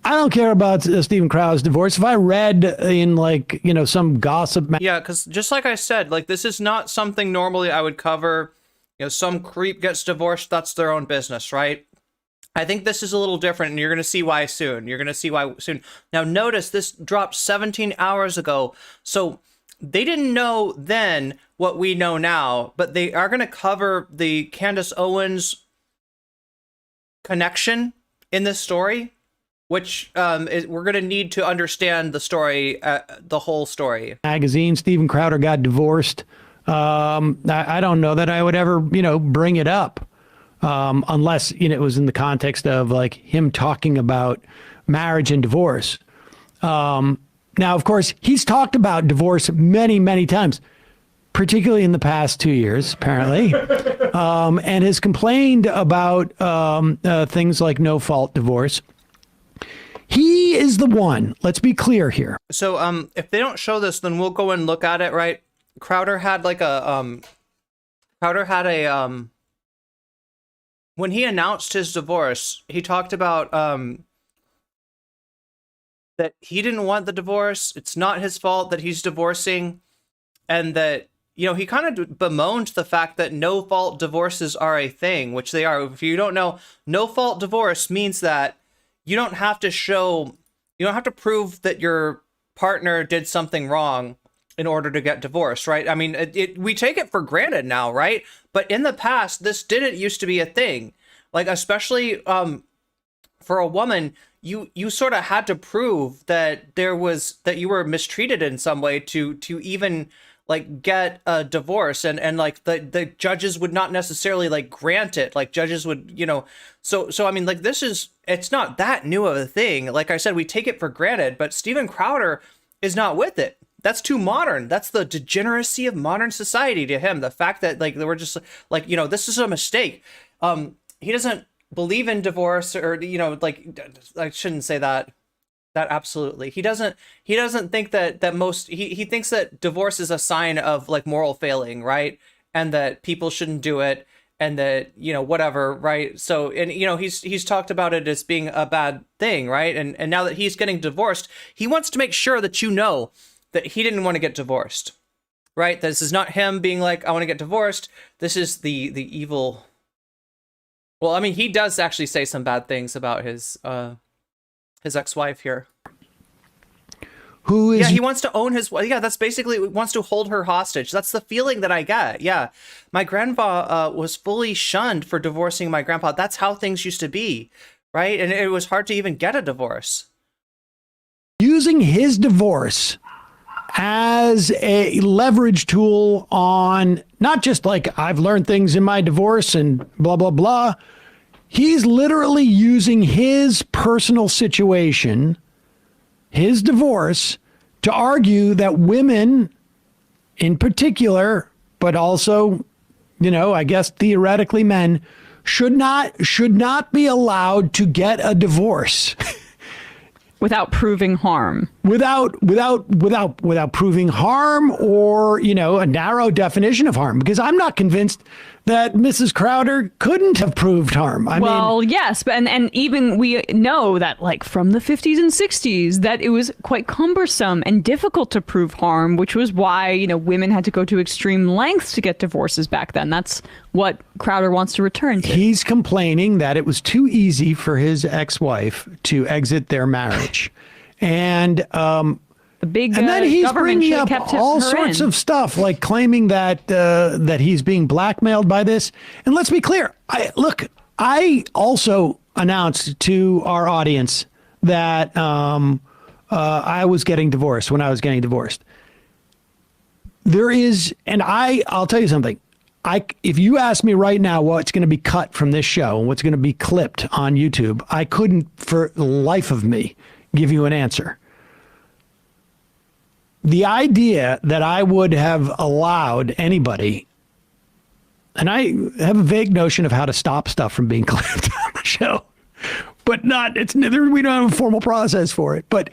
I don't care about Stephen Crowder's divorce. If I read in some gossip. Yeah, because just like I said, like this is not something normally I would cover. Some creep gets divorced. That's their own business, right? I think this is a little different, and you're going to see why soon. Now, notice this dropped 17 hours ago. So they didn't know then what we know now, but they are going to cover the Candace Owens connection in this story, which we're going to need to understand the story, the whole story. Magazine, Stephen Crowder got divorced. I don't know that I would ever, bring it up unless, it was in the context of like him talking about marriage and divorce. Now, of course, he's talked about divorce many, many times, particularly in the past 2 years, apparently, and has complained about things like no-fault divorce. He is the one. Let's be clear here. So if they don't show this, then we'll go and look at it, right? Crowder had when he announced his divorce, he talked about that he didn't want the divorce. It's not his fault that he's divorcing. And that, he kind of bemoaned the fact that no-fault divorces are a thing, which they are. If you don't know, no-fault divorce means that you don't have to prove that your partner did something wrong in order to get divorced, right? I mean, we take it for granted now, right? But in the past, this didn't used to be a thing. Like, especially for a woman, you sort of had to prove that that you were mistreated in some way to even like get a divorce, and like the judges would not necessarily like grant it. Like judges would, so I mean, like it's not that new of a thing. Like I said, we take it for granted, but Stephen Crowder is not with it. That's too modern. That's the degeneracy of modern society to him. The fact that like we're just like, this is a mistake. He doesn't believe in divorce, or like I shouldn't say that. That absolutely. He doesn't think that most he thinks that divorce is a sign of like moral failing, right? And that people shouldn't do it, and that, whatever, right? So, and he's talked about it as being a bad thing, right? And now that he's getting divorced, he wants to make sure that that he didn't want to get divorced, right? This is not him being like, I want to get divorced. This is the evil. Well, I mean, he does actually say some bad things about his ex-wife here. Who is? Yeah, he wants to own his. Yeah, that's basically wants to hold her hostage. That's the feeling that I get. Yeah, my grandpa was fully shunned for divorcing my grandpa. That's how things used to be, right? And it was hard to even get a divorce. Using his divorce as a leverage tool on not just like I've learned things in my divorce and blah, blah, blah. He's literally using his personal situation, his divorce, to argue that women in particular, but also, I guess theoretically men, should not be allowed to get a divorce. Without proving harm. Without proving harm, or, a narrow definition of harm, because I'm not convinced that Mrs. Crowder couldn't have proved harm. I mean, yes, but and even we know that like from the 50s and 60s that it was quite cumbersome and difficult to prove harm, which was why, women had to go to extreme lengths to get divorces back then. That's what Crowder wants to return to. He's complaining that it was too easy for his ex-wife to exit their marriage. And the big and then he's bringing up all sorts of stuff, like claiming that that he's being blackmailed by this. And let's be clear. I also announced to our audience that I was getting divorced when I was getting divorced. There is, and I'll tell you something. If you ask me right now what's going to be cut from this show and what's going to be clipped on YouTube, I couldn't for the life of me give you an answer. The idea that I would have allowed anybody, and I have a vague notion of how to stop stuff from being clipped on the show, but we don't have a formal process for it. But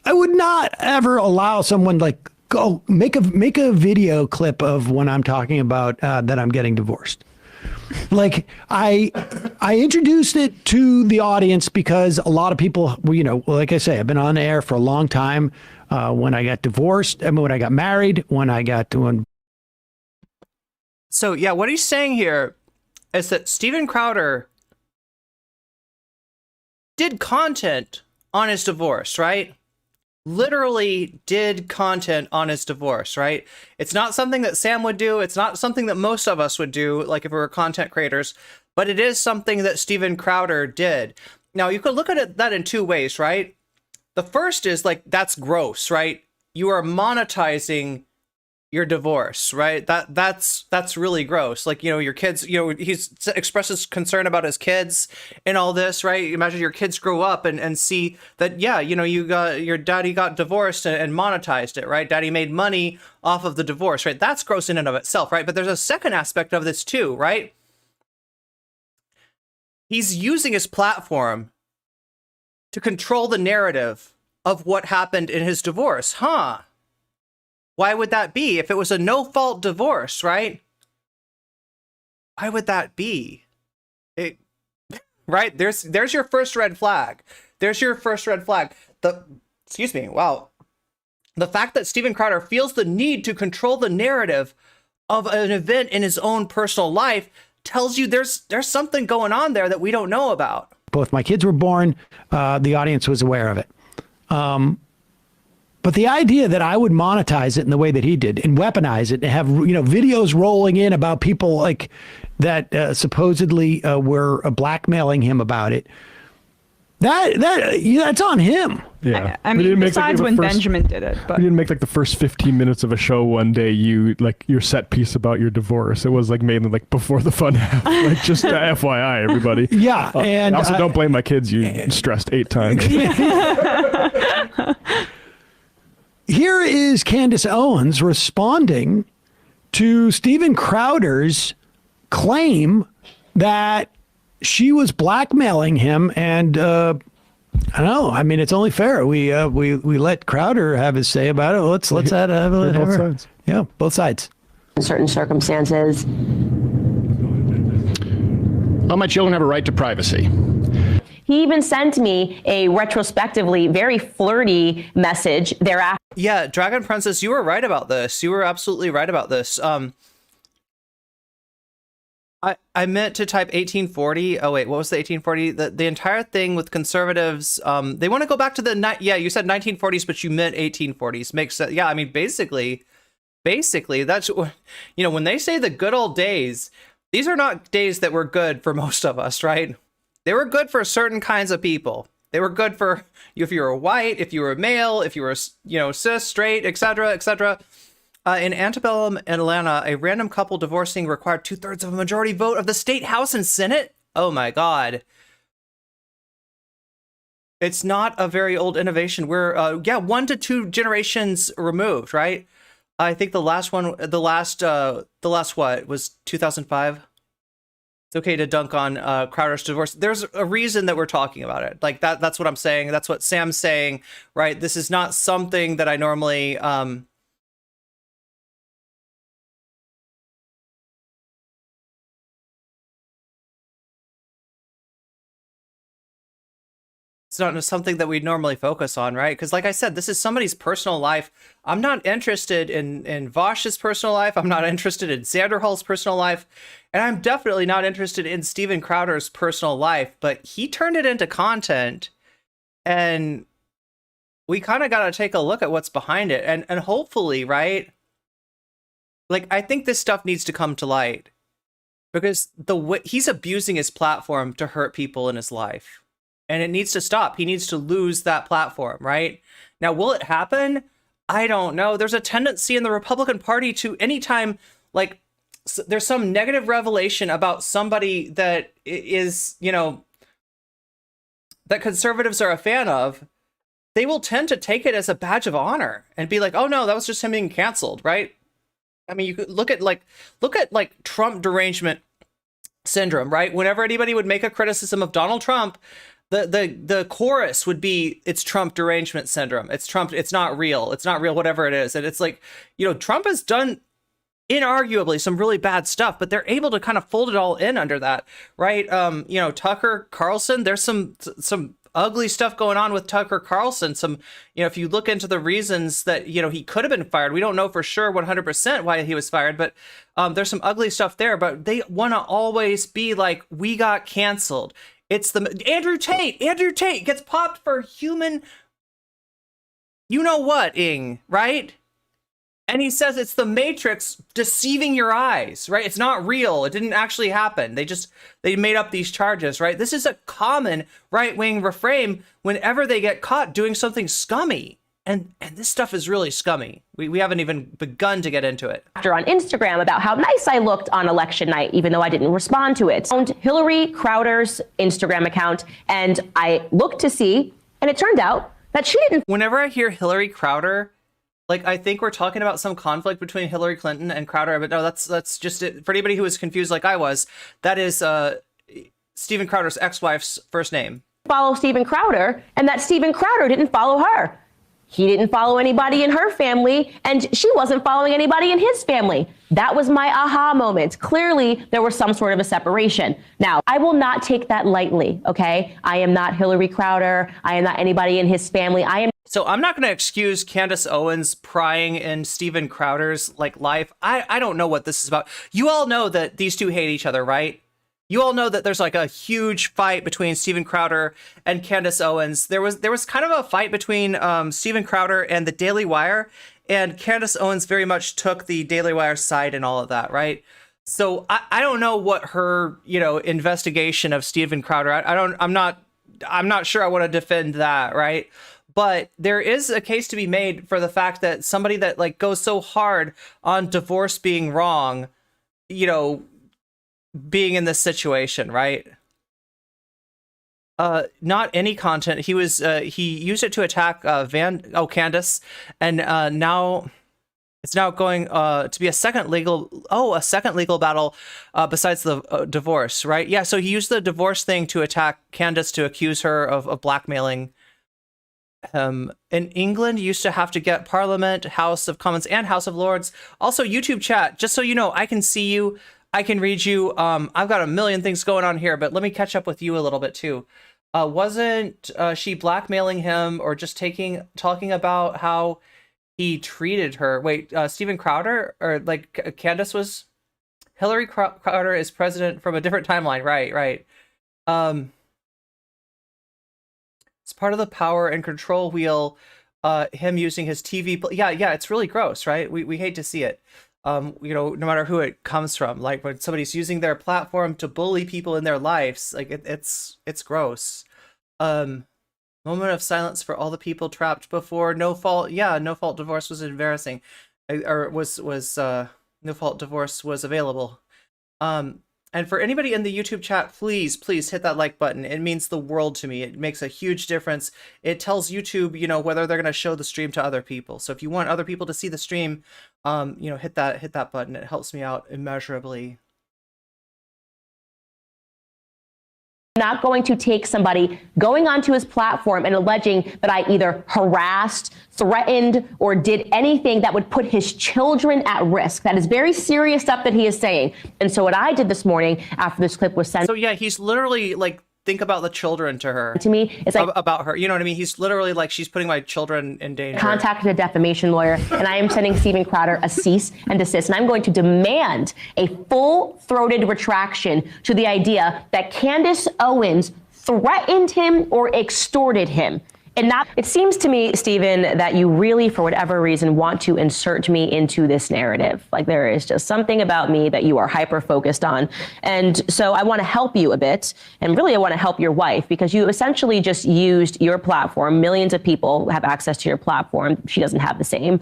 I would not ever allow someone like go make a video clip of when I'm talking about that I'm getting divorced. Like I introduced it to the audience because a lot of people, like I say, I've been on air for a long time. When I got divorced, when I got married, So yeah, what he's saying here is that Steven Crowder did content on his divorce, right? Literally did content on his divorce, right? It's not something that Sam would do. It's not something that most of us would do, like if we were content creators, but it is something that Steven Crowder did. Now, you could look at that in two ways, right? The first is like, that's gross, right? You are monetizing your divorce, right? That's really gross. Like, your kids, he expresses concern about his kids and all this, right? Imagine your kids grow up and see that, yeah, your daddy got divorced and monetized it, right? Daddy made money off of the divorce, right? That's gross in and of itself, right? But there's a second aspect of this too, right? He's using his platform to control the narrative of what happened in his divorce, huh? Why would that be? If it was a no-fault divorce, right? Why would that be? Right? There's your first red flag. There's your first red flag. Excuse me. Wow. The fact that Steven Crowder feels the need to control the narrative of an event in his own personal life tells you there's something going on there that we don't know about. Both my kids were born. The audience was aware of it. But the idea that I would monetize it in the way that he did and weaponize it and have, videos rolling in about people like that supposedly were blackmailing him about it. That's on him. Yeah. I mean, besides when Benjamin did it. But we didn't make like the first 15 minutes of a show one day, your set piece about your divorce. It was like mainly like before the fun happened. Like just FYI, everybody. Yeah. And also don't blame my kids. You stressed 8 times. Here is Candace Owens responding to Steven Crowder's claim that she was blackmailing him, and I don't know. I mean, it's only fair we let Crowder have his say about it. Let's have both sides. Yeah, both sides. In certain circumstances. Well, my children have a right to privacy. He even sent me a retrospectively very flirty message thereafter. Yeah, Dragon Princess, you were right about this. You were absolutely right about this. I meant to type 1840. Oh wait, what was the 1840? The entire thing with conservatives, they want to go back to you said 1940s, but you meant 1840s. Makes sense. Yeah, I mean, basically, that's, when they say the good old days, these are not days that were good for most of us, right? They were good for certain kinds of people. They were good for if you were white, if you were male, if you were, cis, straight, etc., etc. In antebellum Atlanta, a random couple divorcing required 2/3 of a majority vote of the state house and Senate. Oh my God. It's not a very old innovation. We're 1 to 2 generations removed, right? I think the last what was 2005. It's okay to dunk on Crowder's divorce. There's a reason that we're talking about it. Like that's what I'm saying. That's what Sam's saying, right? This is not something that I normally it's not something that we normally focus on, right? Because like I said, this is somebody's personal life. I'm not interested in Walsh's personal life. I'm not interested in Sanderhall's personal life. And I'm definitely not interested in Steven Crowder's personal life. But he turned it into content. And we kind of got to take a look at what's behind it. And hopefully, right? Like, I think this stuff needs to come to light. Because he's abusing his platform to hurt people in his life. And it needs to stop. He needs to lose that platform, right? Now, will it happen? I don't know. There's a tendency in the Republican Party to anytime, like, there's some negative revelation about somebody that is, that conservatives are a fan of, they will tend to take it as a badge of honor and be like, oh no, that was just him being canceled, right? I mean, you could look at Trump derangement syndrome, right? Whenever anybody would make a criticism of Donald Trump, the chorus would be, it's Trump derangement syndrome. It's Trump. It's not real. It's not real, whatever it is. And it's like, Trump has done inarguably some really bad stuff, but they're able to kind of fold it all in under that, right? You know, Tucker Carlson, there's some ugly stuff going on with Tucker Carlson. Some, you know, if you look into the reasons that, you know, he could have been fired, we don't know for sure 100% why he was fired, but there's some ugly stuff there. But they want to always be like, we got canceled. It's the Andrew Tate gets popped for human, you know what, right? And he says it's the Matrix deceiving your eyes, right? It's not real. It didn't actually happen. They made up these charges, right? This is a common right-wing refrain whenever they get caught doing something scummy. And this stuff is really scummy. We haven't even begun to get into it. On Instagram about how nice I looked on election night, even though I didn't respond to it. Found Hillary Crowder's Instagram account, and I looked to see, and it turned out that she didn't. Whenever I hear Hillary Crowder, like, I think we're talking about some conflict between Hillary Clinton and Crowder, but no, that's just it. For anybody who was confused like I was, that is Steven Crowder's ex-wife's first name. Follow Steven Crowder, and that Steven Crowder didn't follow her. He didn't follow anybody in her family, and she wasn't following anybody in his family. That was my aha moment. Clearly, there was some sort of a separation. Now, I will not take that lightly, okay? I am not Hillary Crowder. I am not anybody in his family. So I'm not going to excuse Candace Owens prying in Steven Crowder's life. I don't know what this is about. You all know that these two hate each other, right? You all know that there's like a huge fight between Steven Crowder and Candace Owens. There was kind of a fight between Steven Crowder and the Daily Wire, and Candace Owens very much took the Daily Wire side in all of that, right? So I don't know what her, you know, investigation of Steven Crowder. I'm not sure I want to defend that, right? But there is a case to be made for the fact that somebody that like goes so hard on divorce being wrong, you know, being in this situation, right? Not any content. He used it to attack Candace, and now it's going to be a second legal battle besides the divorce, right? Yeah, so he used the divorce thing to attack Candace, to accuse her of blackmailing. In England, you used to have to get Parliament, House of Commons, and House of Lords. Also, YouTube chat, just so you know, I can see you, I can read you. I've got a million things going on here, but let me catch up with you a little bit too. Wasn't she blackmailing him, or just talking about how he treated her? Wait, Steven Crowder, or like Candace was? Hillary Crowder is president from a different timeline, right? It's part of the power and control wheel, him using his TV. Yeah, it's really gross, right? We hate to see it. You know, no matter who it comes from, like when somebody's using their platform to bully people in their lives, like it's gross. Moment of silence for all the people trapped before no fault. Yeah, no fault divorce was embarrassing, or was no fault divorce was available. And for anybody in the YouTube chat, please hit that like button. It means the world to me. It makes a huge difference. It tells YouTube, you know, whether they're going to show the stream to other people. So if you want other people to see the stream, you know, hit that button. It helps me out immeasurably. Not going to take somebody going onto his platform and alleging that I either harassed, threatened, or did anything that would put his children at risk. That is very serious stuff that he is saying. And so what I did this morning after this clip was sent. So yeah, he's literally like, think about the children to her. To me, it's like about her. You know what I mean? He's literally like, she's putting my children in danger. Contacted a defamation lawyer, and I am sending Steven Crowder a cease and desist. And I'm going to demand a full-throated retraction to the idea that Candace Owens threatened him or extorted him. And it seems to me, Steven, that you really, for whatever reason, want to insert me into this narrative. Like, there is just something about me that you are hyper-focused on. And so I want to help you a bit. And really, I want to help your wife, because you essentially just used your platform. Millions of people have access to your platform. She doesn't have the same,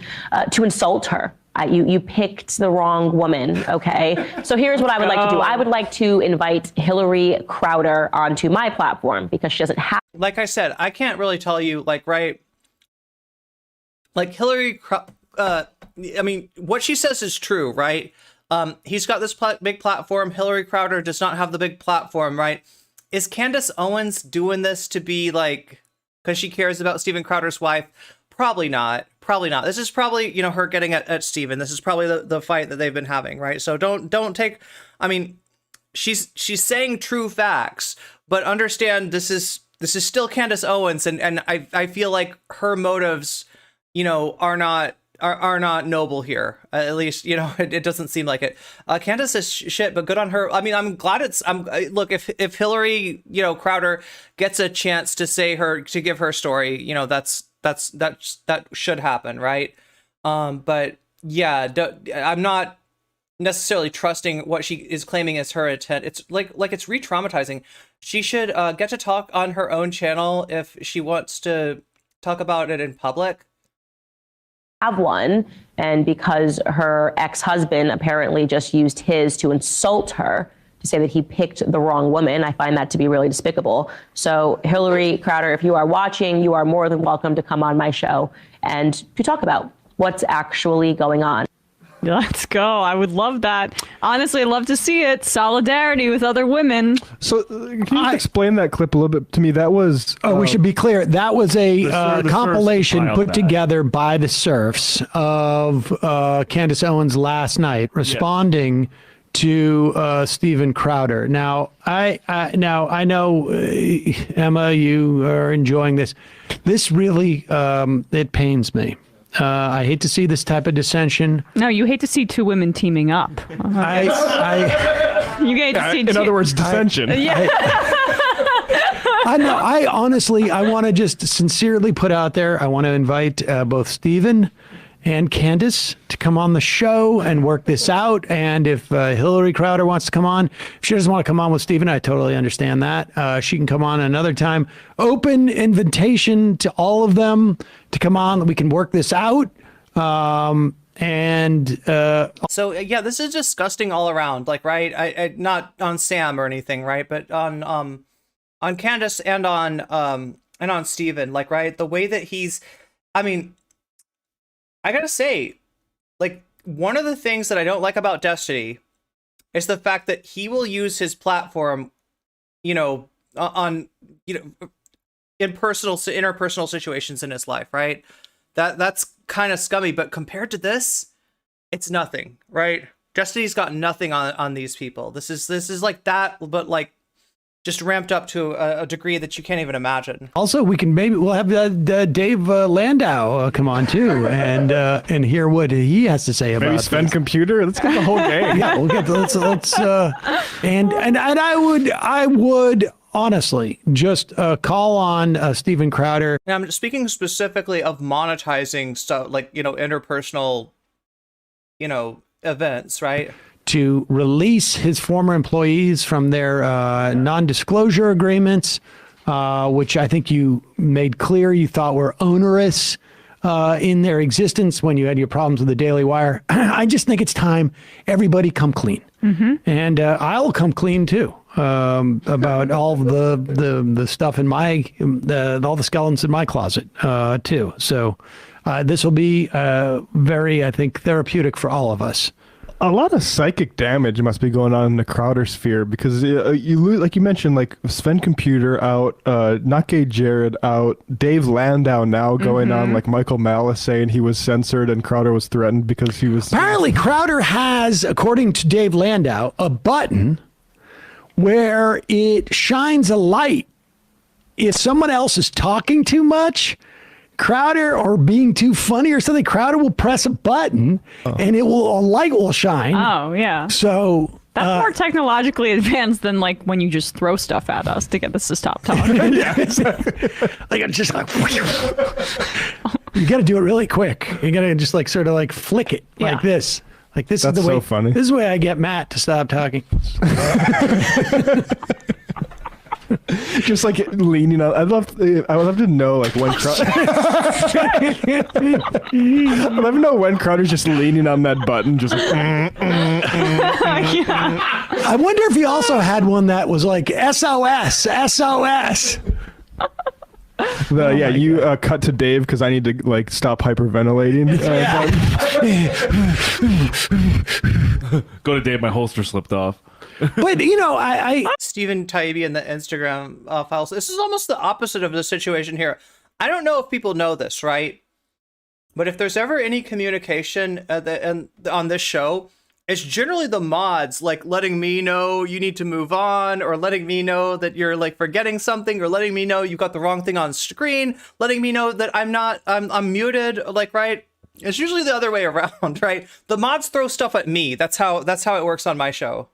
to insult her. You picked the wrong woman, okay? So here's what I would like to do. I would like to invite Hillary Crowder onto my platform, because she doesn't have. Like I said, I can't really tell you, like, right? Like Hillary, I mean, what she says is true, right? He's got this big platform. Hillary Crowder does not have the big platform, right? Is Candace Owens doing this to be like, because she cares about Steven Crowder's wife, Probably not. Probably not. This is probably, you know, her getting at Steven. This is probably the fight that they've been having, right? So don't take, I mean, she's saying true facts, but understand this is still Candace Owens, and I feel like her motives, you know, are not noble here. At least, you know, it doesn't seem like it. Candace is shit, but good on her. I mean, I'm glad look, if Hillary, you know, Crowder gets a chance to give her story, you know, that should happen, right? But yeah, I'm not necessarily trusting what she is claiming as her intent. It's like it's re-traumatizing. She should get to talk on her own channel if she wants to talk about it in public. Have one, and because her ex-husband apparently just used his to insult her, to say that he picked the wrong woman, I find that to be really despicable. So Hillary Crowder, if you are watching, you are more than welcome to come on my show and to talk about what's actually going on. Let's go. I would love that. Honestly, I'd love to see it. Solidarity with other women. So can you explain that clip a little bit to me? That was... we should be clear. That was a the compilation Surfs put filed together by the Surfs of Candace Owens last night responding to Steven Crowder. Now, I know, Emma, you are enjoying this. This really, it pains me. I hate to see this type of dissension. No, you hate to see two women teaming up. You hate to see in other words, dissension. I know. I want to just sincerely put out there, I want to invite both Steven and Candace to come on the show and work this out. And if Hillary Crowder wants to come on, if she doesn't want to come on with Steven, I totally understand that. She can come on another time. Open invitation to all of them to come on. We can work this out. So yeah, this is disgusting all around. Like, right? I not on Sam or anything, right? But on Candace and on Steven, like, right? The way that he's, I mean, I gotta say, like, one of the things that I don't like about Destiny is the fact that he will use his platform, you know, on, you know, in interpersonal situations in his life, right? That's kind of scummy, but compared to this, it's nothing, right? Destiny's got nothing on these people. This is like that, but like just ramped up to a degree that you can't even imagine. Also, we'll have Dave Landau come on too, and hear what he has to say about Sven Computer. Let's get the whole game. Yeah, we'll get let's and I would honestly just call on Steven Crowder. And I'm speaking specifically of monetizing stuff like, you know, interpersonal, you know, events, right? To release his former employees from their non-disclosure agreements, which I think you made clear you thought were onerous in their existence when you had your problems with the Daily Wire. I just think it's time everybody come clean. Mm-hmm. And I'll come clean too about all the stuff in my, all the skeletons in my closet too. So this will be very, I think, therapeutic for all of us. A lot of psychic damage must be going on in the Crowder sphere because like you mentioned, like Sven Computer out, Not Gay Jared out, Dave Landau now going on, like Michael Malice saying he was censored and Crowder was threatened because he was... Apparently Crowder has, according to Dave Landau, a button where it shines a light. If someone else is talking too much, Crowder, or being too funny or something, Crowder will press a button and a light will shine. Oh, yeah. So that's more technologically advanced than like when you just throw stuff at us to get us to stop talking. Yeah, like it's just like you got to do it really quick. You got to just like sort of like flick it like this. Like this That's is the way. so funny. This is the way I get Matt to stop talking. Just like leaning on. I would love to know like when Crowder. I'd love to know when Crowder's just leaning on that button, just like. I wonder if he also had one that was like SOS, SOS. You cut to Dave because I need to like stop hyperventilating. Go to Dave, my holster slipped off. But you know, I Stephen Taibbi and the Instagram files. This is almost the opposite of the situation here. I don't know if people know this, right? But if there's ever any communication on this show, it's generally the mods like letting me know you need to move on, or letting me know that you're like forgetting something, or letting me know you got the wrong thing on screen, letting me know that I'm muted, like, right? It's usually the other way around, right? The mods throw stuff at me. That's how it works on my show.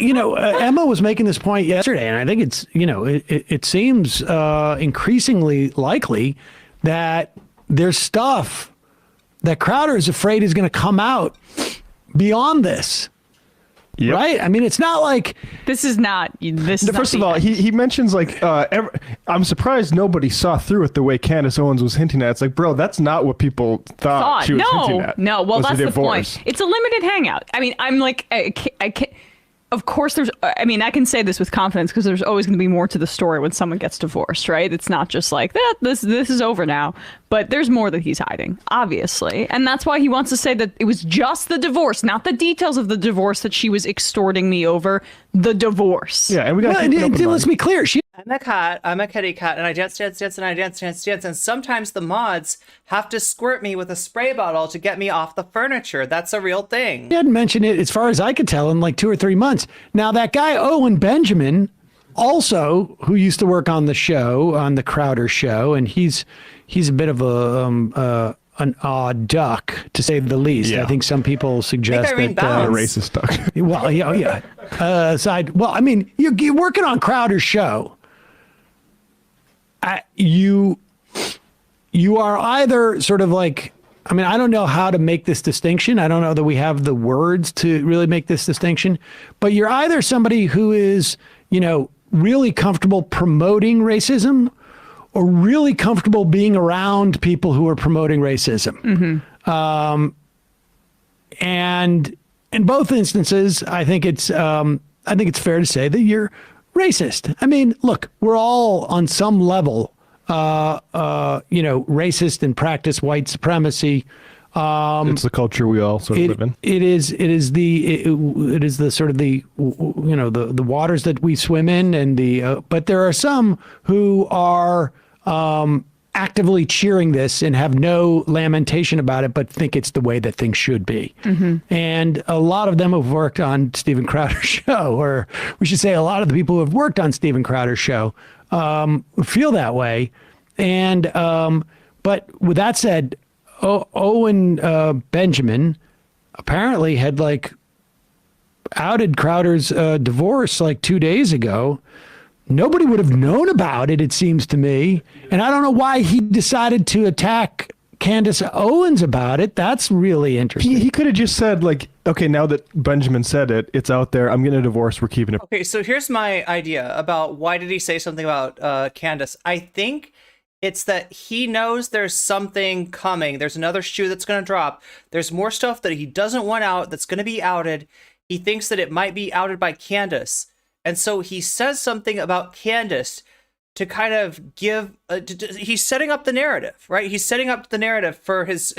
Emma was making this point yesterday, and I think it's, it seems increasingly likely that there's stuff that Crowder is afraid is going to come out beyond this. Yep. Right? I mean, it's not like this is not. First of all, he mentions like I'm surprised nobody saw through it the way Candace Owens was hinting at. It's like, bro, that's not what people thought she was hinting at. No, well, that's the divorce. point. It's a limited hangout. I mean, I'm like, I can't. Of course, I can say this with confidence because there's always going to be more to the story when someone gets divorced, right? It's not just like that. This is over now, but there's more that he's hiding, obviously, and that's why he wants to say that it was just the divorce, not the details of the divorce that she was extorting me over. The divorce. Yeah, and we got. Let's be clear. I'm a cat. I'm a kitty cat, and I dance, and I dance, and sometimes the mods have to squirt me with a spray bottle to get me off the furniture. That's a real thing. He hadn't mentioned it, as far as I could tell, in like 2 or 3 months. Now, that guy Owen Benjamin, also who used to work on the show, on the Crowder show, and he's a bit of an odd duck, to say the least. Yeah. I think some people suggest a racist duck. Well, yeah. I mean, you're working on Crowder's show. You are either sort of like, I mean, I don't know how to make this distinction. I don't know that we have the words to really make this distinction, but you're either somebody who is, really comfortable promoting racism, or really comfortable being around people who are promoting racism. Mm-hmm. And in both instances, I think it's fair to say that you're racist. I mean, look, we're all on some level, racist and practice white supremacy. It's the culture we all sort of live in. It is the sort of the waters that we swim in, and but there are some who are actively cheering this and have no lamentation about it, but think it's the way that things should be. Mm-hmm. And a lot of them have worked on Steven Crowder's show, or we should say a lot of the people who have worked on Steven Crowder's show feel that way. And but with that said, Owen Benjamin apparently had outed Crowder's divorce 2 days ago. Nobody would have known about it, it seems to me. And I don't know why he decided to attack Candace Owens about it. That's really interesting. He could have just said, okay, now that Benjamin said it, it's out there. I'm getting a divorce. We're keeping it. Okay, so here's my idea about why did he say something about Candace. I think it's that he knows there's something coming. There's another shoe that's going to drop. There's more stuff that he doesn't want out that's going to be outed. He thinks that it might be outed by Candace. And so he says something about Candace to kind of give. He's setting up the narrative, right? He's setting up the narrative for his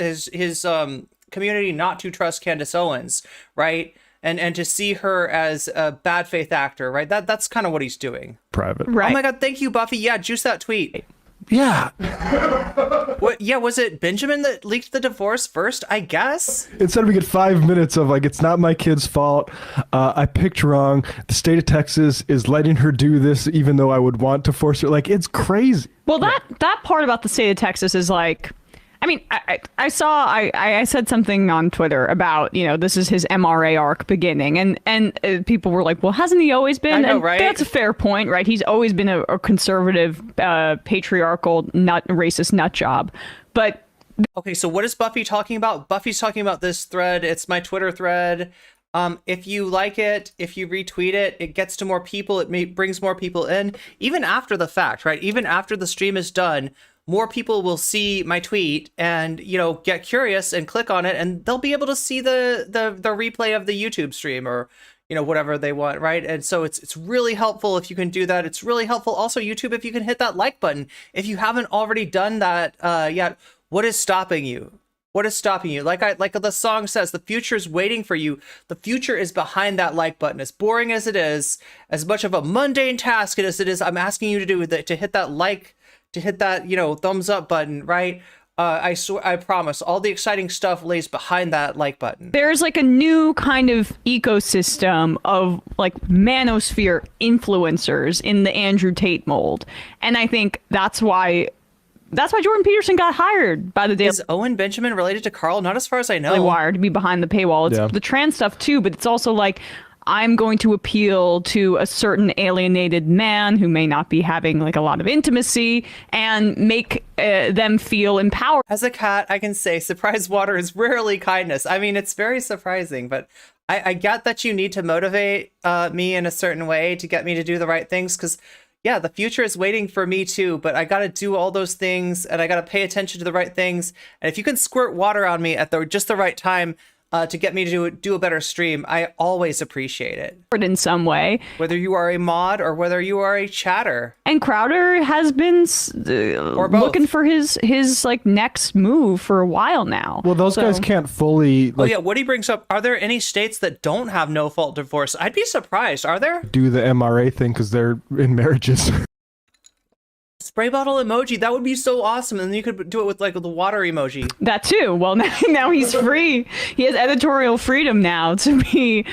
community not to trust Candace Owens, right? And to see her as a bad faith actor, right? That's kind of what he's doing. Private, right? Oh my God! Thank you, Buffy. Yeah, juice that tweet. Yeah. What? Yeah, was it Benjamin that leaked the divorce first? I guess. Instead, we get 5 minutes of it's not my kid's fault. I picked wrong. The state of Texas is letting her do this, even though I would want to force her. It's crazy. Well, that part about the state of Texas is I mean, I said something on Twitter about, this is his MRA arc beginning. And people were like, well, hasn't he always been? I know, right? That's a fair point, right? He's always been a conservative, patriarchal, racist nut job. But okay, so what is Buffy talking about? Buffy's talking about this thread. It's my Twitter thread. If you like it, if you retweet it, it gets to more people. It brings more people in, even after the fact, right? Even after the stream is done, more people will see my tweet and, get curious and click on it, and they'll be able to see the replay of the YouTube stream or, whatever they want, right? And so it's really helpful if you can do that. It's really helpful also, YouTube, if you can hit that like button. If you haven't already done that yet, what is stopping you? What is stopping you? Like the song says, the future is waiting for you. The future is behind that like button. As boring as it is, as much of a mundane task as it is, I'm asking you to do to hit that like, to hit that, thumbs up button, right? I swear, I promise, all the exciting stuff lays behind that like button. There's like a new kind of ecosystem of like manosphere influencers in the Andrew Tate mold. And I think that's why Jordan Peterson got hired by the Daily Is Owen Benjamin related to Carl? Not as far as I know. Wire to be behind the paywall. It's the trans stuff too, but it's also like, I'm going to appeal to a certain alienated man who may not be having like a lot of intimacy and make them feel empowered. As a cat, I can say surprise water is rarely kindness. I mean, it's very surprising, but I get that you need to motivate me in a certain way to get me to do the right things, because yeah, the future is waiting for me too, but I got to do all those things and I got to pay attention to the right things. And if you can squirt water on me at just the right time, to get me to do a better stream, I always appreciate it. In some way. Whether you are a mod or whether you are a chatter. And Crowder has been looking for his like next move for a while now. Well, those guys can't fully Oh yeah, Woody brings up, are there any states that don't have no-fault divorce? I'd be surprised. Are there? do the MRA thing because they're in marriages. Spray bottle emoji, that would be so awesome. And then you could do it with like the water emoji. That too. Well, now he's free. He has editorial freedom now to be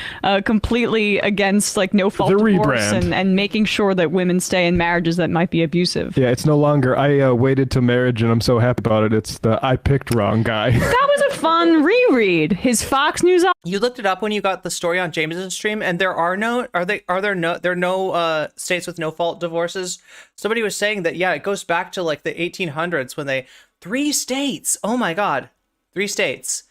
completely against like no fault The divorce rebrand. and making sure that women stay in marriages that might be abusive. Yeah, it's no longer I waited to marriage and I'm so happy about it. It's the I picked wrong guy. That was a fun reread. His Fox News. You looked it up when you got the story on Jameson's stream, and there are no states with no fault divorces. Somebody was saying that, yeah, it goes back to like the 1800s when 3 states. Oh my God, 3 states.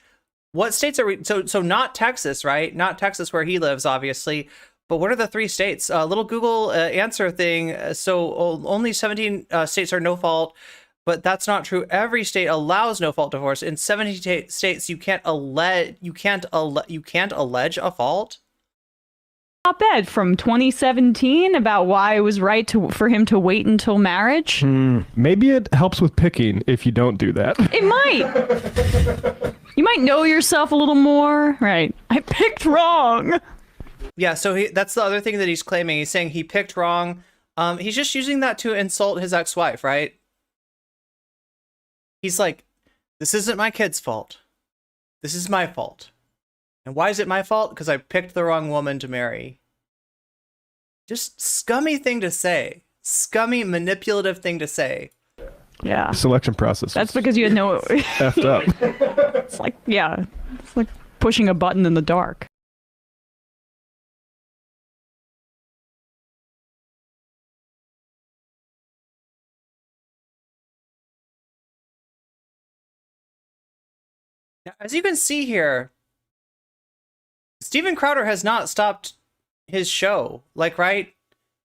What states are we? So not Texas, right? Not Texas where he lives, obviously. But what are the 3 states? Little Google answer thing. So only 17 states are no fault. But that's not true. Every state allows no fault divorce. In 70 states, you can't allege a fault. Op-ed from 2017 about why it was right for him to wait until marriage. Maybe it helps with picking if you don't do that. It might. You might know yourself a little more. Right. I picked wrong. Yeah, so that's the other thing that he's claiming. He's saying he picked wrong. He's just using that to insult his ex-wife, right? He's like, this isn't my kid's fault. This is my fault. And why is it my fault? Because I picked the wrong woman to marry. Just scummy thing to say. Scummy, manipulative thing to say. Yeah. Selection process. That's because you had no... effed up. It's like, yeah. It's like pushing a button in the dark. Now, as you can see here, Steven Crowder has not stopped his show. Like, right?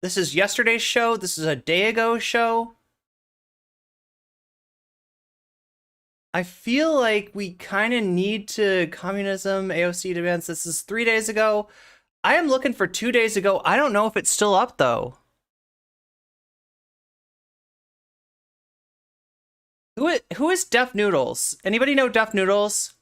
This is yesterday's show. This is a day ago show. I feel like we kind of need to communism, AOC demands. This is 3 days ago. I am looking for 2 days ago. I don't know if it's still up, though. Who is Deaf Noodles? Anybody know Deaf Noodles?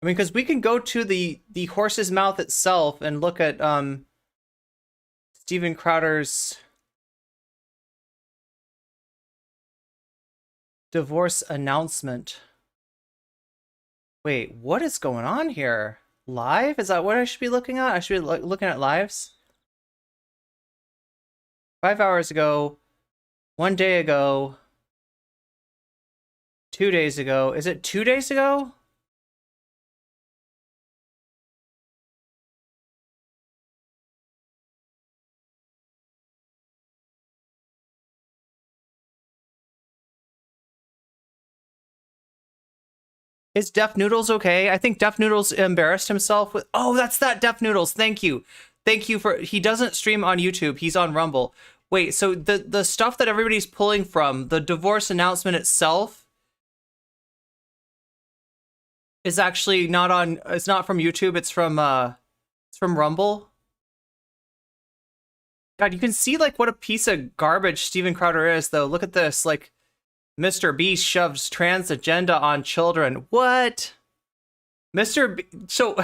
I mean, because we can go to the horse's mouth itself and look at Steven Crowder's divorce announcement. Wait, what is going on here? Live? Is that what I should be looking at? I should be looking at lives? 5 hours ago, 1 day ago, 2 days ago. Is it 2 days ago? Is Deaf Noodles okay? I think Deaf Noodles embarrassed himself with... Oh, that's that Deaf Noodles. Thank you. Thank you for... He doesn't stream on YouTube. He's on Rumble. Wait, so the stuff that everybody's pulling from, the divorce announcement itself, is actually not on... It's not from YouTube. It's from Rumble. God, you can see, like, what a piece of garbage Steven Crowder is, though. Look at this. Like, Mr. Beast shoves trans agenda on children. What? So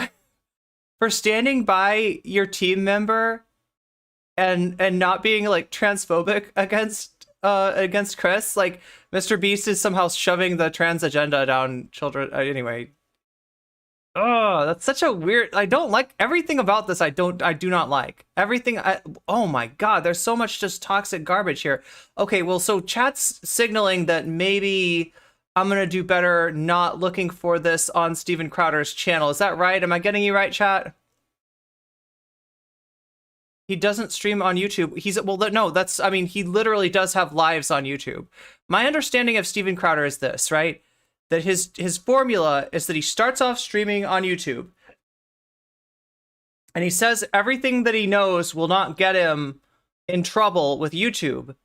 for standing by your team member and not being like transphobic against Chris, like Mr. Beast is somehow shoving the trans agenda down children. Anyway. Oh, that's such a weird. I don't like everything about this. I do not like everything. Oh my God, there's so much just toxic garbage here. Okay, well, so chat's signaling that maybe I'm gonna do better not looking for this on Steven Crowder's channel. Is that right? Am I getting you right, chat? He doesn't stream on YouTube. I mean, he literally does have lives on YouTube. My understanding of Steven Crowder is this, right? That his formula is that he starts off streaming on YouTube and he says everything that he knows will not get him in trouble with YouTube.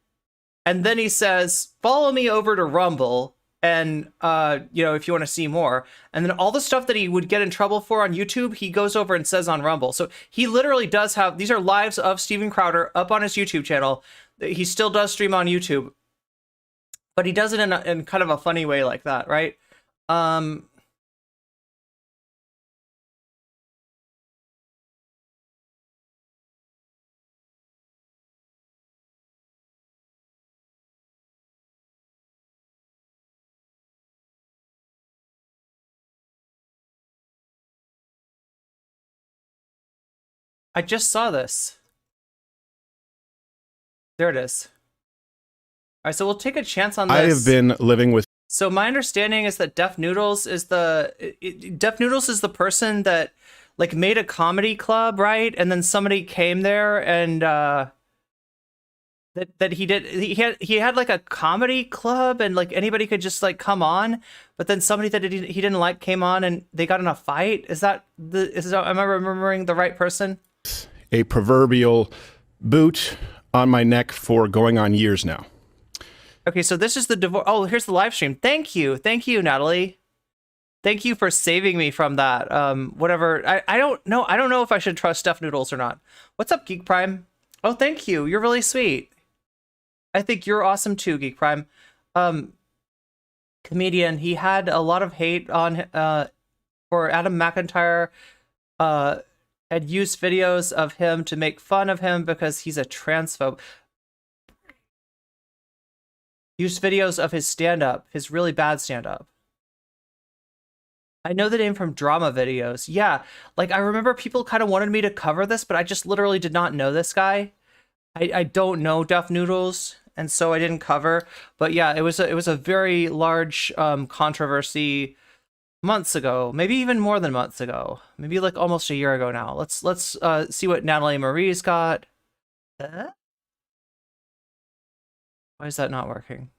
And then he says, follow me over to Rumble and, if you want to see more. And then all the stuff that he would get in trouble for on YouTube, he goes over and says on Rumble. So he literally does have, these are lives of Steven Crowder up on his YouTube channel. He still does stream on YouTube. But he does it in kind of a funny way like that, right? I just saw this. There it is. All right, so we'll take a chance on this. I have been living with. So my understanding is that Def Noodles is the person that like made a comedy club, right? And then somebody came there and he had like a comedy club and like anybody could just like come on, but then somebody that he didn't like came on and they got in a fight. Am I remembering the right person? A proverbial boot on my neck for going on years now. Okay, so this is the divorce. Oh, here's the live stream. Thank you, Natalie. Thank you for saving me from that. Whatever. I don't know. I don't know if I should trust Def Noodles or not. What's up, Geek Prime? Oh, thank you. You're really sweet. I think you're awesome too, Geek Prime. Comedian. He had a lot of hate on for Adam McIntyre. Had used videos of him to make fun of him because he's a transphobe. Used videos of his stand-up, his really bad stand-up. I know the name from drama videos. Yeah, like I remember people kind of wanted me to cover this, but I just literally did not know this guy. I don't know Def Noodles, and so I didn't cover. But yeah, it was a very large controversy months ago, maybe even more than months ago, maybe like almost a year ago now. Let's see what Natalie Marie's got. Why is that not working?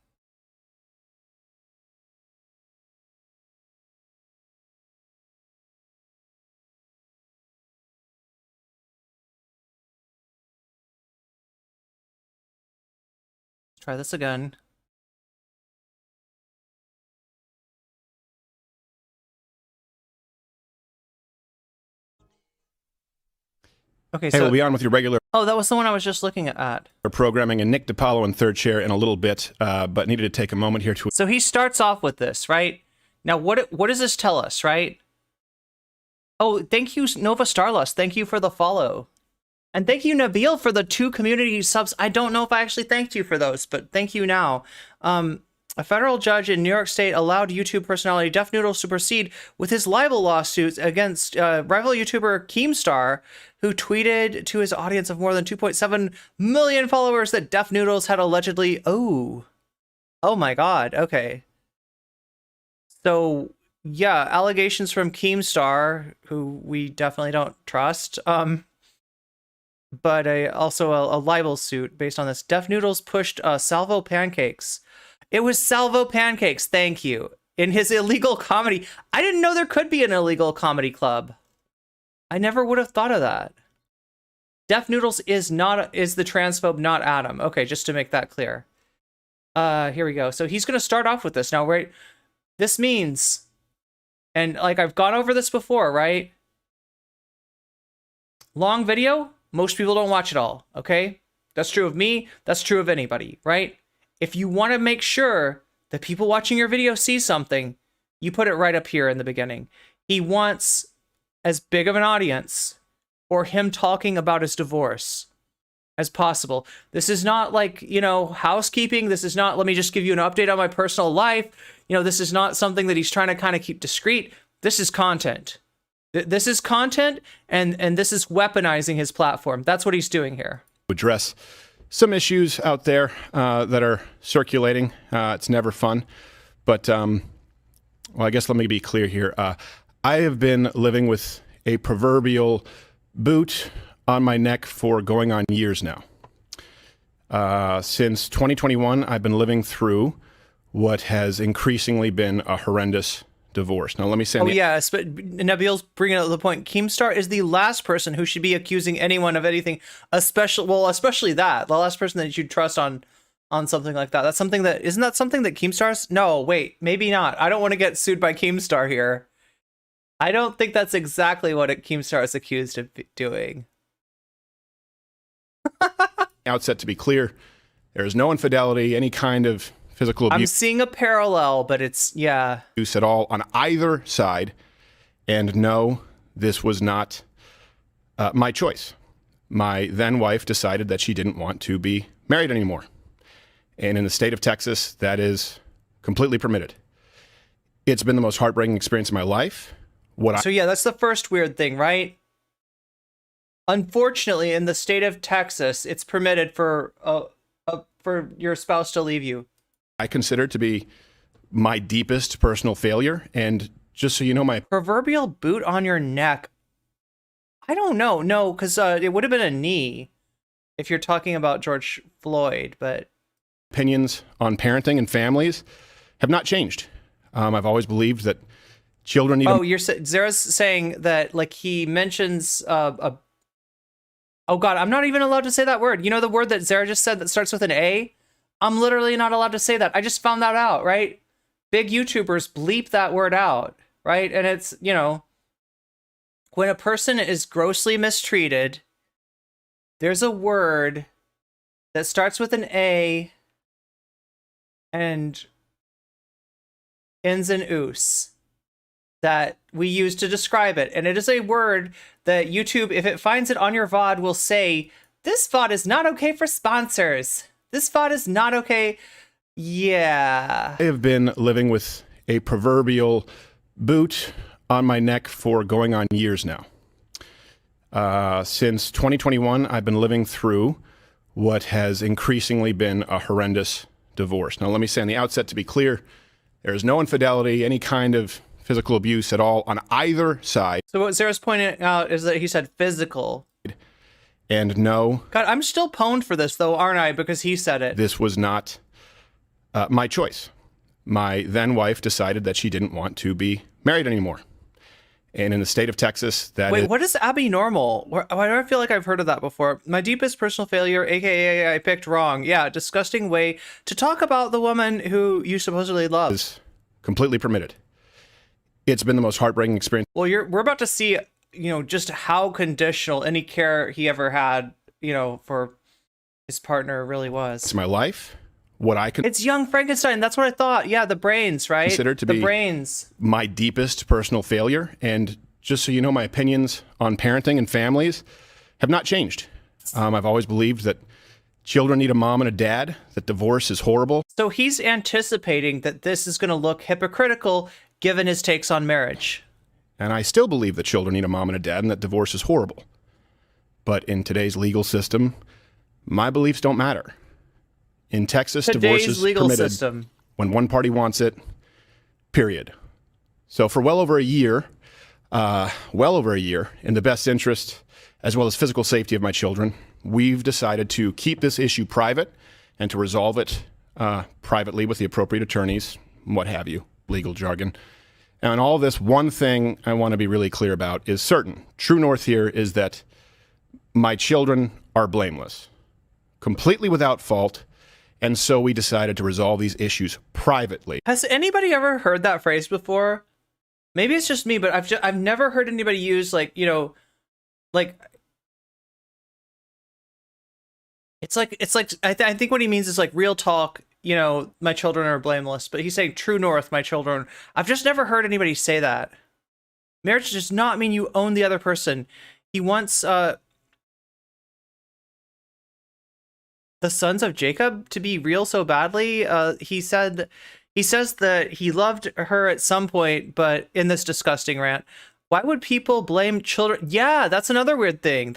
Let's try this again. Okay, Hey, so we'll be on with your regular oh, that was the one I was just looking at. programming, and Nick DiPaolo in third chair in a little bit, but needed to take a moment here to. So he starts off with this, right? Now, what does this tell us, right? Oh, thank you, Nova Starlust. Thank you for the follow. And thank you, Nabil, for the 2 community subs. I don't know if I actually thanked you for those, but thank you now. A federal judge in New York State allowed YouTube personality Def Noodles to proceed with his libel lawsuits against rival YouTuber Keemstar, who tweeted to his audience of more than 2.7 million followers that Def Noodles had allegedly... Oh my God, okay. So, yeah, allegations from Keemstar, who we definitely don't trust, but also a libel suit based on this. Def Noodles pushed Salvo Pancakes. It was Salvo Pancakes, thank you, in his illegal comedy. I didn't know there could be an illegal comedy club. I never would have thought of that. Def Noodles is the transphobe, not Adam. Okay, just to make that clear. Here we go. So he's going to start off with this. Now, right, this means, and like I've gone over this before, right? Long video, most people don't watch it all, okay? That's true of me. That's true of anybody, right? If you want to make sure the people watching your video see something, you put it right up here in the beginning. He wants as big of an audience for him talking about his divorce as possible. This is not like, you know, housekeeping. This is not, let me just give you an update on my personal life. You know, this is not something that he's trying to kind of keep discreet. This is content. This is content, and this is weaponizing his platform. That's what he's doing here. Address some issues out there that are circulating. It's never fun. But, well, I guess let me be clear here. I have been living with a proverbial boot on my neck for going on years now. Since 2021, I've been living through what has increasingly been a horrendous divorce. Now, let me say... yes, but Nabil's bringing up the point. Keemstar is the last person who should be accusing anyone of anything, especially that. The last person that you should trust on something like that. That's something that... Isn't that something that Keemstar's... No, wait, maybe not. I don't want to get sued by Keemstar here. I don't think that's exactly what Keemstar is accused of doing. Outset, to be clear, there is no infidelity, any kind of physical abuse. I'm seeing a parallel, but it's, yeah. Abuse at all on either side. And no, this was not my choice. My then wife decided that she didn't want to be married anymore. And in the state of Texas, that is completely permitted. It's been the most heartbreaking experience of my life. So yeah, that's the first weird thing, right? Unfortunately, in the state of Texas, it's permitted for your spouse to leave you. I consider to be my deepest personal failure. And just so you know, my proverbial boot on your neck. I don't know. No, because it would have been a knee if you're talking about George Floyd. But opinions on parenting and families have not changed. I've always believed that children need... Zara's saying that, like, he mentions oh God, I'm not even allowed to say that word. You know the word that Zara just said that starts with an A? I'm literally not allowed to say that. I just found that out, right? Big YouTubers bleep that word out, right? And it's, you know, when a person is grossly mistreated, there's a word that starts with an A and ends in oos that we use to describe it. And it is a word that YouTube, if it finds it on your VOD, will say, this VOD is not okay for sponsors. This VOD is not okay. Yeah. I have been living with a proverbial boot on my neck for going on years now. Since 2021, I've been living through what has increasingly been a horrendous divorce. Now, let me say on the outset, to be clear, there is no infidelity, any kind of physical abuse at all on either side. So what Sarah's pointing out is that he said physical. And no. God, I'm still pwned for this, though, aren't I? Because he said it. This was not my choice. My then wife decided that she didn't want to be married anymore. And in the state of Texas, that Wait, what is abnormal? Why do I feel like I've heard of that before? My deepest personal failure, aka I picked wrong. Yeah, disgusting way to talk about the woman who you supposedly love. Is completely permitted. It's been the most heartbreaking experience. Well, we're about to see, you know, just how conditional any care he ever had, you know, for his partner really was. It's my life. It's young Frankenstein. That's what I thought. Yeah, the brains, right? Consider to be brains. My deepest personal failure. And just so you know, my opinions on parenting and families have not changed. I've always believed that children need a mom and a dad, that divorce is horrible. So he's anticipating that this is going to look hypocritical given his takes on marriage. And I still believe that children need a mom and a dad and that divorce is horrible. But in today's legal system, my beliefs don't matter. In Texas, divorce is permitted when one party wants it, period. So for well over a year, in the best interest, as well as physical safety of my children, we've decided to keep this issue private and to resolve it privately with the appropriate attorneys, what have you, legal jargon. And all this, one thing I want to be really clear about is certain. True north here is that my children are blameless, completely without fault. And so we decided to resolve these issues privately. Has anybody ever heard that phrase before? Maybe it's just me, but I've never heard anybody use, like, you know, like, it's like I think what he means is like real talk. you know, my children are blameless, but he's saying true north, my children. I've just never heard anybody say that. Marriage does not mean you own the other person. He wants the sons of Jacob to be real so badly. He says that he loved her at some point, but in this disgusting rant. Why would people blame children? Yeah, that's another weird thing.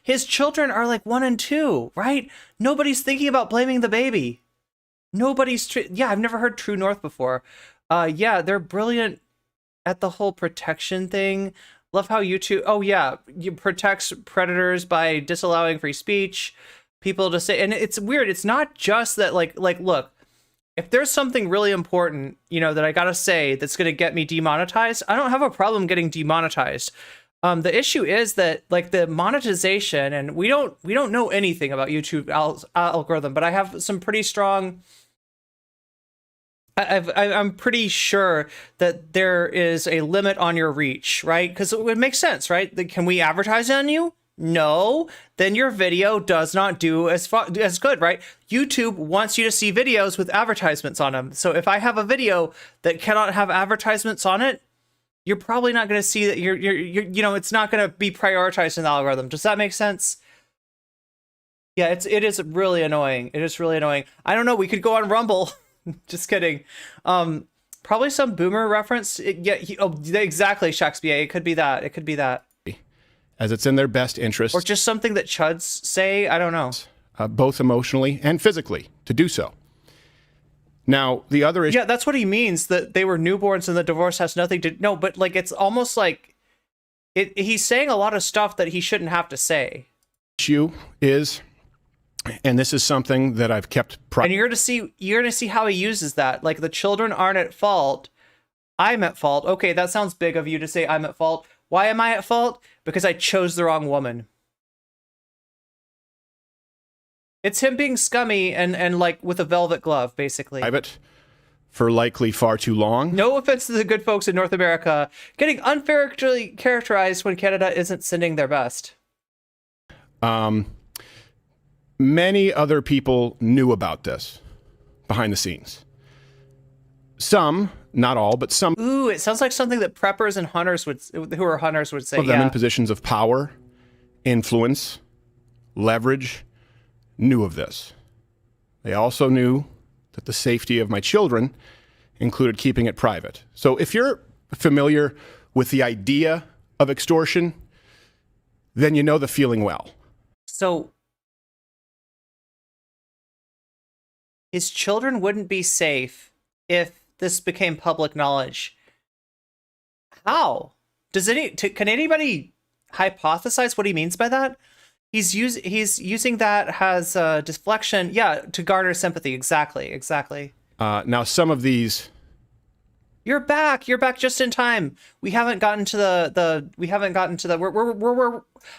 His children are like 1 and 2, right? Nobody's thinking about blaming the baby. Yeah, I've never heard True North before. Yeah, they're brilliant at the whole protection thing. Love how YouTube, oh yeah, you protects predators by disallowing free speech. People to say, and it's weird. It's not just that, like, look, if there's something really important, you know, that I gotta say that's gonna get me demonetized, I don't have a problem getting demonetized. The issue is that, like, the monetization, and we don't know anything about YouTube algorithm, but I have some pretty strong. I'm pretty sure that there is a limit on your reach, right? Because it would make sense, right? Can we advertise on you? No, then your video does not do as good, right? YouTube wants you to see videos with advertisements on them. So if I have a video that cannot have advertisements on it, you're probably not going to see that. You know, it's not going to be prioritized in the algorithm. Does that make sense? Yeah, it is really annoying. It is really annoying. I don't know. We could go on Rumble. Just kidding. Probably some boomer reference. Exactly, Shakespeare. It could be that. It could be that. As it's in their best interest. Or just something that chuds say. I don't know. Both emotionally and physically to do so. Now, the other issue. Yeah, that's what he means, that they were newborns and the divorce has nothing to. No, but like, it's almost like he's saying a lot of stuff that he shouldn't have to say. Issue is, and this is something that I've kept private. And you're gonna see how he uses that. Like, the children aren't at fault. I'm at fault. Okay, that sounds big of you to say I'm at fault. Why am I at fault? Because I chose the wrong woman. It's him being scummy and like with a velvet glove, basically. Private for likely far too long. No offense to the good folks in North America getting unfairly characterized when Canada isn't sending their best. Many other people knew about this behind the scenes. Some, not all, but some. Ooh, it sounds like something that preppers and hunters who are hunters would say. Of them in positions of power, influence, leverage, knew of this. They also knew that the safety of my children included keeping it private. So if you're familiar with the idea of extortion, then you know the feeling well. So his children wouldn't be safe if this became public knowledge. How? Can anybody hypothesize what he means by that? He's using that as a deflection, yeah, to garner sympathy. Exactly. Now, some of these. You're back just in time. We haven't gotten to the.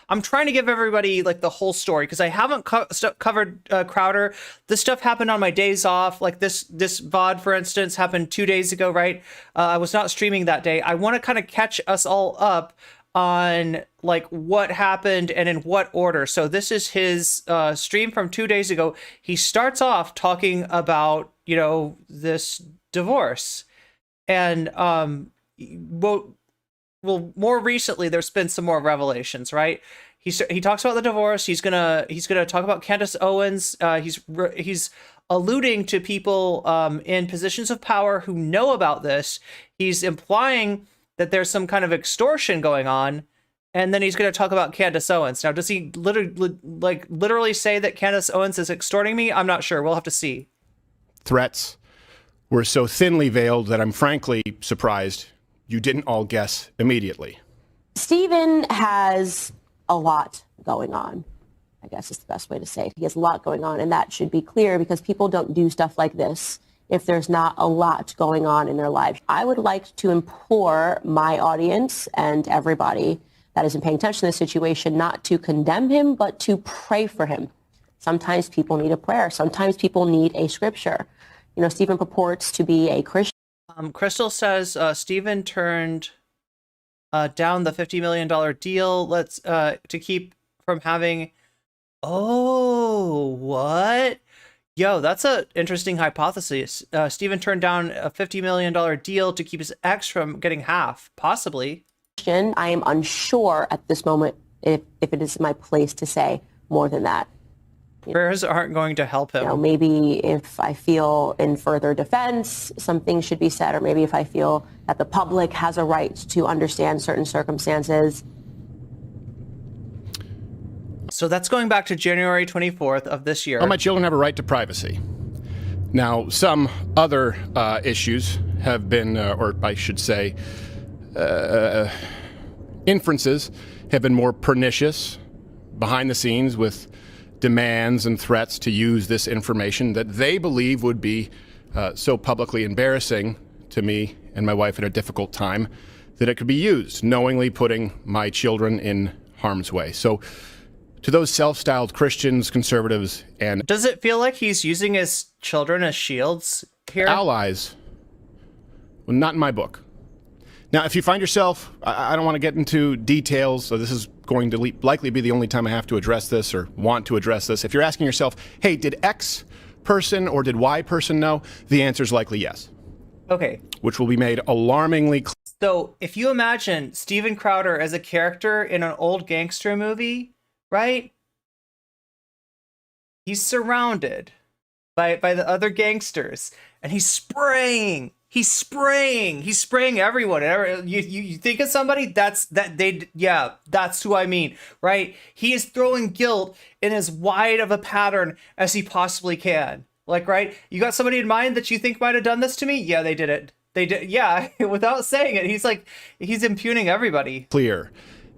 I'm trying to give everybody like the whole story because I haven't covered Crowder. This stuff happened on my days off. Like this VOD, for instance, happened 2 days ago, right? I was not streaming that day. I want to kind of catch us all up on like what happened and in what order. So this is his stream from 2 days ago. He starts off talking about, you know, this divorce. And well, more recently, there's been some more revelations, right? He talks about the divorce. He's gonna talk about Candace Owens. He's alluding to people in positions of power who know about this. He's implying that there's some kind of extortion going on, and then he's going to talk about Candace Owens. Now, does he literally say that Candace Owens is extorting me? I'm not sure. We'll have to see. Threats were so thinly veiled that I'm frankly surprised you didn't all guess immediately. Stephen has a lot going on, I guess is the best way to say it. He has a lot going on, and that should be clear because people don't do stuff like this if there's not a lot going on in their lives. I would like to implore my audience and everybody that isn't paying attention to this situation not to condemn him, but to pray for him. Sometimes people need a prayer. Sometimes people need a scripture. You know, Stephen purports to be a Christian. Crystal says Stephen turned down the $50 million deal. To keep from having. Oh, what? Yo, that's an interesting hypothesis. Steven turned down a $50 million deal to keep his ex from getting half, possibly. I am unsure at this moment if it is my place to say more than that. Prayers aren't going to help him. You know, maybe if I feel in further defense, something should be said, or maybe if I feel that the public has a right to understand certain circumstances. So that's going back to January 24th of this year. Well, my children have a right to privacy. Now, some other issues have been, or I should say, inferences have been more pernicious behind the scenes with demands and threats to use this information that they believe would be so publicly embarrassing to me and my wife at a difficult time that it could be used, knowingly putting my children in harm's way. So to those self-styled Christians, conservatives, and does it feel like he's using his children as shields here? Allies, well, not in my book. Now, if you find yourself, I don't want to get into details, so this is going to likely be the only time I have to address this or want to address this. If you're asking yourself, hey, did X person or did Y person know? The answer is likely yes. Okay. Which will be made alarmingly clear. So if you imagine Steven Crowder as a character in an old gangster movie, right? He's surrounded by the other gangsters, and he's spraying everyone. You think of somebody that's who I mean, right? He is throwing guilt in as wide of a pattern as he possibly can. Like, right? You got somebody in mind that you think might have done this to me? Yeah, they did it. They did. Yeah, without saying it. He's impugning everybody. Clear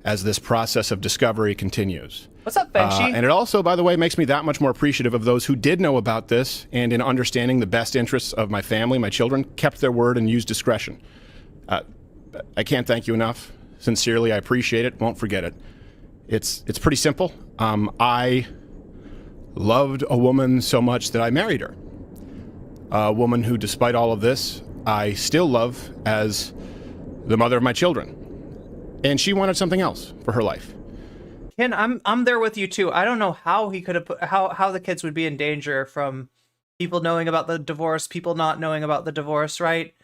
as this process of discovery continues. What's up, Benji? And it also, by the way, makes me that much more appreciative of those who did know about this and in understanding the best interests of my family, my children, kept their word and used discretion. I can't thank you enough. Sincerely, I appreciate it. Won't forget it. It's pretty simple. I loved a woman so much that I married her. A woman who, despite all of this, I still love as the mother of my children. And she wanted something else for her life. Ken, I'm there with you too. I don't know how he could have put how the kids would be in danger from people knowing about the divorce, people not knowing about the divorce, right?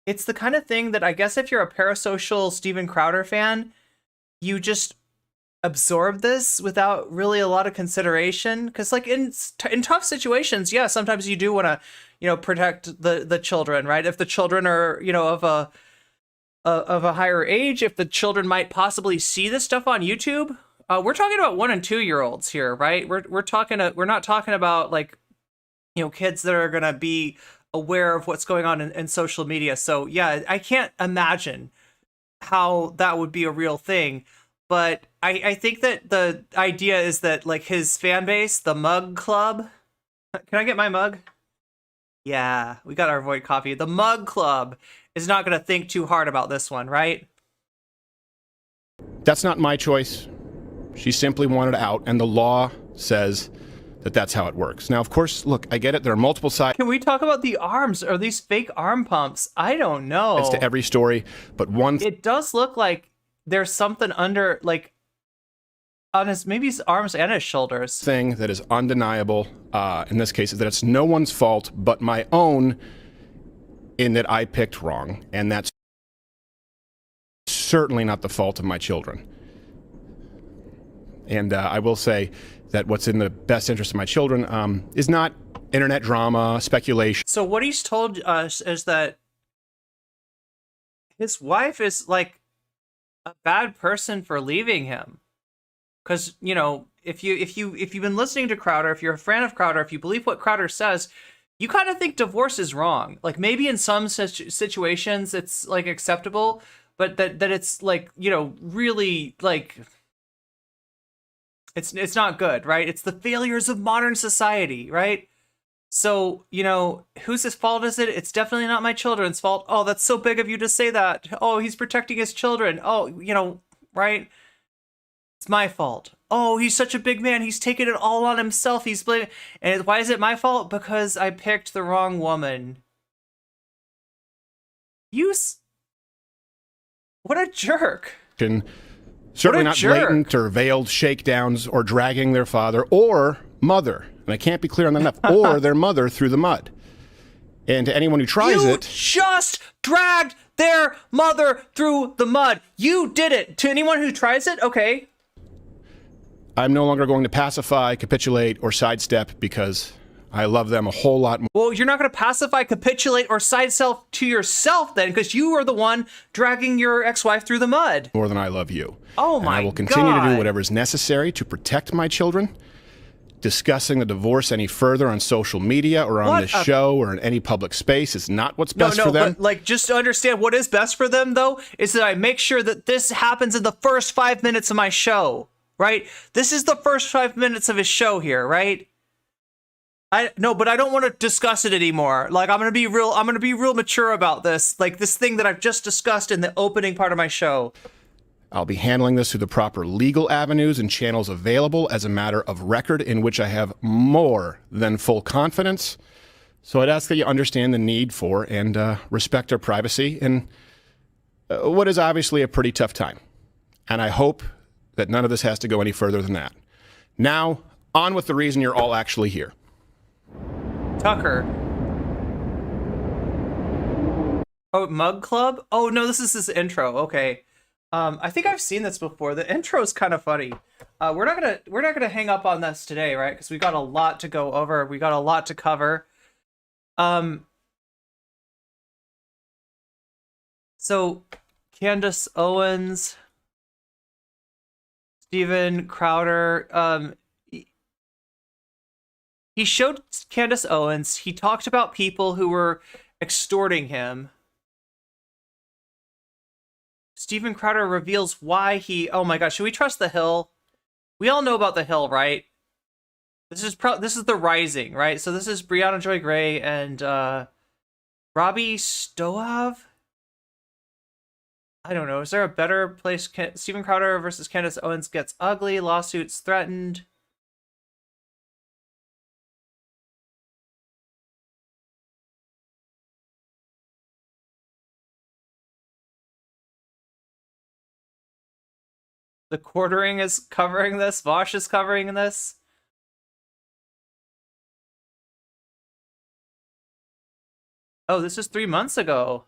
It's the kind of thing that I guess if you're a parasocial Steven Crowder fan, you just absorb this without really a lot of consideration. Because like in tough situations, yeah, sometimes you do want to, protect the children, right? If the children are, of a higher age, if the children might possibly see this stuff on YouTube. We're talking about 1 and 2 year olds here, right? We're not talking about like, kids that are gonna be aware of what's going on in social media. So yeah, I can't imagine how that would be a real thing. But I think that the idea is that like his fan base, the Mug Club. Can I get my mug? Yeah, we got our Void coffee. The Mug Club is not going to think too hard about this one, right? That's not my choice. She simply wanted out, and the law says that that's how it works. Now, of course, look, I get it. There are multiple sides. Can we talk about the arms? Are these fake arm pumps? I don't know. To every story, but one. It does look like there's something under, like, on his maybe his arms and his shoulders. Thing that is undeniable in this case is that it's no one's fault but my own, in that I picked wrong, and that's certainly not the fault of my children. And I will say that what's in the best interest of my children is not internet drama, speculation. So what he's told us is that his wife is like a bad person for leaving him. Because, if you've been listening to Crowder, if you're a fan of Crowder, if you believe what Crowder says, you kind of think divorce is wrong. Like maybe in some situations it's like acceptable, but that it's like, really like it's not good, right? It's the failures of modern society, right? So, whose fault is it? It's definitely not my children's fault. Oh, that's so big of you to say that. Oh, he's protecting his children. Oh, right? It's my fault. Oh, he's such a big man. He's taking it all on himself. He's blaming. And why is it my fault? Because I picked the wrong woman. What a jerk. Certainly not blatant or veiled shakedowns or dragging their father or mother And I can't be clear on that enough. Or their mother threw the mud. And to anyone who tries You it... just dragged their mother through the mud. You did it. To anyone who tries it, okay. I'm no longer going to pacify, capitulate, or sidestep because I love them a whole lot more. Well, you're not going to pacify, capitulate, or sidestep to yourself then, because you are the one dragging your ex-wife through the mud. More than I love you. Oh And my I will continue to God. do whatever is necessary to protect my children. Discussing the divorce any further on social media or on this show or in any public space is not what's best for them. But like, just to understand what is best for them, though, is that I make sure that this happens in the first 5 minutes of my show, right? This is the first 5 minutes of his show here, right? But I don't want to discuss it anymore. Like, I'm gonna be real mature about this. Like, this thing that I've just discussed in the opening part of my show. I'll be handling this through the proper legal avenues and channels available as a matter of record in which I have more than full confidence. So I'd ask that you understand the need for and respect our privacy in what is obviously a pretty tough time. And I hope that none of this has to go any further than that. Now, on with the reason you're all actually here. Tucker. Oh, Mug Club? Oh, no, this is his intro. Okay. I think I've seen this before. The intro is kind of funny. We're not gonna hang up on this today, right? Because we got a lot to go over. We got a lot to cover. So Candace Owens, Steven Crowder. He showed Candace Owens. He talked about people who were extorting him. Steven Crowder reveals why he... Oh my gosh, should we trust The Hill? We all know about The Hill, right? This is The Rising, right? So this is Brianna Joy Gray and Robbie Stoав? I don't know. Is there a better place? Steven Crowder versus Candace Owens gets ugly. Lawsuits threatened. The Quartering is covering this. Walsh is covering this. Oh, this is 3 months ago.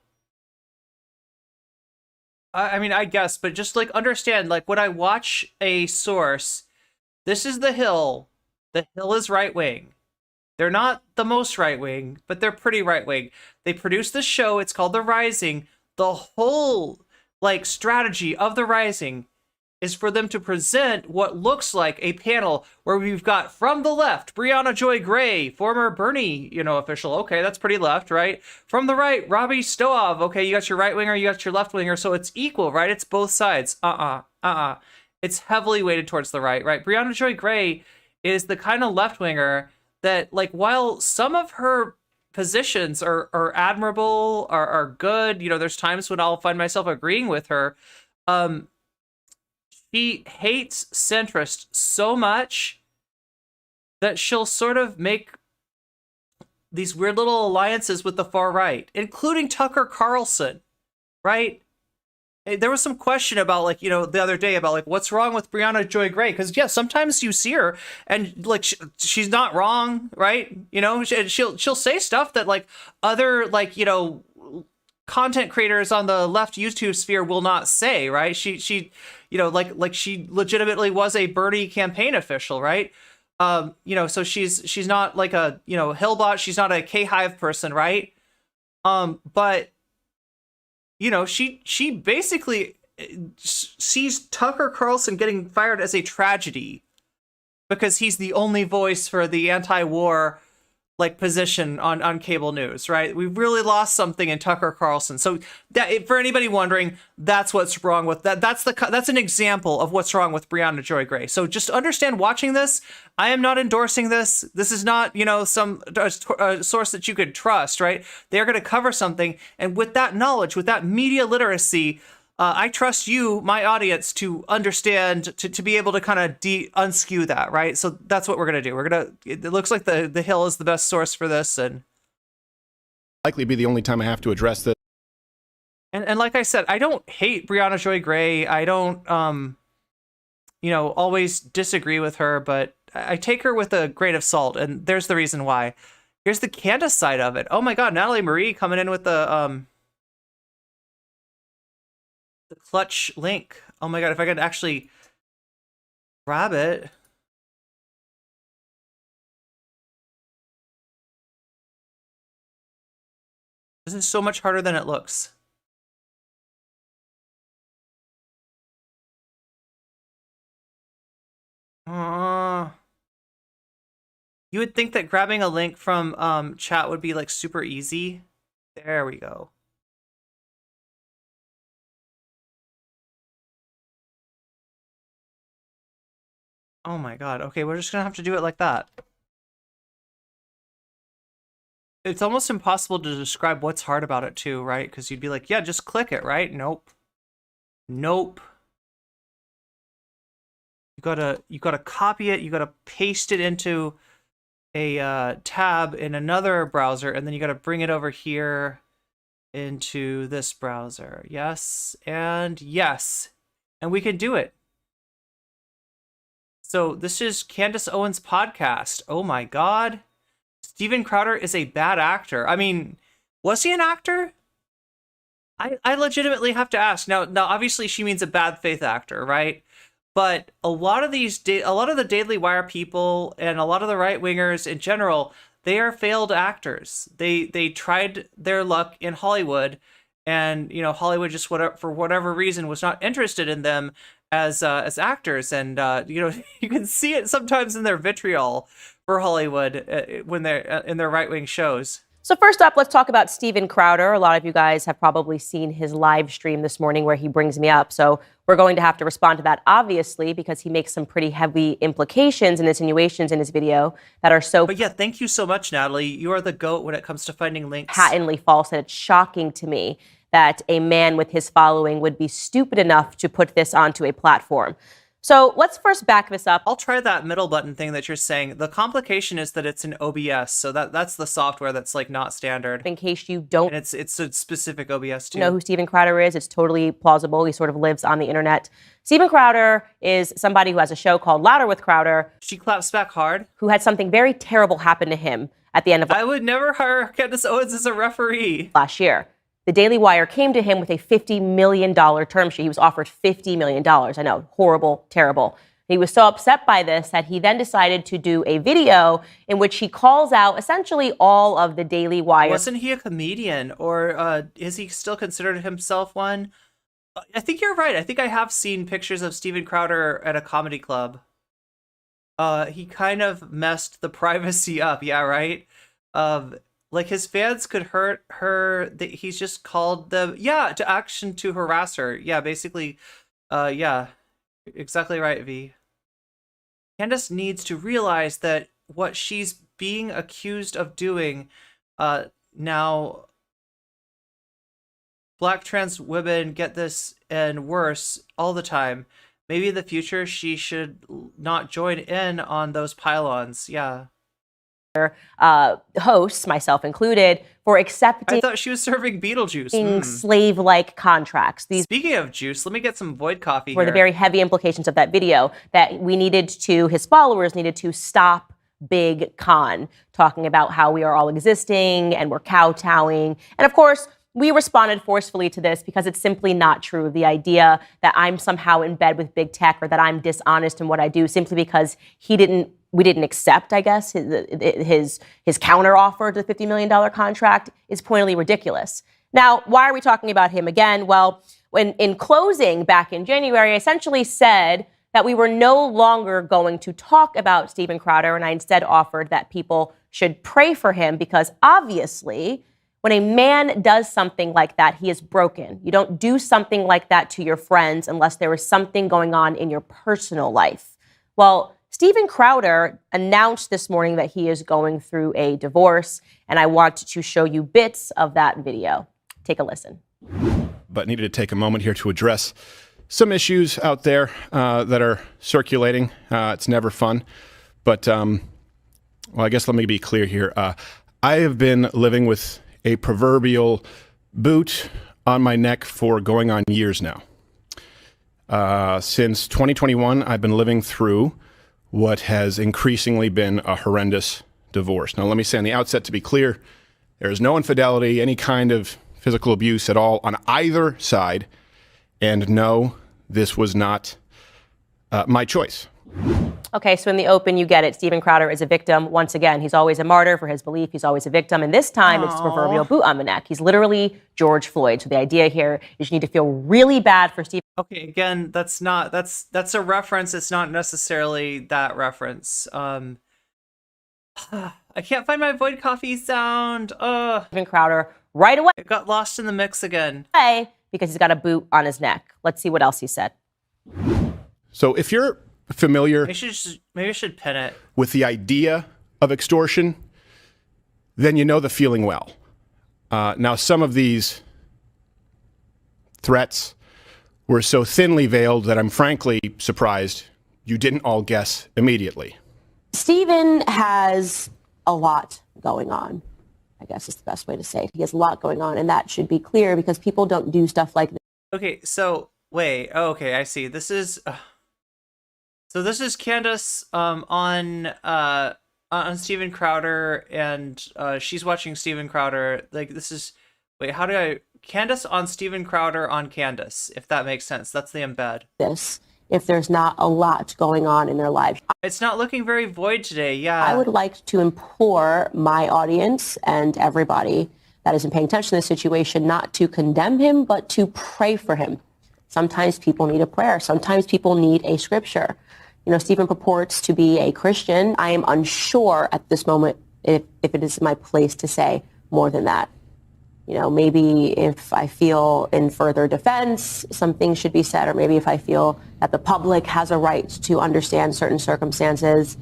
I mean, I guess, but just like understand, like when I watch a source, this is The Hill. The Hill is right wing. They're not the most right wing, but they're pretty right wing. They produce this show. It's called The Rising. The whole like strategy of The Rising is for them to present what looks like a panel where we've got from the left, Brianna Joy Gray, former Bernie, official. Okay, that's pretty left, right? From the right, Robbie Stoав. Okay, you got your right winger, you got your left winger, so it's equal, right? It's both sides. It's heavily weighted towards the right, right? Brianna Joy Gray is the kind of left winger that, like, while some of her positions are admirable, are good, there's times when I'll find myself agreeing with her. She hates centrist so much that she'll sort of make these weird little alliances with the far right, including Tucker Carlson, right? There was some question about, like, the other day about, like, what's wrong with Brianna Joy Gray? Because, yeah, sometimes you see her and, like, she's not wrong, right? She'll say stuff that, like, other, like, content creators on the left YouTube sphere will not say, right? She like she legitimately was a Bernie campaign official, right? So she's not like a, Hillbot, she's not a K-Hive person, right? But she basically sees Tucker Carlson getting fired as a tragedy because he's the only voice for the anti-war like position on cable news, right? We've really lost something in Tucker Carlson. So that, for anybody wondering, that's what's wrong with that. That's an example of what's wrong with Brianna Joy Gray. So just understand, watching this, I am not endorsing this. This is not, some source that you could trust, right? They're going to cover something, and with that knowledge, with that media literacy, I trust you, my audience, to understand, to be able to kind of unskew that, right? So that's what we're going to do. It looks like the Hill is the best source for this, and likely be the only time I have to address this. And like I said, I don't hate Brianna Joy Gray. I don't, always disagree with her, but I take her with a grain of salt, and there's the reason why. Here's the Candace side of it. Oh my God, Natalie Marie coming in with the clutch link. Oh my God, if I could actually grab it. This is so much harder than it looks. You would think that grabbing a link from chat would be like super easy. There we go. Oh my God. Okay, we're just gonna have to do it like that. It's almost impossible to describe what's hard about it too, right? Because you'd be like, yeah, just click it, right? Nope. Nope. You gotta copy it, you gotta paste it into a tab in another browser, and then you gotta bring it over here into this browser. Yes, and yes. And we can do it. So this is Candace Owens' podcast. Oh my God. Steven Crowder is a bad actor. I mean, was he an actor? I legitimately have to ask. Now obviously she means a bad faith actor, right? But a lot of the Daily Wire people and a lot of the right wingers in general, they are failed actors. They tried their luck in Hollywood, and Hollywood just for whatever reason was not interested in them as actors, and you can see it sometimes in their vitriol for Hollywood when they're in their right wing shows. So first up, let's talk about Steven Crowder. A lot of you guys have probably seen his live stream this morning where he brings me up. So we're going to have to respond to that, obviously, because he makes some pretty heavy implications and insinuations in his video that are so... But yeah, thank you so much, Natalie. You are the GOAT when it comes to finding links. ...patently false, that it's shocking to me that a man with his following would be stupid enough to put this onto a platform. So let's first back this up. I'll try that middle button thing that you're saying. The complication is that it's an OBS, so that's the software that's like not standard. In case you don't, and it's a specific OBS too. Know who Steven Crowder is? It's totally plausible. He sort of lives on the internet. Steven Crowder is somebody who has a show called Louder with Crowder. She claps back hard. Who had something very terrible happen to him at the end of... I would never hire Candace Owens as a referee. ...last year. The Daily Wire came to him with a $50 million term sheet. He was offered $50 million. I know, horrible, terrible. He was so upset by this that he then decided to do a video in which he calls out essentially all of the Daily Wire. Wasn't he a comedian, or is he still considered himself one? I think you're right. I think I have seen pictures of Steven Crowder at a comedy club. He kind of messed the privacy up. Yeah, right? Like, his fans could hurt her. He's just called them, to action to harass her. Yeah, basically, yeah, exactly right, V. Candace needs to realize that what she's being accused of doing, now, Black trans women get this and worse all the time. Maybe in the future she should not join in on those pylons. Yeah. Hosts, myself included, for accepting... I thought she was serving Beetlejuice. Slave-like contracts. Speaking of juice, let me get some Void coffee were here. The very heavy implications of that video, that his followers needed to stop Big Con, talking about how we are all existing and we're kowtowing. And of course, we responded forcefully to this because it's simply not true. The idea that I'm somehow in bed with big tech or that I'm dishonest in what I do simply because we didn't accept, I guess, his counteroffer to the $50 million contract is pointedly ridiculous. Now, why are we talking about him again? Well, when in closing back in January, I essentially said that we were no longer going to talk about Steven Crowder, and I instead offered that people should pray for him because obviously, when a man does something like that, he is broken. You don't do something like that to your friends unless there is something going on in your personal life. Well, Steven Crowder announced this morning that he is going through a divorce, and I want to show you bits of that video. Take a listen. But needed to take a moment here to address some issues out there that are circulating. It's never fun. But, well, I guess let me be clear here. I have been living with a proverbial boot on my neck for going on years now. Since 2021, I've been living through what has increasingly been a horrendous divorce. Now, let me say on the outset, to be clear, there is no infidelity, any kind of physical abuse at all on either side. And no, this was not my choice. Okay, so in the open, you get it. Steven Crowder is a victim. Once again, he's always a martyr for his belief. He's always a victim. And this time, it's proverbial boot on the neck. He's literally George Floyd. So the idea here is you need to feel really bad for Steven. Okay, again, that's a reference. It's not necessarily that reference. I can't find my Void Coffee sound. Steven Crowder right away. It got lost in the mix again. Because he's got a boot on his neck. Let's see what else he said. So if you're familiar Maybe I should pin it with the idea of extortion, then you know the feeling well. Now, some of these threats were so thinly veiled that I'm frankly surprised you didn't all guess immediately. Steven has a lot going on, I guess is the best way to say it. He has a lot going on, and that should be clear because people don't do stuff like this. Okay, so wait. Oh, okay, I see. This is so this is Candace on Steven Crowder, and she's watching Steven Crowder. Like, this is Candace on Steven Crowder on Candace, if that makes sense. That's the embed. If there's not a lot going on in their lives. It's not looking very void today, yeah. I would like to implore my audience and everybody that isn't paying attention to this situation not to condemn him, but to pray for him. Sometimes people need a prayer. Sometimes people need a scripture. You know, Steven purports to be a Christian. I am unsure at this moment if it is my place to say more than that. You know, maybe if I feel in further defense, some things should be said, or maybe if I feel that the public has a right to understand certain circumstances.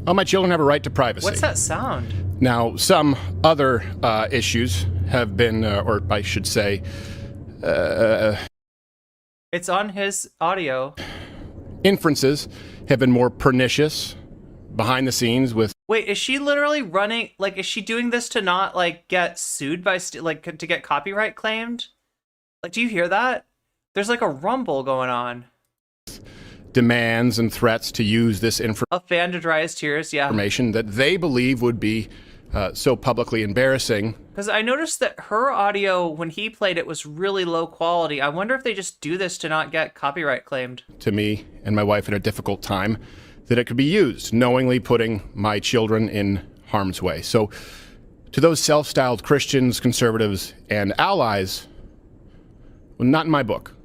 Well, my children have a right to privacy. What's that sound? Now, some other issues have been, or I should say, it's on his audio. Inferences have been more pernicious behind the scenes with. Wait, is she literally running? Like, is she doing this to not like get sued by to get copyright claimed? Like, do you hear that? There's like a rumble going on. Demands and threats to use this A fan to dry his tears, yeah. information that they believe would be so publicly embarrassing. Because I noticed that her audio, when he played it, was really low quality. I wonder if they just do this to not get copyright claimed. To me and my wife at a difficult time, that it could be used, knowingly putting my children in harm's way. So to those self-styled Christians, conservatives, and allies, well, not in my book.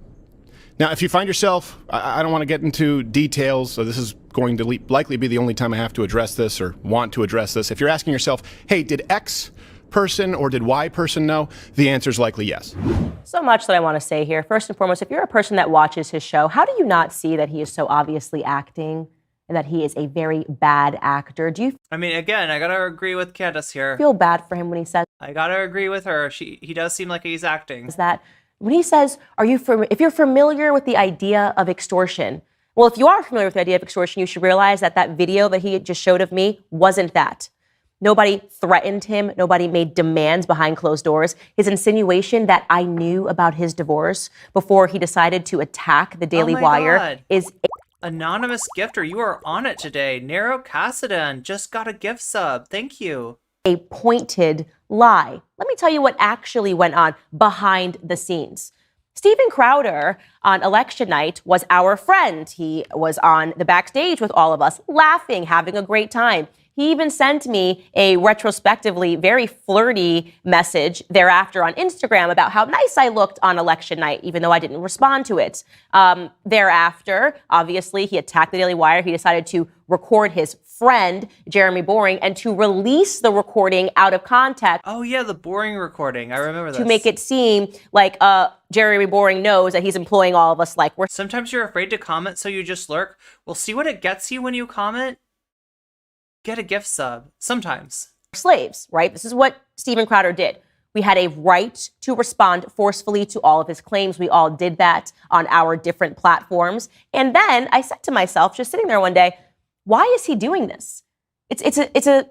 Now, if you find yourself, I don't want to get into details, so this is going to likely be the only time I have to address this or want to address this. If you're asking yourself, hey, did X person or did Y person know? The answer is likely yes. So much that I want to say here. First and foremost, if you're a person that watches his show, how do you not see that he is so obviously acting and that he is a very bad actor? Do you I mean, again, I gotta agree with Candace here. feel bad for him when he says I gotta agree with her. He does seem like he's acting. that? When he says, if you're familiar with the idea of extortion, well, if you are familiar with the idea of extortion, you should realize that that video that he just showed of me wasn't that. Nobody threatened him. Nobody made demands behind closed doors. His insinuation that I knew about his divorce before he decided to attack the Daily Wire God. is Anonymous gifter, you are on it today. Narrow Cassidan just got a gift sub. Thank you. a pointed lie. Let me tell you what actually went on behind the scenes. Steven Crowder on election night was our friend. He was on the backstage with all of us, laughing, having a great time. He even sent me a retrospectively very flirty message thereafter on Instagram about how nice I looked on election night, even though I didn't respond to it. Thereafter, obviously, he attacked the Daily Wire. He decided to record his friend, Jeremy Boring, and to release the recording out of context. Oh, yeah, the Boring recording. I remember this. To make it seem like Jeremy Boring knows that he's employing all of us like we're Sometimes you're afraid to comment, so you just lurk. Well, see what it gets you when you comment? Get a gift sub. Sometimes. slaves, right? This is what Steven Crowder did. We had a right to respond forcefully to all of his claims. We all did that on our different platforms. And then I said to myself, just sitting there one day, why is he doing this? It's a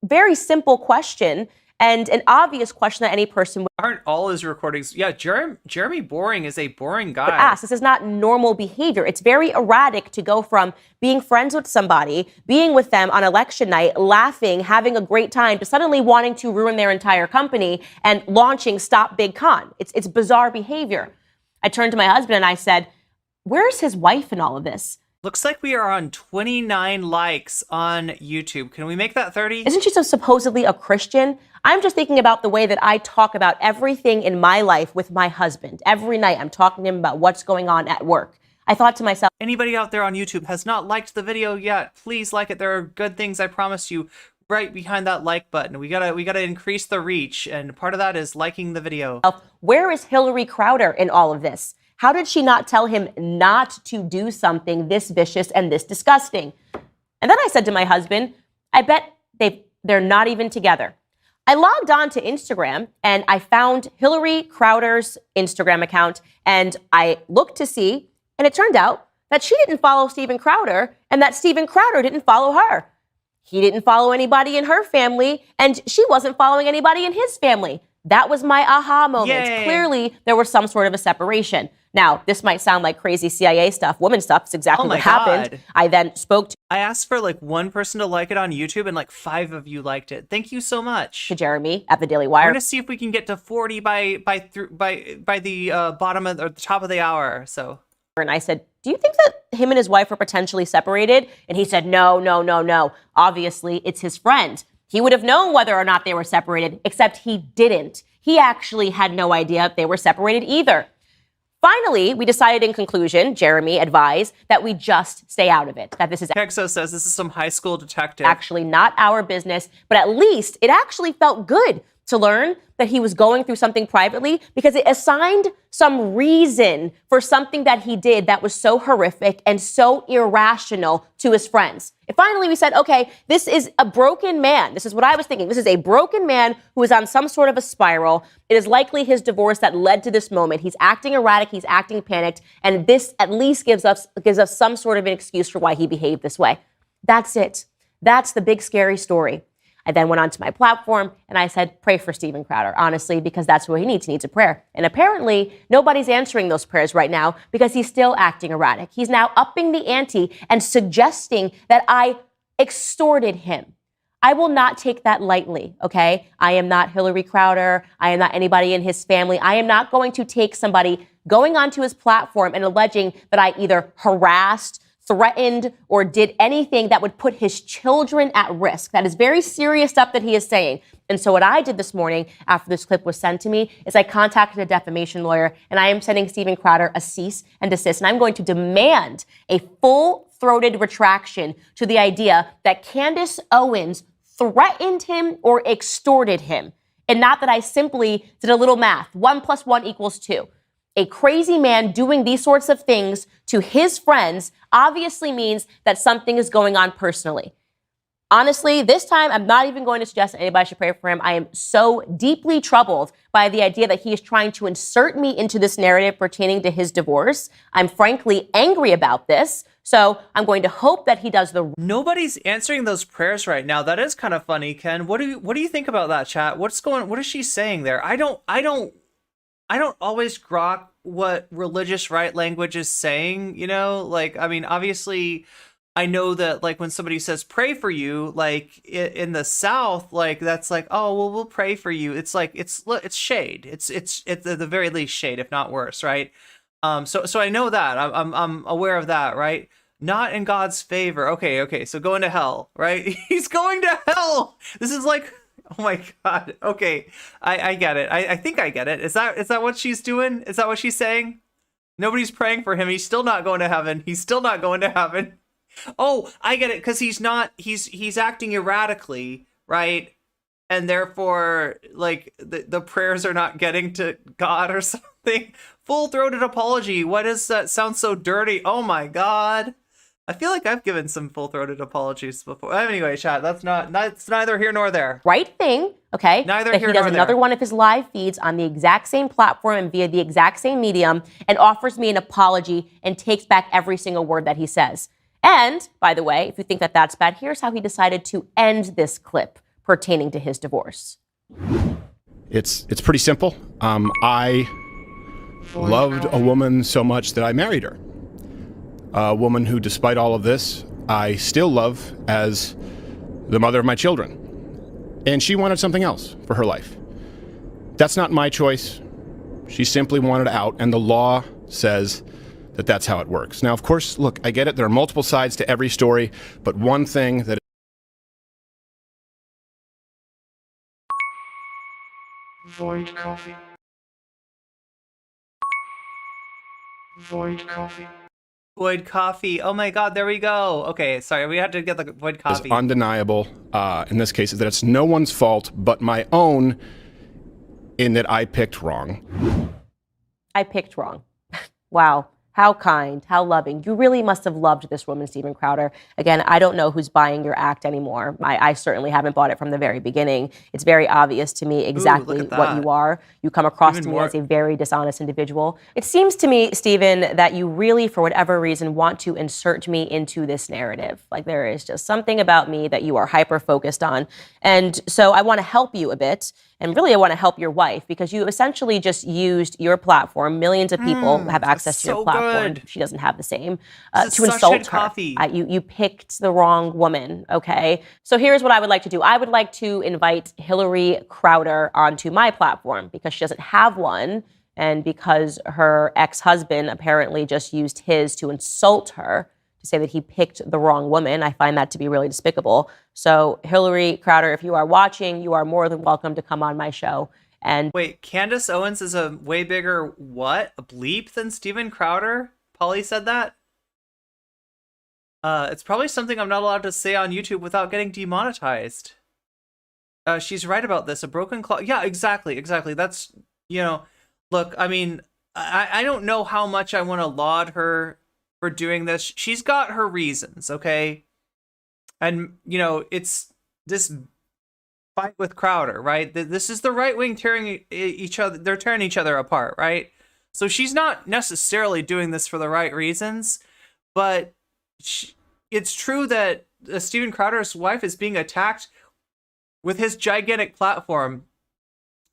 very simple question. and an obvious question that any person would Aren't all his recordings? Yeah, Jeremy Boring is a boring guy. ask. This is not normal behavior. It's very erratic to go from being friends with somebody, being with them on election night, laughing, having a great time, to suddenly wanting to ruin their entire company and launching Stop Big Con. It's bizarre behavior. I turned to my husband and I said, where's his wife in all of this? Looks like we are on 29 likes on YouTube. Can we make that 30? Isn't she so supposedly a Christian? I'm just thinking about the way that I talk about everything in my life with my husband. Every night I'm talking to him about what's going on at work. I thought to myself, Anybody out there on YouTube has not liked the video yet, please like it. There are good things, I promise you, right behind that like button. We gotta increase the reach, and part of that is liking the video. where is Hillary Crowder in all of this? How did she not tell him not to do something this vicious and this disgusting? And then I said to my husband, I bet they're not even together. I logged on to Instagram and I found Hillary Crowder's Instagram account, and I looked to see, and it turned out that she didn't follow Steven Crowder and that Steven Crowder didn't follow her. He didn't follow anybody in her family, and she wasn't following anybody in his family. That was my aha moment. Yay. Clearly, there was some sort of a separation. Now, this might sound like crazy CIA stuff, woman stuff. It's exactly what happened. I then spoke I asked for like one person to like it on YouTube, and like 5 of you liked it. Thank you so much. to Jeremy at the Daily We're Wire. gonna see if we can get to 40 by the bottom of or the top of the hour. So And I said, do you think that him and his wife were potentially separated? And he said, no. Obviously, it's his friend. He would have known whether or not they were separated, except he didn't. He actually had no idea if they were separated either. Finally, we decided in conclusion, Jeremy advised, that we just stay out of it, that this is Hexo says this is some high school detective. actually not our business, but at least it actually felt good to learn that he was going through something privately, because it assigned some reason for something that he did that was so horrific and so irrational to his friends. And finally, we said, okay, this is a broken man. This is what I was thinking. This is a broken man who is on some sort of a spiral. It is likely his divorce that led to this moment. He's acting erratic. He's acting panicked. And this at least gives us some sort of an excuse for why he behaved this way. That's it. That's the big scary story. I then went onto my platform and I said, pray for Steven Crowder, honestly, because that's what he needs. He needs a prayer. And apparently, nobody's answering those prayers right now because he's still acting erratic. He's now upping the ante and suggesting that I extorted him. I will not take that lightly, okay? I am not Hillary Crowder. I am not anybody in his family. I am not going to take somebody going onto his platform and alleging that I either harassed, threatened, or did anything that would put his children at risk. That is very serious stuff that he is saying. And so what I did this morning after this clip was sent to me is I contacted a defamation lawyer, and I am sending Steven Crowder a cease and desist. And I'm going to demand a full-throated retraction to the idea that Candace Owens threatened him or extorted him. And not that I simply did a little math. 1 + 1 = 2. A crazy man doing these sorts of things to his friends obviously means that something is going on personally. Honestly, this time, I'm not even going to suggest that anybody should pray for him. I am so deeply troubled by the idea that he is trying to insert me into this narrative pertaining to his divorce. I'm frankly angry about this. So I'm going to hope that he does the... Nobody's answering those prayers right now. That is kind of funny, Ken. What do you think about that, chat? What is she saying there? I don't always grok what religious right language is saying, you know? Like, I mean, obviously, I know that, like, when somebody says pray for you, like, in the South, like, that's like, oh, well, we'll pray for you. It's like, it's shade. It's at the very least shade, if not worse, right? So I know that. I'm aware of that, right? Not in God's favor. Okay, so going to hell, right? He's going to hell! This is like... Oh my God. Okay. I get it. I think I get it. Is that what she's doing? Is that what she's saying? Nobody's praying for him. He's still not going to heaven. He's still not going to heaven. Oh, I get it. Cause he's acting erratically, right? And therefore, like, the prayers are not getting to God or something. Full-throated apology. What is that? Sounds so dirty. Oh my God. I feel like I've given some full-throated apologies before. Anyway, chat, that's neither here nor there. Right thing, okay? Neither that here he does nor another there. one of his live feeds on the exact same platform and via the exact same medium and offers me an apology and takes back every single word that he says. And, by the way, if you think that that's bad, here's how he decided to end this clip pertaining to his divorce. It's pretty simple. I loved a woman so much that I married her. A woman who, despite all of this, I still love as the mother of my children. And she wanted something else for her life. That's not my choice. She simply wanted out, and the law says that that's how it works. Now, of course, look, I get it. There are multiple sides to every story, but one thing that Void coffee. Void coffee. Void coffee. Oh my God, there we go. Okay, sorry, we had to get the void is coffee. undeniable in this case is that it's no one's fault but my own in that I picked wrong. I picked wrong. Wow. How kind, how loving. You really must have loved this woman, Steven Crowder. Again, I don't know who's buying your act anymore. I certainly haven't bought it from the very beginning. It's very obvious to me exactly what you are. You come across to me as a very dishonest individual. It seems to me, Steven, that you really, for whatever reason, want to insert me into this narrative. Like there is just something about me that you are hyper-focused on. And so I want to help you a bit. And really, I want to help your wife because you essentially just used your platform. Millions of people have access to your platform. She doesn't have the same. To insult her. You picked the wrong woman, okay? So here's what I would like to do. I would like to invite Hillary Crowder onto my platform because she doesn't have one and because her ex-husband apparently just used his to insult her, to say that he picked the wrong woman. I find that to be really despicable. So Hillary Crowder, if you are watching, you are more than welcome to come on my show. And wait, Candace Owens is a way bigger what? A bleep than Steven Crowder? Polly said that? It's probably something I'm not allowed to say on YouTube without getting demonetized. She's right about this. A broken clock. Yeah, exactly. That's, look, I mean, I don't know how much I want to laud her for doing this. She's got her reasons, okay? And, it's this fight with Crowder, right? This is the right wing tearing each other. They're tearing each other apart, right? So she's not necessarily doing this for the right reasons, but it's true that Steven Crowder's wife is being attacked with his gigantic platform.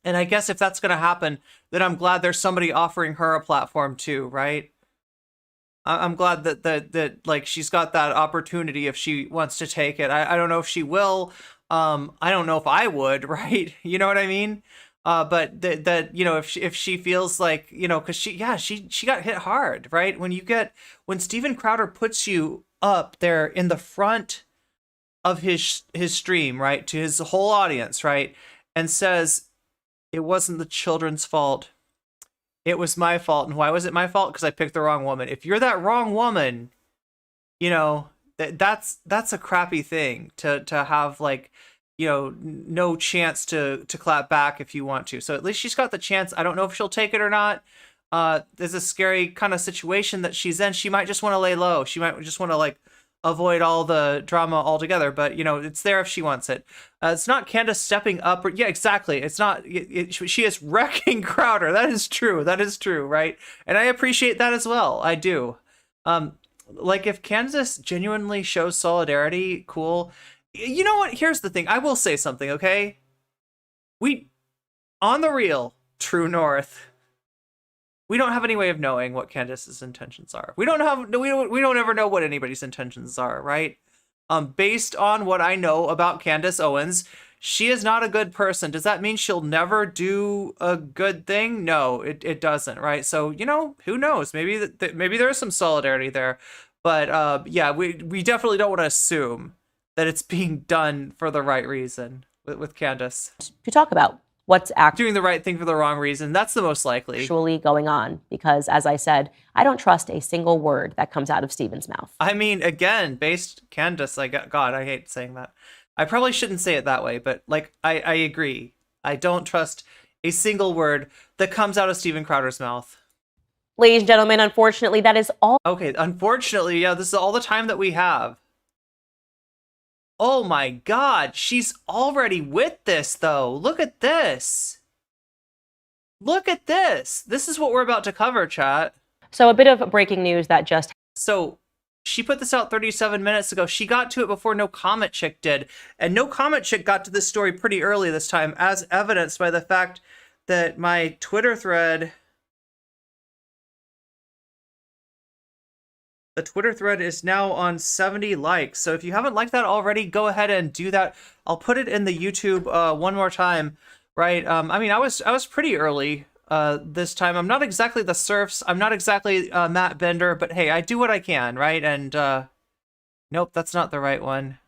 And I guess if that's going to happen, then I'm glad there's somebody offering her a platform too, right? I'm glad that like she's got that opportunity if she wants to take it. I don't know if she will. I don't know if I would, right? You know what I mean? But if she feels like, because she got hit hard, right? When Steven Crowder puts you up there in the front of his stream, right, to his whole audience, right, and says it wasn't the children's fault. It was my fault. And why was it my fault? Because I picked the wrong woman. If you're that wrong woman, that's a crappy thing to have, like, no chance to clap back if you want to. So at least she's got the chance. I don't know if she'll take it or not. There's a scary kind of situation that she's in. She might just want to lay low. She might just want to, like, avoid all the drama altogether, but it's there if she wants it. It's not Candace stepping up. Yeah, exactly. It's not. She is wrecking Crowder. That is true, right? And I appreciate that as well. I do. Like, if Candace genuinely shows solidarity, cool. You know what? Here's the thing. I will say something, okay? On the real, True North, we don't have any way of knowing what Candace's intentions are. We don't ever know what anybody's intentions are, right? Based on what I know about Candace Owens, she is not a good person. Does that mean she'll never do a good thing? No, it doesn't, right? So, who knows? Maybe there is some solidarity there. But yeah, we definitely don't want to assume that it's being done for the right reason with Candace. To talk about what's doing the right thing for the wrong reason. That's the most likely. Actually going on. Because, as I said, I don't trust a single word that comes out of Steven's mouth. I mean, again, based Candace, God, I hate saying that. I probably shouldn't say it that way, but, like, I agree. I don't trust a single word that comes out of Steven Crowder's mouth. Ladies and gentlemen, unfortunately, that is all. Okay, unfortunately, yeah, this is all the time that we have. Oh my God, she's already with this, though. Look at this. Look at this. This is what we're about to cover, chat. So a bit of breaking news that just... So She put this out 37 minutes ago. She got to it before No Comment Chick did. And No Comment Chick got to this story pretty early this time, as evidenced by the fact that my Twitter thread... The Twitter thread is now on 70 likes. So if you haven't liked that already, go ahead and do that. I'll put it in the YouTube one more time, right? I mean, I was pretty early this time. I'm not exactly the Surfs. I'm not exactly Matt Bender, but hey, I do what I can, right? And nope, that's not the right one.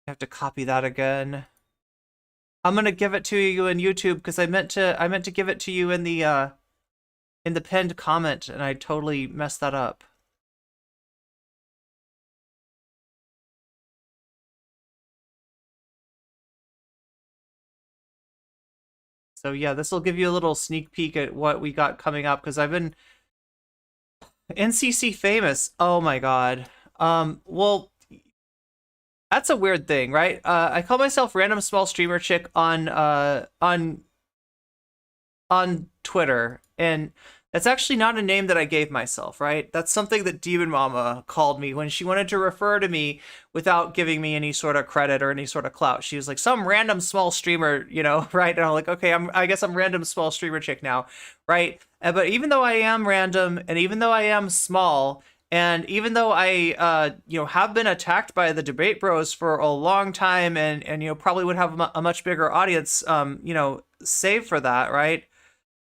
I have to copy that again. I'm gonna give it to you in YouTube because I meant to give it to you in the pinned comment, and I totally messed that up. So yeah, this will give you a little sneak peek at what we got coming up, because I've been NCC famous. Oh my god. Well, that's a weird thing, right? I call myself Random Small Streamer Chick on Twitter, and that's actually not a name that I gave myself, right? That's something that Demon Mama called me when she wanted to refer to me without giving me any sort of credit or any sort of clout. She was like, some random small streamer, you know, right? And I'm like, okay, I guess I'm Random Small Streamer Chick now, right? But even though I am random, and even though I am small, and even though I, you know, have been attacked by the debate bros for a long time, and you know, probably would have a much bigger audience, you know, save for that, right?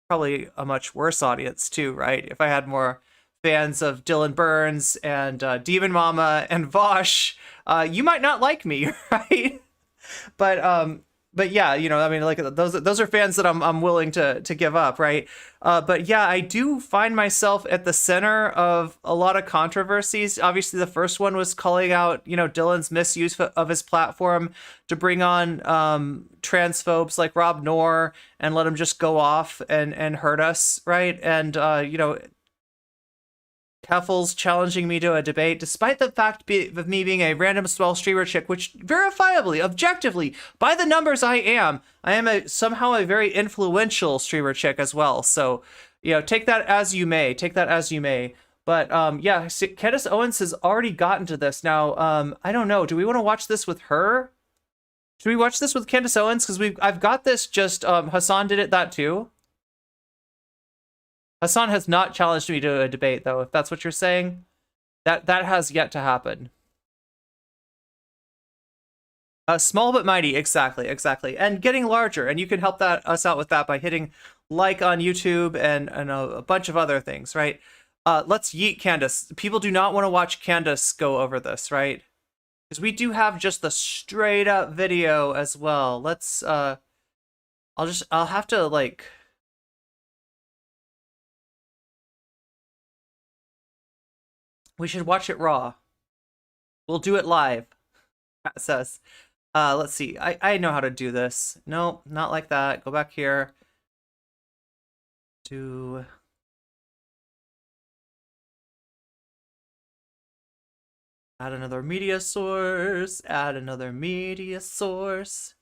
Probably a much worse audience too, right? If I had more fans of Dylan Burns and Demon Mama and Walsh, you might not like me, right? But yeah, you know, I mean, like those are fans that I'm willing to give up, right? But yeah, I do find myself at the center of a lot of controversies. Obviously, the first one was calling out, you know, Dylan's misuse of his platform to bring on transphobes like Rob Noor and let him just go off and hurt us, right? And you know, Keffels challenging me to a debate, despite the fact of me being a Random Small Streamer Chick, which verifiably, objectively, by the numbers I am somehow a very influential streamer chick as well. So, you know, take that as you may. Take that as you may. But yeah, Candace Owens has already gotten to this. Now, I don't know. Do we want to watch this with her? Should we watch this with Candace Owens? Because I've got this just, Hassan did that too. Hassan has not challenged me to a debate, though, if that's what you're saying. That has yet to happen. Small but mighty, exactly. And getting larger, and you can help us out with that by hitting like on YouTube and a bunch of other things, right? Let's yeet Candace. People do not want to watch Candace go over this, right? Because we do have just the straight up video as well. Let's, I'll have to, like... We should watch it raw. We'll do it live. Pat says. Let's see. I know how to do this. No, not like that. Go back here. Do... Add another media source. Add another media source.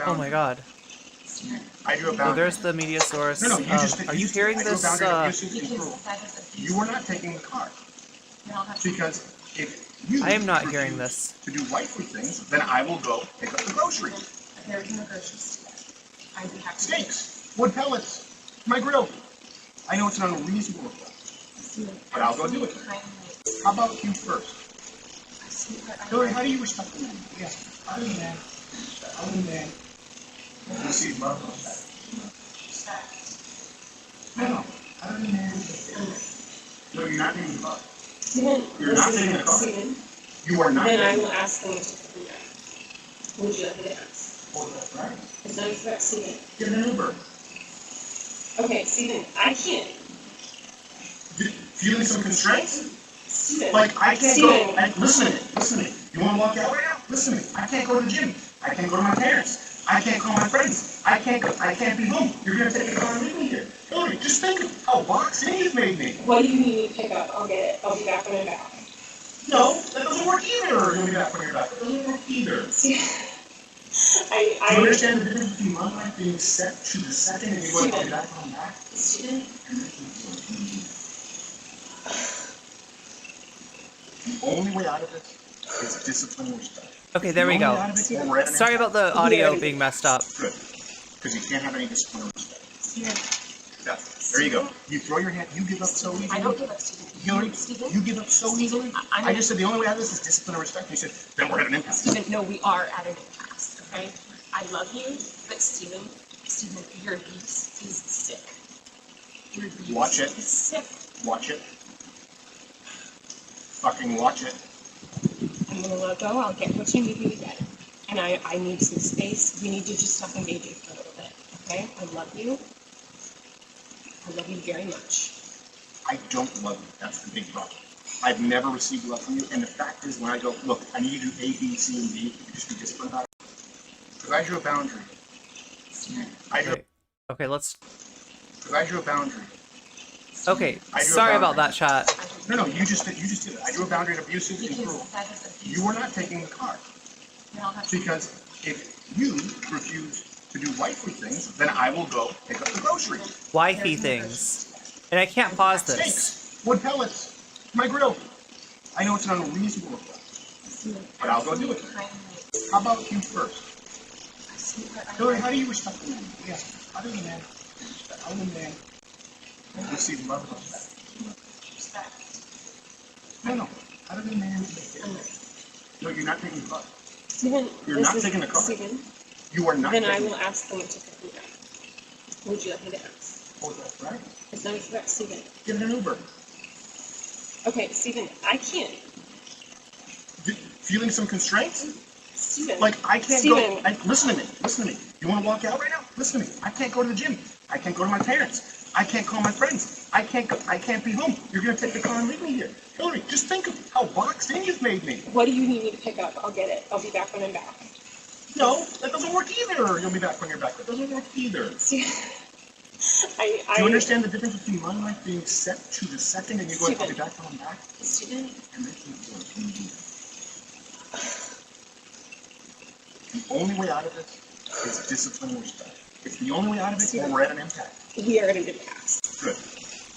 Oh my god. I drew a boundary. Oh, there's the media source. No, you just, are you hearing this? You are not taking the car. Because if you I am not hearing this. To do wifely things, then I will go pick up the groceries. There's no groceries. I do have Steaks, wood pellets, my grill. I know it's an unreasonable request, but I'll go do it. How about you first? Hillary, how do you respect the man? Yes. I don't man. I don't man. You see love on that. No, I don't man. No, you're not taking the car. You're not taking the car. You are not. Then I will ask them to do that. Would you like me to ask? Hold that, right? It's not about Steven. Get an Uber. Okay, Steven, I can't. Feeling some constraints? Steven. Like, I can't Steven. go, listen to me. You wanna walk out right now? Listen to me. I can't go to the gym. I can't go to my parents. I can't call my friends. I can't be home. You're gonna take the car and leave me here. Hillary, just think of how boxed in you've made me. What do you need me to pick up? I'll get it. I'll be back when I'm back. No, that doesn't work either. You'll be back when you're back. That doesn't work either. Do you I understand the difference between my life being set to the second and you're going to be back when I'm back? Steven. The only way out of this is discipline and respect. Okay, there we go. Sorry about the audio being messed up. Good. Because you can't have any discipline or respect. Yeah. There you go. You throw your hand, you give up so easily. I don't give up, Steven. Hillary, Steven? you give up so easily. I just said the only way out of this is discipline and respect. You said, then we're at an impasse. Steven, no, we are at an impasse, okay? I love you, but Steven, your abuse is sick. Your abuse Watch it. is sick. Watch it. Fucking watch it. I'm gonna let go. I'll get what you need me to get. And I need some space. We need to just stop engaging for a little bit, okay? I love you. I love you very much. I don't love you. That's the big problem. I've never received love from you. And the fact is, when I go, look, I need you to do A, B, C, and D, you just be disciplined about it. Because I drew a boundary. Okay, let's. Because I drew a boundary. Okay, I drew a sorry about boundary. that, chat. No, you just did it. I drew a boundary of abusive and cruel. You were not taking the car. Because if you refuse to do wifely things, then I will go pick up the groceries. Wifey things. And I can't pause this. Steaks, wood pellets, my grill. I know it's an unreasonable request, but I'll go do it. How about you first? Hillary, how do you respect the man? Yes. How does a man respect? How does a man receive love and respect? No. How does a man respect? No, you're not taking the car. Steven, You're not taking the car. Steven, You are not then taking I the will car. ask them to pick me up. Would you like me to ask? Oh, that's right. It's not about Steven. Get an Uber. Okay, Steven, I can't. Feeling some constraints? Steven. Like, I can't Steven. go. Listen to me. You want to walk out right now? Listen to me. I can't go to the gym. I can't go to my parents. I can't call my friends. I can't be home. You're going to take the car and leave me here. Hillary, just think of how boxed in you've made me. What do you need me to pick up? I'll get it. I'll be back when I'm back. No, that doesn't work either. You'll be back when you're back. That doesn't work either. Steven, Do you understand the difference between my life being set to the second and you're going to be back when I'm back? Steven. And making it work. The only way out of this is discipline and respect. It's the only way out of it, or we're at an impasse. We are at an impasse. Good.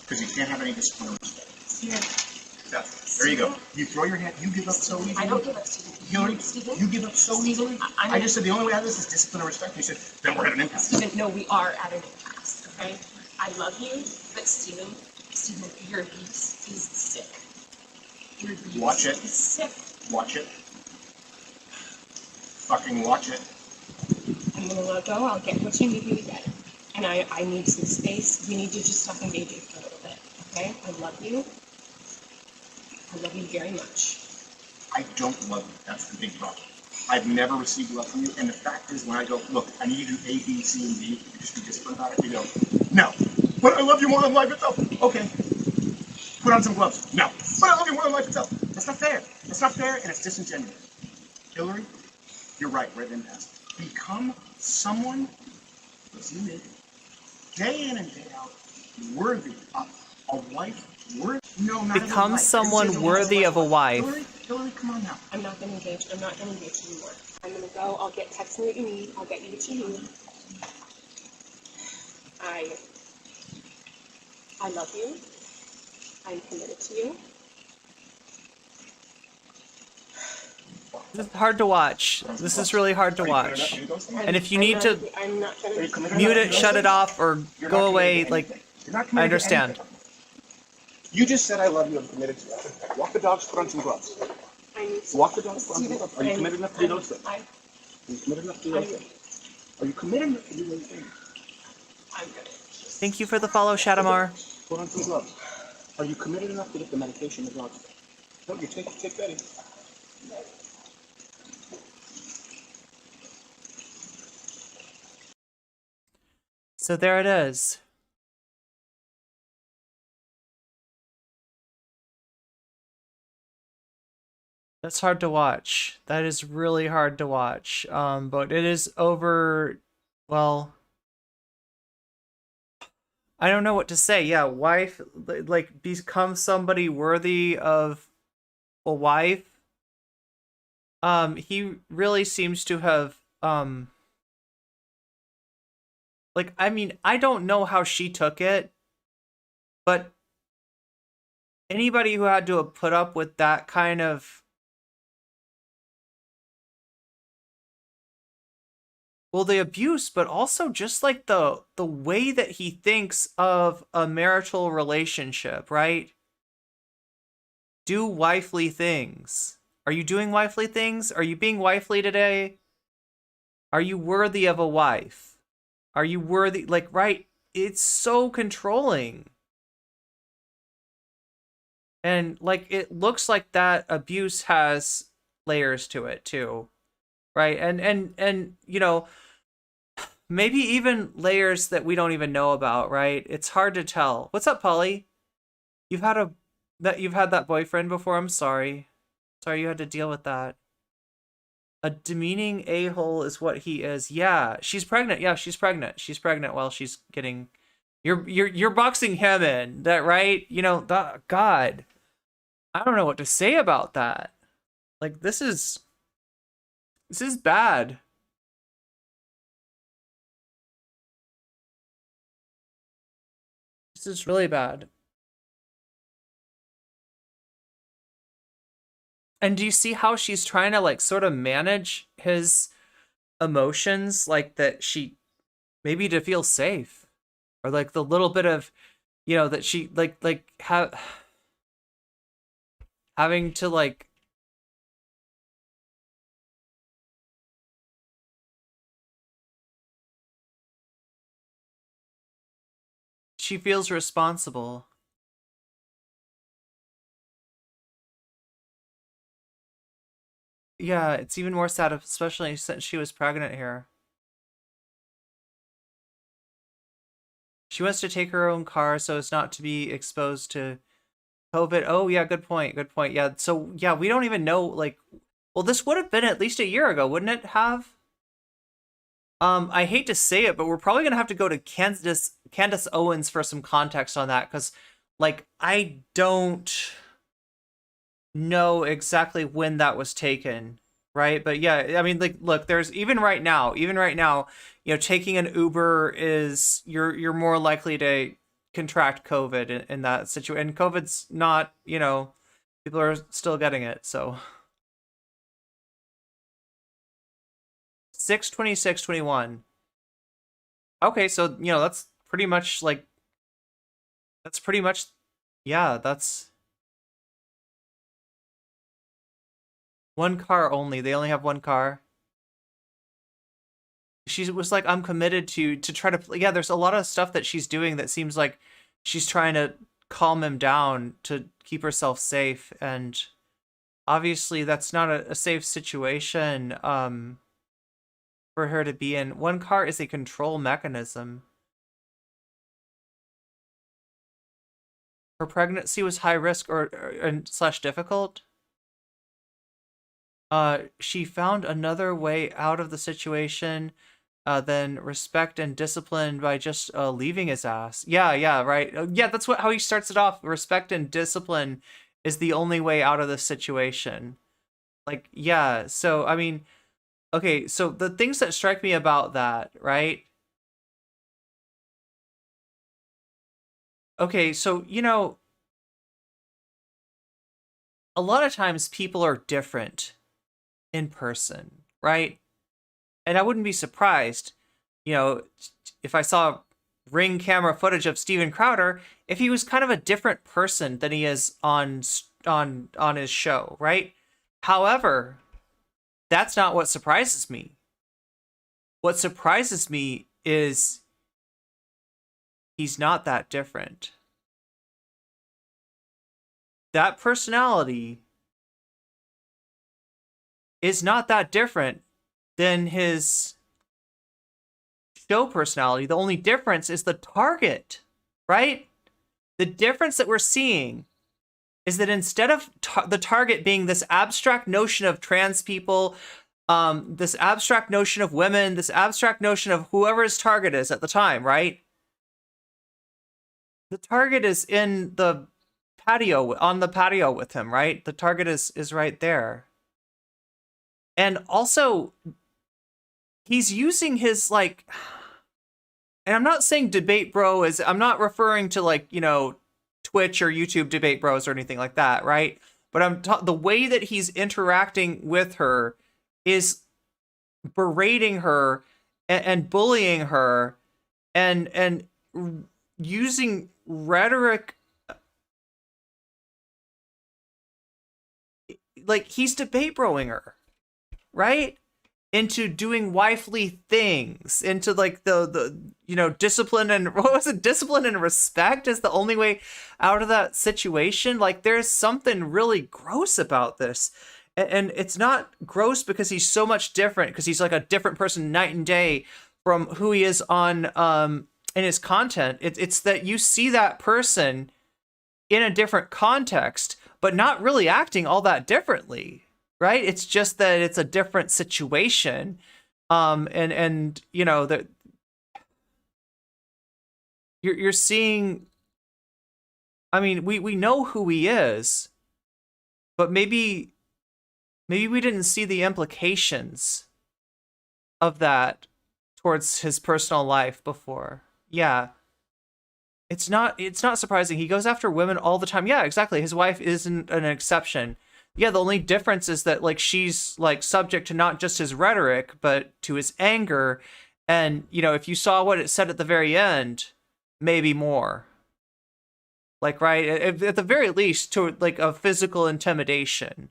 Because you can't have any discipline or respect. Steven. There you go. You throw your hand, you give up so easily. I don't give up, Steven. Hillary, Steven. you give up so easily. I just said the only way out of this is discipline and respect. You said, then we're at an impasse. Steven, no, we are at an impasse, okay? I love you, but Steven, your abuse is sick. Your abuse Watch it. is sick. Watch it. Fucking watch it. I'm gonna let go. I'll get what you need me to get. And I need some space. We need to just stop engaging for a little bit, okay? I love you. I love you very much. I don't love you. That's the big problem. I've never received love from you. And the fact is, when I go, look, I need you to do A, B, C, and D, you just be disciplined about it. You go, no. But I love you more than life itself. Okay. Put on some gloves. No. But I love you more than life itself. That's not fair. That's not fair, and it's disingenuous. Hillary, you're right. We're at an impasse. Become someone, listen to me, day in and day out, worthy of a wife. No, not Become of a wife. someone worthy of a wife. Hillary, come on now. I'm not gonna engage. I'm not gonna engage anymore. I'm gonna go. I'll text me what you need. I'll get you what you need. I love you. I'm committed to you. This is hard to watch. This is really hard to watch. And if you need to I'm not gonna. mute it, shut it off, or go away, like, I understand. You just said I love you. I'm committed to you. Walk the dogs. Put on some gloves. Walk the dogs. Put on some gloves. Are you committed enough to do those things? Are you committed enough to do those things? Are you committed enough to do those things? I'm good. Thank you for the follow, Shadamar. Put on some gloves. Are you committed enough to get the medication the dogs take? No, you take Betty. So there it is. That's hard to watch. That is really hard to watch. But it is over. Well, I don't know what to say. Yeah, wife, like, become somebody worthy of a wife. He really seems to have, like, I mean, I don't know how she took it, but anybody who had to have put up with that kind of, well, the abuse, but also just like the way that he thinks of a marital relationship, right? Do wifely things. Are you doing wifely things? Are you being wifely today? Are you worthy of a wife? Are you worthy? Like, right? It's so controlling. And like, it looks like that abuse has layers to it too, right? And you know, maybe even layers that we don't even know about, right? It's hard to tell. What's up, Polly? You've had that boyfriend before? I'm sorry. Sorry you had to deal with that. A demeaning a-hole is what he is. Yeah, she's pregnant. Yeah, she's pregnant. She's pregnant while she's getting. You're boxing him in, that right? You know, God, I don't know what to say about that. Like, this is bad. This is really bad. And do you see how she's trying to, like, sort of manage his emotions, like, that she, maybe to feel safe, or like the little bit of, you know, that she having to, like, she feels responsible. Yeah, it's even more sad, especially since she was pregnant here. She wants to take her own car so as not to be exposed to COVID. Oh, yeah, good point. Good point. Yeah, so, yeah, we don't even know, like, well, this would have been at least a year ago, wouldn't it have? I hate to say it, but we're probably going to have to go to Candace Owens for some context on that, because, like, I don't know exactly when that was taken, right? But yeah, I mean, like, look, there's even right now, you know, taking an Uber is, you're more likely to contract COVID in that situation. And COVID's not, you know, people are still getting it, so. 6/26/21. Okay, so, you know, that's pretty much like, yeah, that's one car only. They only have one car. She was like, I'm committed to try to, yeah, there's a lot of stuff that she's doing that seems like she's trying to calm him down to keep herself safe. And obviously that's not a safe situation for her to be in. One car is a control mechanism. Her pregnancy was high risk or slash difficult. She found another way out of the situation than respect and discipline by just leaving his ass. Yeah, right. Yeah, that's how he starts it off. Respect and discipline is the only way out of this situation. Like, yeah, so, I mean, okay, so the things that strike me about that, right? Okay, so, you know, a lot of times people are different in person, right? And I wouldn't be surprised, you know, if I saw Ring camera footage of Steven Crowder, if he was kind of a different person than he is on his show, right? However, that's not what surprises me. What surprises me is he's not that different. That personality is not that different than his show personality. The only difference is the target, right? The difference that we're seeing is that instead of the target being this abstract notion of trans people, this abstract notion of women, this abstract notion of whoever his target is at the time, right? The target is in the patio, on the patio with him, right? The target is right there. And also, he's using his, like, and I'm not saying debate bro is, I'm not referring to, like, you know, Twitch or YouTube debate bros or anything like that, right? But the way that he's interacting with her is berating her and bullying her and using rhetoric. Like, he's debate broing her, right? Into doing wifely things, into like the you know, discipline and what was it? Discipline and respect is the only way out of that situation. Like, there's something really gross about this. And it's not gross because he's so much different, because he's like a different person night and day from who he is on in his content. It's that you see that person in a different context, but not really acting all that differently, right? It's just that it's a different situation. And you know, that you're seeing, I mean, we know who he is, but maybe we didn't see the implications of that towards his personal life before. Yeah. It's not surprising. He goes after women all the time. Yeah, exactly. His wife isn't an exception. Yeah, the only difference is that, like, she's like subject to not just his rhetoric, but to his anger. And, you know, if you saw what it said at the very end, maybe more. Like, right, at the very least, to like a physical intimidation,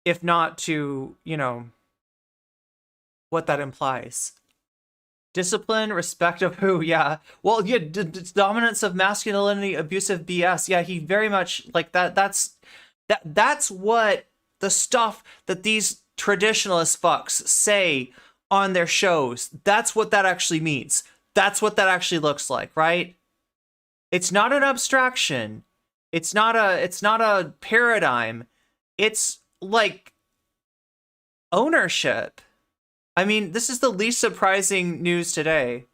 if not to, you know, what that implies. Discipline, respect of who? Yeah. Well, yeah, dominance of masculinity, abusive BS. Yeah, he very much, like, that's what the stuff that these traditionalist fucks say on their shows. That's what that actually means. That's what that actually looks like, right? It's not an abstraction. It's not a paradigm. It's like ownership. I mean, this is the least surprising news today.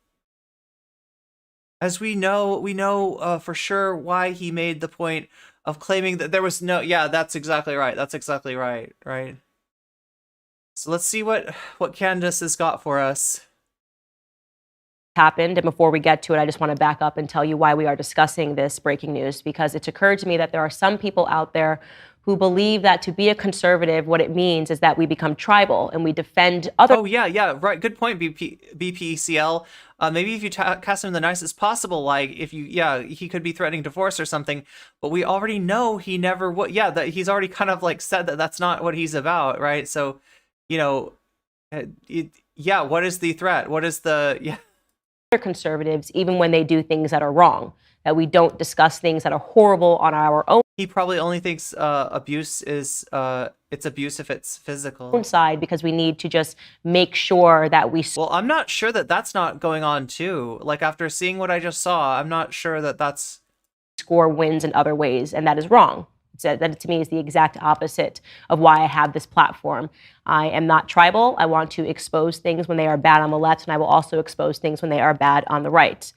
As we know for sure why he made the point of claiming that there was no, yeah, that's exactly right. That's exactly right, right? So let's see what Candace has got for us. Happened. And before we get to it, I just want to back up and tell you why we are discussing this breaking news, because it's occurred to me that there are some people out there who believe that to be a conservative, what it means is that we become tribal and we defend other. Oh, yeah, right. Good point, BPECL. Maybe if you cast him in the nicest possible light, if you, yeah, he could be threatening divorce or something, but we already know he never would. Yeah, that he's already kind of like said that that's not what he's about, right? So, you know, yeah, what is the threat? What is the, yeah. Conservatives, even when they do things that are wrong, that we don't discuss things that are horrible on our own. He probably only thinks abuse is it's abuse if it's physical. Own side, because we need to just make sure that we. Well, I'm not sure that that's not going on too. Like, after seeing what I just saw, I'm not sure that that's score wins in other ways, and that is wrong. That to me is the exact opposite of why I have this platform. I am not tribal. I want to expose things when they are bad on the left, and I will also expose things when they are bad on the right.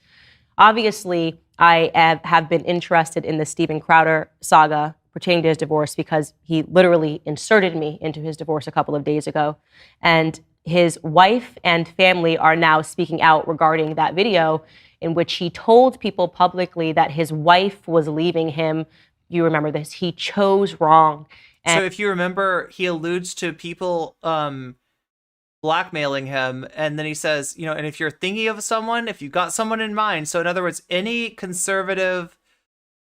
Obviously, I have been interested in the Steven Crowder saga pertaining to his divorce because he literally inserted me into his divorce a couple of days ago. And his wife and family are now speaking out regarding that video in which he told people publicly that his wife was leaving him. You remember this. He chose wrong. And so if you remember, he alludes to people blackmailing him, and then he says, you know, and if you're thinking of someone, if you've got someone in mind, so in other words, any conservative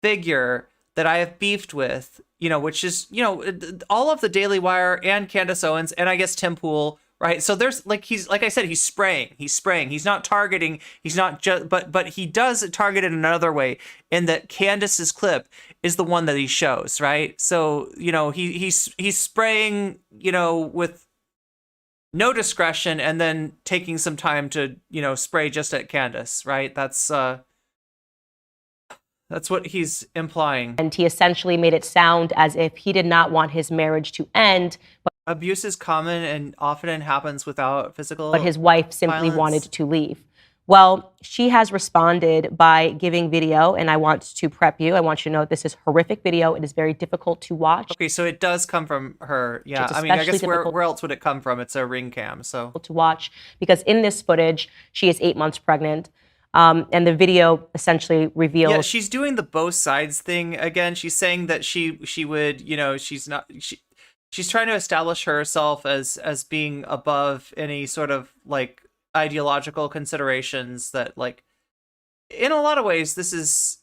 figure that I have beefed with, you know, which is, you know, all of the Daily Wire and Candace Owens, and I guess Tim Pool, right? So there's like, he's, like I said, he's spraying, he's not targeting, he's not just, but he does target it another way, in that Candace's clip is the one that he shows, right? So, you know, he's spraying, you know, with no discretion and then taking some time to, spray just at Candace, right? That's what he's implying. And he essentially made it sound as if he did not want his marriage to end. Abuse is common and often happens without physical But his wife simply violence. wanted to leave. Well, she has responded by giving video, and I want to prep you. I want you to know this is horrific video. It is very difficult to watch. Okay, so it does come from her. Yeah, It's I mean, I especially guess where difficult else would it come from? It's a ring cam, so. to watch because in this footage, she is 8 months pregnant. And the video essentially reveals. Yeah, she's doing the both sides thing again. She's saying that she would, she's not. She's trying to establish herself as being above any sort of like ideological considerations that, like, in a lot of ways this is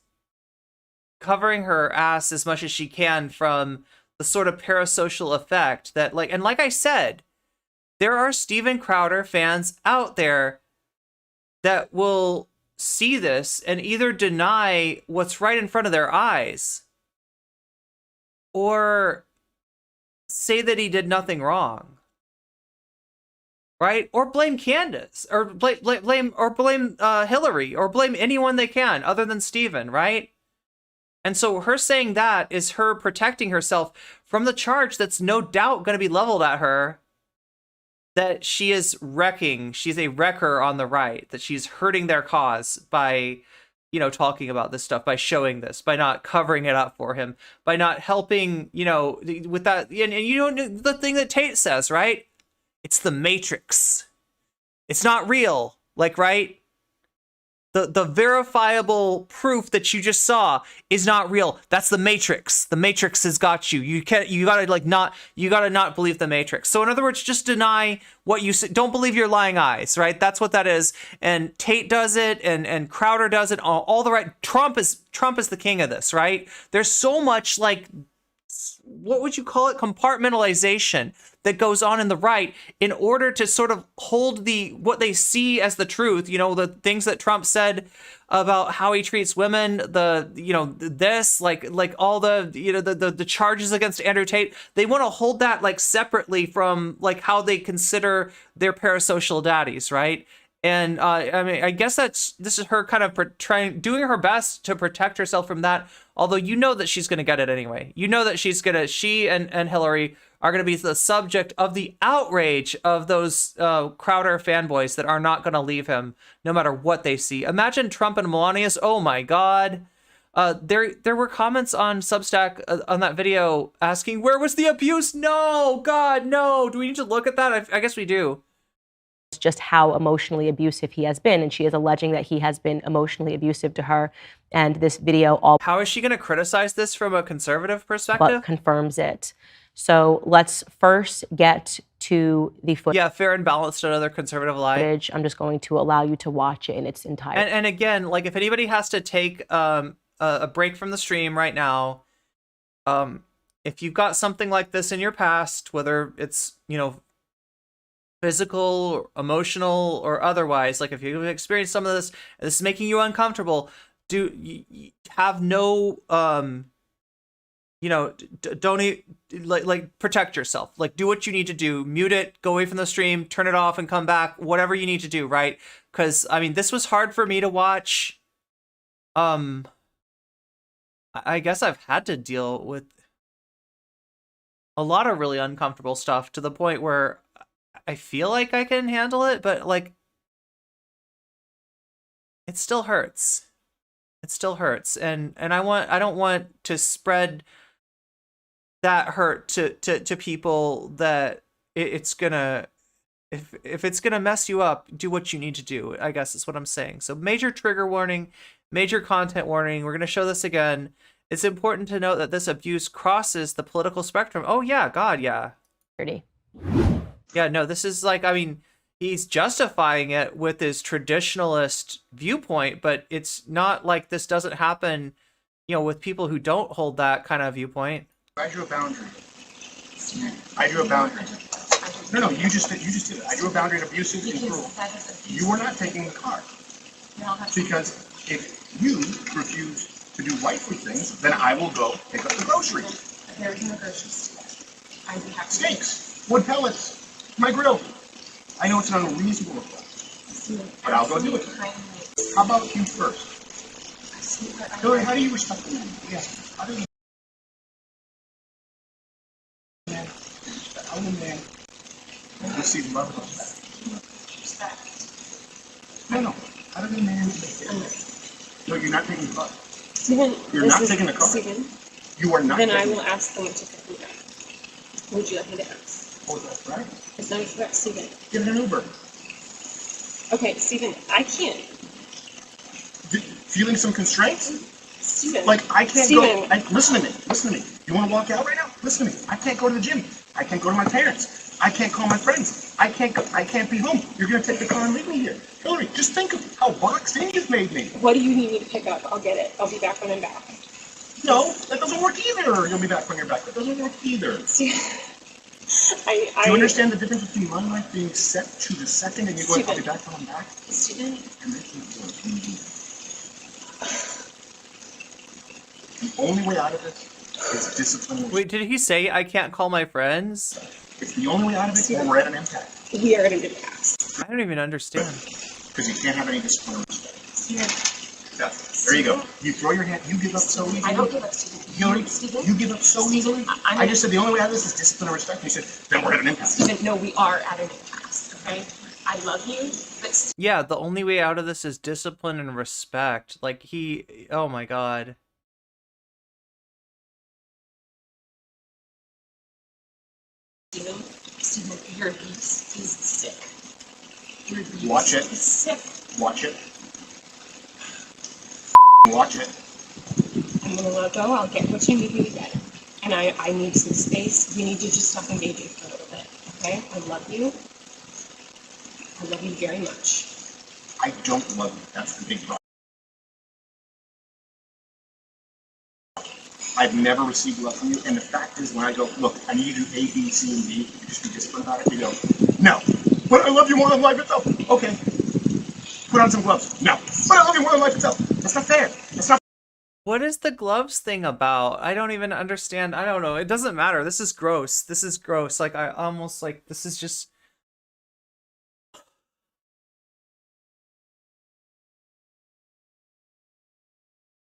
covering her ass as much as she can from the sort of parasocial effect that, like, and like I said, there are Steven Crowder fans out there that will see this and either deny what's right in front of their eyes or say that he did nothing wrong. Right? Or blame Candace, or blame Hillary, or blame anyone they can other than Steven, right? And so her saying that is her protecting herself from the charge that's no doubt going to be leveled at her, that she is wrecking, she's a wrecker on the right, that she's hurting their cause by, talking about this stuff, by showing this, by not covering it up for him, by not helping, with that. And the thing that Tate says, right? It's the Matrix. It's not real. Like, right? The verifiable proof that you just saw is not real. That's the Matrix. The Matrix has got you. You gotta not believe the Matrix. So in other words, just deny what you see. Don't believe your lying eyes, right? That's what that is. And Tate does it, and Crowder does it. All the right. Trump is the king of this, right? There's so much, like, what would you call it? Compartmentalization that goes on in the right in order to sort of hold what they see as the truth, the things that Trump said about how he treats women, this, like all the charges against Andrew Tate, they want to hold that like separately from like how they consider their parasocial daddies, right? And I mean, I guess this is her kind of doing her best to protect herself from that. Although that she's going to get it anyway. That she and Hillary are going to be the subject of the outrage of those Crowder fanboys that are not going to leave him no matter what they see. Imagine Trump and Melania's. Oh my God. There were comments on Substack on that video asking, where was the abuse? No, God, no. Do we need to look at that? I guess we do. Just how emotionally abusive he has been, and she is alleging that he has been emotionally abusive to her, and this video how is she going to criticize this from a conservative perspective? But confirms it. So let's first get to the footage. Yeah, fair and balanced, another conservative lie. I'm just going to allow you to watch it in its entirety. And again, like, if anybody has to take a break from the stream right now, if you've got something like this in your past, whether it's physical, emotional, or otherwise, like if you've experienced some of this is making you uncomfortable, you have no don't protect yourself. Like, do what you need to do, mute it, go away from the stream, turn it off and come back, whatever you need to do, right? Because I mean, this was hard for me to watch. I guess I've had to deal with a lot of really uncomfortable stuff to the point where I feel like I can handle it, but like, it still hurts. It still hurts, and I don't want to spread that hurt to people that it's gonna, if it's gonna mess you up, do what you need to do, I guess is what I'm saying. So major trigger warning, major content warning. We're gonna show this again. It's important to note that this abuse crosses the political spectrum. Oh yeah, God, yeah. Pretty. Yeah, no, this is like, I mean, he's justifying it with his traditionalist viewpoint, but it's not like this doesn't happen, with people who don't hold that kind of viewpoint. I drew a boundary. I drew a boundary. No, you just did it. I drew a boundary of abusive and cruel. You were not taking the car. Because if you refuse to do wifely things, then I will go pick up the groceries. There is no groceries. I'd be happy. Steaks, wood pellets, my grill. I know it's an unreasonable request, but I'll go do it. How about you first? Hillary, how do you respect the man? Yes. How do you how do man receive love and respect? No. How do the man no, you're not taking the car. Stephen, You're not taking the car. Stephen, You are not then taking I the will car. ask them to pick me up. Would you like me to ask? Oh, that's right. It's not a threat, Stephen. Get an Uber. Okay, Stephen, I can't. Feeling some constraints? Stephen. Like, I can't Stephen. go. Listen to me. You want to walk out right now? Listen to me. I can't go to the gym. I can't go to my parents. I can't call my friends. I can't be home. You're going to take the car and leave me here. Hillary, just think of how boxed in you've made me. What do you need me to pick up? I'll get it. I'll be back when I'm back. No, that doesn't work either. You'll be back when you're back. That doesn't work either. See, Do you understand the difference between my life being set to the second and you going, I'll be back when I'm back? Stephen. And that's not what you do. The only way out of this is discipline. Wait, did he say I can't call my friends? It's the only way out of it, or we're at an impasse. We are at an impasse. I don't even understand. Because you can't have any discipline or respect. Stephen. Yeah, there you go. You throw your hand, you give up so easily. I don't give up, Stephen. Hillary, Stephen? you give up so easily. I just said the only way out of this is discipline and respect. And you said, then we're at an impasse. Stephen, no, we are at an impasse, okay? I love you, but Yeah, the only way out of this is discipline and respect. Like, oh my god. Stephen, your abuse is sick. Your abuse Watch it. is sick. Watch it. Watch it. I'm gonna let go. I'll get what you need me to get. And I need some space. We need to just stop engaging for a little bit, okay? I love you. I love you very much. I don't love you. That's the big problem. I've never received love from you, and the fact is, when I go, look, I need you to do A, B, C, and D, you just be disciplined about it, you go, no. But I love you more than life itself. Okay. Put on some gloves. No. But I love you more than life itself. That's not fair. That's not. What is the gloves thing about? I don't even understand. I don't know. It doesn't matter. This is gross. This is gross. Like, I almost, like, this is just...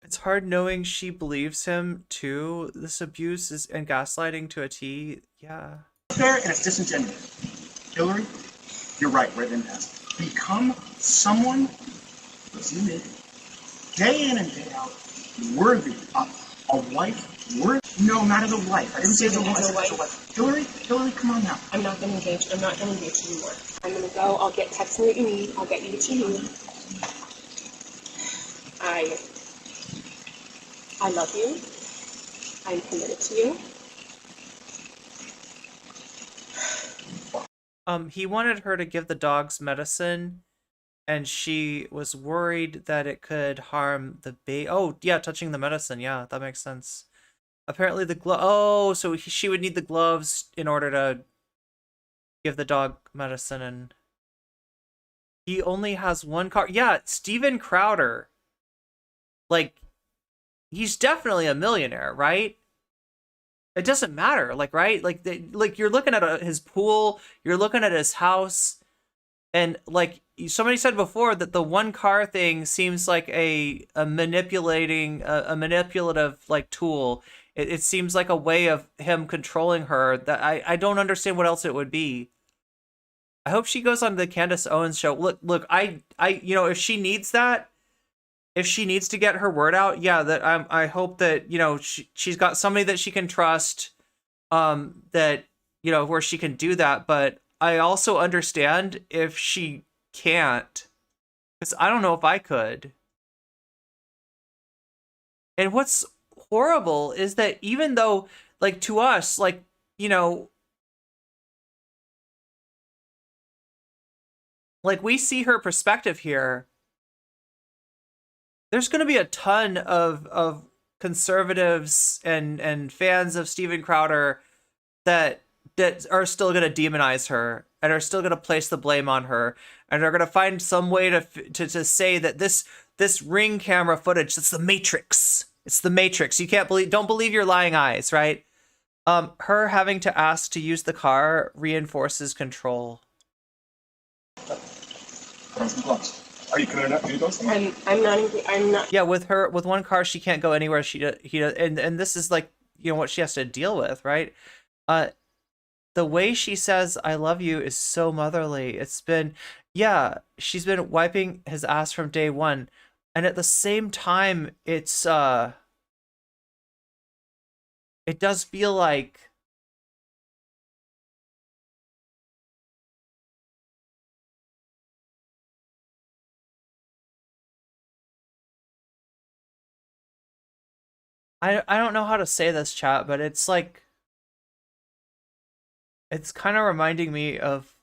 It's hard knowing she believes him, too. This abuse is and gaslighting to a T. Yeah. Fair, and it's disingenuous. Hillary, you're right. We're at an impasse. Become someone, listen to me, day in and day out, worthy of a wife. No, not as a wife. I didn't say as a wife. As a wife. Hillary, come on now. I'm not gonna engage. I'm not gonna engage anymore. I'm gonna go. I'll text me what you need. I'll get you what you need. I love you. I'm committed to you. He wanted her to give the dogs medicine, and she was worried that it could harm the baby. Oh, yeah, touching the medicine. Yeah, that makes sense. Apparently the glove. Oh, so she would need the gloves in order to give the dog medicine, and he only has one car. Yeah, Steven Crowder. Like, he's definitely a millionaire, right? It doesn't matter, like, right? Like you're looking at his pool, you're looking at his house, and like somebody said before that the one car thing seems like a manipulative like tool. It seems like a way of him controlling her that I don't understand what else it would be. I hope she goes on the Candace Owens show. Look, I you know, if she needs that, if she needs to get her word out, yeah, that I hope that, you know, she's got somebody that she can trust, that, you know, where she can do that. But I also understand if she can't, because I don't know if I could. And what's horrible is that even though, like, to us, like, you know, like, we see her perspective here, there's going to be a ton of conservatives and fans of Steven Crowder that are still going to demonize her and are still going to place the blame on her and are going to find some way to say that this Ring camera footage, it's the Matrix. It's the Matrix. You don't believe your lying eyes, right? Her having to ask to use the car reinforces control. Put on some gloves. Are you committed enough to do those things? I'm not. Yeah, with one car, she can't go anywhere. And this is like, you know, what she has to deal with, right? The way she says "I love you" is so motherly. It's been, yeah, she's been wiping his ass from day one, and at the same time, it does feel like I don't know how to say this, chat, but it's like it's kind of reminding me of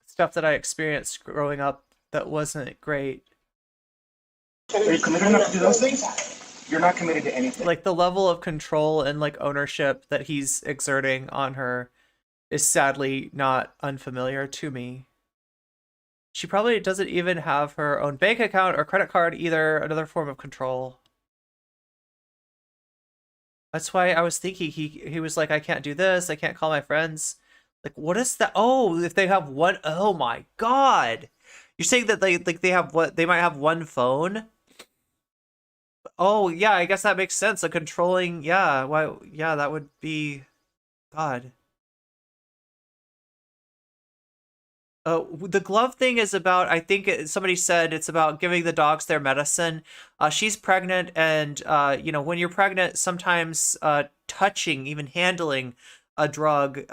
stuff that I experienced growing up that wasn't great. Are you committed enough to do those things? You're not committed to anything. Like the level of control and like ownership that he's exerting on her is sadly not unfamiliar to me. She probably doesn't even have her own bank account or credit card either, another form of control. That's why I was thinking he was like, I can't do this, I can't call my friends. Like, what is that? Oh, if they have one, oh my god. You're saying that they have what, they might have one phone? Oh yeah, I guess that makes sense. A controlling, yeah, why, yeah, that would be, god. The glove thing is about, I think somebody said it's about giving the dogs their medicine. She's pregnant, and you know, when you're pregnant, sometimes touching, even handling a drug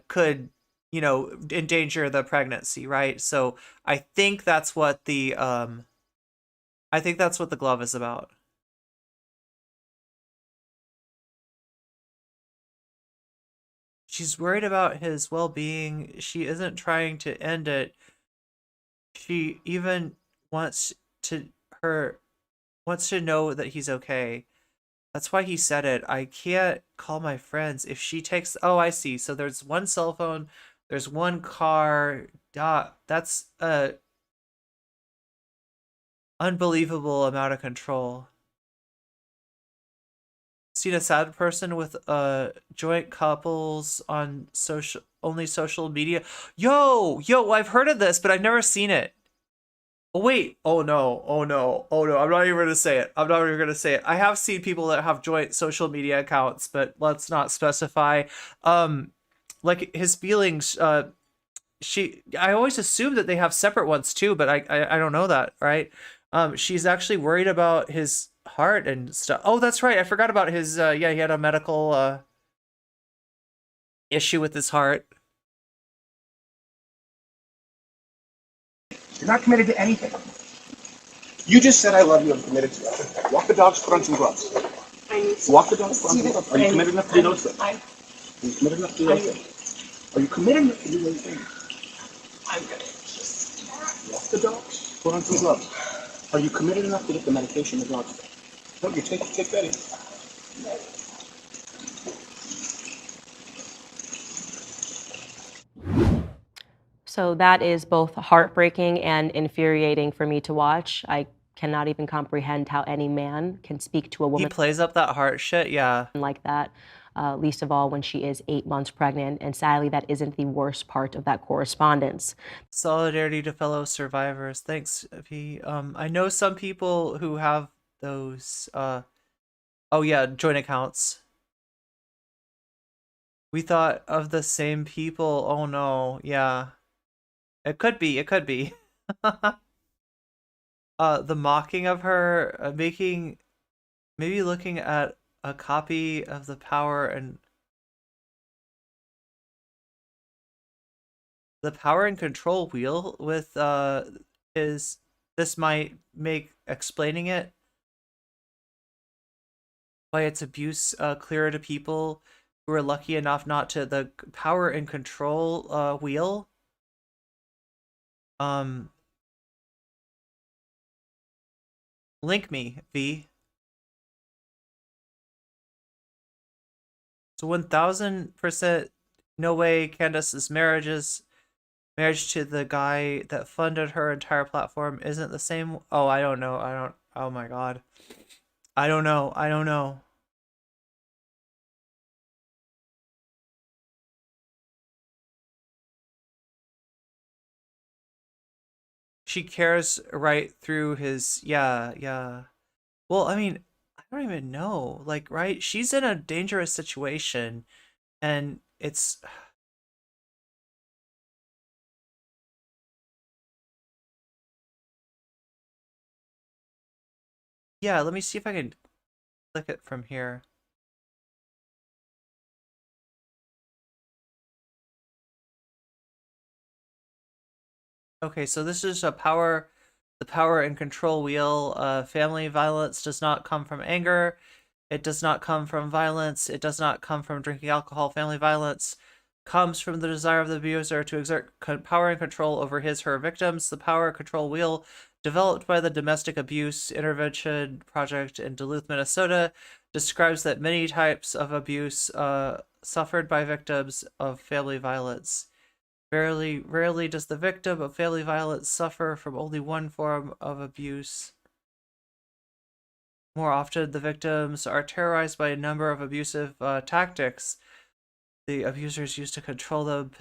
could, you know, endanger the pregnancy, right? So I think that's what the glove is about. She's worried about his well-being. She isn't trying to end it. She even wants to know that he's okay. That's why he said it. I can't call my friends if she takes. Oh, I see. So there's one cell phone, there's one car. That's a unbelievable amount of control. Seen a sad person with joint couples on social media. Yo, I've heard of this, but I've never seen it. Oh wait, oh no, I'm not even gonna say it. I have seen people that have joint social media accounts, but let's not specify. Like his feelings, I always assume that they have separate ones too, but I don't know that, right? She's actually worried about his heart and stuff. Oh, that's right. I forgot about his yeah, he had a medical issue with his heart. You're not committed to anything. You just said I love you, I'm committed to it. Walk the dogs, put on some gloves. Walk the dogs, put on some gloves. Are you committed enough to do those things? Are you committed enough to do those things? Are you committed enough to do those things? I'm gonna just walk the dogs, put on some gloves. Are you committed enough to get the medication the dogs take? No, you take that in. So that is both heartbreaking and infuriating for me to watch. I cannot even comprehend how any man can speak to a woman. He plays up that heart shit, yeah. Like that, least of all when she is 8 months pregnant. And sadly, that isn't the worst part of that correspondence. Solidarity to fellow survivors. Thanks, V. I know some people who have those, oh yeah, joint accounts. We thought of the same people. Oh no, yeah. It could be. The mocking of her, maybe looking at a copy of the power and control wheel with this might make explaining it why its abuse clearer to people who are lucky enough not to the power and control wheel. Link me, V. So 1000% no way Candace's marriage to the guy that funded her entire platform isn't the same. Oh, I don't know. Oh my god. I don't know. she cares right through his, yeah. Well, I mean, I don't even know. Like, right? She's in a dangerous situation, and it's. Yeah, let me see if I can click it from here. Okay, so this is the power and control wheel. Family violence does not come from anger. It does not come from violence. It does not come from drinking alcohol. Family violence comes from the desire of the abuser to exert power and control over his/her victims. The power and control wheel, developed by the Domestic Abuse Intervention Project in Duluth, Minnesota, describes that many types of abuse suffered by victims of family violence. Rarely does the victim of family violence suffer from only one form of abuse. More often, the victims are terrorized by a number of abusive tactics the abusers use to control them.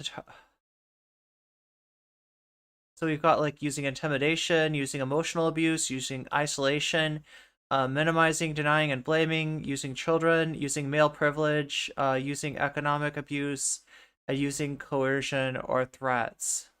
So we've got like using intimidation, using emotional abuse, using isolation, minimizing, denying, and blaming, using children, using male privilege, using economic abuse, and using coercion or threats.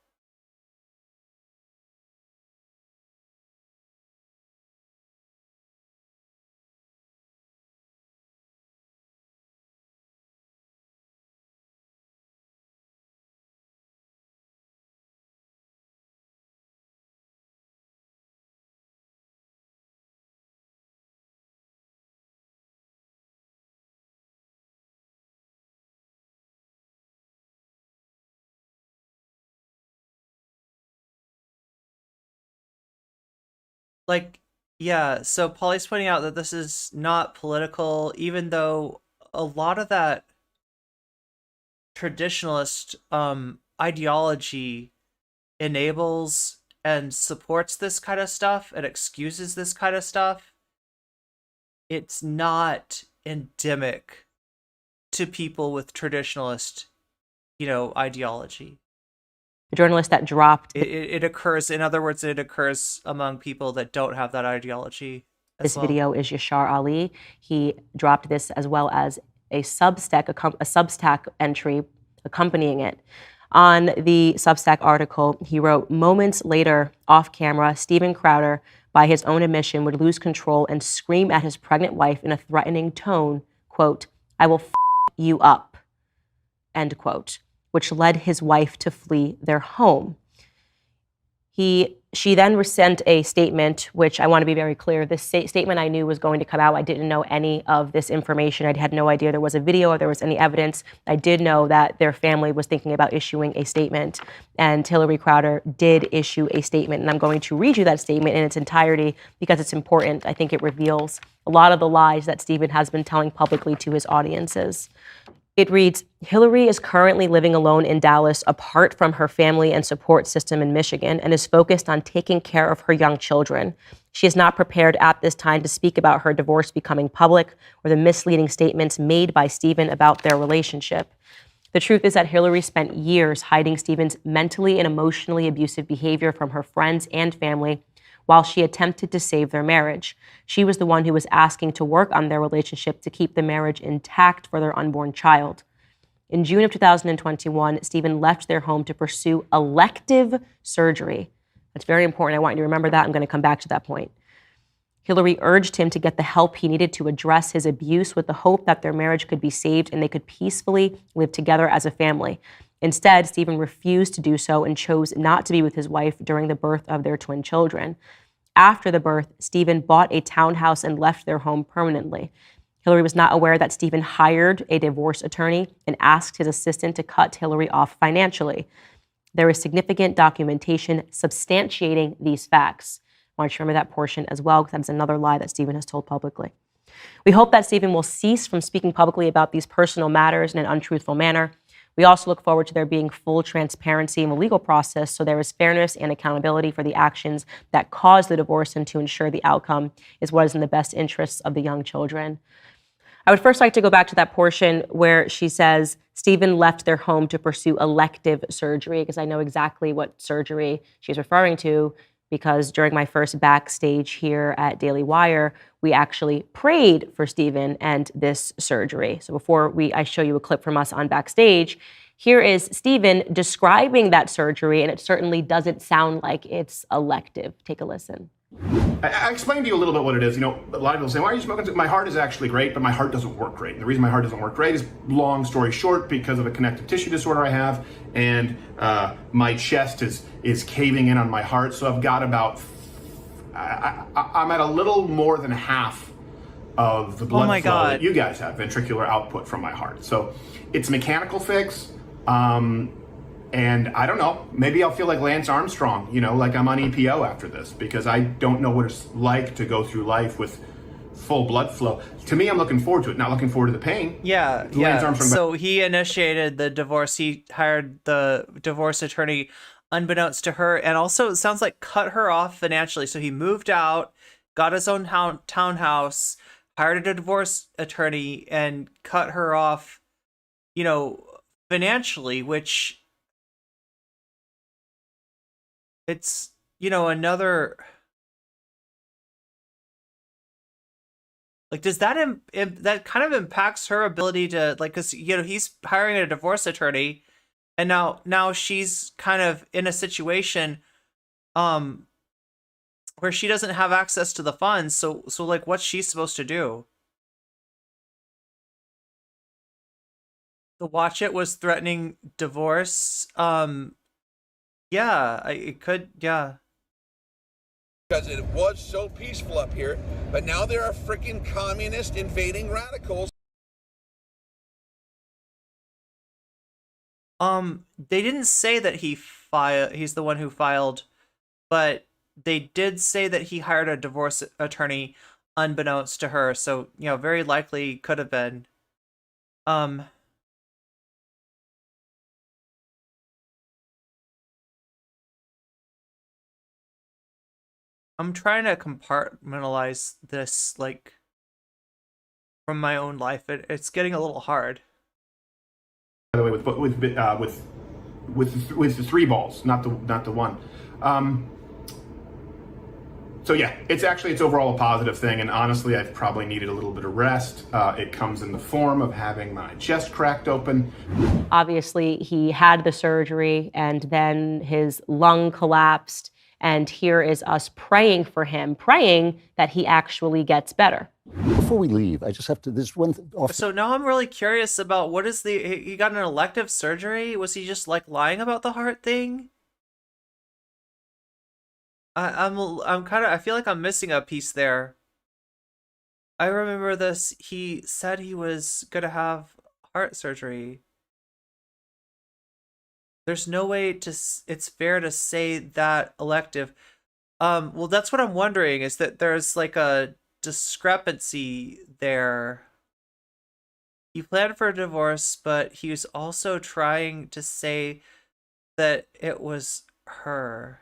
Like, yeah, so Polly's pointing out that this is not political, even though a lot of that traditionalist ideology enables and supports this kind of stuff and excuses this kind of stuff. It's not endemic to people with traditionalist, ideology. The journalist that dropped it occurs, in other words, it occurs among people that don't have that ideology as this well. video is Yashar Ali. He dropped this as well as a Substack entry accompanying it. On the Substack article, he wrote, moments later, off camera, Steven Crowder, by his own admission, would lose control and scream at his pregnant wife in a threatening tone, quote, "I will f you up," end quote, which led his wife to flee their home. She then sent a statement, which I want to be very clear. This statement I knew was going to come out. I didn't know any of this information. I had no idea there was a video or there was any evidence. I did know that their family was thinking about issuing a statement, and Hillary Crowder did issue a statement. And I'm going to read you that statement in its entirety because it's important. I think it reveals a lot of the lies that Steven has been telling publicly to his audiences. It reads, Hillary is currently living alone in Dallas apart from her family and support system in Michigan and is focused on taking care of her young children. She is not prepared at this time to speak about her divorce becoming public or the misleading statements made by Steven about their relationship. The truth is that Hillary spent years hiding Steven's mentally and emotionally abusive behavior from her friends and family while she attempted to save their marriage. She was the one who was asking to work on their relationship to keep the marriage intact for their unborn child. In June of 2021, Steven left their home to pursue elective surgery. That's very important. I want you to remember that. I'm going to come back to that point. Hillary urged him to get the help he needed to address his abuse with the hope that their marriage could be saved and they could peacefully live together as a family. Instead, Steven refused to do so and chose not to be with his wife during the birth of their twin children. After the birth, Steven bought a townhouse and left their home permanently. Hillary was not aware that Steven hired a divorce attorney and asked his assistant to cut Hillary off financially. There is significant documentation substantiating these facts. I want you to remember that portion as well, because that's another lie that Steven has told publicly. We hope that Steven will cease from speaking publicly about these personal matters in an untruthful manner. We also look forward to there being full transparency in the legal process so there is fairness and accountability for the actions that caused the divorce and to ensure the outcome is what is in the best interests of the young children. I would first like to go back to that portion where she says Steven left their home to pursue elective surgery, because I know exactly what surgery she's referring to, because during my first backstage here at Daily Wire, we actually prayed for Stephen and this surgery. So before I show you a clip from us on backstage, here is Stephen describing that surgery, and it certainly doesn't sound like it's elective. Take a listen. I explained to you a little bit what it is. You know, a lot of people say, why are you smoking? My heart is actually great, but my heart doesn't work great. And the reason my heart doesn't work great is, long story short, because of a connective tissue disorder I have, and my chest is caving in on my heart. So I've got about, I'm at a little more than half of the blood flow that you guys have, ventricular output from my heart. So it's a mechanical fix. And I don't know, maybe I'll feel like Lance Armstrong, you know, like I'm on EPO after this, because I don't know what it's like to go through life with full blood flow. To me, I'm looking forward to it, not looking forward to the pain. Yeah. So he initiated the divorce. He hired the divorce attorney unbeknownst to her, and also it sounds like cut her off financially. So he moved out, got his own townhouse, hired a divorce attorney, and cut her off, you know, financially, which it's, you know, another, like, does that that kind of impacts her ability to, like, because, you know, he's hiring a divorce attorney, and now she's kind of in a situation where she doesn't have access to the funds, so like, what's she supposed to do? The Watch It was threatening divorce. Yeah, it could, yeah. Because it was so peaceful up here, but now there are freaking communist invading radicals. They didn't say that he's the one who filed, but they did say that he hired a divorce attorney unbeknownst to her, so, you know, very likely could have been. I'm trying to compartmentalize this, like, from my own life. It's getting a little hard. By the way, with the 3 balls, not the one. So yeah, it's overall a positive thing, and honestly, I've probably needed a little bit of rest. It comes in the form of having my chest cracked open. Obviously, he had the surgery, and then his lung collapsed. And here is us praying for him, praying that he actually gets better. Before we leave, I just have to, this one off. So now I'm really curious about what is he got an elective surgery? Was he just, like, lying about the heart thing? I'm kind of, I feel like I'm missing a piece there. I remember this, he said he was gonna have heart surgery. There's no way it's fair to say that elective. Well, that's what I'm wondering, is that there's, like, a discrepancy there. He planned for a divorce, but he was also trying to say that it was her.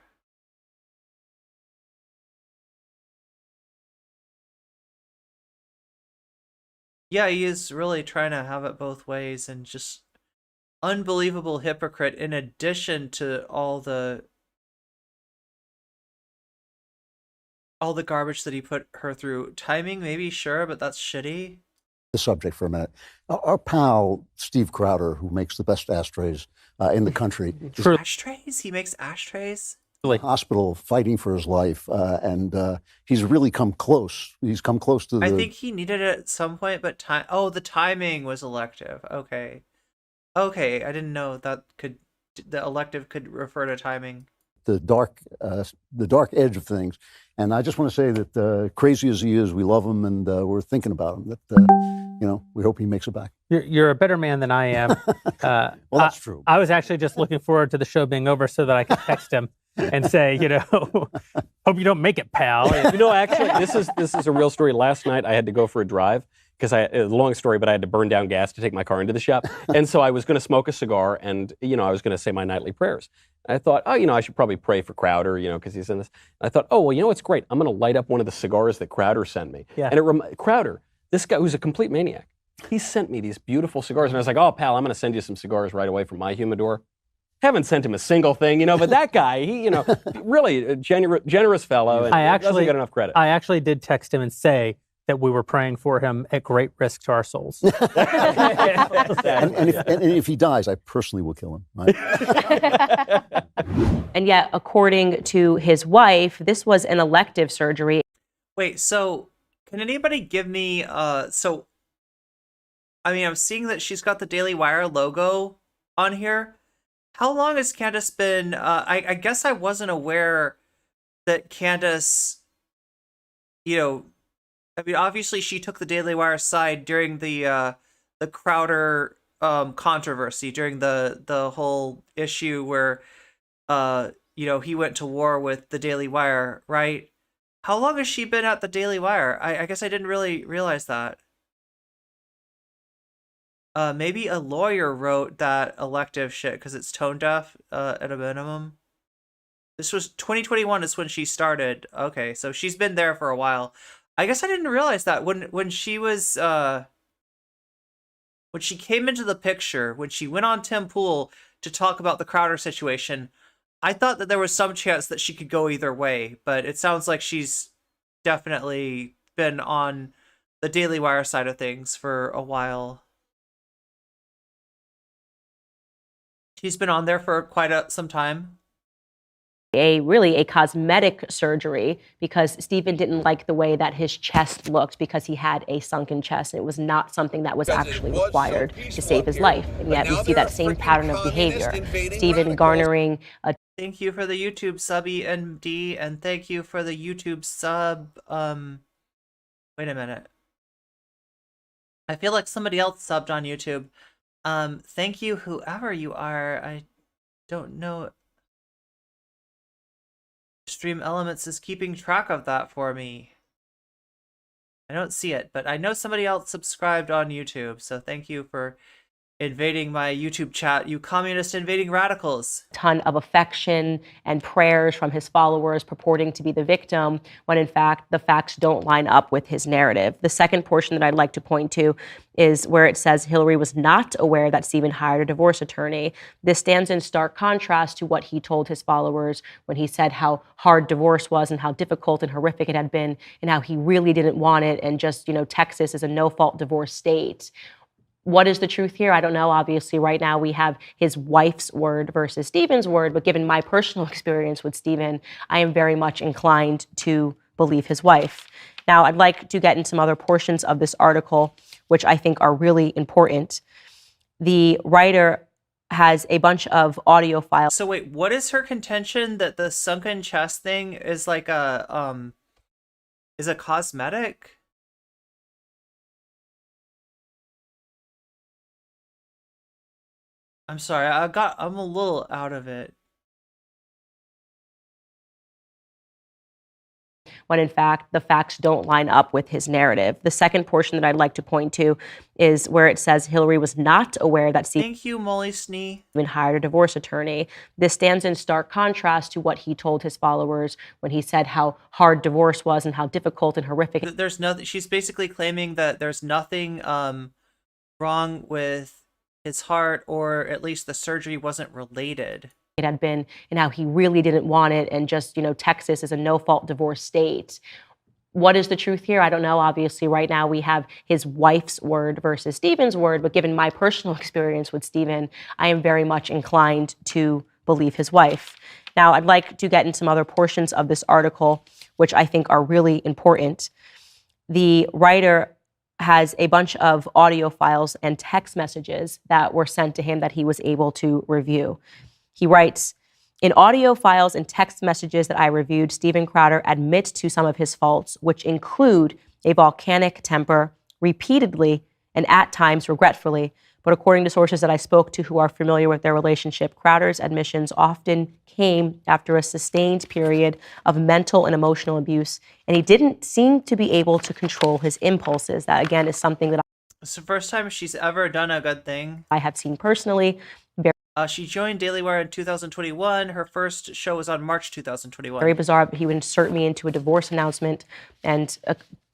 Yeah, he is really trying to have it both ways, and just unbelievable hypocrite, in addition to all the garbage that he put her through. Timing, maybe, sure, but that's shitty. The subject for a minute. Our pal, Steve Crowder, who makes the best ashtrays in the country. Ashtrays? He makes ashtrays? Hospital fighting for his life, and he's really come close. He's come close to the... I think he needed it at some point, but the timing was elective. Okay, I didn't know that the elective could refer to timing. The dark edge of things. And I just want to say that crazy as he is, we love him, and we're thinking about him. That you know, we hope he makes it back. You're a better man than I am. Well, that's true. I was actually just looking forward to the show being over so that I could text him and say, you know, hope you don't make it, pal. You know, actually, this is a real story. Last night I had to go for a drive. Because a long story, but I had to burn down gas to take my car into the shop. And so I was going to smoke a cigar, and, you know, I was going to say my nightly prayers. And I thought, oh, you know, I should probably pray for Crowder, you know, because he's in this. And I thought, oh, well, you know what's great? I'm going to light up one of the cigars that Crowder sent me. Yeah. And Crowder, this guy who's a complete maniac, he sent me these beautiful cigars. And I was like, oh, pal, I'm going to send you some cigars right away from my humidor. Haven't sent him a single thing, you know, but that guy, he, you know, really a generous fellow, and doesn't get enough credit. I actually did text him and say that we were praying for him at great risk to our souls. And if he dies, I personally will kill him. Right? And yet, according to his wife, this was an elective surgery. Wait, so can anybody give me so I mean, I'm seeing that she's got the Daily Wire logo on here. How long has Candace been I guess I wasn't aware that Candace, you know, I mean, obviously she took the Daily Wire side during the Crowder controversy, during the whole issue where you know, he went to war with the Daily Wire, right? How long has she been at the Daily Wire? I guess I didn't really realize that. Maybe a lawyer wrote that elective shit because it's tone deaf at a minimum. This was 2021 is when she started. Okay, so she's been there for a while. I guess I didn't realize that when she was when she came into the picture, when she went on Tim Pool to talk about the Crowder situation, I thought that there was some chance that she could go either way, but it sounds like she's definitely been on the Daily Wire side of things for a while. She's been on there for quite some time. Really a cosmetic surgery because Stephen didn't like the way that his chest looked because he had a sunken chest. And it was not something that was actually required to save his life. And yet we see that same pattern of behavior. Stephen garnering a... Thank you for the YouTube sub, EMD, and thank you for the YouTube sub, wait a minute. I feel like somebody else subbed on YouTube. Thank you, whoever you are. I don't know. Stream Elements is keeping track of that for me. I don't see it, but I know somebody else subscribed on YouTube, so thank you for invading my YouTube chat, you communist invading radicals. Ton of affection and prayers from his followers purporting to be the victim, when in fact the facts don't line up with his narrative. The second portion that I'd like to point to is where it says Hillary was not aware that Stephen hired a divorce attorney. This stands in stark contrast to what he told his followers when he said how hard divorce was and how difficult and horrific it had been and how he really didn't want it and just, you know, Texas is a no-fault divorce state. What is the truth here? I don't know. Obviously, right now we have his wife's word versus Stephen's word, but given my personal experience with Stephen, I am very much inclined to believe his wife. Now, I'd like to get in some other portions of this article, which I think are really important. The writer has a bunch of audio files. So wait, what is her contention that the sunken chest thing is like a cosmetic? I'm sorry, I'm a little out of it. When in fact, the facts don't line up with his narrative. The second portion that I'd like to point to is where it says Hillary was not aware that Stephen Thank you, Molly Snee. hired a divorce attorney. This stands in stark contrast to what he told his followers when he said how hard divorce was and how difficult and horrific. There's nothing. She's basically claiming that there's nothing wrong with his heart, or at least the surgery wasn't related. It had been and how he really didn't want it and just, you know, Texas is a no-fault divorce state. What is the truth here? I don't know. Obviously, right now we have his wife's word versus Stephen's word, but given my personal experience with Stephen, I am very much inclined to believe his wife. Now, I'd like to get in some other portions of this article, which I think are really important. The writer has a bunch of audio files and text messages that were sent to him that he was able to review. He writes, in audio files and text messages that I reviewed, Stephen Crowder admits to some of his faults, which include a volcanic temper, repeatedly and at times regretfully. But according to sources that I spoke to who are familiar with their relationship, Crowder's admissions often came after a sustained period of mental and emotional abuse, and he didn't seem to be able to control his impulses. That, again, is something that It's the first time she's ever done a good thing. I have seen personally. She joined Daily Wire in 2021. Her first show was on March 2021. Very bizarre. He would insert me into a divorce announcement and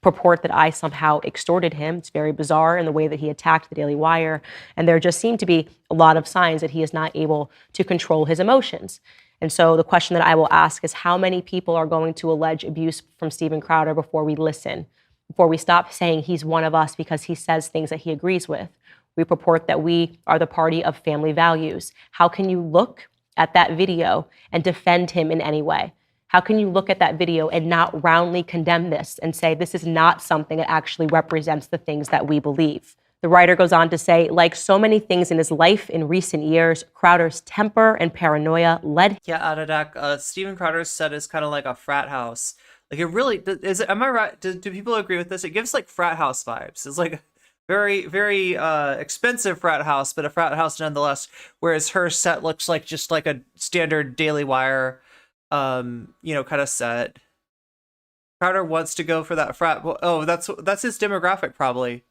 purport that I somehow extorted him. It's very bizarre in the way that he attacked the Daily Wire. And there just seem to be a lot of signs that he is not able to control his emotions. And so the question that I will ask is, how many people are going to allege abuse from Steven Crowder before we listen, before we stop saying he's one of us because he says things that he agrees with? We purport that we are the party of family values. How can you look at that video and defend him in any way? How can you look at that video and not roundly condemn this and say this is not something that actually represents the things that we believe? The writer goes on to say, like so many things in his life in recent years, Crowder's temper and paranoia led. Yeah, Adadak, Steven Crowder's set is kind of like a frat house. Like it really is. Am I right? Do people agree with this? It gives like frat house vibes. It's like very, very expensive frat house, but a frat house nonetheless. Whereas her set looks like just like a standard Daily Wire, kind of set. Crowder wants to go for that frat. Oh, that's his demographic probably.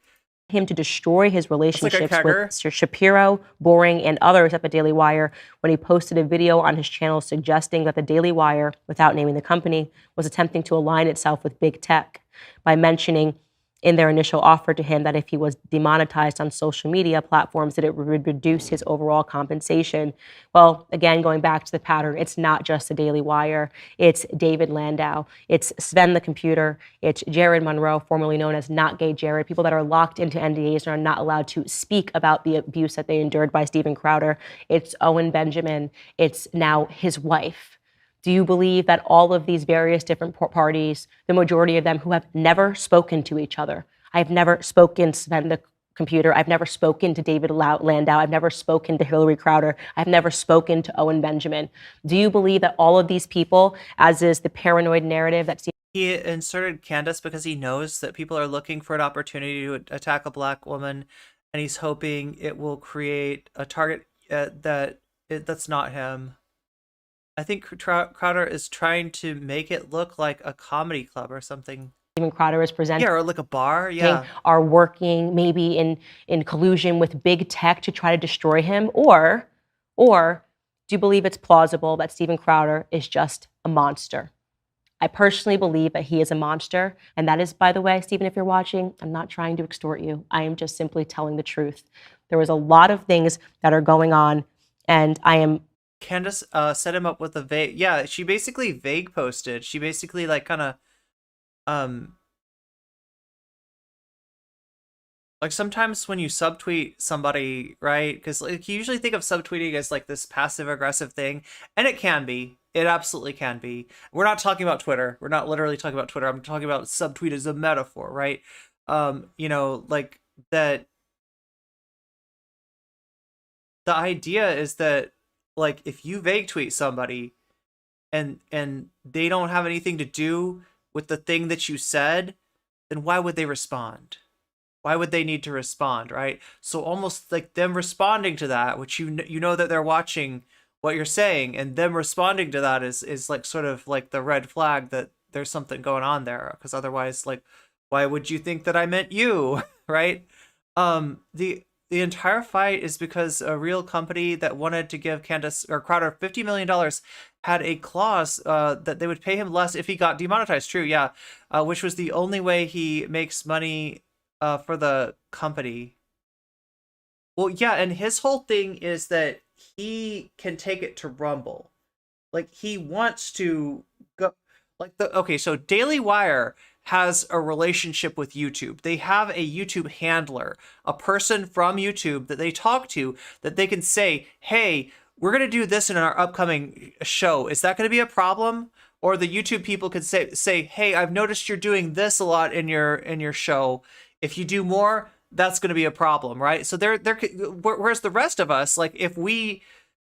Him to destroy his relationships like with Mr. Shapiro, Boring, and others at the Daily Wire when he posted a video on his channel suggesting that the Daily Wire, without naming the company, was attempting to align itself with big tech by mentioning in their initial offer to him that if he was demonetized on social media platforms, that it would reduce his overall compensation. Well, again, going back to the pattern, it's not just the Daily Wire. It's David Landau. It's Sven the Computer. It's Jared Monroe, formerly known as Not Gay Jared, people that are locked into NDAs and are not allowed to speak about the abuse that they endured by Steven Crowder. It's Owen Benjamin. It's now his wife. Do you believe that all of these various different parties, the majority of them who have never spoken to each other, I've never spoken to Sven the Computer, I've never spoken to David Landau, I've never spoken to Hillary Crowder, I've never spoken to Owen Benjamin. Do you believe that all of these people, as is the paranoid narrative that he inserted Candace because he knows that people are looking for an opportunity to attack a black woman, and he's hoping it will create a target that's not him. I think Crowder is trying to make it look like a comedy club or something. Steven Crowder is presenting. Yeah, or like a bar, yeah. Are working maybe in collusion with big tech to try to destroy him? Or do you believe it's plausible that Steven Crowder is just a monster? I personally believe that he is a monster. And that is, by the way, Steven, if you're watching, I'm not trying to extort you. I am just simply telling the truth. There was a lot of things that are going on, and I am... Candace set him up with a vague... Yeah, she basically vague posted. She basically like kind of... like sometimes when you subtweet somebody, right? Because like you usually think of subtweeting as like this passive aggressive thing, and it can be. It absolutely can be. We're not talking about Twitter. We're not literally talking about Twitter. I'm talking about subtweet as a metaphor, right? Like that. The idea is that like if you vague tweet somebody and they don't have anything to do with the thing that you said, then why would they respond? Why would they need to respond, right? So almost like them responding to that, which you know that they're watching what you're saying, and them responding to that is like sort of like the red flag that there's something going on there, because otherwise, like, why would you think that I meant you, right? The entire fight is because a real company that wanted to give Candace or Crowder $50 million had a clause that they would pay him less if he got demonetized. True, yeah, which was the only way he makes money for the company. Well, yeah, and his whole thing is that he can take it to Rumble. Like, he wants to go... Like, so Daily Wire has a relationship with YouTube. They have a YouTube handler, a person from YouTube that they talk to, that they can say, hey, we're going to do this in our upcoming show. Is that going to be a problem? Or the YouTube people could say, hey, I've noticed you're doing this a lot in your show. If you do more, that's going to be a problem, right? So whereas the rest of us, like if we,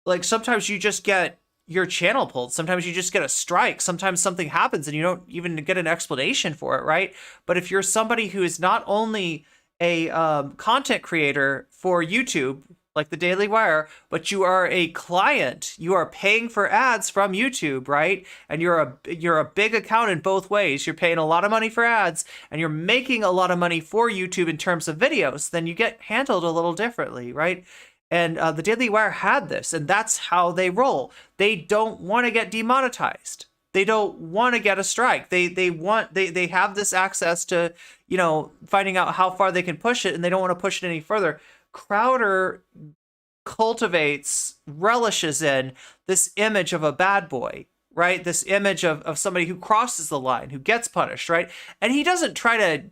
like sometimes you just get your channel pulled. Sometimes you just get a strike. Sometimes something happens and you don't even get an explanation for it, right? But if you're somebody who is not only a content creator for YouTube, like the Daily Wire, but you are a client, you are paying for ads from YouTube, right? And you're a big account in both ways. You're paying a lot of money for ads and you're making a lot of money for YouTube in terms of videos, then you get handled a little differently, right? And the Daily Wire had this, and that's how they roll. They don't want to get demonetized. They don't want to get a strike. They have this access to, finding out how far they can push it, and they don't want to push it any further. Crowder relishes in this image of a bad boy, right? This image of somebody who crosses the line, who gets punished, right? And he doesn't try to,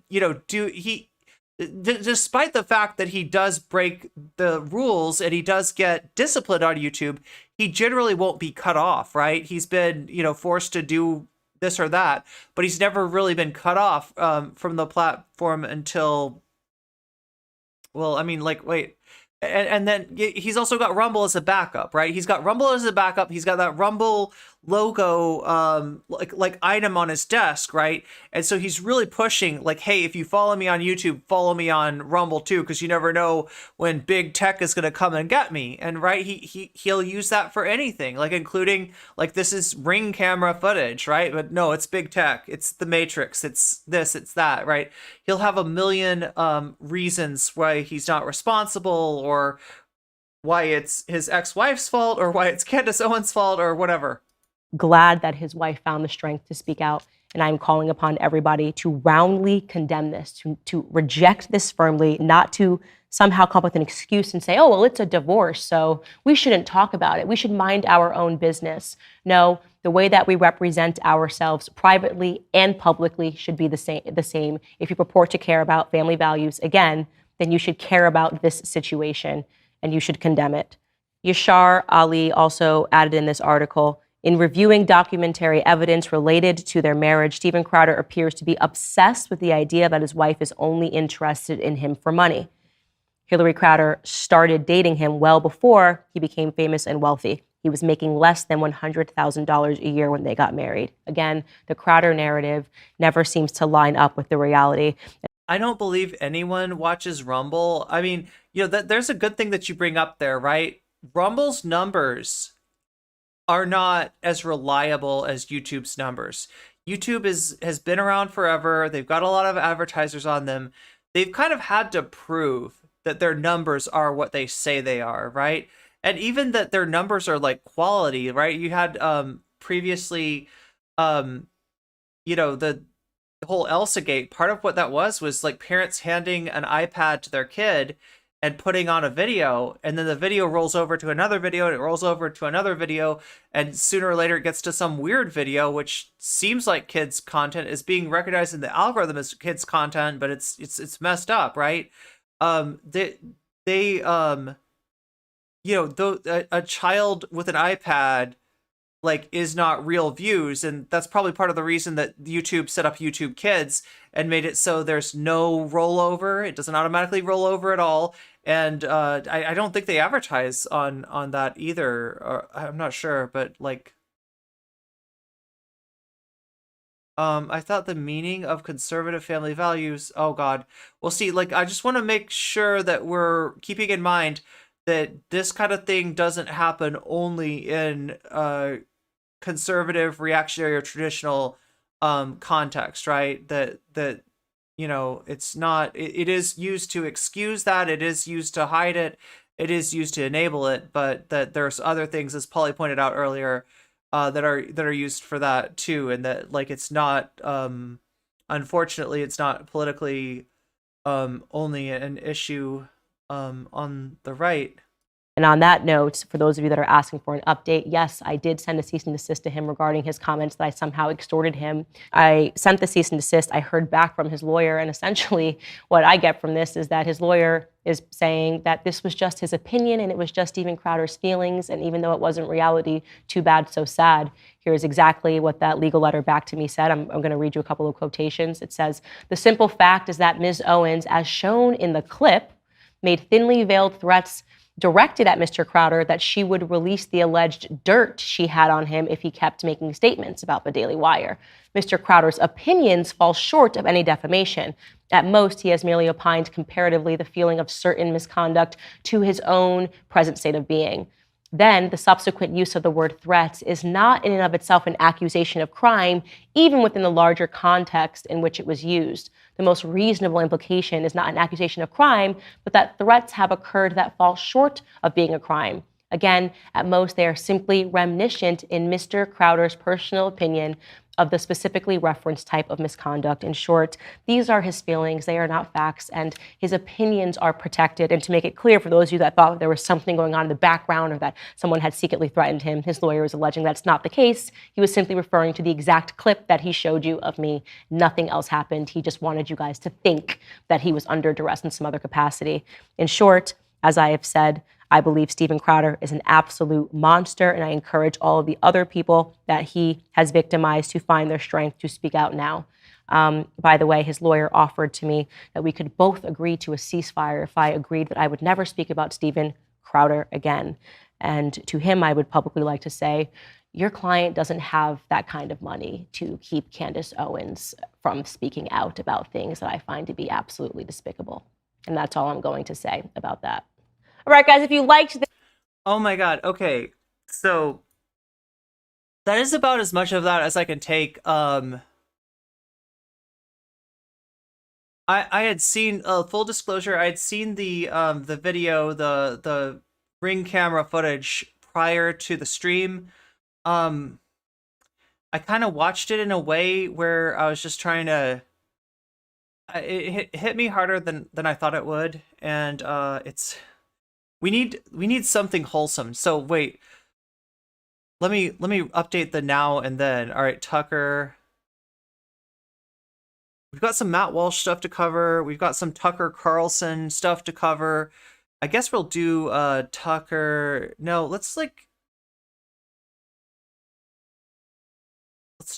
despite the fact that he does break the rules and he does get disciplined on YouTube, he generally won't be cut off, right? He's been, forced to do this or that, but he's never really been cut off from the platform until, and then he's also got Rumble as a backup, right? He's got Rumble as a backup. He's got that Rumble logo, like item on his desk, right? And so he's really pushing, like, hey, if you follow me on YouTube, follow me on Rumble too, because you never know when big tech is going to come and get me. And right, he'll use that for anything, like including like this is Ring camera footage, right? But no, it's big tech. It's the Matrix. It's this. It's that, right? He'll have a million reasons why he's not responsible, or why it's his ex-wife's fault, or why it's Candace Owens' fault, or whatever. Glad that his wife found the strength to speak out, and I'm calling upon everybody to roundly condemn this, to reject this firmly, not to somehow come up with an excuse and say, oh, well, it's a divorce, so we shouldn't talk about it. We should mind our own business. No, the way that we represent ourselves privately and publicly should be the same. If you purport to care about family values, again, then you should care about this situation and you should condemn it. Yashar Ali also added in this article, in reviewing documentary evidence related to their marriage, Steven Crowder appears to be obsessed with the idea that his wife is only interested in him for money. Hillary Crowder started dating him well before he became famous and wealthy. He was making less than $100,000 a year when they got married. Again, the Crowder narrative never seems to line up with the reality. I don't believe anyone watches Rumble. I mean, there's a good thing that you bring up there, right? Rumble's numbers are not as reliable as YouTube's numbers. YouTube has been around forever. They've got a lot of advertisers on them. They've kind of had to prove that their numbers are what they say they are, right? And even that their numbers are like quality, right? You had previously, the whole Elsa Gate. Part of what that was like parents handing an iPad to their kid and putting on a video, and then the video rolls over to another video, and it rolls over to another video, and sooner or later it gets to some weird video, which seems like kids' content, is being recognized in the algorithm as kids' content, but it's messed up, right? A child with an iPad is not real views, and that's probably part of the reason that YouTube set up YouTube Kids and made it so there's no rollover. It doesn't automatically roll over at all, and I don't think they advertise on that either. Or, I'm not sure, but I thought the meaning of conservative family values. Oh God, well, see, I just want to make sure that we're keeping in mind that this kind of thing doesn't happen only in conservative, reactionary, or traditional context, right? That it's not. It is used to excuse that. It is used to hide it. It is used to enable it. But that there's other things, as Polly pointed out earlier, that are used for that too, and that it's not. Unfortunately, it's not politically only an issue on the right. And on that note, for those of you that are asking for an update, yes, I did send a cease and desist to him regarding his comments that I somehow extorted him. I sent the cease and desist. I heard back from his lawyer, and essentially what I get from this is that his lawyer is saying that this was just his opinion and it was just Steven Crowder's feelings, and even though it wasn't reality, too bad, so sad. Here's exactly what that legal letter back to me said. I'm going to read you a couple of quotations. It says, "The simple fact is that Ms. Owens, as shown in the clip, made thinly veiled threats directed at Mr. Crowder that she would release the alleged dirt she had on him if he kept making statements about the Daily Wire. Mr. Crowder's opinions fall short of any defamation. At most, he has merely opined comparatively the feeling of certain misconduct to his own present state of being. Then, the subsequent use of the word threats is not in and of itself an accusation of crime, even within the larger context in which it was used. the most reasonable implication is not an accusation of crime, but that threats have occurred that fall short of being a crime. Again, at most, they are simply reminiscent, in Mr. Crowder's personal opinion, of the specifically referenced type of misconduct. In short, these are his feelings, they are not facts, and his opinions are protected. And to make it clear for those of you that thought there was something going on in the background or that someone had secretly threatened him, his lawyer is alleging that's not the case. He was simply referring to the exact clip that he showed you of me. Nothing else happened. He just wanted you guys to think that he was under duress in some other capacity. In short, as I have said, I believe Steven Crowder is an absolute monster, and I encourage all of the other people that he has victimized to find their strength to speak out now. By the way, his lawyer offered to me that we could both agree to a ceasefire if I agreed that I would never speak about Steven Crowder again. And to him, I would publicly like to say, your client doesn't have that kind of money to keep Candace Owens from speaking out about things that I find to be absolutely despicable. And that's all I'm going to say about that. All right, guys, if you liked this. Oh my God. Okay. So that is about as much of that as I can take. I had seen, full disclosure, I had seen the video, the Ring camera footage prior to the stream. I kind of watched it in a way where I was just trying to, it hit me harder than I thought it would. And we need something wholesome. So wait, let me update the now and then. All right, Tucker. We've got some Matt Walsh stuff to cover. We've got some Tucker Carlson stuff to cover. I guess we'll do Tucker. No, let's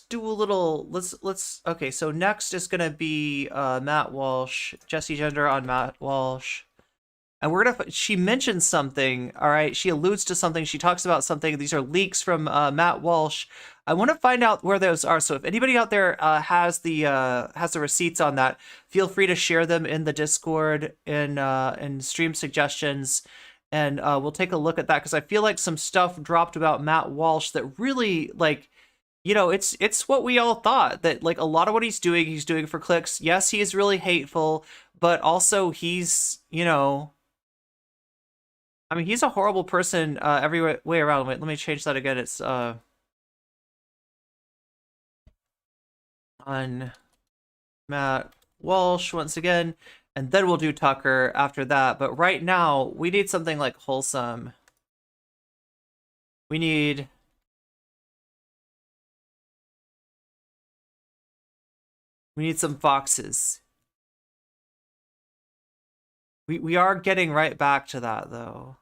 do a little. Let's. Okay, so next is gonna be Matt Walsh, Jesse Gender on Matt Walsh. And we're gonna. She mentions something. All right. She alludes to something. She talks about something. These are leaks from Matt Walsh. I want to find out where those are. So if anybody out there has the receipts on that, feel free to share them in the Discord in stream suggestions, and we'll take a look at that because I feel like some stuff dropped about Matt Walsh that really it's what we all thought, that like a lot of what he's doing for clicks. Yes, he is really hateful, but also he's I mean, he's a horrible person every way around. Wait, let me change that again. It's on Matt Walsh once again, and then we'll do Tucker after that. But right now, we need something like wholesome. We need some foxes. We are getting right back to that though.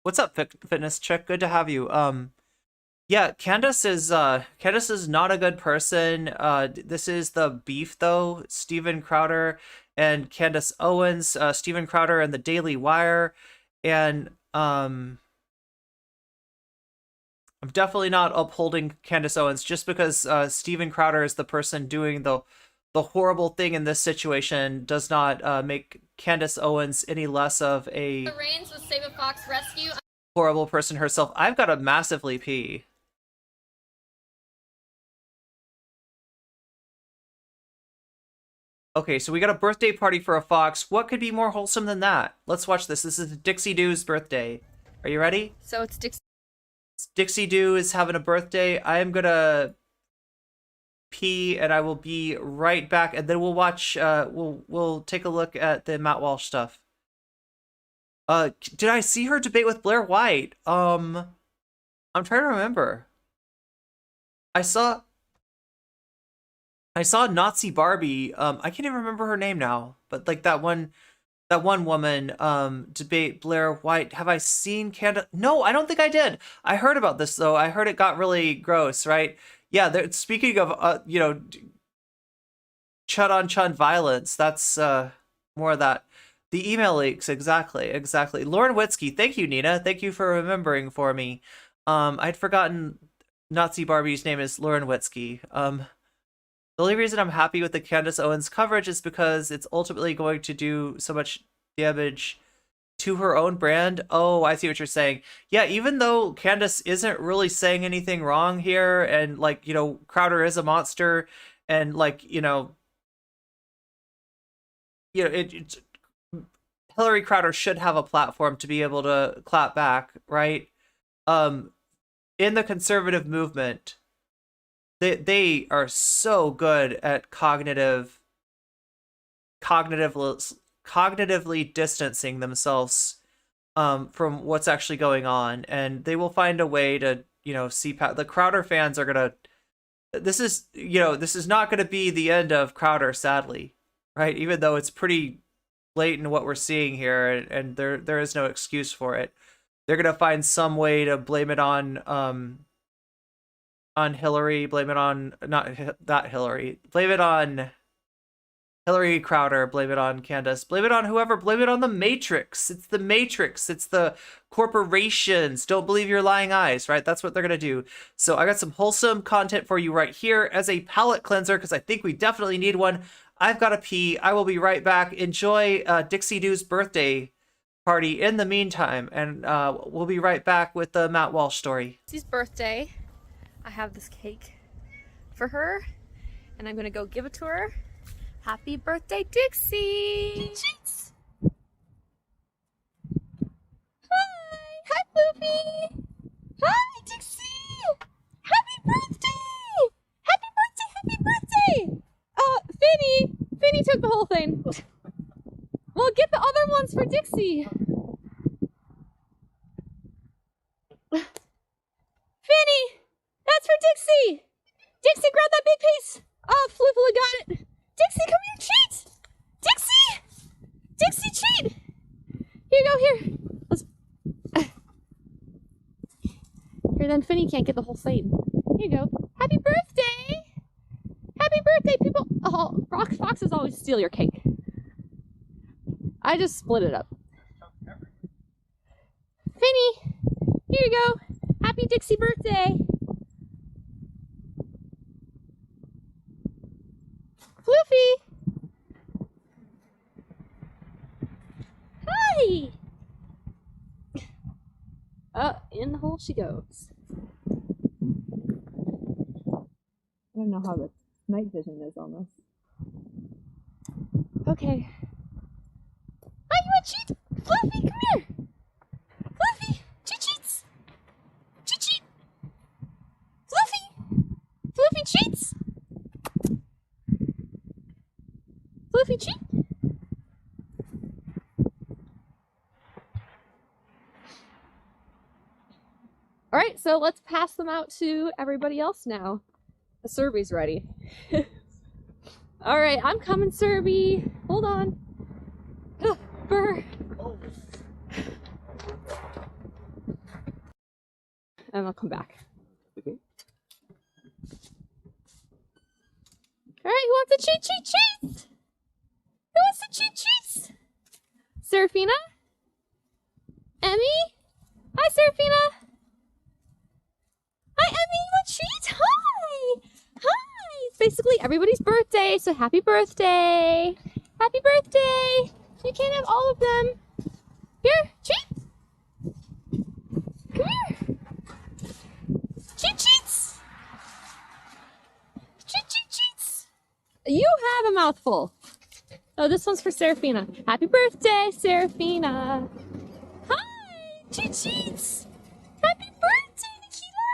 What's up, Fitness Chick? Good to have you. Yeah, Candace is not a good person. This is the beef though. Steven Crowder and Candace Owens. Steven Crowder and the Daily Wire, and I'm definitely not upholding Candace Owens just because Steven Crowder is the person doing the horrible thing in this situation does not make Candace Owens any less of a Reigns with Save a Fox Rescue. Horrible person herself. I've got to massively pee. Okay, so we got a birthday party for a fox. What could be more wholesome than that? Let's watch this. This is Dixie Doo's birthday. Are you ready? So it's Dixie Doo is having a birthday. I am gonna pee and I will be right back, and then we'll watch we'll take a look at the Matt Walsh stuff. Did I see her debate with Blair White? I'm trying to remember. I saw Nazi Barbie. I can't even remember her name now, but like that one woman debate Blair White. Have I seen Candace? No, I don't think I did. I heard about this though. I heard it got really gross, right? Yeah, speaking of chud on chud violence, that's more of that. The email leaks, exactly. Lauren Witzke, thank you, Nina. Thank you for remembering for me. I'd forgotten Nazi Barbie's name is Lauren Witzke. The only reason I'm happy with the Candace Owens coverage is because it's ultimately going to do so much damage to her own brand. Oh, I see what you're saying. Yeah, even though Candace isn't really saying anything wrong here, and like, Crowder is a monster, And like, it's Hillary Crowder should have a platform to be able to clap back, right? In the conservative movement, they are so good at cognitively distancing themselves from what's actually going on, and they will find a way to see the Crowder fans are gonna. This is not going to be the end of Crowder, sadly, right? Even though it's pretty blatant what we're seeing here, and there is no excuse for it. They're going to find some way to blame it on Hillary, blame it on not Hillary, blame it on Hillary Crowder, blame it on Candace, blame it on whoever, blame it on the Matrix. It's the Matrix. It's the corporations. Don't believe your lying eyes, right? That's what they're going to do. So I got some wholesome content for you right here as a palate cleanser, because I think we definitely need one. I've got to pee. I will be right back. Enjoy Dixie Doo's birthday party in the meantime, and we'll be right back with the Matt Walsh story. Dixie's birthday. I have this cake for her, and I'm going to go give it to her. Happy birthday, Dixie! Cheeks! Hi! Hi, Floopy! Hi, Dixie! Happy birthday! Happy birthday, happy birthday! Finny took the whole thing. Well, get the other ones for Dixie. Finny! That's for Dixie! Dixie, grab that big piece! Oh, Floopy got it! Dixie, come here, treat! Dixie! Dixie, treat! Here you go, here. Let's... Here, then Finny can't get the whole thing. Here you go. Happy birthday! Happy birthday, people! Oh, foxes always steal your cake. I just split it up. Finny! Here you go. Happy Dixie birthday! Floofy! Hi! In the hole she goes. I don't know how the night vision is on this. Okay. Hi, you want cheat? Fluffy, come here! Fluffy! Cheats! Cheat! Fluffy! Fluffy cheats! Fluffy cheat? Alright, so let's pass them out to everybody else now. The Serby's ready. Alright, I'm coming, Serby. Hold on. Ugh, burr. And I'll come back. Okay. Alright, who wants a cheat? Who wants to cheat? Serafina? Emmy? Hi, Serafina. Hi, Emmy. You want a treat? Hi. It's basically everybody's birthday, so happy birthday. Happy birthday. You can't have all of them. Here, treat. Come here. Cheats. Cheats. You have a mouthful. Oh, this one's for Serafina. Happy birthday, Serafina. Hi, cheats. Happy birthday, Nikita.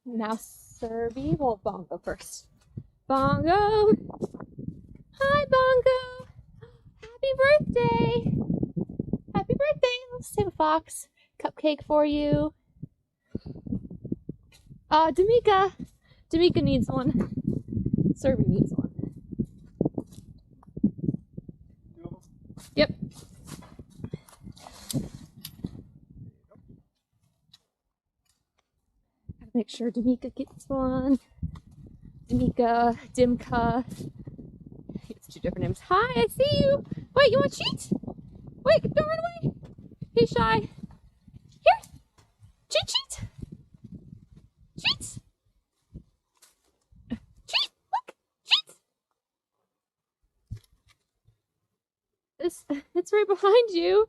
Now, Serby, well, Bongo first. Bongo. Hi, Bongo. Happy birthday. Happy birthday. Let's save a fox. Cupcake for you. D'Amica. D'Amica needs one. Serby needs one. Yep. Gotta make sure D'Amica gets one. D'Amica, Dimka. It's two different names. Hi, I see you. Wait, you want to cheat? Wait, don't run away. Hey, Shy. Here. Cheat. Cheat! Look! Cheat! It's right behind you.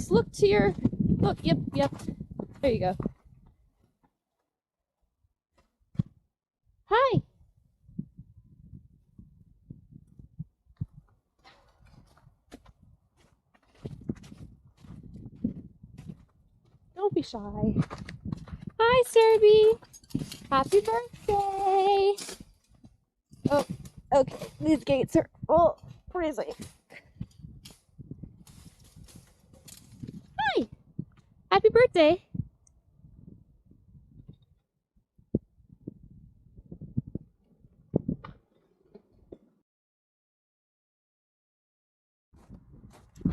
just look to your, look, yep. There you go. Hi. Don't be shy. Hi, Serby. Happy birthday. Oh, okay. These gates are freezing. Hi. Happy birthday.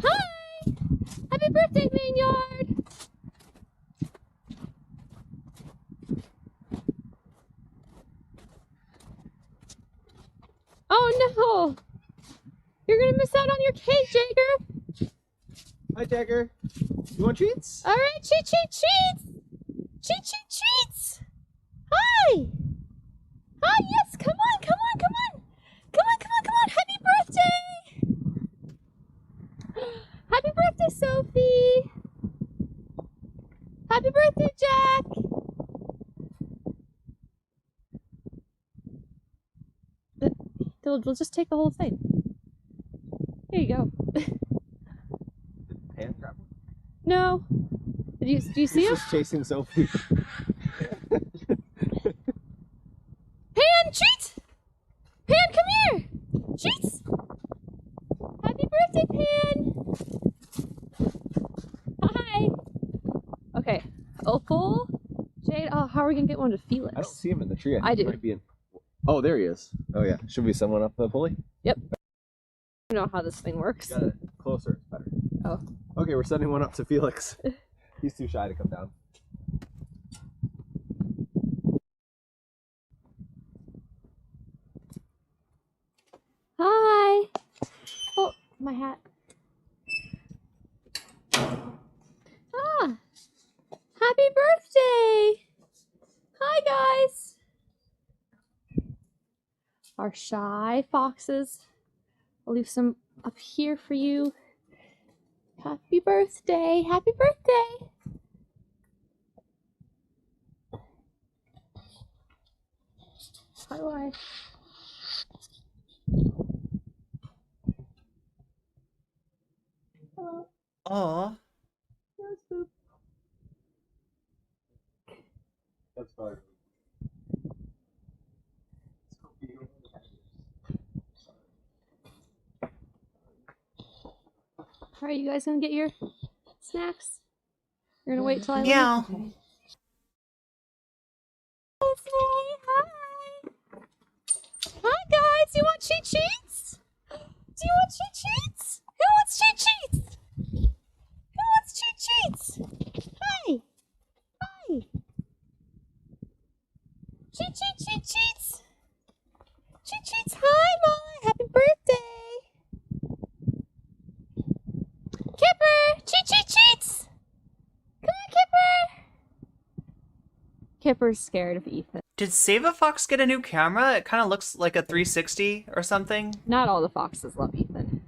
Hi. Happy birthday, Maynard. Oh no! You're gonna miss out on your cake, Jagger! Hi, Jagger. You want treats? Alright, treats! Treats! Hi! Hi, yes, come on! Happy birthday! Happy birthday, Sophie! Happy birthday, Jack! We'll just take the whole thing. Here you go. Pan grab one? No. Do you see him? He's just chasing Sophie. Pan, treat! Pan, come here! Treats! Happy birthday, Pan! Hi! Okay, Opal, Jade, how are we gonna get one to Felix? I don't see him in the tree. I do. He might be in... Oh, there he is. Oh yeah. Should we send one up the pulley? Yep. I don't know how this thing works. Got it. Closer, it's better. Oh. Okay, we're sending one up to Felix. He's too shy to come down. Hi! Oh, my hat. Ah! Happy birthday! Hi, guys! Our shy foxes. I'll leave some up here for you. Happy birthday! Happy birthday! Hi, hello. Aw. Yes, Boop. That's fine. Are you guys gonna get your snacks? You're gonna wait till I leave? Yeah. Okay. Hi. Hi guys, you want cheat sheets? Do you want cheat sheets? Who wants cheat sheets? Who wants cheat sheets? Hi. Hi. Cheats. Cheat sheets. Hi, Molly. Happy birthday. Kipper, cheats. Come on, Kipper. Kipper's scared of Ethan. Did Save a Fox get a new camera? It kind of looks like a 360 or something. Not all the foxes love Ethan.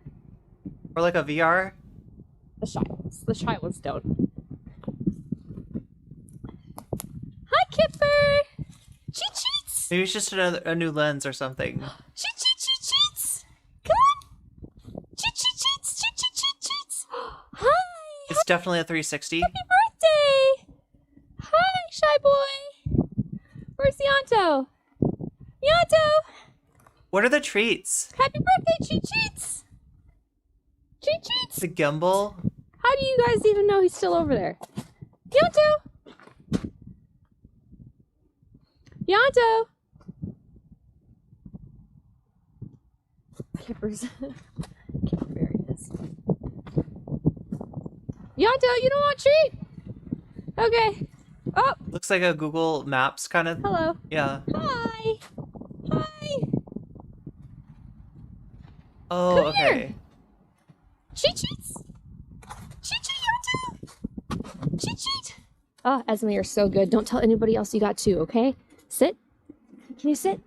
Or like a VR. The shy ones don't. Hi, Kipper. Cheats. Maybe it's just a new lens or something. Cheats. Come on. Cheats. Hi. It's definitely a 360. Happy birthday. Hi, shy boy. Where's Yanto? Yanto. What are the treats? Happy birthday, Cheats. Cheats. The gimbal? How do you guys even know he's still over there? Yanto. Kipper's very pissed. Yanto, you don't want a treat? Okay. Oh. Looks like a Google Maps kind of. Hello. Yeah. Hi. Oh, Come okay. here. Cheats. Yanto. Cheat. Oh, Esme, you're so good. Don't tell anybody else you got two, okay? Sit. Can you sit?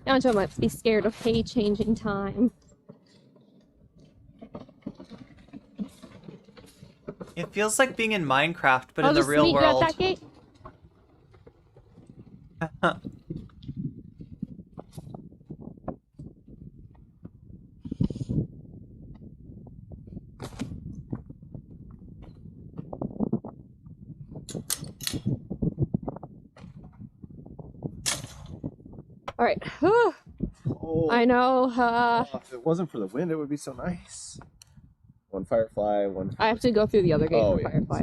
Anjo might be scared of hay changing time. It feels like being in Minecraft, but I'll in the just real meet world. you at that gate. All right. Whew. I know. If it wasn't for the wind, it would be so nice. One firefly, one. I have to go through the other gate for Firefly.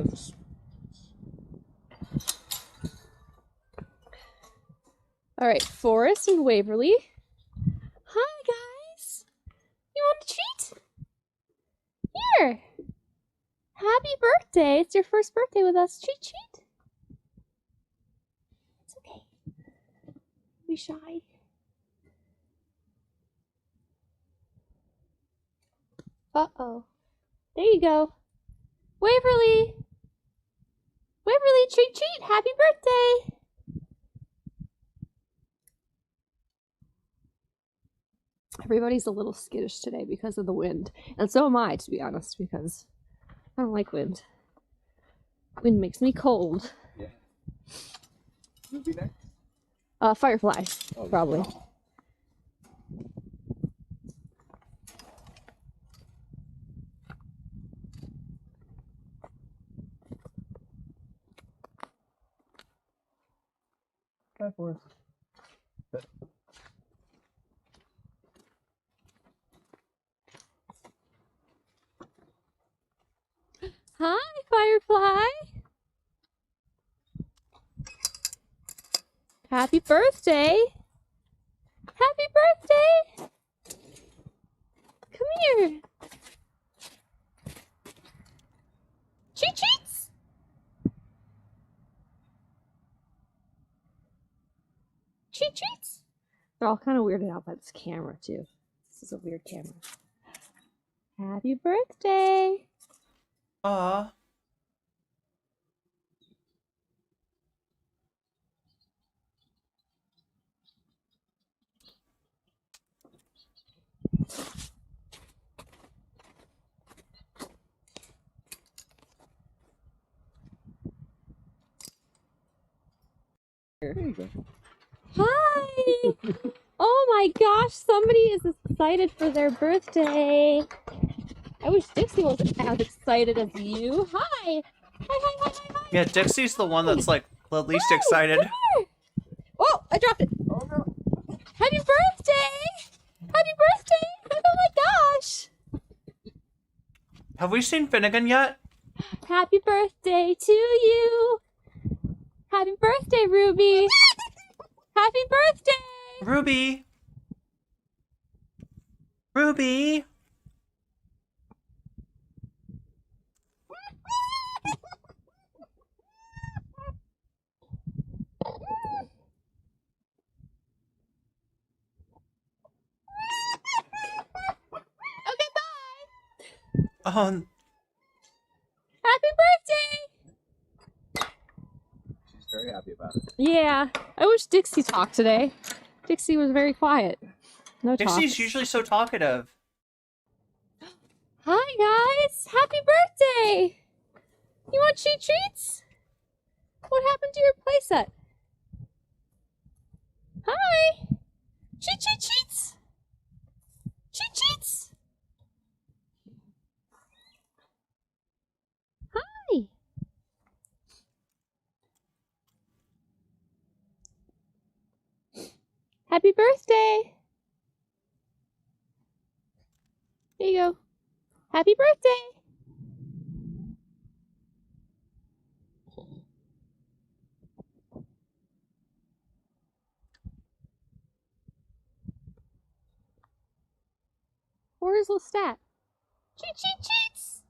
All right, Forest and Waverly. Hi, guys. You want a treat? Here. Happy birthday. It's your first birthday with us. Treat, treat. It's okay. Be shy. Uh-oh. There you go. Waverly. Waverly, treat, treat. Happy birthday. Everybody's a little skittish today because of the wind. And so am I, to be honest, because I don't like wind. Wind makes me cold. Yeah. Who'd be next? Firefly, probably. Hi, Forrest. Hi, Firefly. Happy birthday. Happy birthday. Come here. Treat treats. Treat treats. They're all kind of weirded out by this camera, too. This is a weird camera. Happy birthday. Aw. Hi! Oh my gosh, somebody is excited for their birthday. I wish Dixie was as excited as you. Hi! Hi. Yeah, Dixie's the one that's like the least excited. Oh, I dropped it. Oh no. Happy birthday! Happy birthday! Oh my gosh! Have we seen Finnegan yet? Happy birthday to you! Happy birthday, Ruby! Happy birthday! Ruby! Ruby! Okay, bye! Um, Happy birthday! She's very happy about it. Yeah, I wish Dixie talked today. Dixie was very quiet. No talk. Dixie's usually so talkative. Hi guys! Happy birthday! You want treat treats? What happened to your playset? Hi! Treat treats! Treat treats! Hi! Happy birthday! There you go. Happy birthday! Where's Lestat? Treats!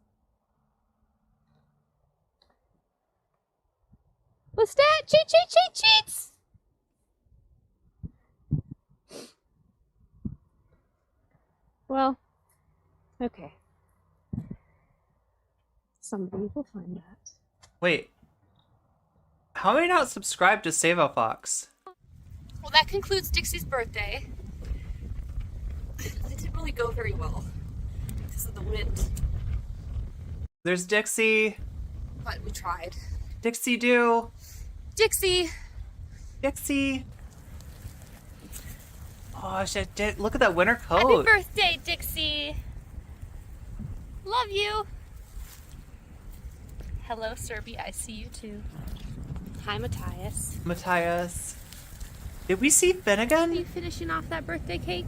Lestat, treats! Well, okay. Somebody will find that. Wait. How am I not subscribed to Save a Fox? Well, that concludes Dixie's birthday. really go very well because of the wind. There's Dixie. But we tried. Dixie do. Dixie. Dixie. Oh shit! Look at that winter Happy coat. birthday, Dixie. Love you. Hello, Serby. I see you too. Hi, Matthias. Matthias. Did we see Finnegan? Are you finishing off that birthday cake?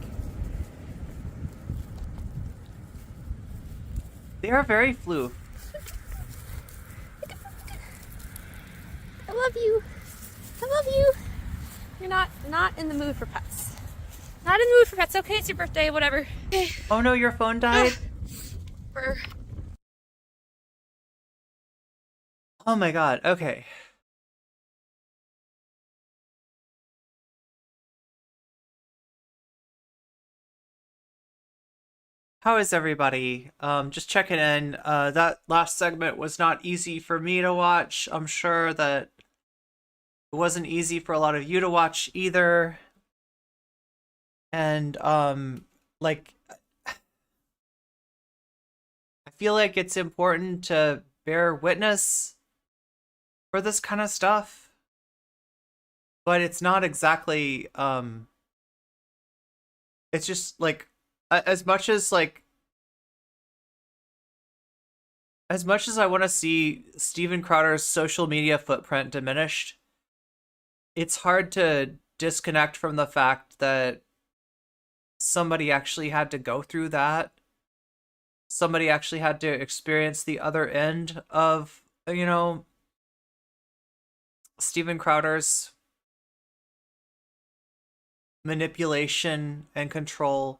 They are very floof. I love you. I love you. You're not in the mood for pets. Not in the mood for pets. Okay, it's your birthday. Whatever. Okay. Oh no, your phone died. Brr. Oh my god. Okay. How is everybody? Just checking in. That last segment was not easy for me to watch. I'm sure that it wasn't easy for a lot of you to watch either. And like I feel like it's important to bear witness for this kind of stuff. But it's not exactly it's just like as much as I want to see Steven Crowder's social media footprint diminished, it's hard to disconnect from the fact that somebody actually had to go through that. Somebody actually had to experience the other end of, you know, Steven Crowder's manipulation and control.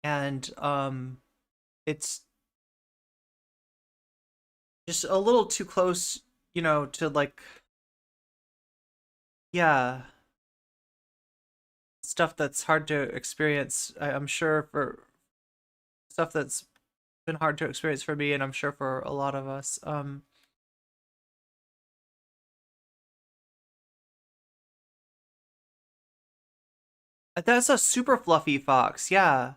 And it's just a little too close, you know, to like, yeah, stuff that's hard to experience. I'm sure for stuff that's been hard to experience for me, and I'm sure for a lot of us. That's a super fluffy fox, yeah.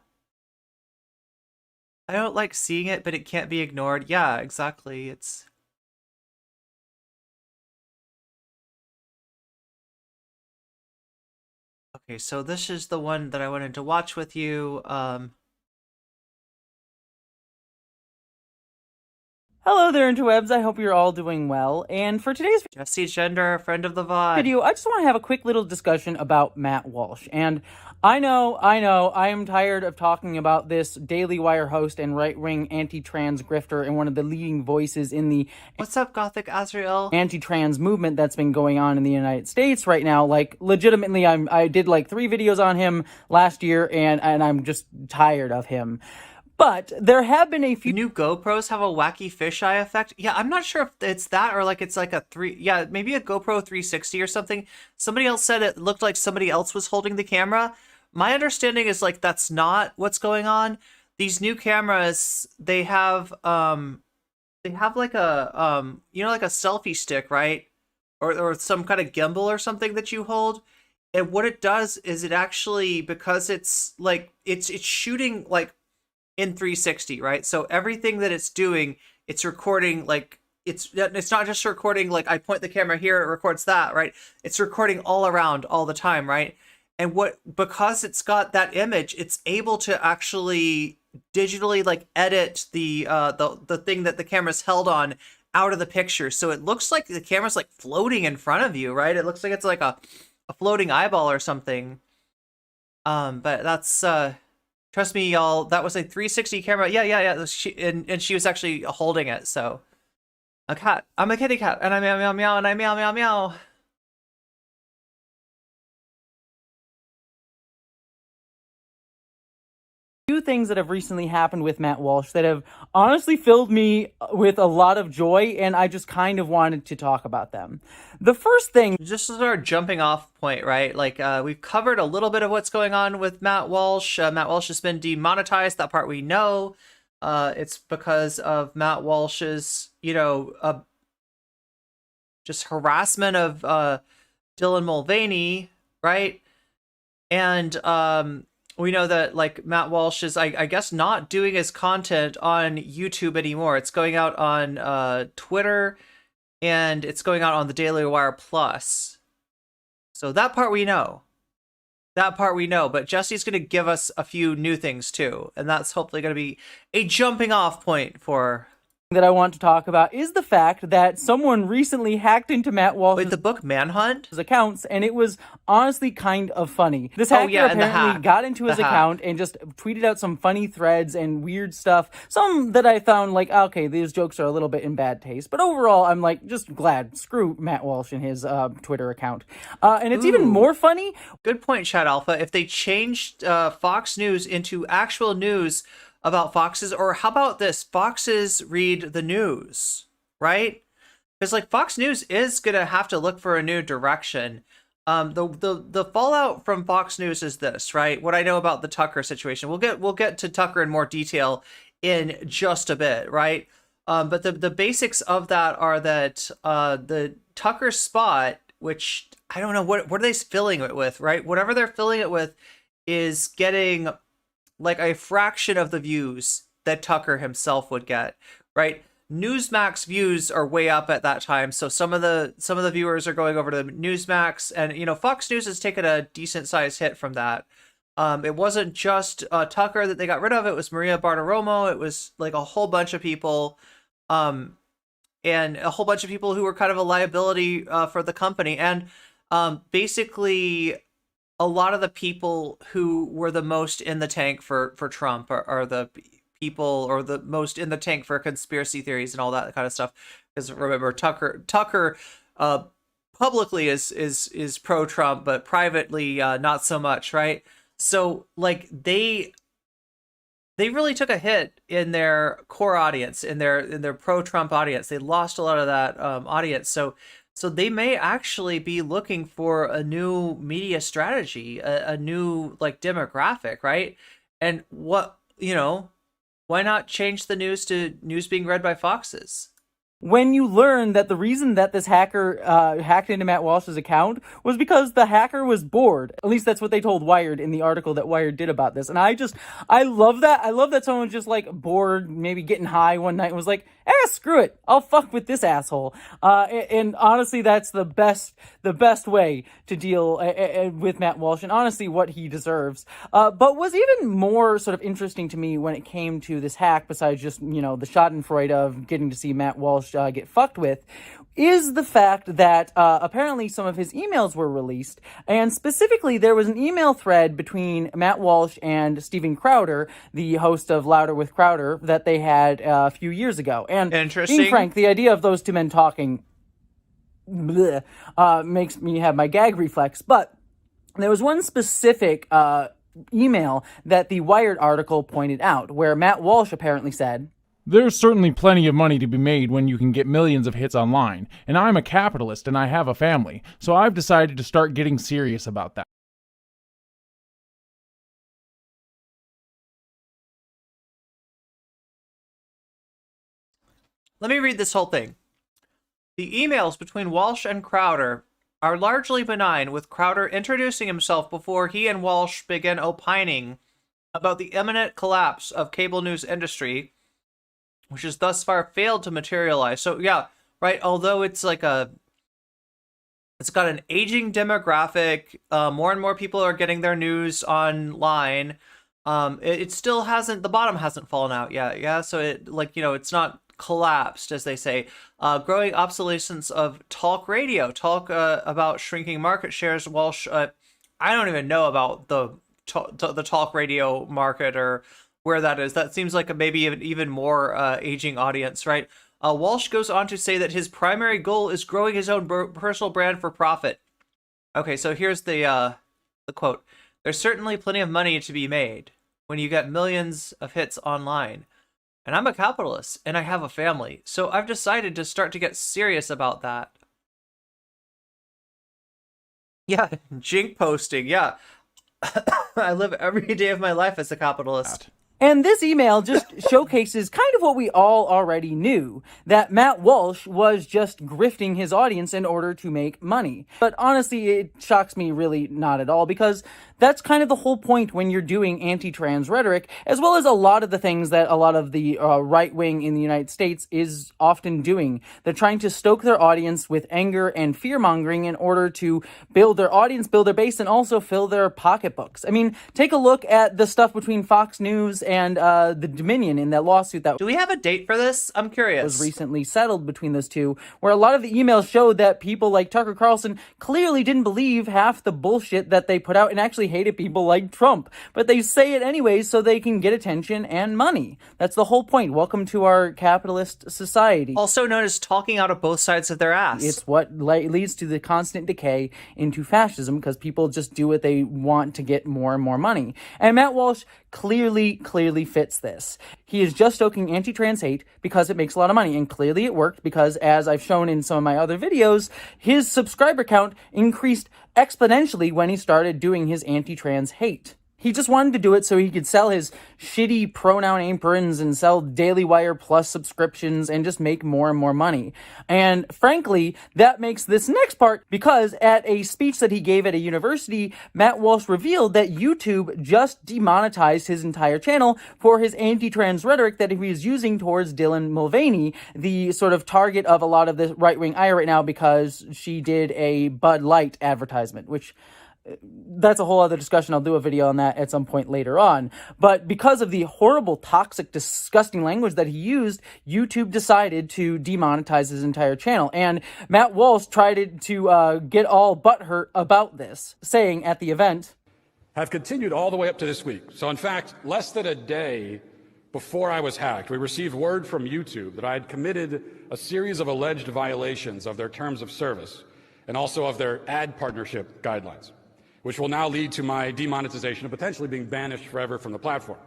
I don't like seeing it, but it can't be ignored. Yeah, exactly. It's okay, so this is the one that I wanted to watch with you. Hello there, interwebs. I hope you're all doing well. And for today's Jesse Gender, friend of the VOD video, I just want to have a quick little discussion about Matt Walsh. And I know, I am tired of talking about this Daily Wire host and right-wing anti-trans grifter and one of the leading voices in the What's up, Gothic Azrael? Anti-trans movement that's been going on in the United States right now. Like, legitimately, I did like 3 videos on him last year, and I'm just tired of him. But there have been a few new GoPros have a wacky fisheye effect. Yeah, I'm not sure if it's that or like it's like a maybe a GoPro 360 or something. Somebody else said it looked like somebody else was holding the camera. My understanding is like that's not what's going on. These new cameras, they have like a you know, like a selfie stick, right? Or some kind of gimbal or something that you hold. And what it does is it actually, because it's like it's shooting like in 360, right? So everything that it's doing, it's recording, like it's not just recording like I point the camera here, it records that, right? It's recording all around all the time, right? And because it's got that image, it's able to actually digitally like edit the thing that the camera's held on out of the picture. So it looks like the camera's like floating in front of you, right? It looks like it's like a floating eyeball or something. But that's trust me, y'all, that was a 360 camera. Yeah. And she was actually holding it, so. A cat. I'm a kitty cat, and I meow, meow, meow, and I meow, meow, meow. Few things that have recently happened with Matt Walsh that have honestly filled me with a lot of joy, and I just kind of wanted to talk about them. The first thing, just as our jumping off point, right? Like we've covered a little bit of what's going on with Matt Walsh. Matt Walsh has been demonetized. That part we know. It's because of Matt Walsh's, you know, just harassment of Dylan Mulvaney, right? And we know that like Matt Walsh is, I guess, not doing his content on YouTube anymore. It's going out on Twitter, and it's going out on the Daily Wire Plus. So that part we know. That part we know. But Jesse's going to give us a few new things too, and that's hopefully going to be a jumping off point for. That I want to talk about is the fact that someone recently hacked into Matt Walsh's the book Manhunt accounts, and it was honestly kind of funny. This hacker apparently got into his account and just tweeted out some funny threads and weird stuff. Some that I found like, okay, these jokes are a little bit in bad taste, but overall, I'm like just glad. Screw Matt Walsh and his Twitter account, and it's even more funny. Good point, Chad Alpha. If they changed Fox News into actual news about foxes, or how about this? Foxes read the news, right? Because like Fox News is gonna have to look for a new direction. The fallout from Fox News is this, right? What I know about the Tucker situation. We'll get to Tucker in more detail in just a bit, right? But the basics of that are that the Tucker spot, which I don't know what are they filling it with, right? Whatever they're filling it with is getting like a fraction of the views that Tucker himself would get, right? Newsmax views are way up at that time, so some of the viewers are going over to Newsmax, and you know Fox News has taken a decent sized hit from that. It wasn't just Tucker that they got rid of; it was Maria Bartiromo. It was like a whole bunch of people, and a whole bunch of people who were kind of a liability for the company, and basically. A lot of the people who were the most in the tank for Trump are the people, or the most in the tank for conspiracy theories and all that kind of stuff. Because remember, Tucker publicly is pro Trump, but privately not so much, right? So like they really took a hit in their core audience, in their pro Trump audience. They lost a lot of that audience. So they may actually be looking for a new media strategy, a new like demographic, right? And what, why not change the news to news being read by foxes? When you learn that the reason that this hacker hacked into Matt Walsh's account was because the hacker was bored. At least that's what they told Wired in the article that Wired did about this. And I love that. I love that someone just like bored, maybe getting high one night and was like, screw it. I'll fuck with this asshole. And honestly, that's the best way to deal with Matt Walsh, and honestly what he deserves. But was even more sort of interesting to me when it came to this hack, besides just, the schadenfreude of getting to see Matt Walsh get fucked with, is the fact that apparently some of his emails were released, and specifically there was an email thread between Matt Walsh and Steven Crowder, the host of Louder with Crowder, that they had a few years ago. And being frank, the idea of those two men talking makes me have my gag reflex, but there was one specific email that the Wired article pointed out, where Matt Walsh apparently said, "There's certainly plenty of money to be made when you can get millions of hits online, and I'm a capitalist and I have a family, so I've decided to start getting serious about that." Let me read this whole thing. The emails between Walsh and Crowder are largely benign, with Crowder introducing himself before he and Walsh began opining about the imminent collapse of cable news industry, which has thus far failed to materialize. So yeah, right, although it's like it's got an aging demographic, more and more people are getting their news online, it still hasn't, the bottom hasn't fallen out yet, yeah? So it, it's not collapsed, as they say. Growing obsolescence of talk radio, talk about shrinking market shares. Walsh, I don't even know about the talk radio market or where that is. That seems like maybe an even more aging audience, right? Walsh goes on to say that his primary goal is growing his own personal brand for profit. Okay, so here's the quote. "There's certainly plenty of money to be made when you get millions of hits online. And I'm a capitalist, and I have a family, so I've decided to start to get serious about that." Yeah, jink posting, yeah. I live every day of my life as a capitalist. And this email just showcases kind of what we all already knew, that Matt Walsh was just grifting his audience in order to make money. But honestly, it shocks me really not at all, because that's kind of the whole point when you're doing anti-trans rhetoric, as well as a lot of the things that a lot of the right wing in the United States is often doing. They're trying to stoke their audience with anger and fear-mongering in order to build their audience, build their base, and also fill their pocketbooks. I mean, take a look at the stuff between Fox News and the Dominion in that lawsuit that... Do we have a date for this? I'm curious. ...was recently settled between those two, where a lot of the emails showed that people like Tucker Carlson clearly didn't believe half the bullshit that they put out and actually hated people like Trump. But they say it anyways so they can get attention and money. That's the whole point. Welcome to our capitalist society. Also known as talking out of both sides of their ass. It's what leads to the constant decay into fascism, because people just do what they want to get more and more money. And Matt Walsh clearly fits this. He is just stoking anti-trans hate because it makes a lot of money, and clearly it worked, because as I've shown in some of my other videos, his subscriber count increased exponentially when he started doing his anti-trans hate. He just wanted to do it so he could sell his shitty pronoun aprons and sell Daily Wire Plus subscriptions and just make more and more money. And frankly, that makes this next part, because at a speech that he gave at a university, Matt Walsh revealed that YouTube just demonetized his entire channel for his anti-trans rhetoric that he was using towards Dylan Mulvaney, the sort of target of a lot of the right-wing ire right now, because she did a Bud Light advertisement, which... that's a whole other discussion. I'll do a video on that at some point later on. But because of the horrible, toxic, disgusting language that he used, YouTube decided to demonetize his entire channel. And Matt Walsh tried to get all butthurt about this, saying at the event, have continued all the way up to this week. So in fact, less than a day before I was hacked, we received word from YouTube that I had committed a series of alleged violations of their terms of service and also of their ad partnership guidelines, which will now lead to my demonetization and potentially being banished forever from the platform.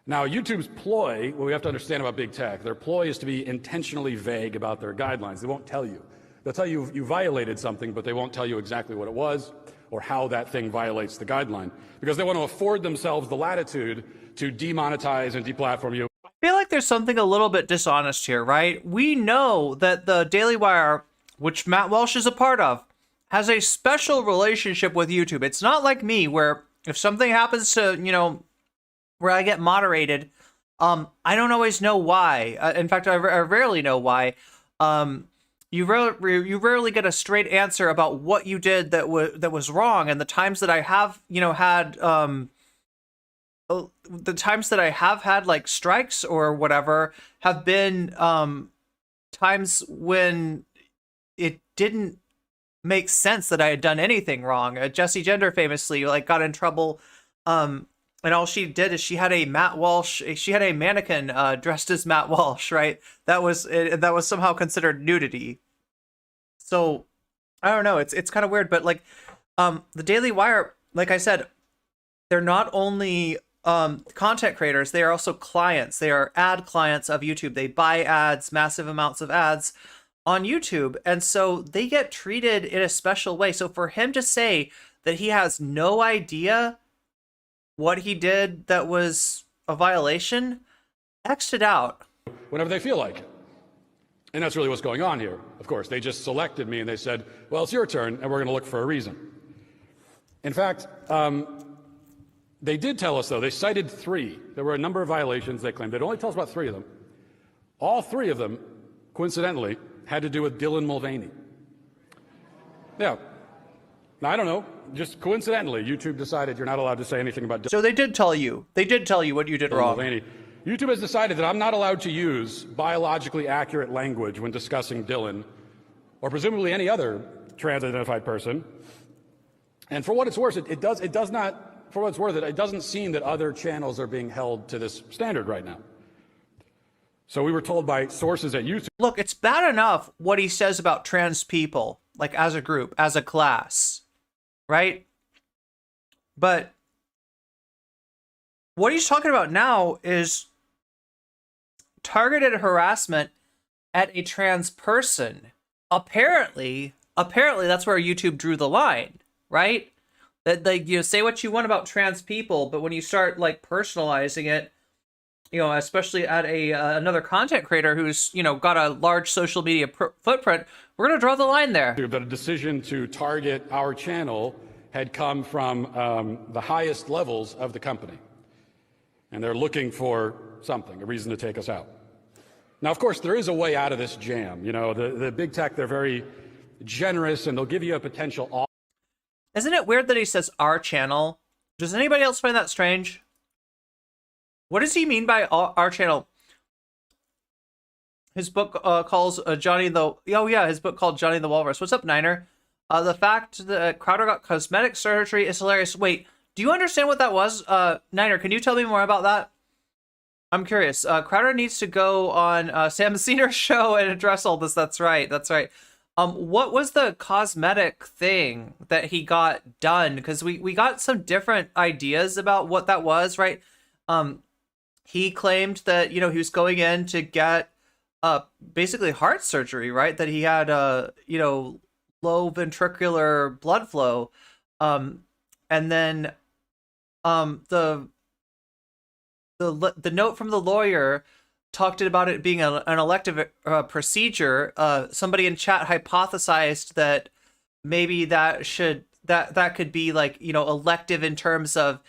Now, YouTube's ploy, what we have to understand about big tech, their ploy is to be intentionally vague about their guidelines. They won't tell you. They'll tell you you violated something, but they won't tell you exactly what it was or how that thing violates the guideline, because they want to afford themselves the latitude to demonetize and deplatform you. I feel like there's something a little bit dishonest here, right? We know that the Daily Wire, which Matt Walsh is a part of, has a special relationship with YouTube. It's not like me, where if something happens to, where I get moderated, I don't always know why. In fact, I rarely know why. You rarely get a straight answer about what you did that was wrong. And the times that I have, had like strikes or whatever have been times when it didn't make sense that I had done anything wrong. Jessie Gender famously got in trouble, and all she did is she had a mannequin dressed as Matt Walsh, right? That was somehow considered nudity. So I don't know. It's kind of weird, but the Daily Wire, like I said, they're not only content creators, they are also clients. They are ad clients of YouTube. They buy ads, massive amounts of ads on YouTube, and so they get treated in a special way. So for him to say that he has no idea what he did that was a violation, X'd it out. Whenever they feel like it. And that's really what's going on here. Of course, they just selected me and they said, well, it's your turn, and we're going to look for a reason. In fact, they did tell us, though, they cited 3. There were a number of violations they claimed. They'd only tell us about 3 of them. All 3 of them, coincidentally, had to do with Dylan Mulvaney. Yeah. Now, I don't know. Just coincidentally, YouTube decided you're not allowed to say anything about Dylan. So they did tell you. They did tell you what you did wrong. Mulvaney. YouTube has decided that I'm not allowed to use biologically accurate language when discussing Dylan, or presumably any other trans-identified person. And for what it's worth, it doesn't seem that other channels are being held to this standard right now. So we were told by sources at YouTube. Look, it's bad enough what he says about trans people, as a group, as a class, right? But what he's talking about now is targeted harassment at a trans person. Apparently that's where YouTube drew the line, right? That say what you want about trans people, but when you start personalizing it especially at another content creator who's, got a large social media footprint, we're going to draw the line there. That a decision to target our channel had come from the highest levels of the company. And they're looking for something, a reason to take us out. Now, of course, there is a way out of this jam. The big tech, they're very generous, and they'll give you a potential offer. Isn't it weird that he says our channel? Does anybody else find that strange? What does he mean by our channel? His book calls his book called Johnny the Walrus. What's up, Niner? The fact that Crowder got cosmetic surgery is hilarious. Wait, do you understand what that was? Niner, can you tell me more about that? I'm curious. Crowder needs to go on Sam Cedar's show and address all this. That's right. What was the cosmetic thing that he got done? Because we got some different ideas about what that was, right? He claimed that, he was going in to get basically heart surgery, right? That he had, low ventricular blood flow. And then the note from the lawyer talked about it being an elective procedure. Somebody in chat hypothesized that maybe that could be like, elective in terms of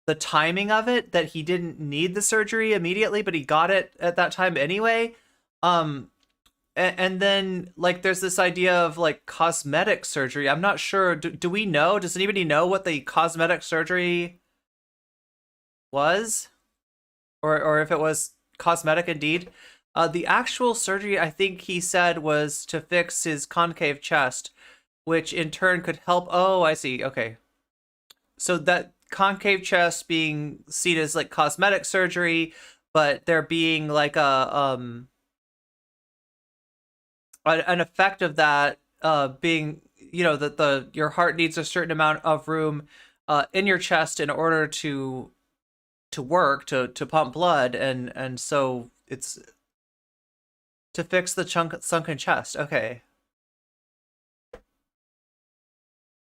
the timing of it, that he didn't need the surgery immediately, but he got it at that time anyway. And then like there's this idea of like cosmetic surgery. I'm not sure. Do we know? Does anybody know what the cosmetic surgery was? Or if it was cosmetic indeed. The actual surgery, I think he said, was to fix his concave chest, which in turn could help. Oh, I see. Okay. So that concave chest being seen as like cosmetic surgery, but there being like an effect of that being, that your heart needs a certain amount of room in your chest in order to work, to pump blood, and so it's to fix the sunken chest. Okay.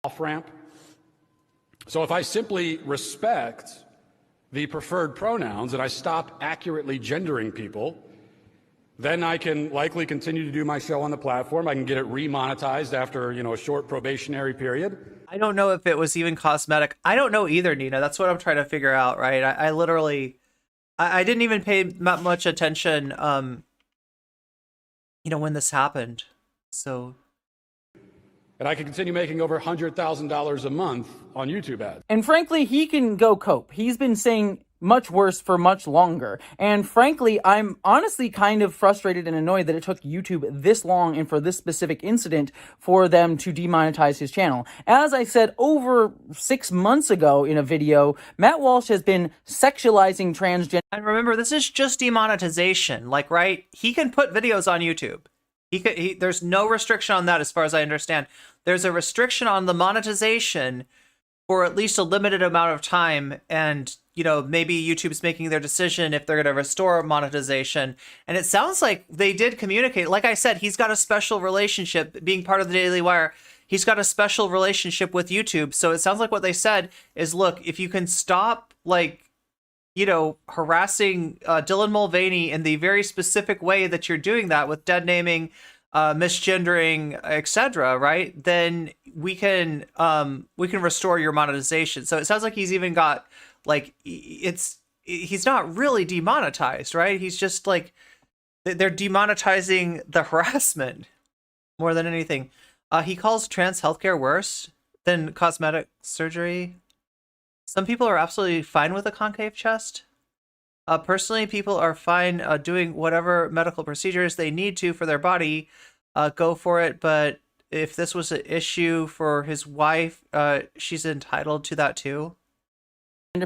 Off ramp. So if I simply respect the preferred pronouns and I stop accurately gendering people, then I can likely continue to do my show on the platform. I can get it remonetized after, a short probationary period. I don't know if it was even cosmetic. I don't know either, Nina. That's what I'm trying to figure out, right? I literally, I didn't even pay that much attention, when this happened. So. And I can continue making over $100,000 a month on YouTube ads. And frankly, he can go cope. He's been saying much worse for much longer. And frankly, I'm honestly kind of frustrated and annoyed that it took YouTube this long and for this specific incident for them to demonetize his channel. As I said over 6 months ago in a video, Matt Walsh has been sexualizing transgender. And remember, this is just demonetization. Like, right? He can put videos on YouTube. There's no restriction on that as far as I understand. There's a restriction on the monetization for at least a limited amount of time, and maybe YouTube's making their decision if they're going to restore monetization. And it sounds like they did communicate. Like I said, he's got a special relationship, being part of the Daily Wire. He's got a special relationship with YouTube. So it sounds like what they said is, look, if you can stop harassing Dylan Mulvaney in the very specific way that you're doing that with dead naming, misgendering, etc., right? Then we can restore your monetization. So it sounds like he's even got he's not really demonetized, right? He's just like, they're demonetizing the harassment more than anything. He calls trans healthcare worse than cosmetic surgery. Some people are absolutely fine with a concave chest. Personally, people are fine doing whatever medical procedures they need to for their body. Go for it. But if this was an issue for his wife, she's entitled to that too.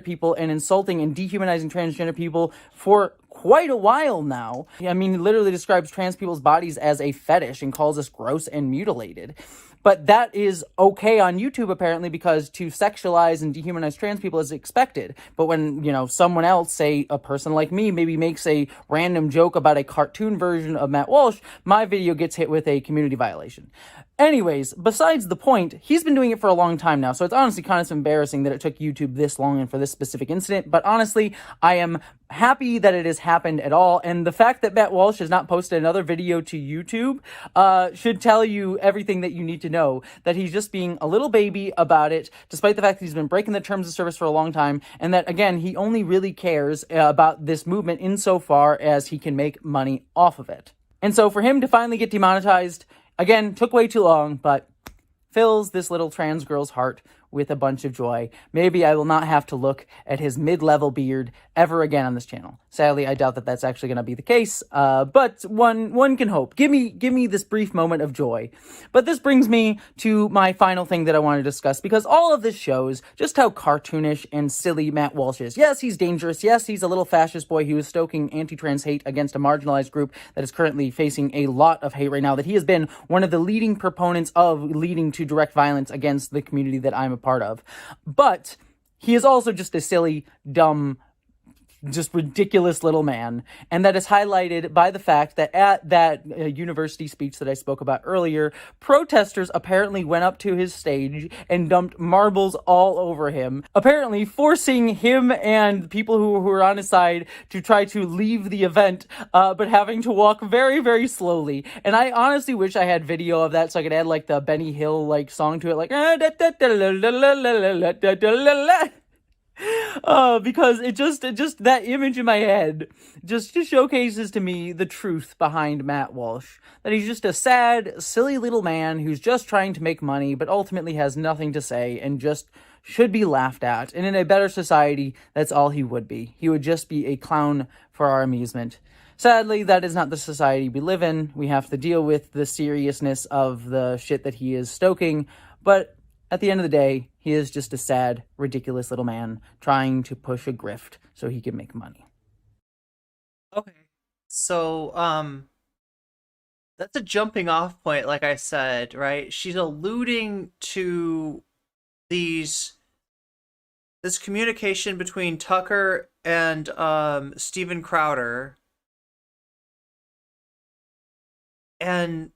People and insulting and dehumanizing transgender people for quite a while now. I mean, he literally describes trans people's bodies as a fetish and calls us gross and mutilated. But that is okay on YouTube, apparently, because to sexualize and dehumanize trans people is expected. But when, someone else, say a person like me, maybe makes a random joke about a cartoon version of Matt Walsh, my video gets hit with a community violation. Anyways, besides the point, he's been doing it for a long time now, so it's honestly kind of embarrassing that it took YouTube this long and for this specific incident, but honestly, I am happy that it has happened at all, and the fact that Matt Walsh has not posted another video to YouTube should tell you everything that you need to know, that he's just being a little baby about it, despite the fact that he's been breaking the terms of service for a long time, and that, again, he only really cares about this movement insofar as he can make money off of it. And so for him to finally get demonetized, again, took way too long, but fills this little trans girl's heart with a bunch of joy. Maybe I will not have to look at his mid-level beard ever again on this channel. Sadly, I doubt that that's actually going to be the case, but one can hope. Give me this brief moment of joy. But this brings me to my final thing that I want to discuss, because all of this shows just how cartoonish and silly Matt Walsh is. Yes, he's dangerous. Yes, he's a little fascist boy who is stoking anti-trans hate against a marginalized group that is currently facing a lot of hate right now, that he has been one of the leading proponents of leading to direct violence against the community that I'm a part of. But he is also just a silly, dumb, just ridiculous little man, and that is highlighted by the fact that at that university speech that I spoke about earlier, protesters apparently went up to his stage and dumped marbles all over him, apparently forcing him and people who were on his side to try to leave the event, but having to walk very, very slowly. And I honestly wish I had video of that so I could add like the Benny Hill like song to it, like because it just that image in my head just showcases to me the truth behind Matt Walsh. That he's just a sad, silly little man who's just trying to make money, but ultimately has nothing to say and just should be laughed at. And in a better society, that's all he would be. He would just be a clown for our amusement. Sadly, that is not the society we live in. We have to deal with the seriousness of the shit that he is stoking, but at the end of the day, he is just a sad, ridiculous little man trying to push a grift so he can make money. Okay. So, that's a jumping off point, like I said, right? She's alluding to this communication between Tucker and Steven Crowder. And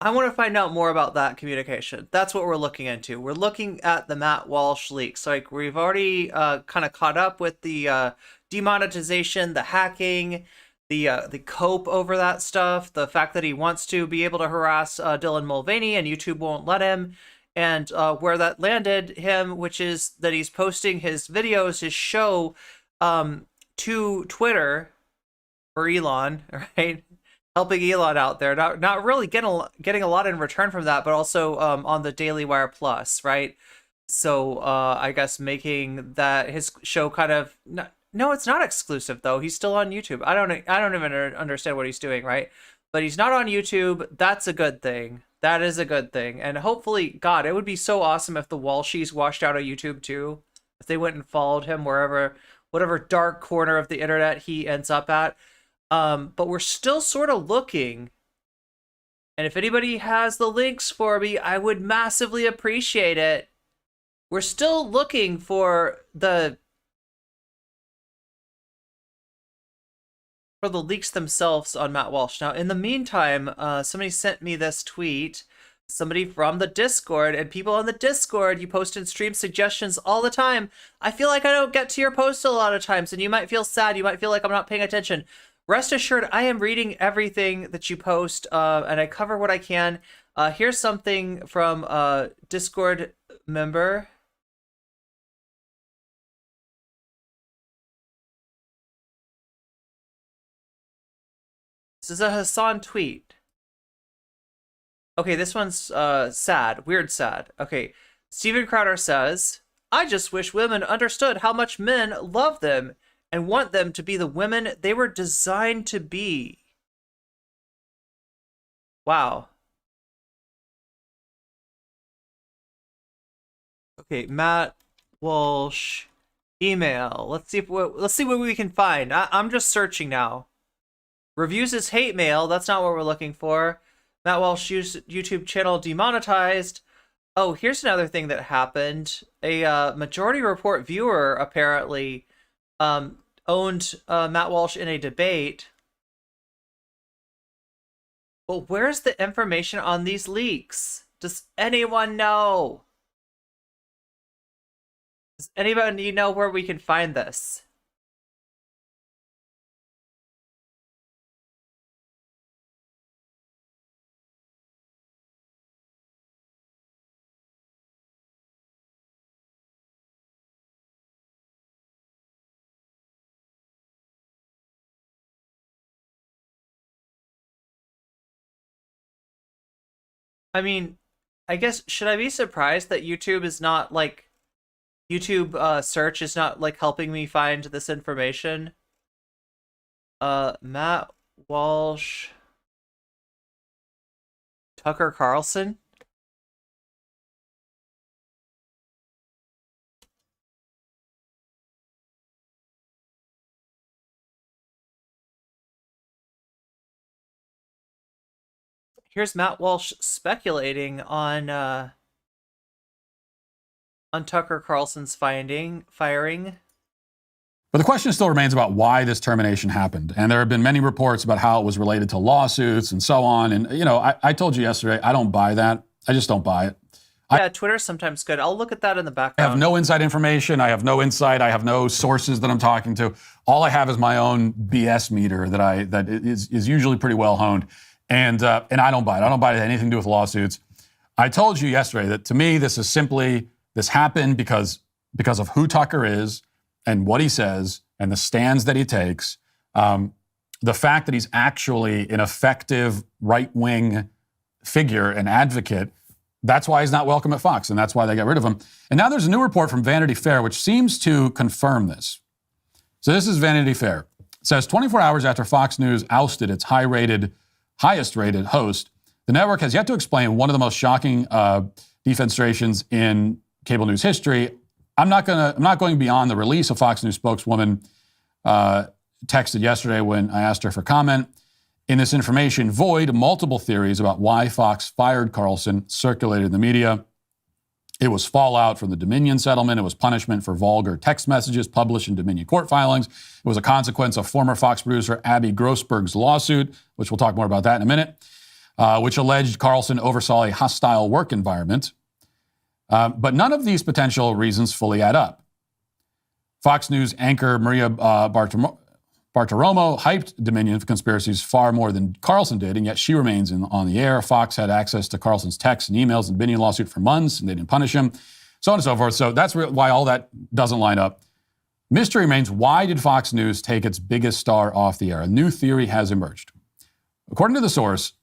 I want to find out more about that communication. That's what we're looking into. We're looking at the Matt Walsh leaks. Like, we've already kind of caught up with the demonetization, the hacking, the cope over that stuff, the fact that he wants to be able to harass Dylan Mulvaney and YouTube won't let him, and where that landed him, which is that he's posting his videos, his show, to Twitter for Elon, right? Helping Elon out there, not really getting a lot in return from that, but also on the Daily Wire Plus, right? So I guess making that his show kind of no, it's not exclusive though. He's still on YouTube. I don't even understand what he's doing, right? But he's not on YouTube. That's a good thing. That is a good thing, and hopefully, God, it would be so awesome if the Walshies washed out of YouTube too. If they went and followed him whatever dark corner of the internet he ends up at. But we're still sort of looking, and if anybody has the links for me, I would massively appreciate it. We're still looking for the leaks themselves on Matt Walsh. Now, in the meantime, somebody sent me this tweet, somebody from the Discord, and people on the Discord, you post in stream suggestions all the time. I feel like I don't get to your post a lot of times, and you might feel sad, you might feel like I'm not paying attention. Rest assured, I am reading everything that you post, and I cover what I can. Here's something from a Discord member. This is a Hassan tweet. Okay, this one's sad. Weird sad. Okay, Steven Crowder says, I just wish women understood how much men love them and want them to be the women they were designed to be. Wow. Okay, Matt Walsh email. Let's see what we can find. I'm just searching now. Reviews is hate mail. That's not what we're looking for. Matt Walsh YouTube channel demonetized. Oh, here's another thing that happened. A Majority Report viewer apparently owned Matt Walsh in a debate. Well, where's the information on these leaks? Does anyone know? Does anybody know where we can find this? I mean, I guess, should I be surprised that YouTube is not, like, YouTube search is not, like, helping me find this information? Matt Walsh... Tucker Carlson? Here's Matt Walsh speculating on Tucker Carlson's firing. But the question still remains about why this termination happened. And there have been many reports about how it was related to lawsuits and so on. And, you know, I told you yesterday, I don't buy that. I just don't buy it. Yeah, Twitter's sometimes good. I'll look at that in the I background. have no inside information. I have no insight. I have no sources that I'm talking to. All I have is my own BS meter that is usually pretty well honed. And I don't buy it. I don't buy it had anything to do with lawsuits. I told you yesterday that to me, this happened because of who Tucker is and what he says and the stands that he takes. The fact that he's actually an effective right-wing figure and advocate, that's why he's not welcome at Fox, and that's why they got rid of him. And now there's a new report from Vanity Fair, which seems to confirm this. So this is Vanity Fair. It says 24 hours after Fox News ousted its highest-rated host, the network has yet to explain one of the most shocking defenestrations in cable news history. I'm not going beyond the release. A Fox News spokeswoman texted yesterday when I asked her for comment. In this information void, multiple theories about why Fox fired Carlson circulated in the media. It was fallout from the Dominion settlement. It was punishment for vulgar text messages published in Dominion court filings. It was a consequence of former Fox producer Abby Grossberg's lawsuit, which we'll talk more about that in a minute, which alleged Carlson oversaw a hostile work environment. But none of these potential reasons fully add up. Fox News anchor Maria Bartiromo hyped Dominion conspiracies far more than Carlson did, and yet she remains on the air. Fox had access to Carlson's texts and emails in the Dominion lawsuit for months, and they didn't punish him, so on and so forth. So that's why all that doesn't line up. Mystery remains, why did Fox News take its biggest star off the air? A new theory has emerged. According to the source,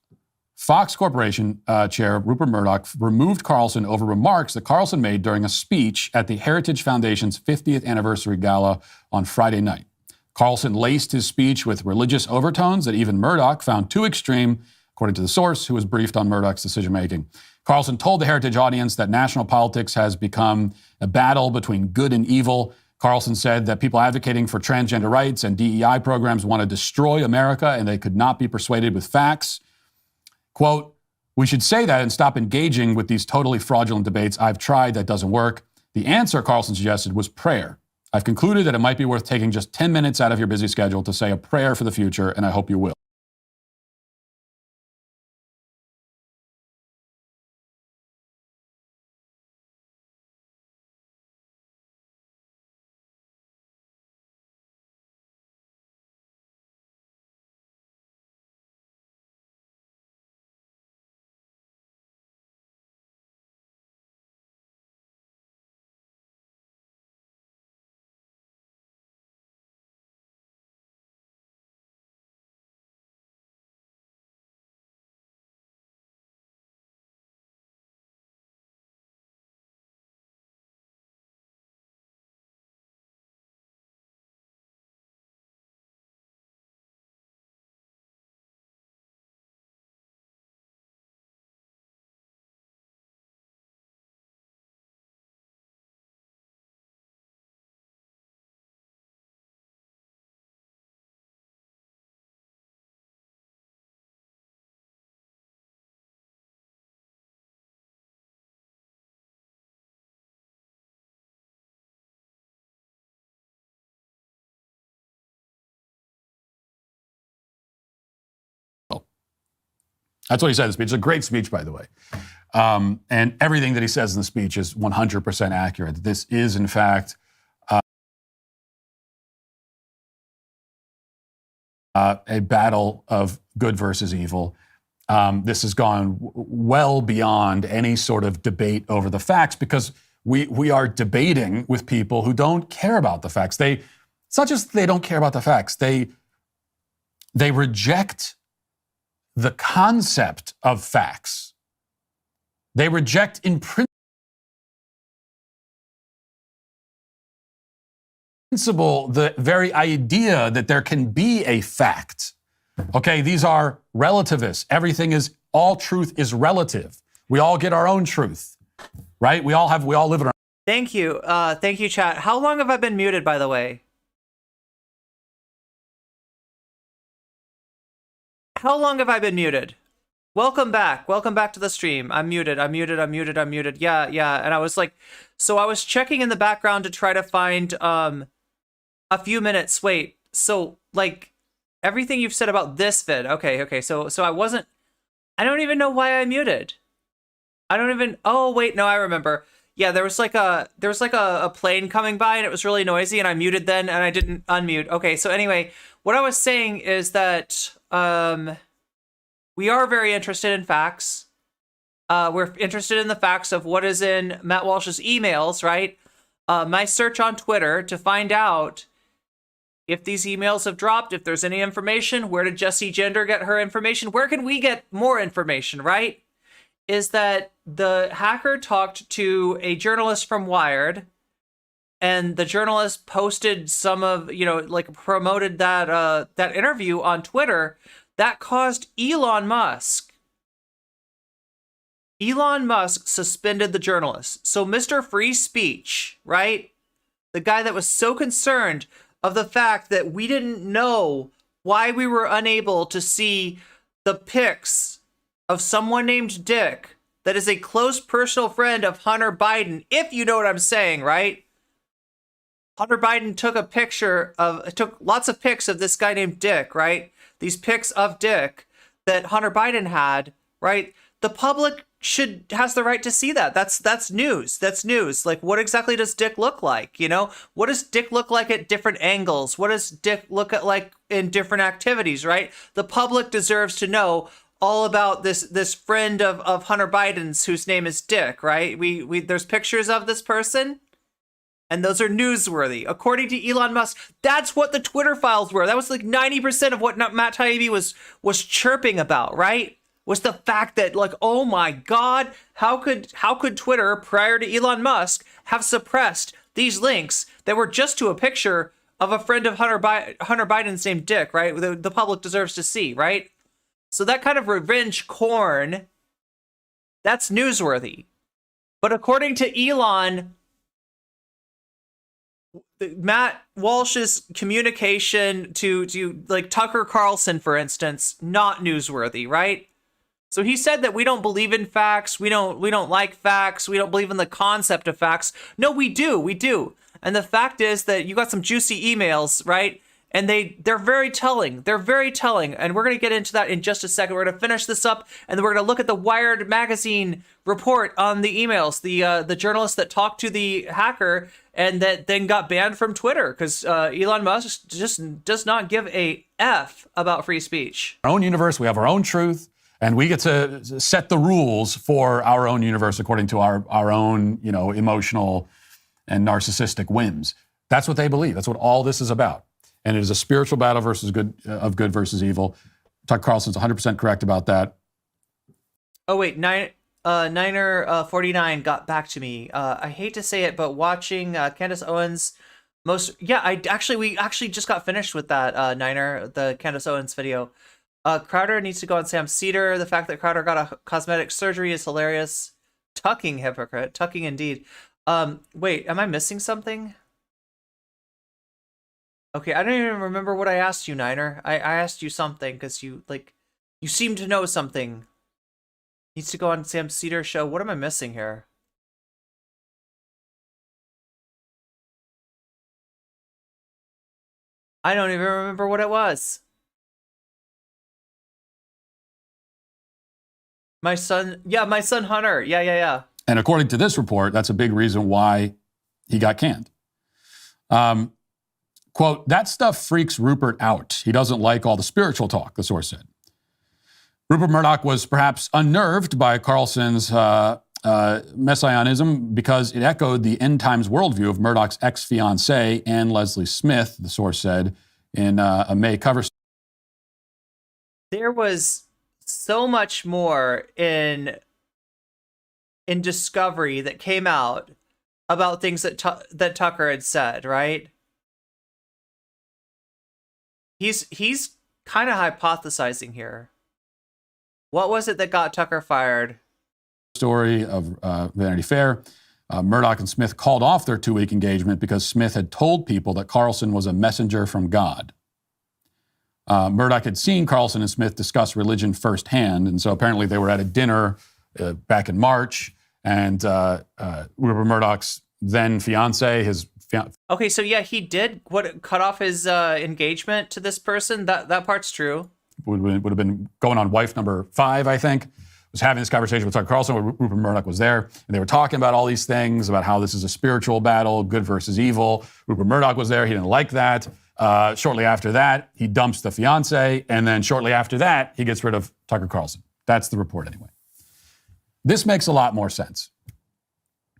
Fox Corporation chair Rupert Murdoch removed Carlson over remarks that Carlson made during a speech at the Heritage Foundation's 50th anniversary gala on Friday night. Carlson laced his speech with religious overtones that even Murdoch found too extreme, according to the source, who was briefed on Murdoch's decision-making. Carlson told the Heritage audience that national politics has become a battle between good and evil. Carlson said that people advocating for transgender rights and DEI programs want to destroy America, and they could not be persuaded with facts. Quote, "We should say that and stop engaging with these totally fraudulent debates. I've tried, that doesn't work." The answer, Carlson suggested, was prayer. "I've concluded that it might be worth taking just 10 minutes out of your busy schedule to say a prayer for the future, and I hope you will." That's what he said in the speech. It's a great speech, by the way. And everything that he says in the speech is 100% accurate. This is, in fact, a battle of good versus evil. This has gone well beyond any sort of debate over the facts, because we are debating with people who don't care about the facts. It's not just they don't care about the facts. They reject the concept of facts. They reject in principle the very idea that there can be a fact. Okay, these are relativists. All truth is relative. We all get our own truth, right? We all live in our. Thank you, chat. How long have I been muted, by the way? How long have I been muted? Welcome back to the stream. I'm muted. Yeah. And I was like, so I was checking in the background to try to find a few minutes. Wait, so like everything you've said about this vid. Okay. So I don't even know why I muted. Oh wait, no, I remember. Yeah, there was like a plane coming by and it was really noisy and I muted then and I didn't unmute. Okay, so anyway, what I was saying is that we are very interested in facts. We're interested in the facts of what is in Matt Walsh's emails, right? My search on Twitter to find out if these emails have dropped, if there's any information, where did Jessie Gender get her information? Where can we get more information, right? Is that the hacker talked to a journalist from Wired, and the journalist posted some of, promoted that interview on Twitter. That caused Elon Musk suspended the journalist. So Mr. Free Speech, right? The guy that was so concerned of the fact that we didn't know why we were unable to see the pics of someone named Dick that is a close personal friend of Hunter Biden, if you know what I'm saying, right? Hunter Biden took lots of pics of this guy named Dick, right? These pics of Dick that Hunter Biden had, right? The public has the right to see that. That's news. That's news. Like, what exactly does Dick look like? What does Dick look like at different angles? What does Dick look at like in different activities, right? The public deserves to know all about this friend of Hunter Biden's whose name is Dick, right? We there's pictures of this person, and those are newsworthy. According to Elon Musk, that's what the Twitter files were. That was like 90% of what Matt Taibbi was chirping about, right? Was the fact that, like, oh my God, how could Twitter, prior to Elon Musk, have suppressed these links that were just to a picture of a friend of Hunter Biden's named Dick, right? The public deserves to see, right? So that kind of revenge corn, that's newsworthy. But according to Elon, Matt Walsh's communication to like Tucker Carlson, for instance, not newsworthy, right? So he said that we don't believe in facts, we don't like facts, we don't believe in the concept of facts. No, we do. And the fact is that you got some juicy emails, right? And they're very telling. They're very telling. And we're going to get into that in just a second. We're going to finish this up, and then we're going to look at the Wired magazine report on the emails, the journalist that talked to the hacker and that then got banned from Twitter because Elon Musk just does not give a F about free speech. Our own universe, we have our own truth, and we get to set the rules for our own universe according to our own, emotional and narcissistic whims. That's what they believe. That's what all this is about. And it is a spiritual battle of good versus evil. Tucker Carlson's 100% correct about that. Oh wait, Niner 49 got back to me. I hate to say it, but watching Candace Owens, we actually just got finished with that Niner, the Candace Owens video. Crowder needs to go on Sam Cedar. The fact that Crowder got a cosmetic surgery is hilarious. Tucking hypocrite, tucking indeed. Wait, am I missing something? Okay, I don't even remember what I asked you, Niner. I asked you something because you seem to know something. Needs to go on Sam Cedar show. What am I missing here? I don't even remember what it was. My son Hunter. Yeah. And according to this report, that's a big reason why he got canned. Quote, that stuff freaks Rupert out. He doesn't like all the spiritual talk, the source said. Rupert Murdoch was perhaps unnerved by Carlson's messianism because it echoed the end times worldview of Murdoch's ex-fiancée, Anne Leslie Smith, the source said in a May cover. There was so much more in Discovery that came out about things that Tucker had said, right? He's kind of hypothesizing here. What was it that got Tucker fired? Story of Vanity Fair. Murdoch and Smith called off their 2-week engagement because Smith had told people that Carlson was a messenger from God. Murdoch had seen Carlson and Smith discuss religion firsthand, and so apparently they were at a dinner back in March, and Rupert Murdoch's then fiance, Okay, so yeah, he did cut off his engagement to this person. That part's true. Would have been going on wife number 5, I think, was having this conversation with Tucker Carlson, where Rupert Murdoch was there, and they were talking about all these things, about how this is a spiritual battle, good versus evil. Rupert Murdoch was there. He didn't like that. Shortly after that, he dumps the fiance, and then shortly after that, he gets rid of Tucker Carlson. That's the report anyway. This makes a lot more sense.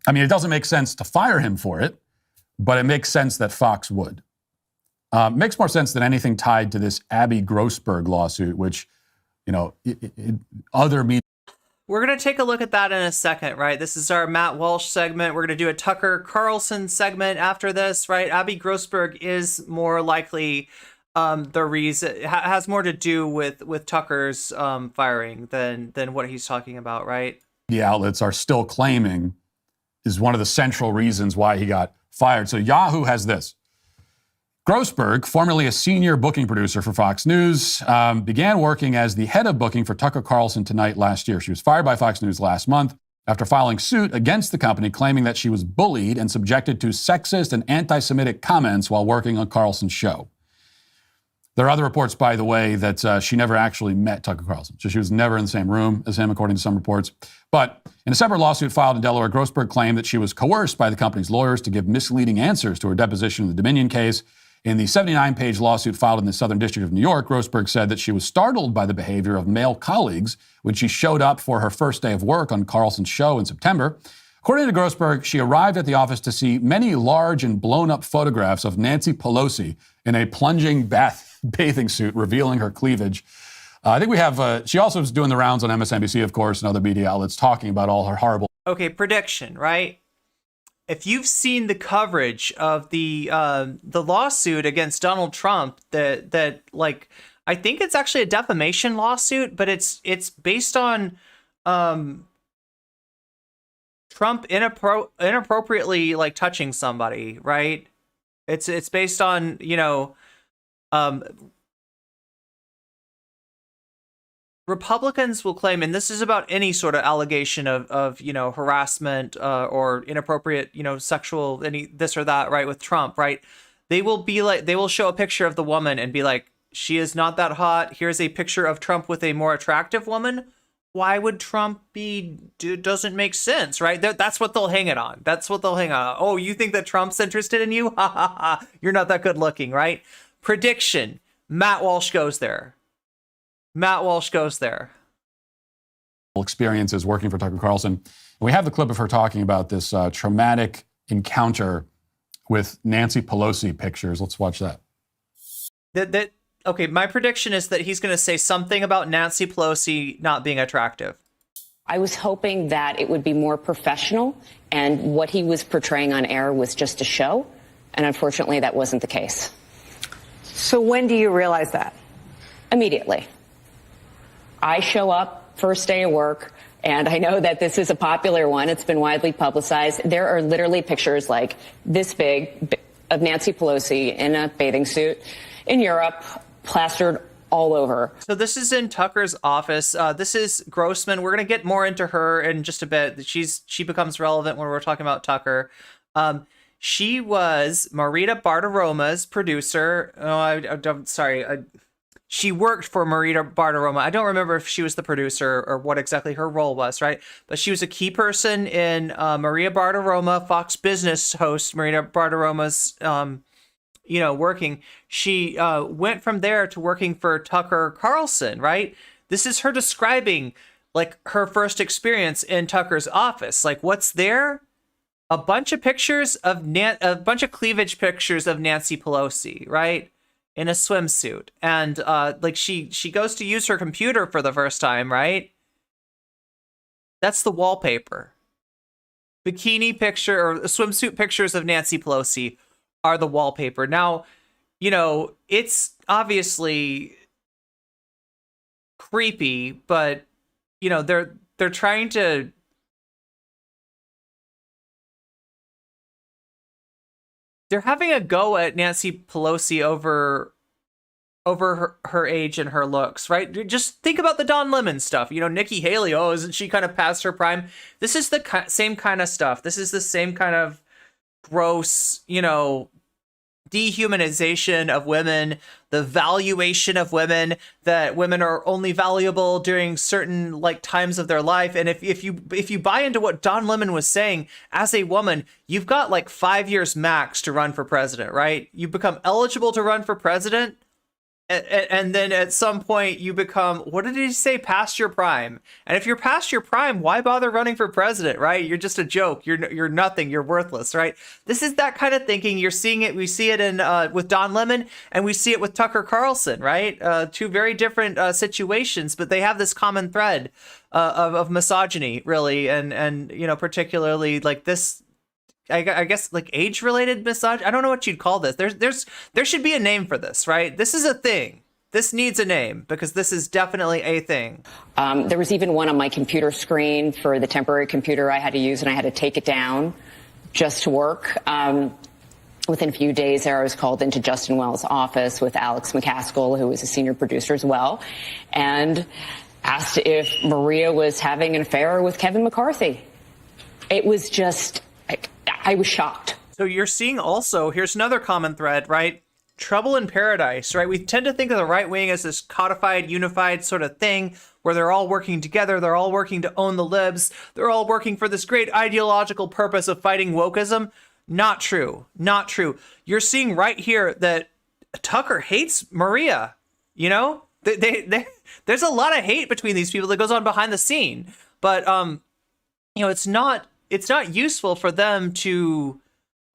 I mean, it doesn't make sense to fire him for it, but it makes sense that Fox would. Makes more sense than anything tied to this Abby Grossberg lawsuit, which, other media. We're going to take a look at that in a second, right? This is our Matt Walsh segment. We're going to do a Tucker Carlson segment after this, right? Abby Grossberg is more likely the reason, has more to do with Tucker's firing than what he's talking about, right? The outlets are still claiming is one of the central reasons why he got fired. So Yahoo has this. Grossberg, formerly a senior booking producer for Fox News, began working as the head of booking for Tucker Carlson Tonight last year. She was fired by Fox News last month after filing suit against the company, claiming that she was bullied and subjected to sexist and anti-Semitic comments while working on Carlson's show. There are other reports, by the way, that she never actually met Tucker Carlson. So she was never in the same room as him, according to some reports. But in a separate lawsuit filed in Delaware, Grossberg claimed that she was coerced by the company's lawyers to give misleading answers to her deposition in the Dominion case. In the 79-page lawsuit filed in the Southern District of New York, Grossberg said that she was startled by the behavior of male colleagues when she showed up for her first day of work on Carlson's show in September. According to Grossberg, she arrived at the office to see many large and blown-up photographs of Nancy Pelosi in a plunging bathing suit, revealing her cleavage. I think we have, she also was doing the rounds on MSNBC, of course, and other media outlets talking about all her horrible. Okay, prediction, right? If you've seen the coverage of the lawsuit against Donald Trump, that like, I think it's actually a defamation lawsuit, but it's based on Trump inappropriately like touching somebody, right? It's based on, Republicans will claim, and this is about any sort of allegation of harassment or inappropriate, sexual, any this or that, right, with Trump, right? They will show a picture of the woman and be like, she is not that hot. Here's a picture of Trump with a more attractive woman. Why would Trump doesn't make sense, right? That's what they'll hang it on. That's what they'll hang on. Oh, you think that Trump's interested in you? Ha ha ha. You're not that good looking, right? Prediction. Matt Walsh goes there. Matt Walsh goes there. Experiences working for Tucker Carlson. We have the clip of her talking about this traumatic encounter with Nancy Pelosi pictures. Let's watch that. Okay, my prediction is that he's going to say something about Nancy Pelosi not being attractive. I was hoping that it would be more professional, and what he was portraying on air was just a show, and unfortunately that wasn't the case. So when do you realize that? Immediately. I show up first day of work, and I know that this is a popular one. It's been widely publicized. There are literally pictures like this big of Nancy Pelosi in a bathing suit in Europe, plastered all over. So this is in Tucker's office. This is Grossman. We're going to get more into her in just a bit. She becomes relevant when we're talking about Tucker. She was Marita Bartiromo's producer. she worked for Maria Bartiromo. I don't remember if she was the producer or what exactly her role was, right? But she was a key person in Maria Bartiromo, Fox Business host Maria Bartiromo's, working. She went from there to working for Tucker Carlson, right? This is her describing like her first experience in Tucker's office. Like, what's there? A bunch of pictures of a bunch of cleavage pictures of Nancy Pelosi, right? In a swimsuit. And like she goes to use her computer for the first time, right? That's the wallpaper. Bikini picture or swimsuit pictures of Nancy Pelosi are the wallpaper. Now, it's obviously creepy, but they're trying to they're having a go at Nancy Pelosi over her age and her looks, right? Just think about the Don Lemon stuff. Nikki Haley, isn't she kind of past her prime? This is the same kind of stuff. This is the same kind of gross, dehumanization of women, the valuation of women, that women are only valuable during certain like times of their life. And if you buy into what Don Lemon was saying, as a woman, you've got like 5 years max to run for president, right? You become eligible to run for president. And then at some point you become, what did he say, past your prime? And if you're past your prime, why bother running for president, right? You're just a joke. You're nothing. You're worthless, right? This is that kind of thinking. You're seeing it. We see it in with Don Lemon, and we see it with Tucker Carlson, right? Two very different situations, but they have this common thread of misogyny, really, and particularly like this. I guess like age-related misogyny. I don't know what you'd call this. There should be a name for this, right? This is a thing. This needs a name because this is definitely a thing. There was even one on my computer screen for the temporary computer I had to use, and I had to take it down just to work. Within a few days there, I was called into Justin Wells' office with Alex McCaskill, who was a senior producer as well, and asked if Maria was having an affair with Kevin McCarthy. It was just... I was shocked. So you're seeing also, here's another common thread, right? Trouble in paradise, right? We tend to think of the right wing as this codified, unified sort of thing where they're all working together. They're all working to own the libs. They're all working for this great ideological purpose of fighting wokeism. Not true. Not true. You're seeing right here that Tucker hates Maria. There's a lot of hate between these people that goes on behind the scene. But, it's not useful for them to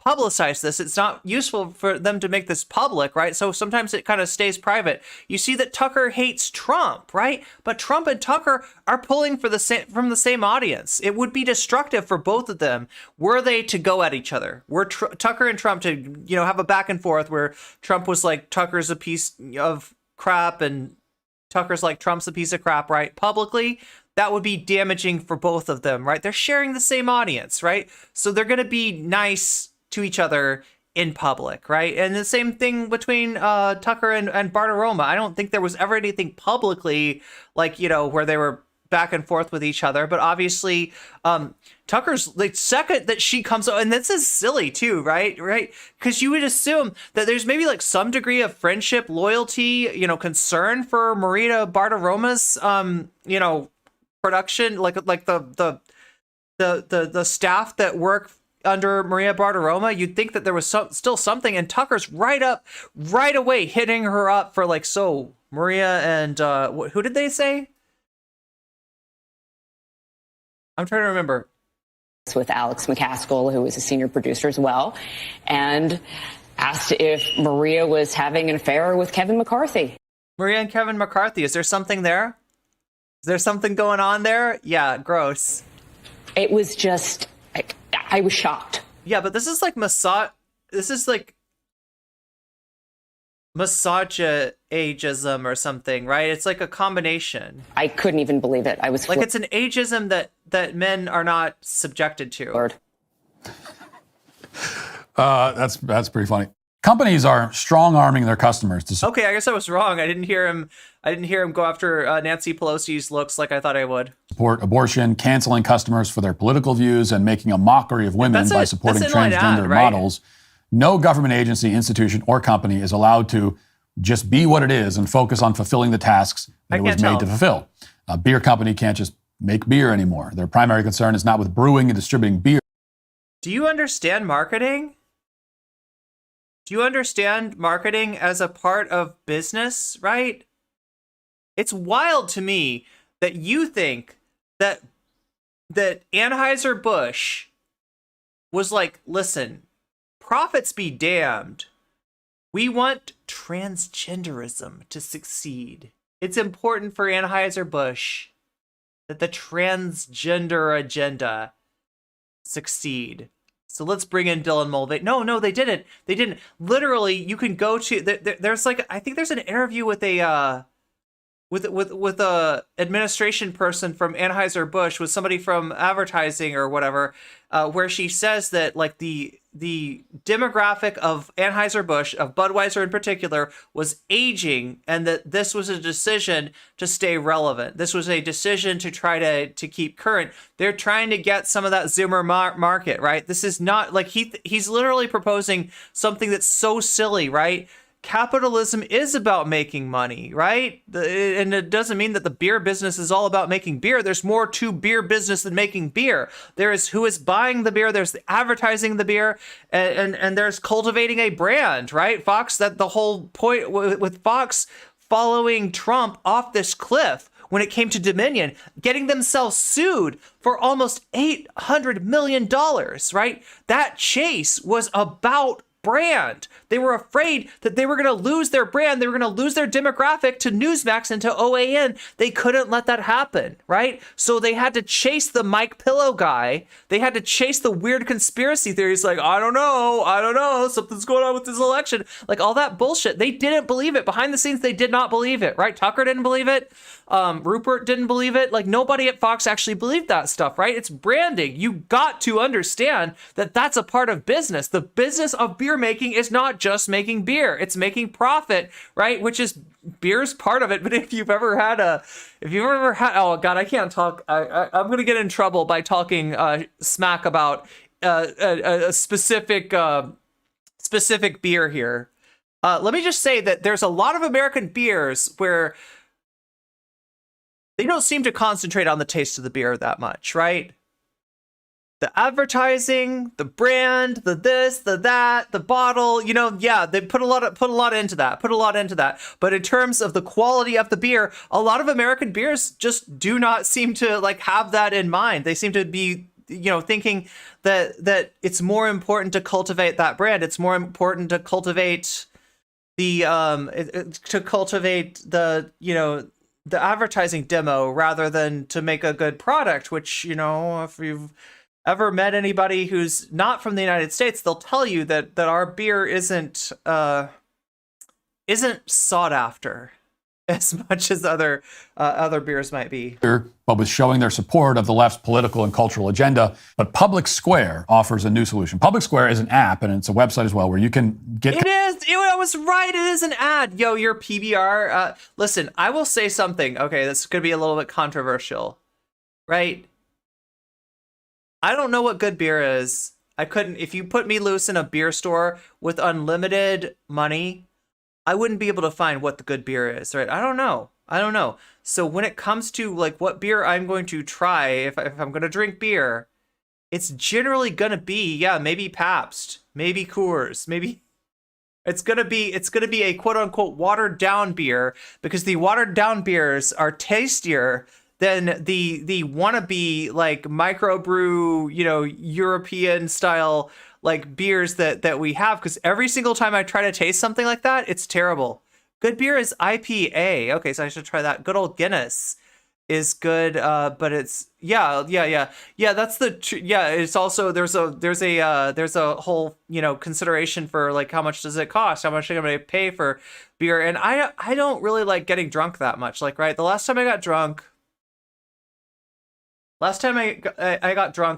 publicize this. It's not useful for them to make this public, right? So sometimes it kind of stays private. You see that Tucker hates Trump, right? But Trump and Tucker are pulling from the same audience. It would be destructive for both of them were they to go at each other. Were Tucker and Trump to, have a back and forth where Trump was like, Tucker's a piece of crap and Tucker's like, Trump's a piece of crap, right? Publicly, that would be damaging for both of them, right? They're sharing the same audience, right? So they're going to be nice to each other in public, right? And the same thing between Tucker and Bartiromo. I don't think there was ever anything publicly like, where they were back and forth with each other. But obviously, Tucker's like second that she comes, and this is silly too, right? Because you would assume that there's maybe like some degree of friendship, loyalty, concern for Maria Bartiromo's, production, like the staff that work under Maria Bartiromo. You'd think that there was still something, and Tucker's right away hitting her up for like, so Maria and who did they say? I'm trying to remember. With Alex McCaskill, who was a senior producer as well, and asked if Maria was having an affair with Kevin McCarthy. Maria and Kevin McCarthy, is there something there? Is there something going on there? Yeah, gross. It was just, I was shocked. Yeah, but this is like misogynism or something, right? It's like a combination. I couldn't even believe it. I was like, it's an ageism that men are not subjected to. Lord. That's pretty funny. Companies are strong-arming their customers to Okay, I guess I was wrong. I didn't hear him go after Nancy Pelosi's looks like I thought I would. Support abortion, canceling customers for their political views, and making a mockery of women by supporting transgender models. No government agency, institution, or company is allowed to just be what it is and focus on fulfilling the tasks that it was made to fulfill. A beer company can't just make beer anymore. Their primary concern is not with brewing and distributing beer. Do you understand marketing? Do you understand marketing as a part of business, right? It's wild to me that you think that Anheuser-Busch was like, listen, profits be damned. We want transgenderism to succeed. It's important for Anheuser-Busch that the transgender agenda succeed. So let's bring in Dylan Mulvaney. No, they didn't. They didn't. Literally, you can go to there's like, I think there's an interview with a with a administration person from Anheuser-Busch, with somebody from advertising or whatever, where she says that like the demographic of Anheuser-Busch, of Budweiser in particular, was aging, and that this was a decision to stay relevant. This was a decision to try to keep current. They're trying to get some of that Zoomer market, right? This is not like he's literally proposing something that's so silly, right? Capitalism is about making money, right? And it doesn't mean that the beer business is all about making beer. There's more to beer business than making beer. There is who is buying the beer, there's the advertising the beer, and there's cultivating a brand, right? Fox, that the whole point with Fox following Trump off this cliff when it came to Dominion, getting themselves sued for almost $800 million, right? That chase was about brand. They were afraid that they were going to lose their brand. They were going to lose their demographic to Newsmax and to OAN. They couldn't let that happen, right? So they had to chase the Mike Pillow guy. They had to chase the weird conspiracy theories like, I don't know, something's going on with this election. Like all that bullshit. They didn't believe it. Behind the scenes, they did not believe it, right? Tucker didn't believe it. Rupert didn't believe it. Like nobody at Fox actually believed that stuff, right? It's branding. You got to understand that that's a part of business. The business of beer making is not just making beer. It's making profit, right? Which is beer's part of it. But if you've ever had, oh God, I can't talk. I'm going to get in trouble by talking smack about a specific beer here. Let me just say that there's a lot of American beers where they don't seem to concentrate on the taste of the beer that much, right? The advertising, the brand, the this, the that, the bottle, yeah, they put a lot into that. But in terms of the quality of the beer, a lot of American beers just do not seem to like have that in mind. They seem to be, thinking that it's more important to cultivate that brand. It's more important to cultivate the the advertising demo rather than to make a good product, which, if you've ever met anybody who's not from the United States, they'll tell you that our beer isn't sought after as much as other beers might be. But with showing their support of the left's political and cultural agenda. But Public Square offers a new solution. Public Square is an app, and it's a website as well, where you can get... It is! I was right, it is an ad. Yo, your PBR. Listen, I will say something. Okay, this could be a little bit controversial, right? I don't know what good beer is. I couldn't... If you put me loose in a beer store with unlimited money, I wouldn't be able to find what the good beer is, right? I don't know. So when it comes to like what beer I'm going to try, if I'm going to drink beer, it's generally going to be, maybe Pabst, maybe Coors, maybe it's going to be a quote unquote watered down beer, because the watered down beers are tastier than the wannabe like microbrew, European style like beers that we have, because every single time I try to taste something like that, it's terrible. Good beer is IPA. Okay, so I should try that. Good old Guinness is good, but it's yeah. That's it's also there's a whole consideration for like how much does it cost? How much am I going to pay for beer? And I don't really like getting drunk that much. Like the last time I got drunk,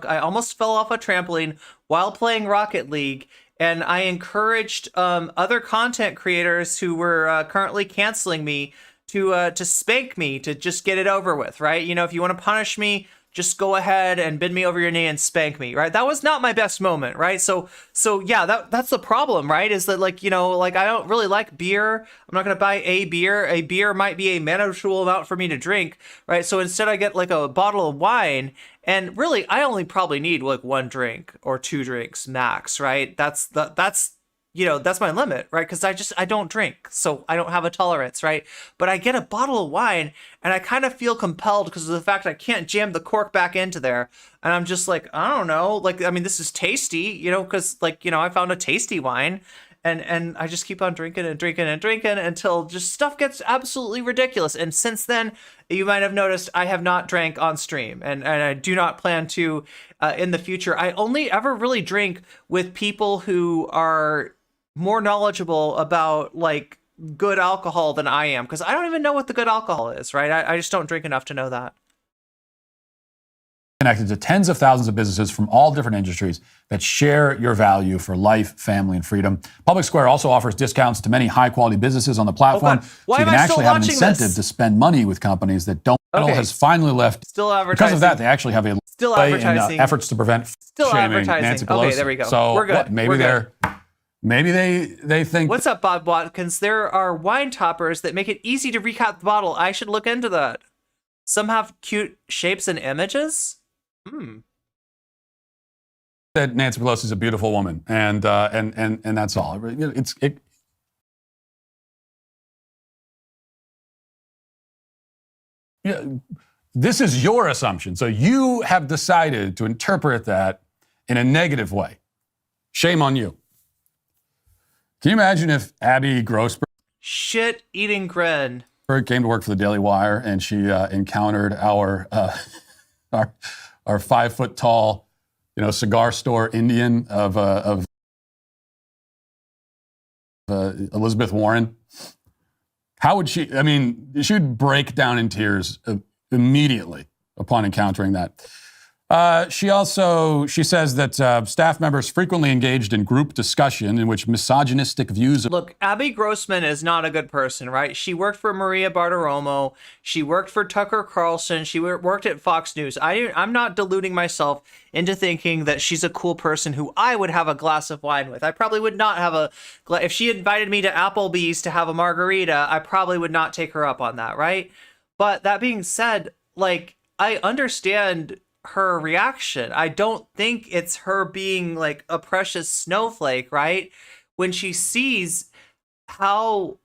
I almost fell off a trampoline while playing Rocket League, and I encouraged other content creators who were currently canceling me to spank me, to just get it over with, right? If you want to punish me, just go ahead and bend me over your knee and spank me, right? That was not my best moment, right? So yeah, that's the problem, right? Is that like, like I don't really like beer. I'm not going to buy a beer. A beer might be a manageable amount for me to drink, right? So instead I get like a bottle of wine, and really I only probably need like 1 drink or 2 drinks max, right? That's my limit, right? Because I don't drink, so I don't have a tolerance, right? But I get a bottle of wine, and I kind of feel compelled because of the fact I can't jam the cork back into there. And I'm just like, I don't know, like, I mean, this is tasty, because like, I found a tasty wine, and I just keep on drinking and drinking and drinking until just stuff gets absolutely ridiculous. And since then, you might have noticed I have not drank on stream, and I do not plan to in the future. I only ever really drink with people who are more knowledgeable about like good alcohol than I am, because I don't even know what the good alcohol is, right? I just don't drink enough to know that. Connected to tens of thousands of businesses from all different industries that share your value for life, family, and freedom. Public Square also offers discounts to many high-quality businesses on the platform, Why so you am can I still actually have an watching incentive this? to spend money with companies that don't. Okay. Has finally left. Still advertising. Because of that, they actually have a Still delay in advertising. efforts to prevent Still shaming advertising. Nancy Pelosi. Okay, there we go. So We're good. what, maybe We're they're. good. Maybe they think. What's up, Bob Watkins? There are wine toppers that make it easy to recap the bottle. I should look into that. Some have cute shapes and images. That Nancy Pelosi is a beautiful woman, and that's all. This is your assumption, so you have decided to interpret that in a negative way. Shame on you. Can you imagine if Abby Grossberg Shit-eating grin came to work for the Daily Wire and she encountered our 5-foot-tall, cigar store Indian of Elizabeth Warren? How would she? I mean, she would break down in tears immediately upon encountering that. She says that staff members frequently engaged in group discussion in which misogynistic views. Look, Abby Grossman is not a good person, right? She worked for Maria Bartiromo. She worked for Tucker Carlson. She worked at Fox News. I'm not deluding myself into thinking that she's a cool person who I would have a glass of wine with. I probably would not have if she invited me to Applebee's to have a margarita, I probably would not take her up on that, right? But that being said, like, I understand her reaction. I don't think it's her being like a precious snowflake, right? When she sees what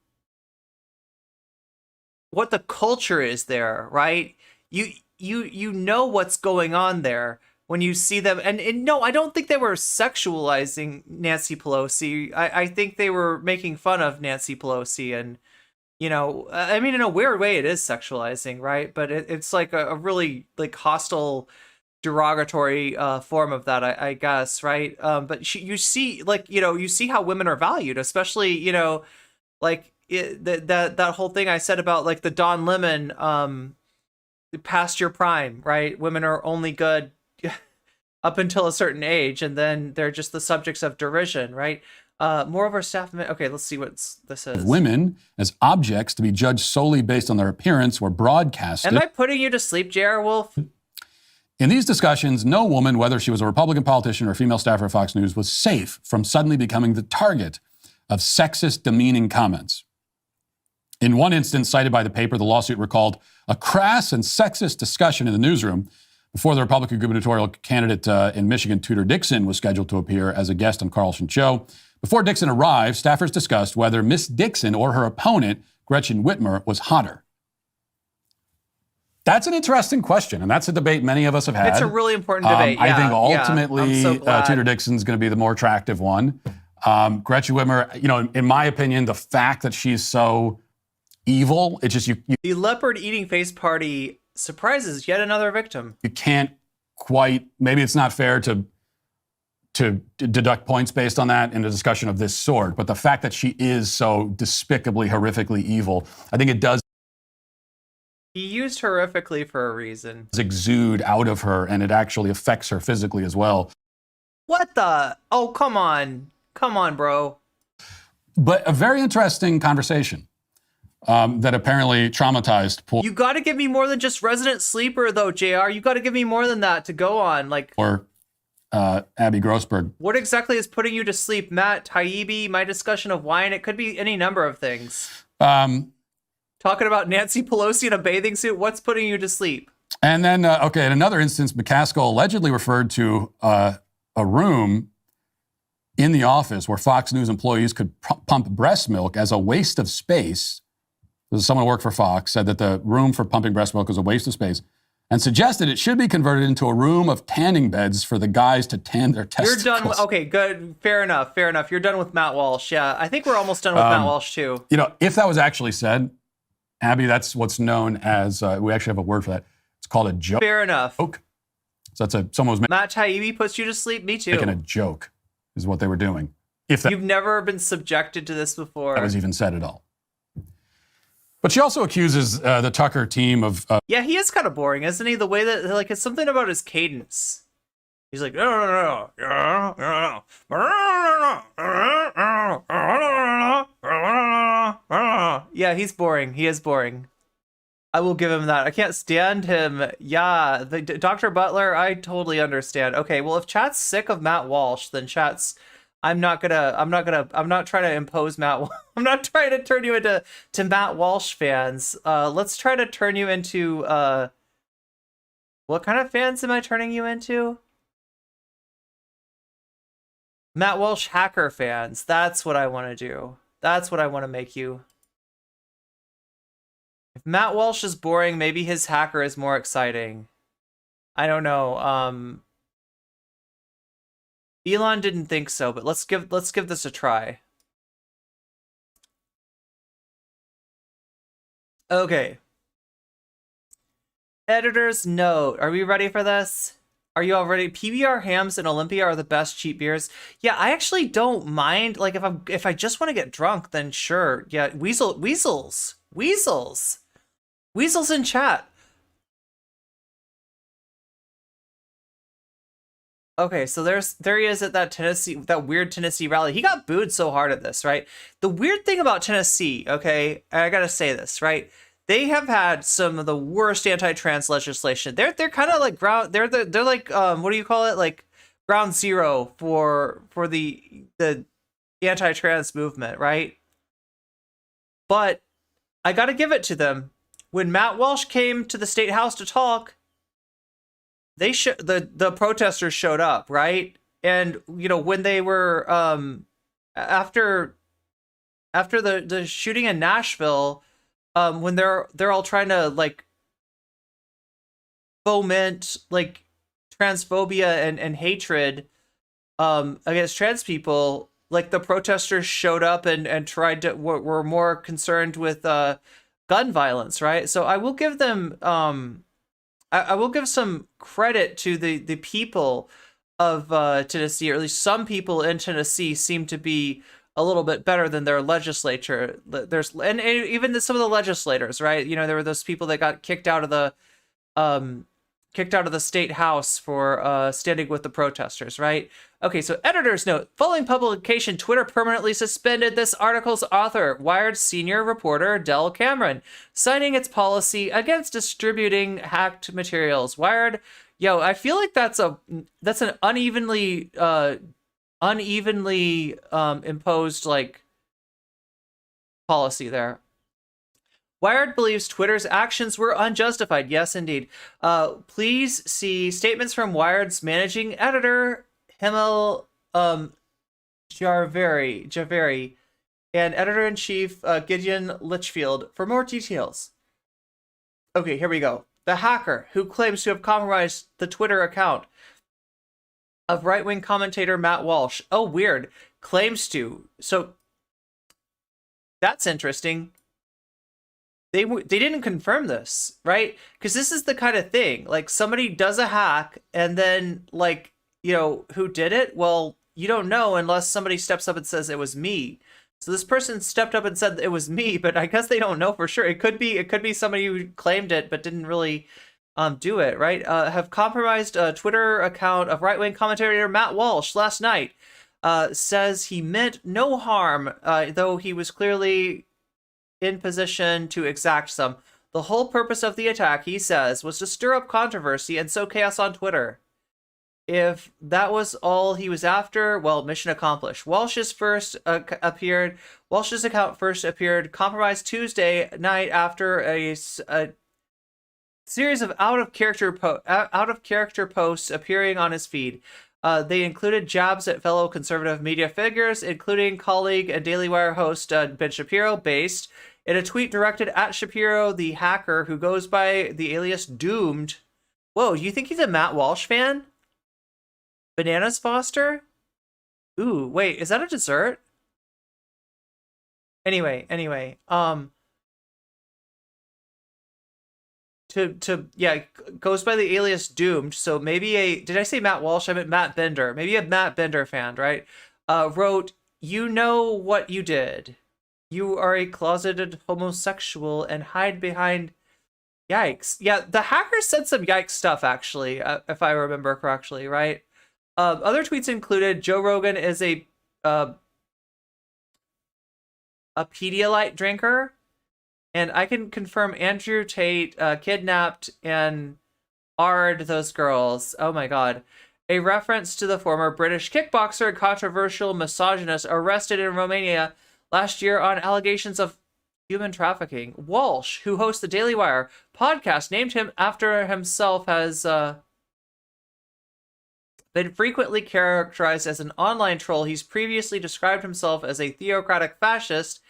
the culture is there, right? You know what's going on there when you see them. And no, I don't think they were sexualizing Nancy Pelosi. I think they were making fun of Nancy Pelosi, and I mean, in a weird way, it is sexualizing, right? But it's like a really like hostile, derogatory form of that, I guess, right? But you see, like, you see how women are valued, especially, like that whole thing I said about like the Don Lemon, past your prime, right? Women are only good up until a certain age, and then they're just the subjects of derision, right? More of our staff. Okay, let's see what this is. Women as objects to be judged solely based on their appearance were broadcasted. Am I putting you to sleep, J.R. Wolf? In these discussions, no woman, whether she was a Republican politician or a female staffer at Fox News, was safe from suddenly becoming the target of sexist, demeaning comments. In one instance cited by the paper, the lawsuit recalled a crass and sexist discussion in the newsroom before the Republican gubernatorial candidate in Michigan, Tudor Dixon, was scheduled to appear as a guest on Carlson's show. Before Dixon arrived, staffers discussed whether Miss Dixon or her opponent, Gretchen Whitmer, was hotter. That's an interesting question, and that's a debate many of us have had. It's a really important debate. I think ultimately Tudor Dixon's going to be the more attractive one. Gretchen Whitmer, in my opinion, the fact that she's so evil, it's just the leopard eating face party surprises yet another victim. You can't quite. Maybe it's not fair to deduct points based on that in a discussion of this sort, but the fact that she is so despicably, horrifically evil, I think it does. He used horrifically for a reason. Exude out of her, and it actually affects her physically as well. What the? Oh, come on, bro. But a very interesting conversation. that apparently traumatized You got to give me more than just Resident Sleeper, though, JR. You got to give me more than that to go on. Like, poor Abby Grossberg. what exactly is putting you to sleep? Matt Taibbi, my discussion of wine. It could be any number of things. Talking about Nancy Pelosi in a bathing suit. What's putting you to sleep? And then, okay, in another instance, McCaskill allegedly referred to a room in the office where Fox News employees could pump breast milk as a waste of space. Someone who worked for Fox said that the room for pumping breast milk was a waste of space and suggested it should be converted into a room of tanning beds for the guys to tan their testicles. You're done. Okay, good. Fair enough. Fair enough. You're done with Matt Walsh. Yeah, I think we're almost done with Matt Walsh, too. You know, if that was actually said, Abby, that's what's known as, we actually have a word for that. It's called a joke. Fair enough. So that's someone was Matt Taibbi puts you to sleep. Me too. making a joke is what they were doing. If that, You've never been subjected to this before. that was even said at all. But she also accuses the Tucker team of... Yeah, he is kind of boring, isn't he? The way that, like, it's something about his cadence. He's like, yeah, he's boring. He is boring. I will give him that. I can't stand him. Yeah, Dr. Butler, I totally understand. Okay, well, if chat's sick of Matt Walsh, then chat's... I'm not trying to impose Matt. I'm not trying to turn you into Matt Walsh fans. Let's try to turn you into, what kind of fans am I turning you into? Matt Walsh hacker fans. That's what I want to do. That's what I want to make you. If Matt Walsh is boring, maybe his hacker is more exciting. I don't know. Elon didn't think so, but let's give this a try. Okay. Editor's note. Are we ready for this? Are you all ready? PBR hams and Olympia are the best cheap beers. Yeah, I actually don't mind. Like if I just want to get drunk, then sure. Yeah, weasels in chat. Okay, so there he is at that weird Tennessee rally. He got booed so hard at this, right? The weird thing about Tennessee, okay, I gotta say this, right? They have had some of the worst anti-trans legislation. They're kind of like they're like what do you call it? Like ground zero for the anti-trans movement, right? But I gotta give it to them. When Matt Walsh came to the State House to talk, the protesters showed up, right? And you know, when they were after the shooting in Nashville, when they're all trying to like foment like transphobia and hatred against trans people, like the protesters showed up and tried to were more concerned with gun violence, right? So I will give them I will give some credit to the people of Tennessee, or at least some people in Tennessee seem to be a little bit better than their legislature. And even some of the legislators, right? You know, there were those people that got kicked out of the state house for standing with the protesters, right? Okay, so editor's note. Following publication, Twitter permanently suspended this article's author, Wired senior reporter Del Cameron, citing its policy against distributing hacked materials. Wired, I feel like that's an unevenly imposed like policy there. Wired believes Twitter's actions were unjustified. Yes, indeed. Please see statements from Wired's managing editor, Himmel Javeri, and editor-in-chief Gideon Litchfield for more details. Okay, here we go. The hacker who claims to have compromised the Twitter account of right-wing commentator Matt Walsh. Oh, weird. Claims to. So that's interesting. They didn't confirm this, right? Because this is the kind of thing, like somebody does a hack and then like, you know, who did it? Well, you don't know unless somebody steps up and says it was me. So this person stepped up and said it was me, but I guess they don't know for sure. It could be somebody who claimed it but didn't really do it, right? Have compromised a Twitter account of right-wing commentator Matt Walsh last night. Says he meant no harm, though he was clearly in position to exact some. The whole purpose of the attack, he says, was to stir up controversy and sow chaos on Twitter. If that was all he was after, well, mission accomplished. Walsh's account first appeared compromised Tuesday night after a series of out of character posts appearing on his feed. They included jabs at fellow conservative media figures, including colleague and Daily Wire host Ben Shapiro, based in a tweet directed at Shapiro, the hacker who goes by the alias Doomed. Whoa, you think he's a Matt Walsh fan? Bananas Foster? Ooh, wait, is that a dessert? Anyway, goes by the alias Doomed. So maybe did I say Matt Walsh? I meant Matt Bender. Maybe a Matt Bender fan, right? Wrote, "You know what you did. You are a closeted homosexual and hide behind..." Yikes. Yeah, the hacker said some yikes stuff, actually, if I remember correctly, right? Other tweets included, Joe Rogan is a Pedialyte drinker, and I can confirm Andrew Tate kidnapped and Ard those girls. Oh my god. A reference to the former British kickboxer and controversial misogynist arrested in Romania last year on allegations of human trafficking. Walsh, who hosts the Daily Wire podcast named him after himself, has been frequently characterized as an online troll. He's previously described himself as a theocratic fascist,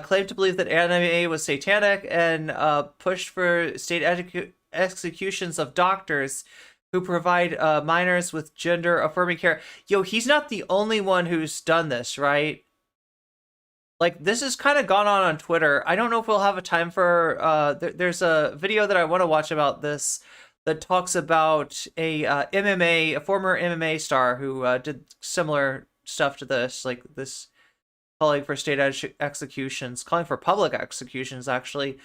claimed to believe that anime was satanic, and pushed for state executions of doctors who provide minors with gender-affirming care. Yo, he's not the only one who's done this, right? Like, this has kind of gone on Twitter. I don't know if we'll have a time for... there's a video that I want to watch about this that talks about a former MMA star who did similar stuff to this, like this calling for state executions, calling for public executions, actually,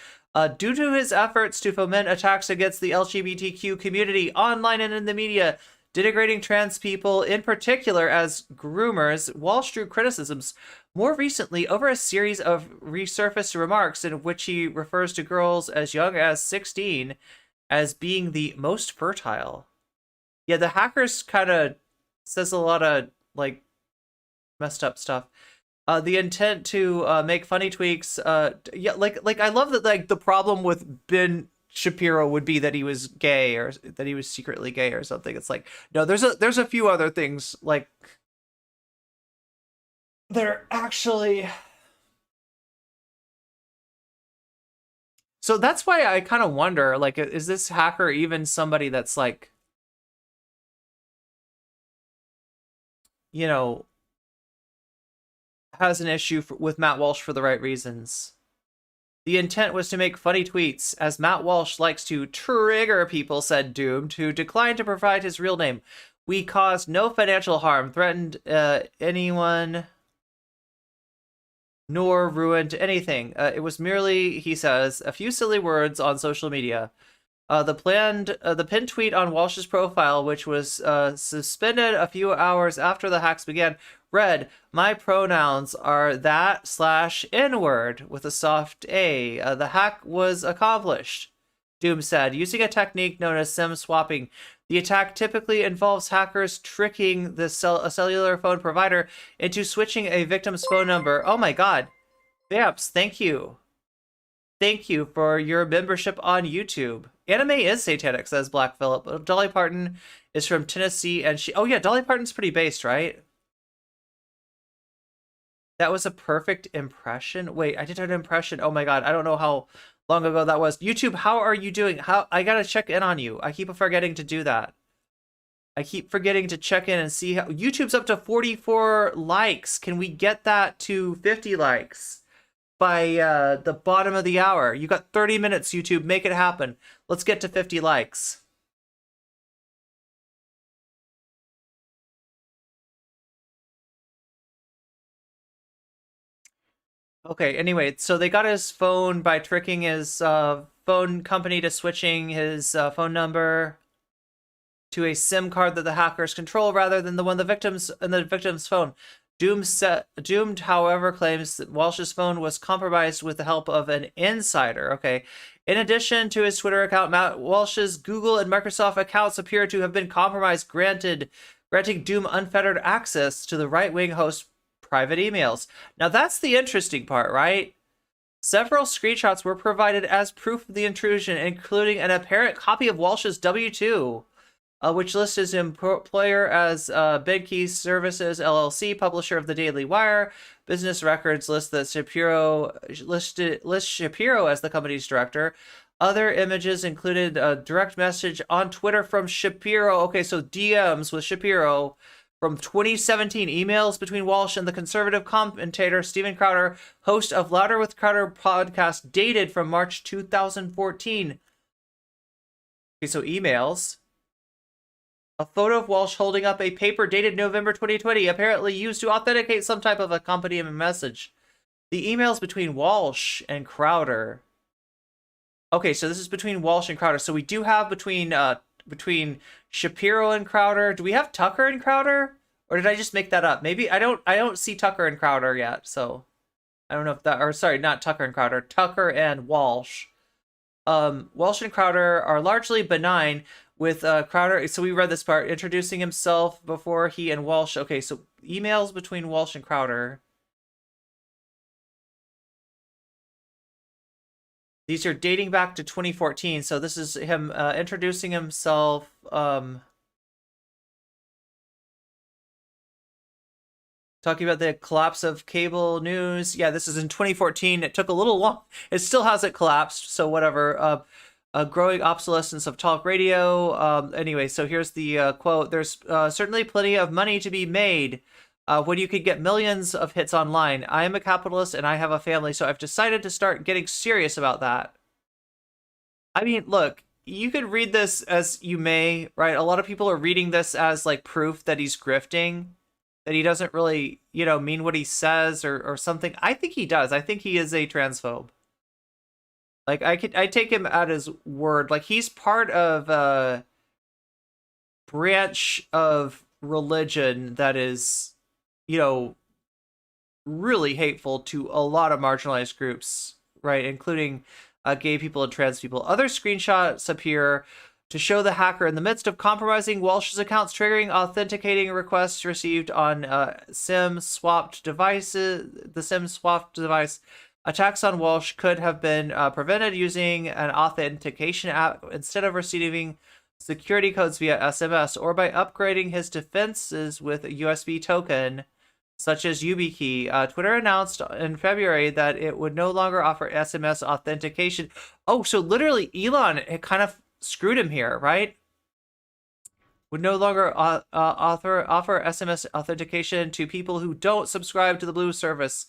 due to his efforts to foment attacks against the LGBTQ community online and in the media, denigrating trans people in particular as groomers. Walsh drew criticisms more recently over a series of resurfaced remarks in which he refers to girls as young as 16 as being the most fertile. Yeah, the hackers kind of says a lot of, like, messed up stuff. The intent to make funny tweaks. Yeah, like I love that, like, the problem with Ben Shapiro would be that he was gay or that he was secretly gay or something. It's like, no, there's a few other things, like, that are actually... So that's why I kind of wonder, like, is this hacker even somebody that's, like, you know, has an issue with Matt Walsh for the right reasons? The intent was to make funny tweets, as Matt Walsh likes to trigger people, said Doomed, who declined to provide his real name. We caused no financial harm, threatened anyone, nor ruined anything. It was merely, he says, a few silly words on social media. The pinned tweet on Walsh's profile, which was suspended a few hours after the hacks began, read, "My pronouns are that/N-word with a soft A. The hack was accomplished," Doom said, using a technique known as SIM swapping. The attack typically involves hackers tricking a cellular phone provider into switching a victim's phone number. Oh my god. Vamps, thank you. Thank you for your membership on YouTube. Anime is satanic, says Black Phillip. Dolly Parton is from Tennessee, and she... Oh yeah, Dolly Parton's pretty based, right? That was a perfect impression. Wait, I did an impression. Oh my god, I don't know how long ago that was. YouTube, how are you doing? I gotta check in on you. I keep forgetting to do that. I keep forgetting to check in and see how... YouTube's up to 44 likes. Can we get that to 50 likes by the bottom of the hour? You got 30 minutes, YouTube. Make it happen. Let's get to 50 likes. Okay, anyway, so they got his phone by tricking his phone company to switching his phone number to a SIM card that the hackers control rather than the one in the victim's phone. Doomed, however, claims that Walsh's phone was compromised with the help of an insider. Okay. In addition to his Twitter account, Matt Walsh's Google and Microsoft accounts appear to have been compromised, granting Doom unfettered access to the right-wing host's private emails. Now, that's the interesting part, right? Several screenshots were provided as proof of the intrusion, including an apparent copy of Walsh's W-2, which lists his employer as Bedkey Services LLC, publisher of the Daily Wire. Business records list Shapiro as the company's director. Other images included a direct message on Twitter from Shapiro. Okay, so DMs with Shapiro from 2017, emails between Walsh and the conservative commentator Steven Crowder, host of Louder with Crowder podcast, dated from March 2014. Okay, so emails. A photo of Walsh holding up a paper dated November 2020, apparently used to authenticate some type of accompaniment message. The emails between Walsh and Crowder. Okay, so this is between Walsh and Crowder. So we do have between Shapiro and Crowder. Do we have Tucker and Crowder? Or did I just make that up? Maybe I don't see Tucker and Crowder yet, so I don't know if that, or sorry, not Tucker and Crowder, Tucker and Walsh. Walsh and Crowder are largely benign, with Crowder, so we read this part, introducing himself before he and Walsh. Okay, so emails between Walsh and Crowder. These are dating back to 2014, so this is him introducing himself. Talking about the collapse of cable news. Yeah, this is in 2014. It took a little long. It still hasn't collapsed, so whatever. A growing obsolescence of talk radio. Anyway, so here's the quote. There's certainly plenty of money to be made when you could get millions of hits online. I am a capitalist and I have a family, so I've decided to start getting serious about that. I mean, look, you could read this as you may, right? A lot of people are reading this as like proof that he's grifting, that he doesn't really, mean what he says or something. I think he does. I think he is a transphobe. Like, I take him at his word. Like, he's part of a branch of religion that is, really hateful to a lot of marginalized groups, right? Including gay people and trans people. Other screenshots appear to show the hacker in the midst of compromising Walsh's accounts, triggering authenticating requests received on SIM-swapped devices. The SIM-swapped device. Attacks on Walsh could have been prevented using an authentication app instead of receiving security codes via SMS, or by upgrading his defenses with a USB token, such as YubiKey. Twitter announced in February that it would no longer offer SMS authentication. Oh, so literally Elon it kind of screwed him here, right? Would no longer offer SMS authentication to people who don't subscribe to the Blue service.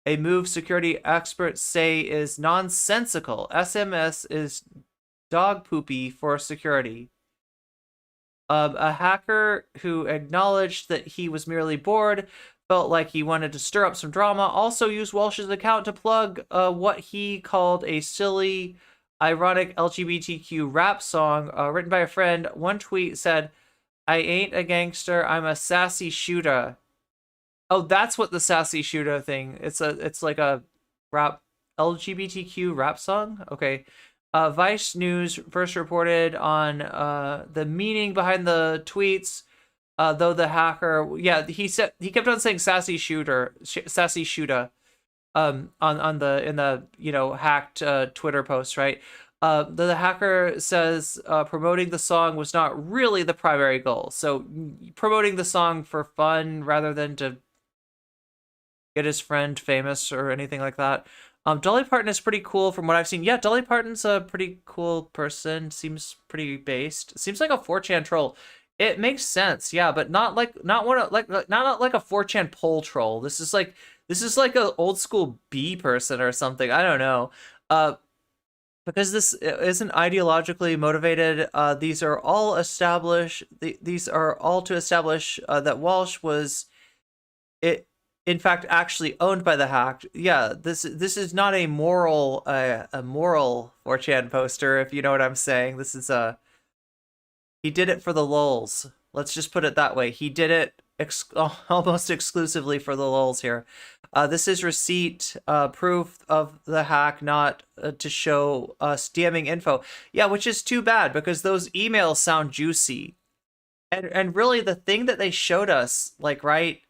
A move security experts say is nonsensical. SMS is dog poopy for security. A hacker who acknowledged that he was merely bored, felt like he wanted to stir up some drama, also used Walsh's account to plug what he called a silly, ironic LGBTQ rap song written by a friend. One tweet said, "I ain't a gangster, I'm a sassy shooter." Oh, that's what the sassy shooter thing. It's like a rap LGBTQ rap song. Okay. Vice News first reported on the meaning behind the tweets. Though the hacker, he kept on saying sassy shooter, in the hacked Twitter post, right? The hacker says promoting the song was not really the primary goal. So promoting the song for fun rather than to get his friend famous or anything like that. Dolly Parton is pretty cool from what I've seen. Yeah, Dolly Parton's a pretty cool person. Seems pretty based. Seems like a 4chan troll. It makes sense, yeah, but not like a 4chan poll troll. This is like an old school B person or something. I don't know. Because this isn't ideologically motivated. These are all to establish that Walsh was in fact actually owned by the hacked. Yeah, this is not a moral 4chan poster, if you know what I'm saying. This is he did it for the lulz. Let's just put it that way. He did it almost exclusively for the lulz here. This is receipt proof of the hack, not to show us DMing info. Yeah, which is too bad because those emails sound juicy. And really the thing that they showed us, like, right?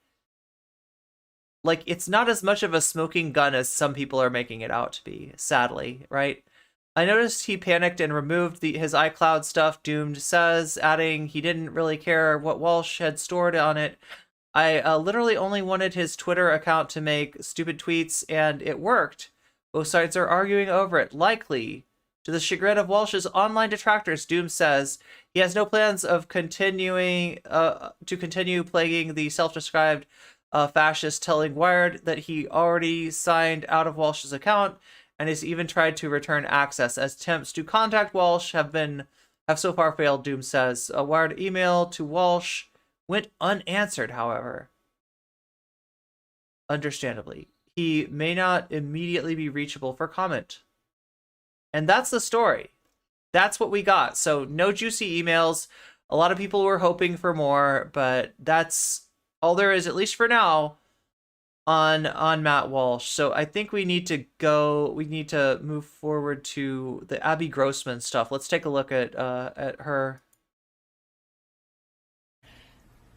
Like, it's not as much of a smoking gun as some people are making it out to be, sadly, right? I noticed he panicked and removed his iCloud stuff, Doomed says, adding he didn't really care what Walsh had stored on it. I literally only wanted his Twitter account to make stupid tweets, and it worked. Both sides are arguing over it, likely to the chagrin of Walsh's online detractors. Doom says he has no plans of continuing to continue plaguing the self-described fascist, telling Wired that he already signed out of Walsh's account and has even tried to return access, as attempts to contact Walsh have so far failed. Doom says a Wired email to Walsh went unanswered, however. Understandably, he may not immediately be reachable for comment. And that's the story. That's what we got. So no juicy emails. A lot of people were hoping for more, but that's all there is, at least for now, on Matt Walsh. So I think we need to move forward to the Abby Grossman stuff. Let's take a look at her.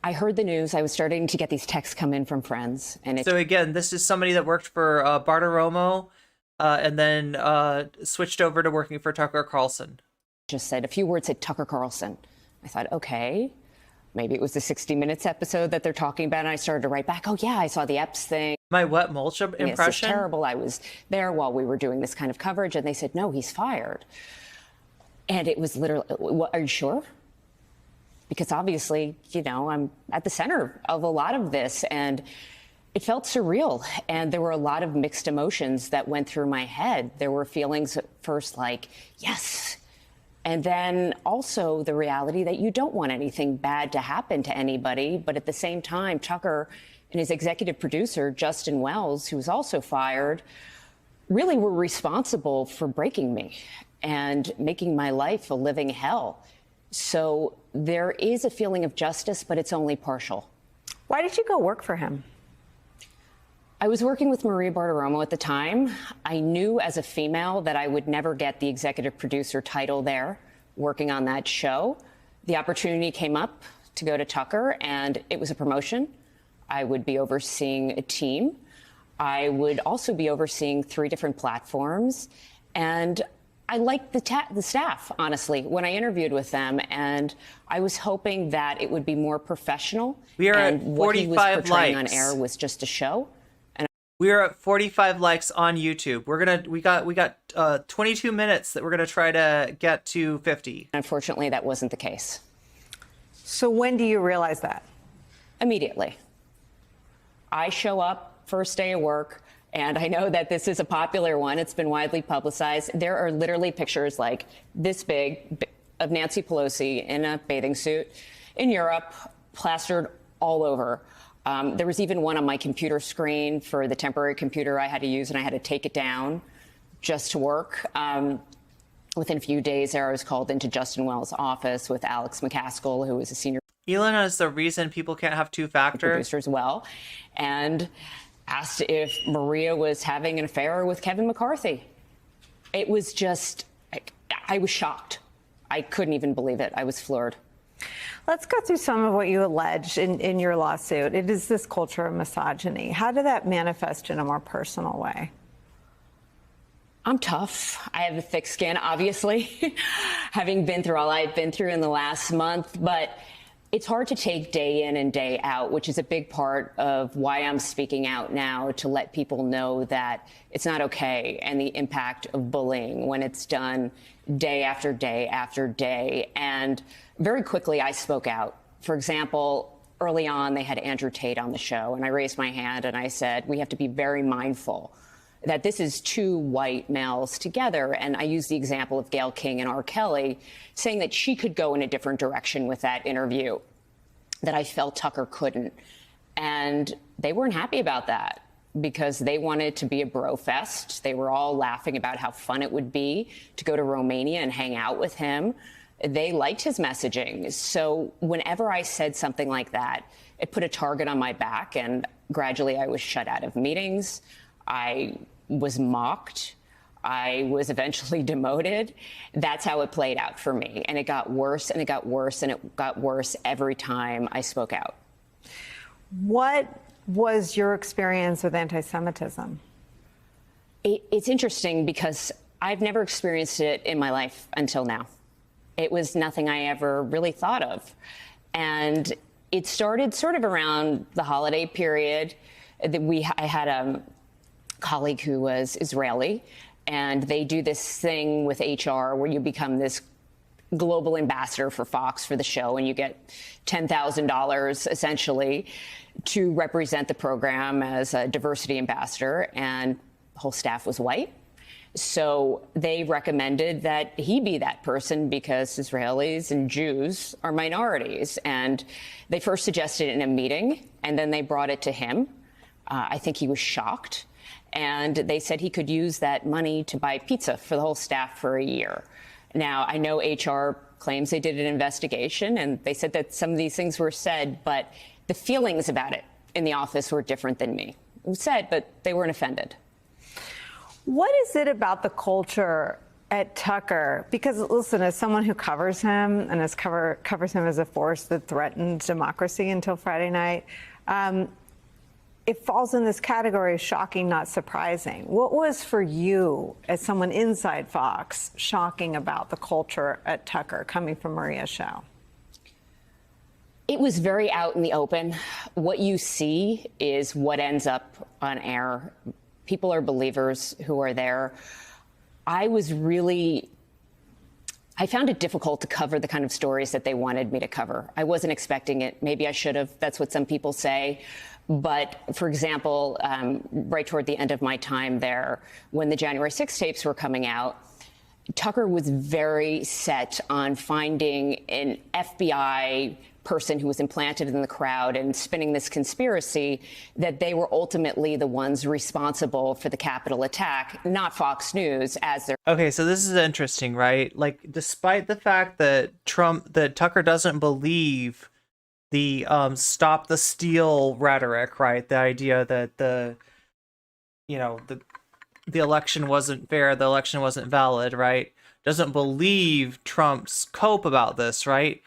I heard the news. I was starting to get these texts come in from friends, and so again, this is somebody that worked for Bartiromo, and then switched over to working for Tucker Carlson. Just said a few words at Tucker Carlson. I thought, okay, maybe it was the 60 Minutes episode that they're talking about. And I started to write back, oh yeah, I saw the Epps thing. My wet mulch impression? Yes, it's terrible. I was there while we were doing this kind of coverage, and they said, no, he's fired. And it was literally, are you sure? Because obviously, I'm at the center of a lot of this, and it felt surreal. And there were a lot of mixed emotions that went through my head. There were feelings at first like, yes. And then also the reality that you don't want anything bad to happen to anybody. But at the same time, Tucker and his executive producer, Justin Wells, who was also fired, really were responsible for breaking me and making my life a living hell. So there is a feeling of justice, but it's only partial. Why did you go work for him? I was working with Maria Bartiromo at the time. I knew as a female that I would never get the executive producer title there, working on that show. The opportunity came up to go to Tucker, and it was a promotion. I would be overseeing a team. I would also be overseeing 3 different platforms. And I liked the staff, honestly, when I interviewed with them, and I was hoping that it would be more professional. We are and at 45 what he was portraying likes. on air was just a show. And we are at 45 likes on YouTube. We got 22 minutes that we're gonna try to get to 50. Unfortunately, that wasn't the case. So when do you realize that? Immediately. I show up first day of work. And I know that this is a popular one. It's been widely publicized. There are literally pictures like this big of Nancy Pelosi in a bathing suit in Europe, plastered all over. There was even one on my computer screen for the temporary computer I had to use, and I had to take it down just to work. Within a few days there, I was called into Justin Wells' office with Alex McCaskill, who was a senior Elon is the reason people can't have two-factor producer as well, and asked if Maria was having an affair with Kevin McCarthy. It was just, I was shocked. I couldn't even believe it. I was floored. Let's go through some of what you allege in your lawsuit. It is this culture of misogyny. How did that manifest in a more personal way? I'm tough. I have a thick skin, obviously, having been through all I've been through in the last month, but it's hard to take day in and day out, which is a big part of why I'm speaking out now, to let people know that it's not okay, and the impact of bullying when it's done day after day after day. And very quickly, I spoke out. For example, early on, they had Andrew Tate on the show, and I raised my hand and I said, we have to be very mindful that this is 2 white males together. And I used the example of Gayle King and R. Kelly, saying that she could go in a different direction with that interview, that I felt Tucker couldn't. And they weren't happy about that because they wanted to be a bro fest. They were all laughing about how fun it would be to go to Romania and hang out with him. they liked his messaging. So whenever I said something like that, it put a target on my back, and gradually I was shut out of meetings. I was mocked. I was eventually demoted. That's how it played out for me. And it got worse and it got worse and it got worse every time I spoke out. What was your experience with anti-Semitism? It's interesting because I've never experienced it in my life until now. It was nothing I ever really thought of. And it started sort of around the holiday period. I had a colleague who was Israeli, and they do this thing with HR where you become this global ambassador for Fox for the show, and you get $10,000 essentially to represent the program as a diversity ambassador, and the whole staff was white. So they recommended that he be that person because Israelis and Jews are minorities. And they first suggested it in a meeting, and then they brought it to him. I think he was shocked. And they said he could use that money to buy pizza for the whole staff for a year. Now, I know HR claims they did an investigation, and they said that some of these things were said, but the feelings about it in the office were different than me. It was said, but they weren't offended. What is it about the culture at Tucker? Because listen, as someone who covers him and covers him as a force that threatened democracy until Friday night, it falls in this category of shocking, not surprising. What was for you, as someone inside Fox, shocking about the culture at Tucker coming from Maria's show? It was very out in the open. What you see is what ends up on air. People are believers who are there. I found it difficult to cover the kind of stories that they wanted me to cover. I wasn't expecting it. Maybe I should have. That's what some people say. But, for example, right toward the end of my time there, when the January 6 tapes were coming out, Tucker was very set on finding an FBI person who was implanted in the crowd and spinning this conspiracy that they were ultimately the ones responsible for the Capitol attack, not Fox News, as their... Okay, so this is interesting, right? Like, despite the fact that Tucker doesn't believe the stop the steal rhetoric, right? The idea that the election wasn't fair, the election wasn't valid, right? Doesn't believe Trump's cope about this, right?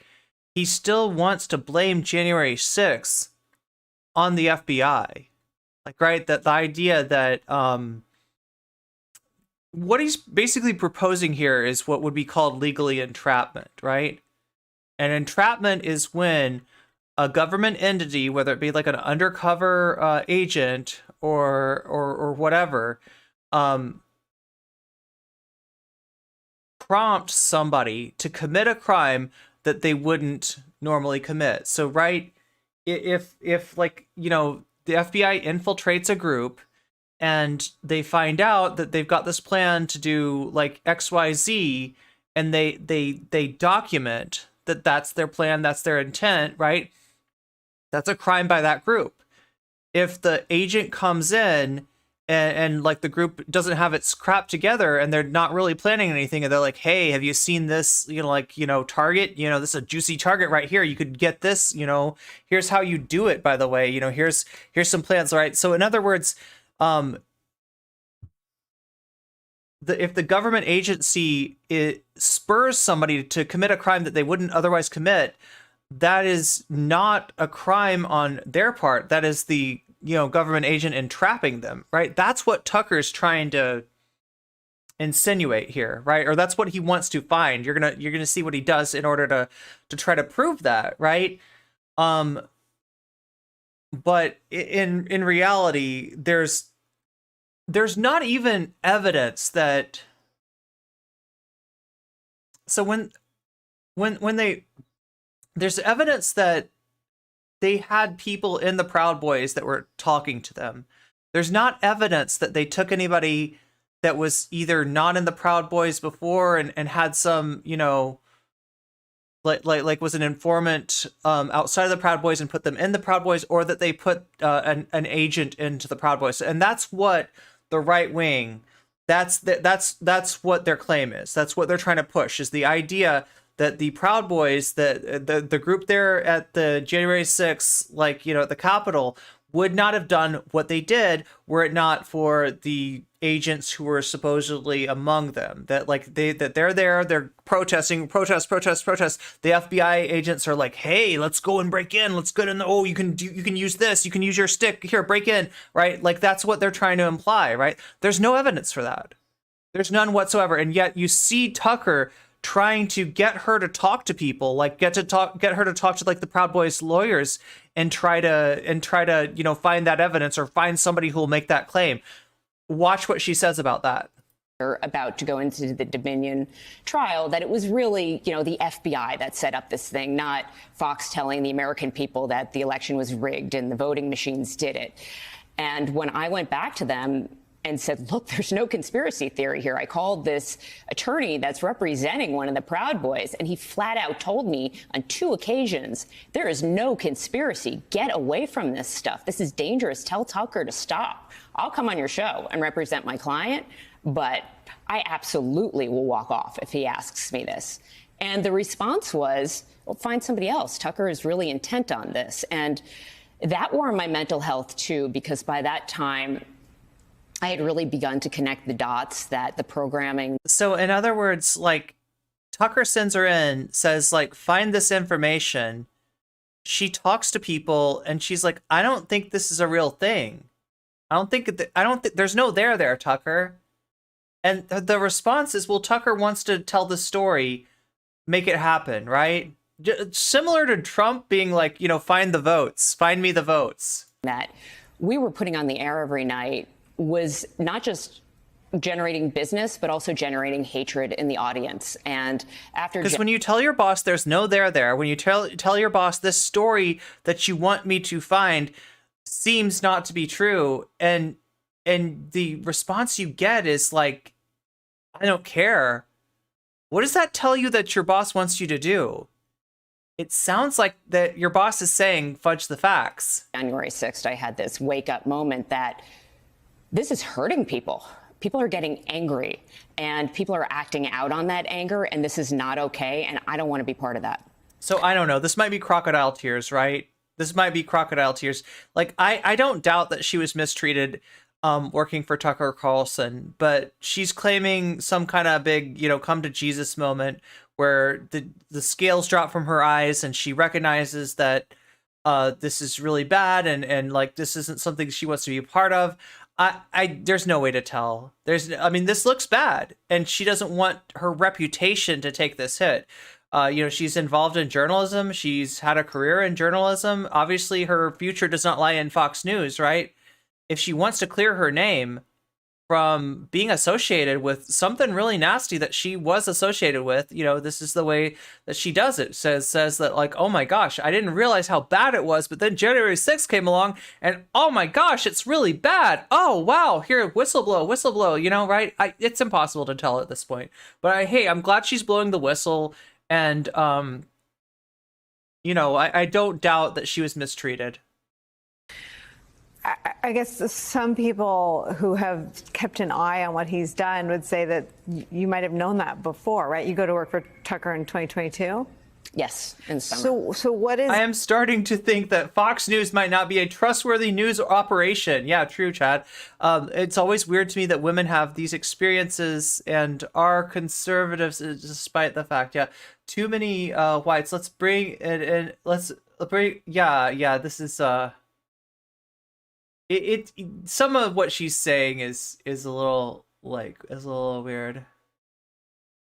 He still wants to blame January 6th on the FBI. Like, right? That the idea that what he's basically proposing here is what would be called legally entrapment, right? And entrapment is when a government entity, whether it be like an undercover agent or whatever, prompts somebody to commit a crime that they wouldn't normally commit. So, right, if like, you know, the FBI infiltrates a group and they find out that they've got this plan to do like XYZ, and they document that that's their plan, that's their intent, right? That's a crime by that group. If the agent comes in and like the group doesn't have its crap together and they're not really planning anything, and they're like, hey, have you seen this, target? This is a juicy target right here. You could get this, here's how you do it, by the way, here's some plans, right? So in other words, if the government agency spurs somebody to commit a crime that they wouldn't otherwise commit, that is not a crime on their part. That is the government agent entrapping them, right? That's what Tucker's trying to insinuate here, right? Or that's what he wants to find. You're gonna see what he does in order to try to prove that, right? But in reality, there's not even evidence that. So when there's evidence that they had people in the Proud Boys that were talking to them. There's not evidence that they took anybody that was either not in the Proud Boys before and had some, like was an informant outside of the Proud Boys and put them in the Proud Boys, or that they put an agent into the Proud Boys. And that's what the right wing, that's what their claim is. That's what they're trying to push, is the idea that the Proud Boys, the group there at the January 6th, like, you know, at the Capitol, would not have done what they did were it not for the agents who were supposedly among them. That like they're there, they're protesting, protest. The FBI agents are like, hey, let's go and break in. Let's get in. You can use this. You can use your stick here. Break in. Right? Like that's what they're trying to imply. Right? There's no evidence for that. There's none whatsoever. And yet you see Tucker trying to get her to talk to people, like get her to talk to like the Proud Boys lawyers and try to, you know, find that evidence or find somebody who will make that claim. Watch what she says about that. About to go into the Dominion trial, that it was really, you know, the FBI that set up this thing, not Fox telling the American people that the election was rigged and the voting machines did it. And when I went back to them and said, look, there's no conspiracy theory here. I called this attorney that's representing one of the Proud Boys, and he flat out told me on 2 occasions, there is no conspiracy. Get away from this stuff. This is dangerous. Tell Tucker to stop. I'll come on your show and represent my client, but I absolutely will walk off if he asks me this. And the response was, well, find somebody else. Tucker is really intent on this. And that wore on my mental health, too, because by that time, I had really begun to connect the dots that the programming. So in other words, like Tucker sends her in, says like, find this information. She talks to people and she's like, I don't think this is a real thing. I don't think there's no there, Tucker. And the response is, well, Tucker wants to tell the story, make it happen, right? Similar to Trump being like, you know, find the votes, find me the votes. That we were putting on the air every night was not just generating business, but also generating hatred in the audience. And after, because when you tell your boss there's no there, when you tell your boss this story that you want me to find seems not to be true, and the response you get is like, I don't care. What does that tell you that your boss wants you to do? It sounds like that your boss is saying fudge the facts. January 6th, I had this wake up moment that this is hurting people. People are getting angry and people are acting out on that anger, and this is not okay. And I don't want to be part of that. So I don't know. This might be crocodile tears, right? This might be crocodile tears. Like, I don't doubt that she was mistreated working for Tucker Carlson, but she's claiming some kind of big, you know, come to Jesus moment where the scales drop from her eyes and she recognizes that this is really bad and like this isn't something she wants to be a part of. There's no way to tell. I mean, this looks bad, and she doesn't want her reputation to take this hit. You know, she's involved in journalism. She's had a career in journalism. Obviously, her future does not lie in Fox News, right? If she wants to clear her name from being associated with something really nasty that she was associated with, you know, this is the way that she does it. Says that like, oh my gosh, I didn't realize how bad it was, but then January 6th came along and oh my gosh, it's really bad. Oh wow, here, whistle, you know, right? It's impossible to tell at this point. But hey, I'm glad she's blowing the whistle, and you know, I don't doubt that she was mistreated. I guess some people who have kept an eye on what he's done would say that you might have known that before, right? You go to work for Tucker in 2022? Yes, in summer. So what is... I am starting to think that Fox News might not be a trustworthy news operation. Yeah, true, Chad. It's always weird to me that women have these experiences and are conservatives, despite the fact, too many whites. Let's bring it in. Let's bring... Yeah, this is... It some of what she's saying is a little weird.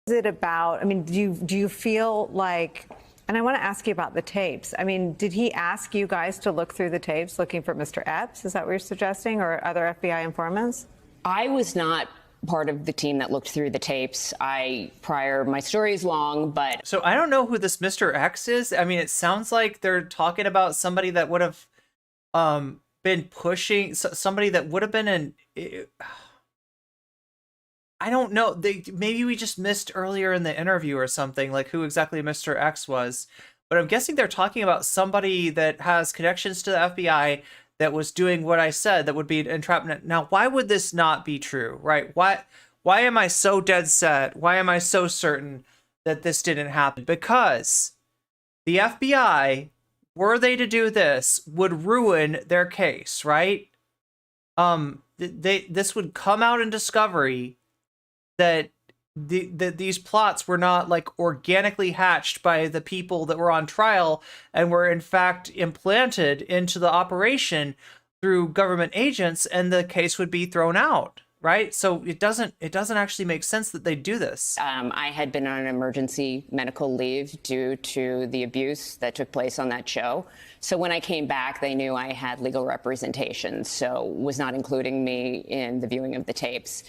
Is it about, I mean, do you feel like, and I want to ask you about the tapes. I mean, did he ask you guys to look through the tapes looking for Mr. Epps? Is that what you're suggesting, or other FBI informants? I was not part of the team that looked through the tapes. My story is long, but... So I don't know who this Mr. X is. I mean, it sounds like they're talking about somebody that would have been pushing, somebody that would have been I don't know. Maybe we just missed earlier in the interview or something, like who exactly Mr. X was. But I'm guessing they're talking about somebody that has connections to the FBI that was doing what I said, that would be an entrapment. Now, why would this not be true, right? Why am I so dead set? Why am I so certain that this didn't happen, because the FBI, were they to do this, would ruin their case, right? This would come out in discovery that these plots were not like organically hatched by the people that were on trial, and were in fact implanted into the operation through government agents, and the case would be thrown out, right? So it doesn't actually make sense that they do this. I had been on an emergency medical leave due to the abuse that took place on that show. So when I came back, they knew I had legal representation, so was not including me in the viewing of the tapes.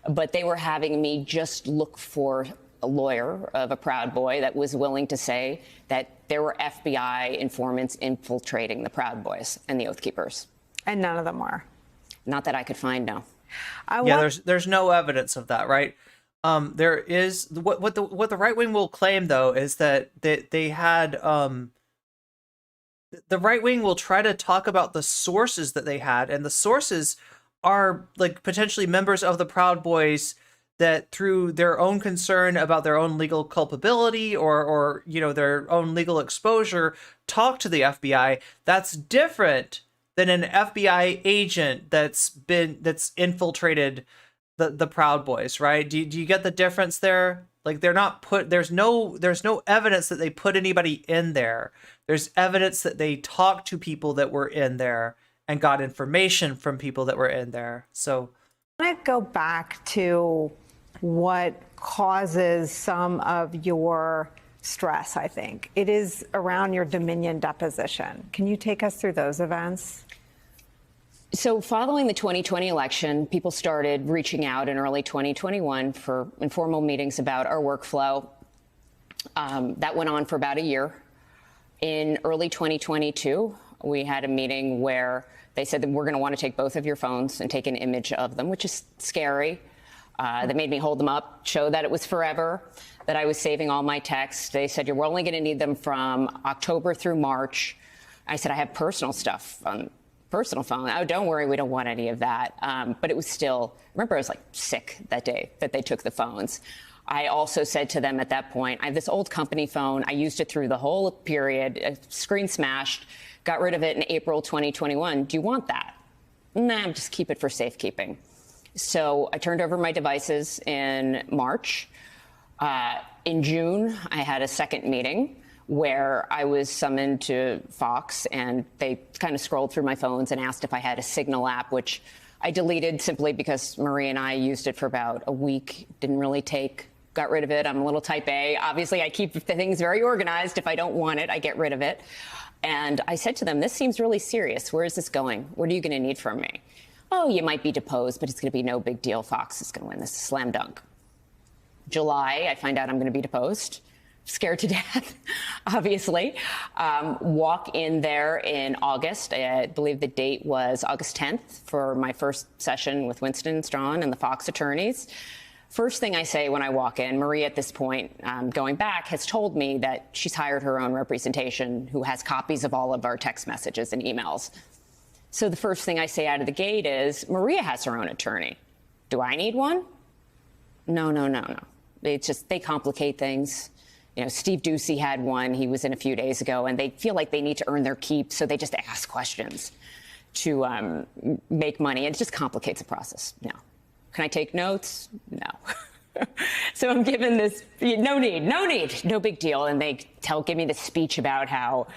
But they were having me just look for a lawyer of a Proud Boy that was willing to say that there were FBI informants infiltrating the Proud Boys and the Oath Keepers. And none of them were. Not that I could find, no. There's no evidence of that, right? There is what the right wing will claim, though, is that they had the right wing will try to talk about the sources that they had, and the sources are like potentially members of the Proud Boys that, through their own concern about their own legal culpability or their own legal exposure, talk to the FBI. That's different than an FBI agent that's infiltrated the Proud Boys, right? Do you get the difference there? Like, they're not there's no evidence that they put anybody in there. There's evidence that they talked to people that were in there and got information from people that were in there. So I want to go back to what causes some of your stress, I think. It is around your Dominion deposition. Can you take us through those events? So following the 2020 election, people started reaching out in early 2021 for informal meetings about our workflow. That went on for about a year. In early 2022, we had a meeting where they said that we're going to want to take both of your phones and take an image of them, which is scary. That made me hold them up, show that it was forever, that I was saving all my texts. They said, you're only going to need them from October through March. I said, I have personal stuff on personal phone. Oh, don't worry, we don't want any of that. But it was still, remember, I was like sick that day that they took the phones. I also said to them at that point, I have this old company phone. I used it through the whole period, screen smashed, got rid of it in April 2021. Do you want that? Nah, just keep it for safekeeping. So I turned over my devices in March. In June, I had a second meeting where I was summoned to Fox, and they kind of scrolled through my phones and asked if I had a Signal app, which I deleted simply because Marie and I used it for about a week, didn't really take, got rid of it. I'm a little type A. Obviously, I keep things very organized. If I don't want it, I get rid of it. And I said to them, this seems really serious. Where is this going? What are you going to need from me? Oh, you might be deposed, but it's going to be no big deal. Fox is going to win this, slam dunk. July, I find out I'm going to be deposed. Scared to death, obviously. Walk in there in August. I believe the date was August 10th for my first session with Winston Strawn and the Fox attorneys. First thing I say when I walk in, Marie at this point, going back, has told me that she's hired her own representation who has copies of all of our text messages and emails. So the first thing I say out of the gate is, Maria has her own attorney. Do I need one? No. It's just, they complicate things. You know, Steve Ducey had one. He was in a few days ago, and they feel like they need to earn their keep, so they just ask questions to make money. It just complicates the process. No. Can I take notes? No. So I'm given this, no need, no big deal. And they give me this speech about how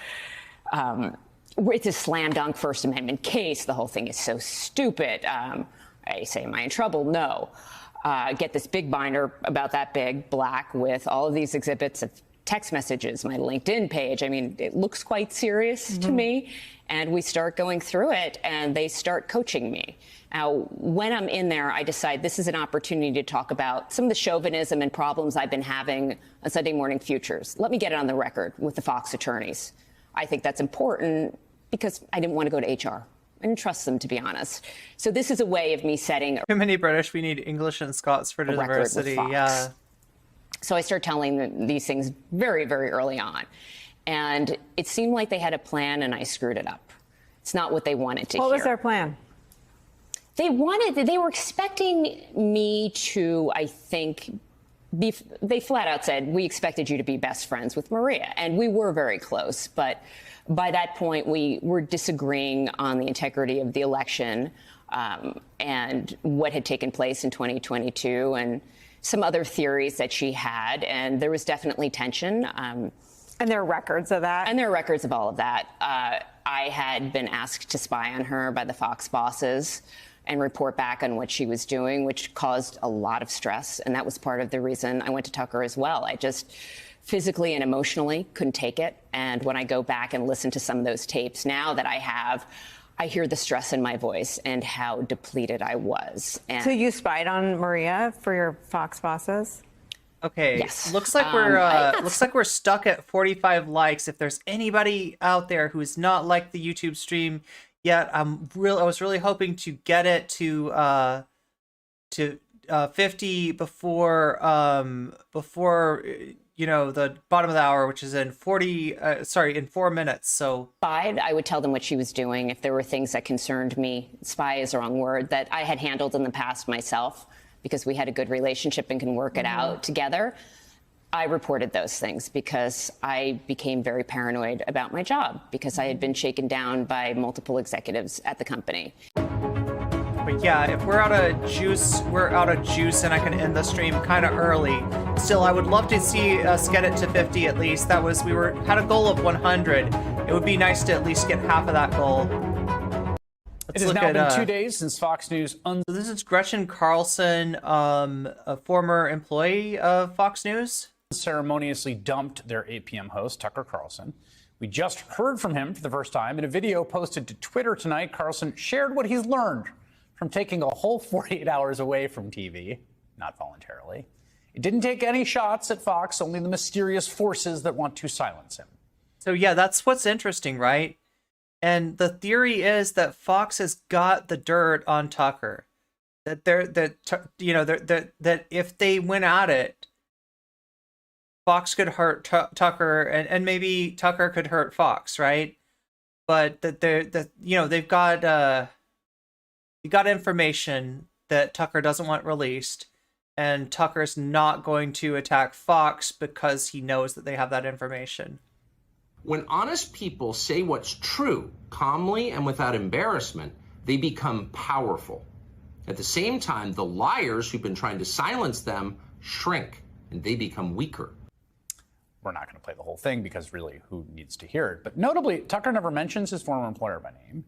it's a slam dunk First Amendment case. The whole thing is so stupid. I say, am I in trouble? No. Get this big binder about that big, black, with all of these exhibits of text messages, my LinkedIn page. I mean, it looks quite serious to me. And we start going through it, and they start coaching me. Now, when I'm in there, I decide this is an opportunity to talk about some of the chauvinism and problems I've been having on Sunday Morning Futures. Let me get it on the record with the Fox attorneys. I think that's important because I didn't want to go to HR. I didn't trust them, to be honest. So this is a way of me setting too many British. We need English and Scots for diversity. Yeah. So I start telling them these things very, very early on. And it seemed like they had a plan, and I screwed it up. It's not what they wanted to hear. What was their plan? They were expecting me to, I think, they flat out said, we expected you to be best friends with Maria. And we were very close. But by that point, we were disagreeing on the integrity of the election and what had taken place in 2022 and some other theories that she had. And there was definitely tension. And there are records of that? And there are records of all of that. I had been asked to spy on her by the Fox bosses and report back on what she was doing, which caused a lot of stress. And that was part of the reason I went to Tucker as well. I just physically and emotionally couldn't take it. And when I go back and listen to some of those tapes now that I hear the stress in my voice and how depleted I was. And so you spied on Maria for your Fox bosses? Okay. Yes. Looks like we're stuck at 45 likes. If there's anybody out there who's not liked the YouTube stream yet, I was really hoping to get it to 50 before the bottom of the hour, which is in 4 minutes. So I would tell them what she was doing if there were things that concerned me. Spy is the wrong word, that I had handled in the past myself because we had a good relationship and can work it out together. I reported those things because I became very paranoid about my job because I had been shaken down by multiple executives at the company. But yeah, if we're out of juice, and I can end the stream kind of early. Still, I would love to see us get it to 50 at least. Had a goal of 100. It would be nice to at least get half of that goal. It has now been 2 days since Fox News. So this is Gretchen Carlson, a former employee of Fox News. Ceremoniously dumped their 8 p.m. host, Tucker Carlson. We just heard from him for the first time in a video posted to Twitter tonight. Carlson shared what he's learned from taking a whole 48 hours away from TV, not voluntarily. It didn't take any shots at Fox, only the mysterious forces that want to silence him. So yeah, that's what's interesting, right? And the theory is that Fox has got the dirt on Tucker. That if they went at it, Fox could hurt Tucker, and maybe Tucker could hurt Fox, right? But they've got information that Tucker doesn't want released, and Tucker's not going to attack Fox because he knows that they have that information. When honest people say what's true, calmly and without embarrassment, they become powerful. At the same time, the liars who've been trying to silence them shrink, and they become weaker. We're not going to play the whole thing because really, who needs to hear it? But notably, Tucker never mentions his former employer by name.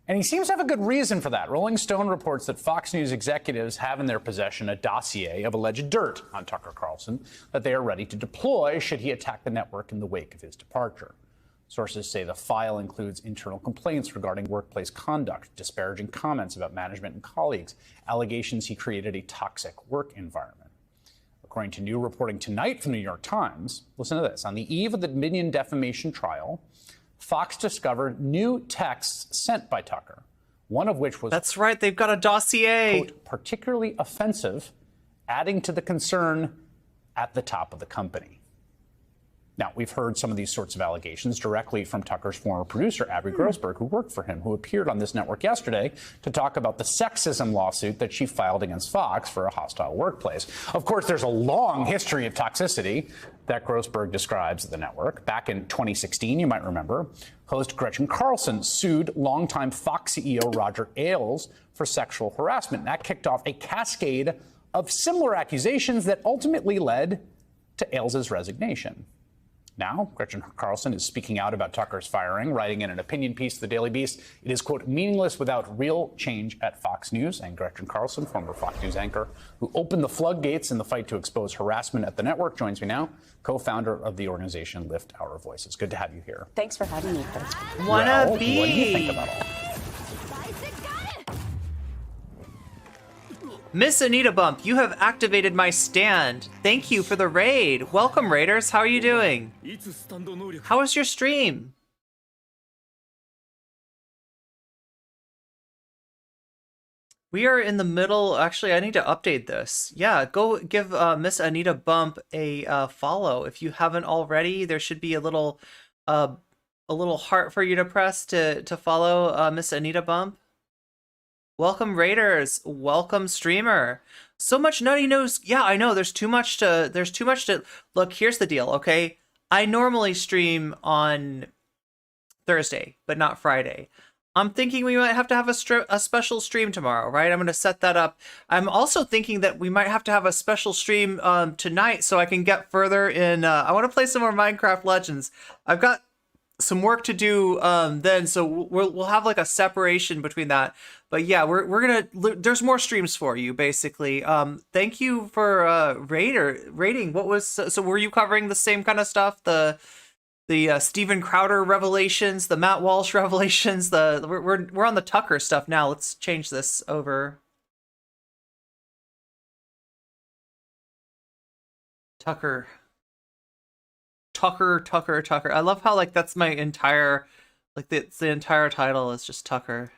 And he seems to have a good reason for that. Rolling Stone reports that Fox News executives have in their possession a dossier of alleged dirt on Tucker Carlson that they are ready to deploy should he attack the network in the wake of his departure. Sources say the file includes internal complaints regarding workplace conduct, disparaging comments about management and colleagues, allegations he created a toxic work environment. According to new reporting tonight from the New York Times, listen to this. On the eve of the Dominion defamation trial, Fox discovered new texts sent by Tucker, one of which was... That's right, they've got a dossier. Quote, particularly offensive, adding to the concern at the top of the company. Now, we've heard some of these sorts of allegations directly from Tucker's former producer, Abby Grossberg, who worked for him, who appeared on this network yesterday to talk about the sexism lawsuit that she filed against Fox for a hostile workplace. Of course, there's a long history of toxicity that Grossberg describes at the network. Back in 2016, you might remember, host Gretchen Carlson sued longtime Fox CEO Roger Ailes for sexual harassment. That kicked off a cascade of similar accusations that ultimately led to Ailes' resignation. Now, Gretchen Carlson is speaking out about Tucker's firing, writing in an opinion piece to the Daily Beast. It is, quote, meaningless without real change at Fox News. And Gretchen Carlson, former Fox News anchor, who opened the floodgates in the fight to expose harassment at the network, joins me now, co-founder of the organization Lift Our Voices. Good to have you here. Thanks for having me, Chris. Wanna be. What do you think about all that? Miss Anita Bump, you have activated my stand. Thank you for the raid. Welcome, raiders. How are you doing? How was your stream? We are in the middle. Actually, I need to update this. Yeah, go give Miss Anita Bump a follow if you haven't already. There should be a little heart for you to press to follow Miss Anita Bump. Welcome, raiders. Welcome, streamer. So much nutty news. Yeah, I know. There's too much to look. Here's the deal, okay? I normally stream on Thursday, but not Friday. I'm thinking we might have to have a special stream tomorrow, right? I'm going to set that up. I'm also thinking that we might have to have a special stream tonight so I can get further in. I want to play some more Minecraft Legends. I've got some work to do then, so we'll have like a separation between that. But yeah, we're gonna. There's more streams for you, basically. Thank you for rating. What was so? Were you covering the same kind of stuff? The Steven Crowder revelations, the Matt Walsh revelations. We're on the Tucker stuff now. Let's change this over. Tucker. I love how like that's my entire, like the entire title is just Tucker.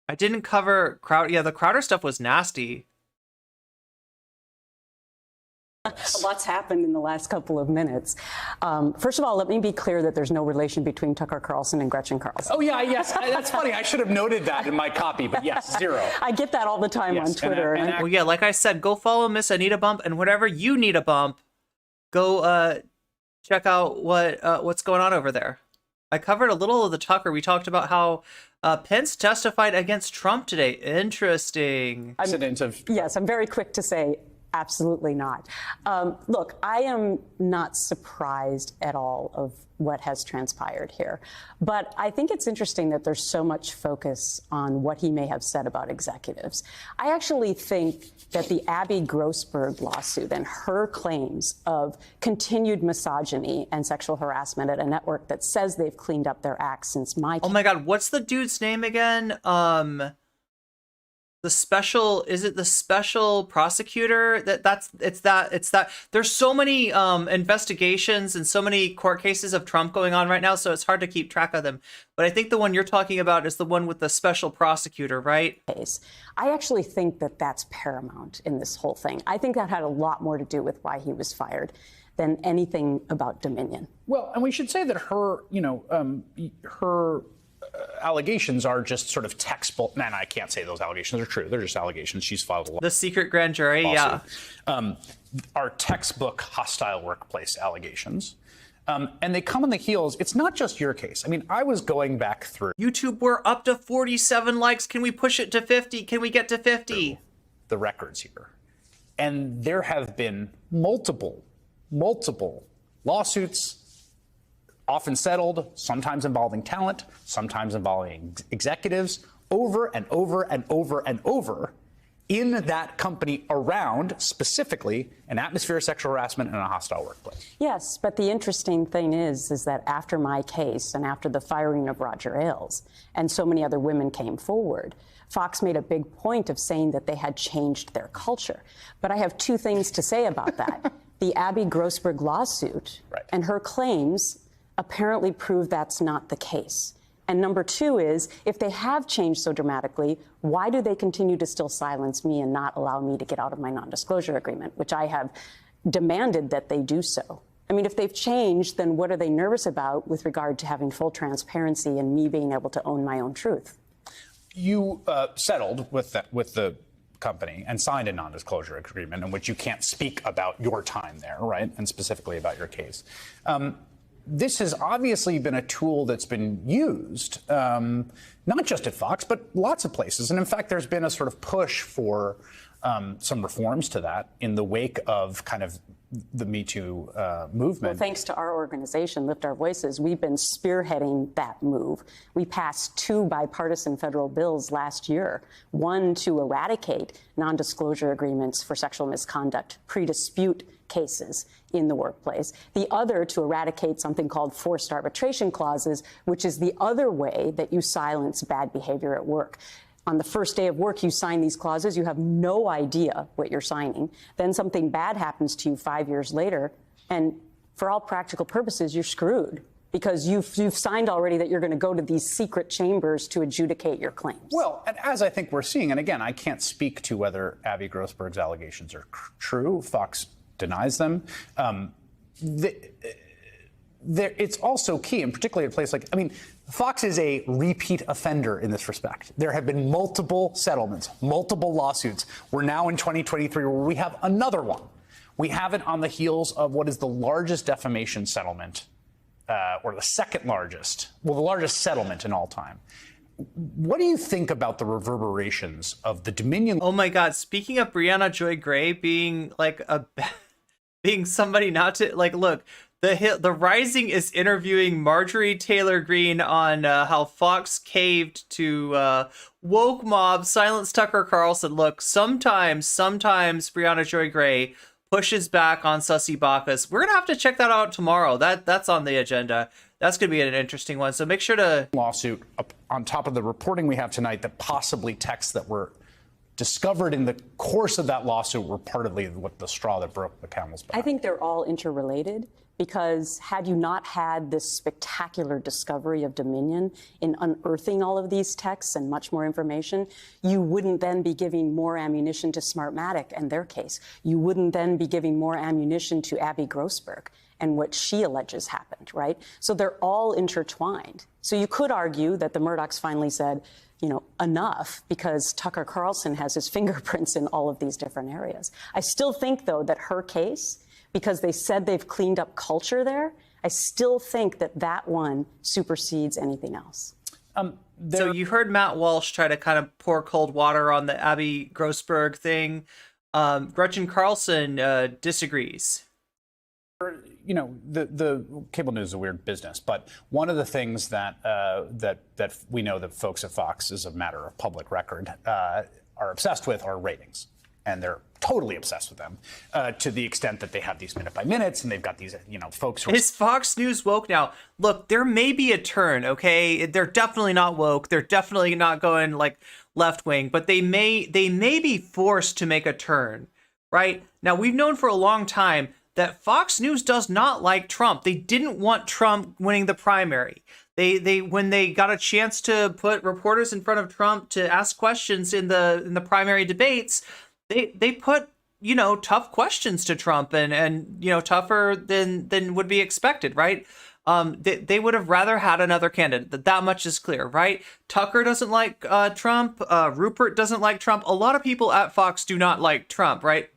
I didn't cover Crowder. Yeah, the Crowder stuff was nasty. A lot's happened in the last couple of minutes. First of all, let me be clear that there's no relation between Tucker Carlson and Gretchen Carlson. Oh, yeah, yes. That's funny. I should have noted that in my copy, but yes, zero. I get that all the time on Twitter. Well, yeah, like I said, go follow Miss Anita Bump, and whatever you need a bump, go check out what's going on over there. I covered a little of the Tucker. We talked about how Pence testified against Trump today. Interesting. Yes, I'm very quick to say absolutely not. Look, I am not surprised at all of what has transpired here. But I think it's interesting that there's so much focus on what he may have said about executives. I actually think that the Abby Grossberg lawsuit and her claims of continued misogyny and sexual harassment at a network that says they've cleaned up their act since my... Oh my God, what's the dude's name again? Is it the special prosecutor? It's that. There's so many investigations and so many court cases of Trump going on right now, so it's hard to keep track of them. But I think the one you're talking about is the one with the special prosecutor, right? I actually think that that's paramount in this whole thing. I think that had a lot more to do with why he was fired than anything about Dominion. Well, and we should say that her, her allegations are just sort of textbook. Man, I can't say those allegations are true. They're just allegations. She's filed a lot. The secret grand jury, lawsuit. Yeah. Are textbook hostile workplace allegations. And they come on the heels. It's not just your case. I mean, I was going back through. YouTube, we're up to 47 likes. Can we push it to 50? Can we get to 50? The records here. And there have been multiple lawsuits, often settled, sometimes involving talent, sometimes involving executives, over and over and over and over in that company around specifically an atmosphere of sexual harassment and a hostile workplace. Yes, but the interesting thing is that after my case and after the firing of Roger Ailes and so many other women came forward, Fox made a big point of saying that they had changed their culture. But I have two things to say about that. The Abby Grossberg lawsuit and her claims apparently prove that's not the case. And number two is, if they have changed so dramatically, why do they continue to still silence me and not allow me to get out of my non-disclosure agreement, which I have demanded that they do so? I mean, if they've changed, then what are they nervous about with regard to having full transparency and me being able to own my own truth? You settled with the company and signed a non-disclosure agreement in which you can't speak about your time there, right? And specifically about your case. This has obviously been a tool that's been used, not just at Fox, but lots of places. And in fact, there's been a sort of push for some reforms to that in the wake of kind of the Me Too movement. Well, thanks to our organization, Lift Our Voices, we've been spearheading that move. We passed 2 bipartisan federal bills last year, one to eradicate non-disclosure agreements for sexual misconduct, pre-dispute cases in the workplace. The other to eradicate something called forced arbitration clauses, which is the other way that you silence bad behavior at work. On the first day of work, you sign these clauses. You have no idea what you're signing. Then something bad happens to you 5 years later, and for all practical purposes, you're screwed because you've signed already that you're going to go to these secret chambers to adjudicate your claims. Well, and as I think we're seeing, and again, I can't speak to whether Abby Grossberg's allegations are true. Fox denies them. it's also key, and particularly at a place like, I mean, Fox is a repeat offender in this respect. There have been multiple settlements, multiple lawsuits. We're now in 2023 where we have another one. We have it on the heels of what is the largest defamation settlement, or the second largest, well, the largest settlement in all time. What do you think about the reverberations of the Dominion? Oh my God! Speaking of Brianna Joy Gray being like being somebody not to like, look, the Rising is interviewing Marjorie Taylor Greene on how Fox caved to woke mob, silence Tucker Carlson. Look, sometimes Brianna Joy Gray pushes back on Sussy Bacchus. We're gonna have to check that out tomorrow. That's on the agenda. That's gonna be an interesting one. So make sure to lawsuit up on top of the reporting we have tonight that possibly texts that were discovered in the course of that lawsuit were partly what the straw that broke the camel's back. I think they're all interrelated, because had you not had this spectacular discovery of Dominion in unearthing all of these texts and much more information, you wouldn't then be giving more ammunition to Smartmatic and their case. You wouldn't then be giving more ammunition to Abby Grossberg and what she alleges happened, right? So they're all intertwined. So you could argue that the Murdochs finally said, you know, enough, because Tucker Carlson has his fingerprints in all of these different areas. I still think, though, that her case, because they said they've cleaned up culture there, I still think that that one supersedes anything else. So you heard Matt Walsh try to kind of pour cold water on the Abby Grossberg thing. Gretchen Carlson disagrees. You know, the cable news is a weird business, but one of the things that that we know that folks at Fox, as a matter of public record, are obsessed with are ratings. And they're totally obsessed with them, to the extent that they have these minute by minutes, and they've got these, you know, folks who Is Fox News woke now? Look, there may be a turn, okay? They're definitely not woke. They're definitely not going like left wing, but they may be forced to make a turn, right? Now, we've known for a long time that Fox News does not like Trump. They didn't want Trump winning the primary. They when they got a chance to put reporters in front of Trump to ask questions in the primary debates, they put, you know, tough questions to Trump and you know, tougher than would be expected, right? They would have rather had another candidate. That much is clear, right? Tucker doesn't like Trump. Rupert doesn't like Trump. A lot of people at Fox do not like Trump, right?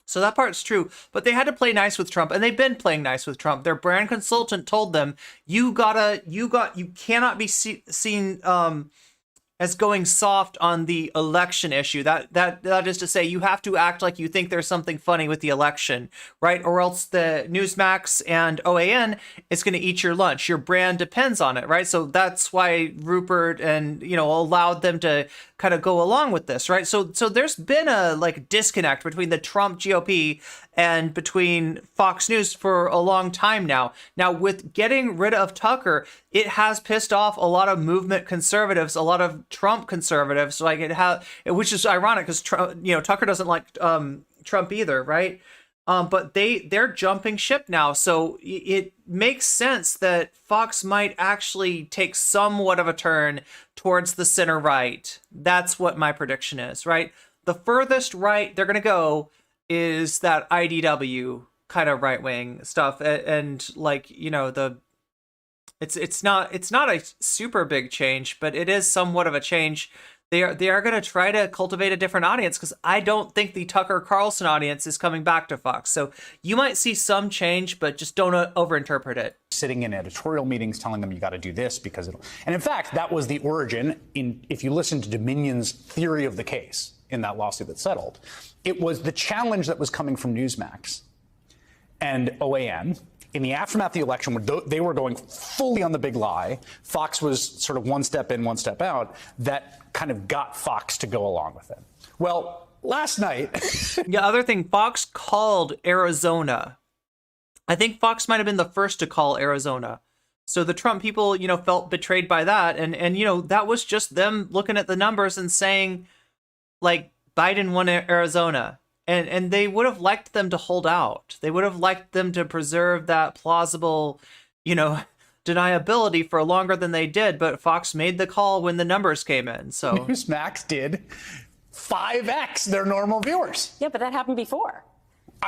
So that part's true, but they had to play nice with Trump, and they've been playing nice with Trump. Their brand consultant told them, you cannot be seen as going soft on the election issue. That is to say, you have to act like you think there's something funny with the election, right? Or else the Newsmax and OAN is going to eat your lunch. Your brand depends on it, right? So that's why Rupert and, you know, allowed them to kind of go along with this, right? So there's been a like disconnect between the Trump GOP and between Fox News for a long time now. Now, with getting rid of Tucker, it has pissed off a lot of movement conservatives, a lot of Trump conservatives, like which is ironic because Tucker doesn't like Trump either, right? But they're jumping ship now, so it makes sense that Fox might actually take somewhat of a turn towards the center right. That's what my prediction is, right? The furthest right they're gonna go is that IDW kind of right wing stuff, and like, you know, it's not a super big change, but it is somewhat of a change. They are going to try to cultivate a different audience, because I don't think the Tucker Carlson audience is coming back to Fox. So you might see some change, but just don't overinterpret it. Sitting in editorial meetings telling them you got to do this because it'll. And in fact, that was the origin, if you listen to Dominion's theory of the case in that lawsuit that settled, it was the challenge that was coming from Newsmax and OAN in the aftermath of the election, where they were going fully on the big lie. Fox was sort of one step in, one step out. That kind of got Fox to go along with it. Well, last night. Yeah, other thing, Fox called Arizona. I think Fox might have been the first to call Arizona. So the Trump people, you know, felt betrayed by that. And you know, that was just them looking at the numbers and saying, like, Biden won Arizona. And they would have liked them to hold out. They would have liked them to preserve that plausible, you know, deniability for longer than they did. But Fox made the call when the numbers came in. So Newsmax did 5x their normal viewers. Yeah, but that happened before.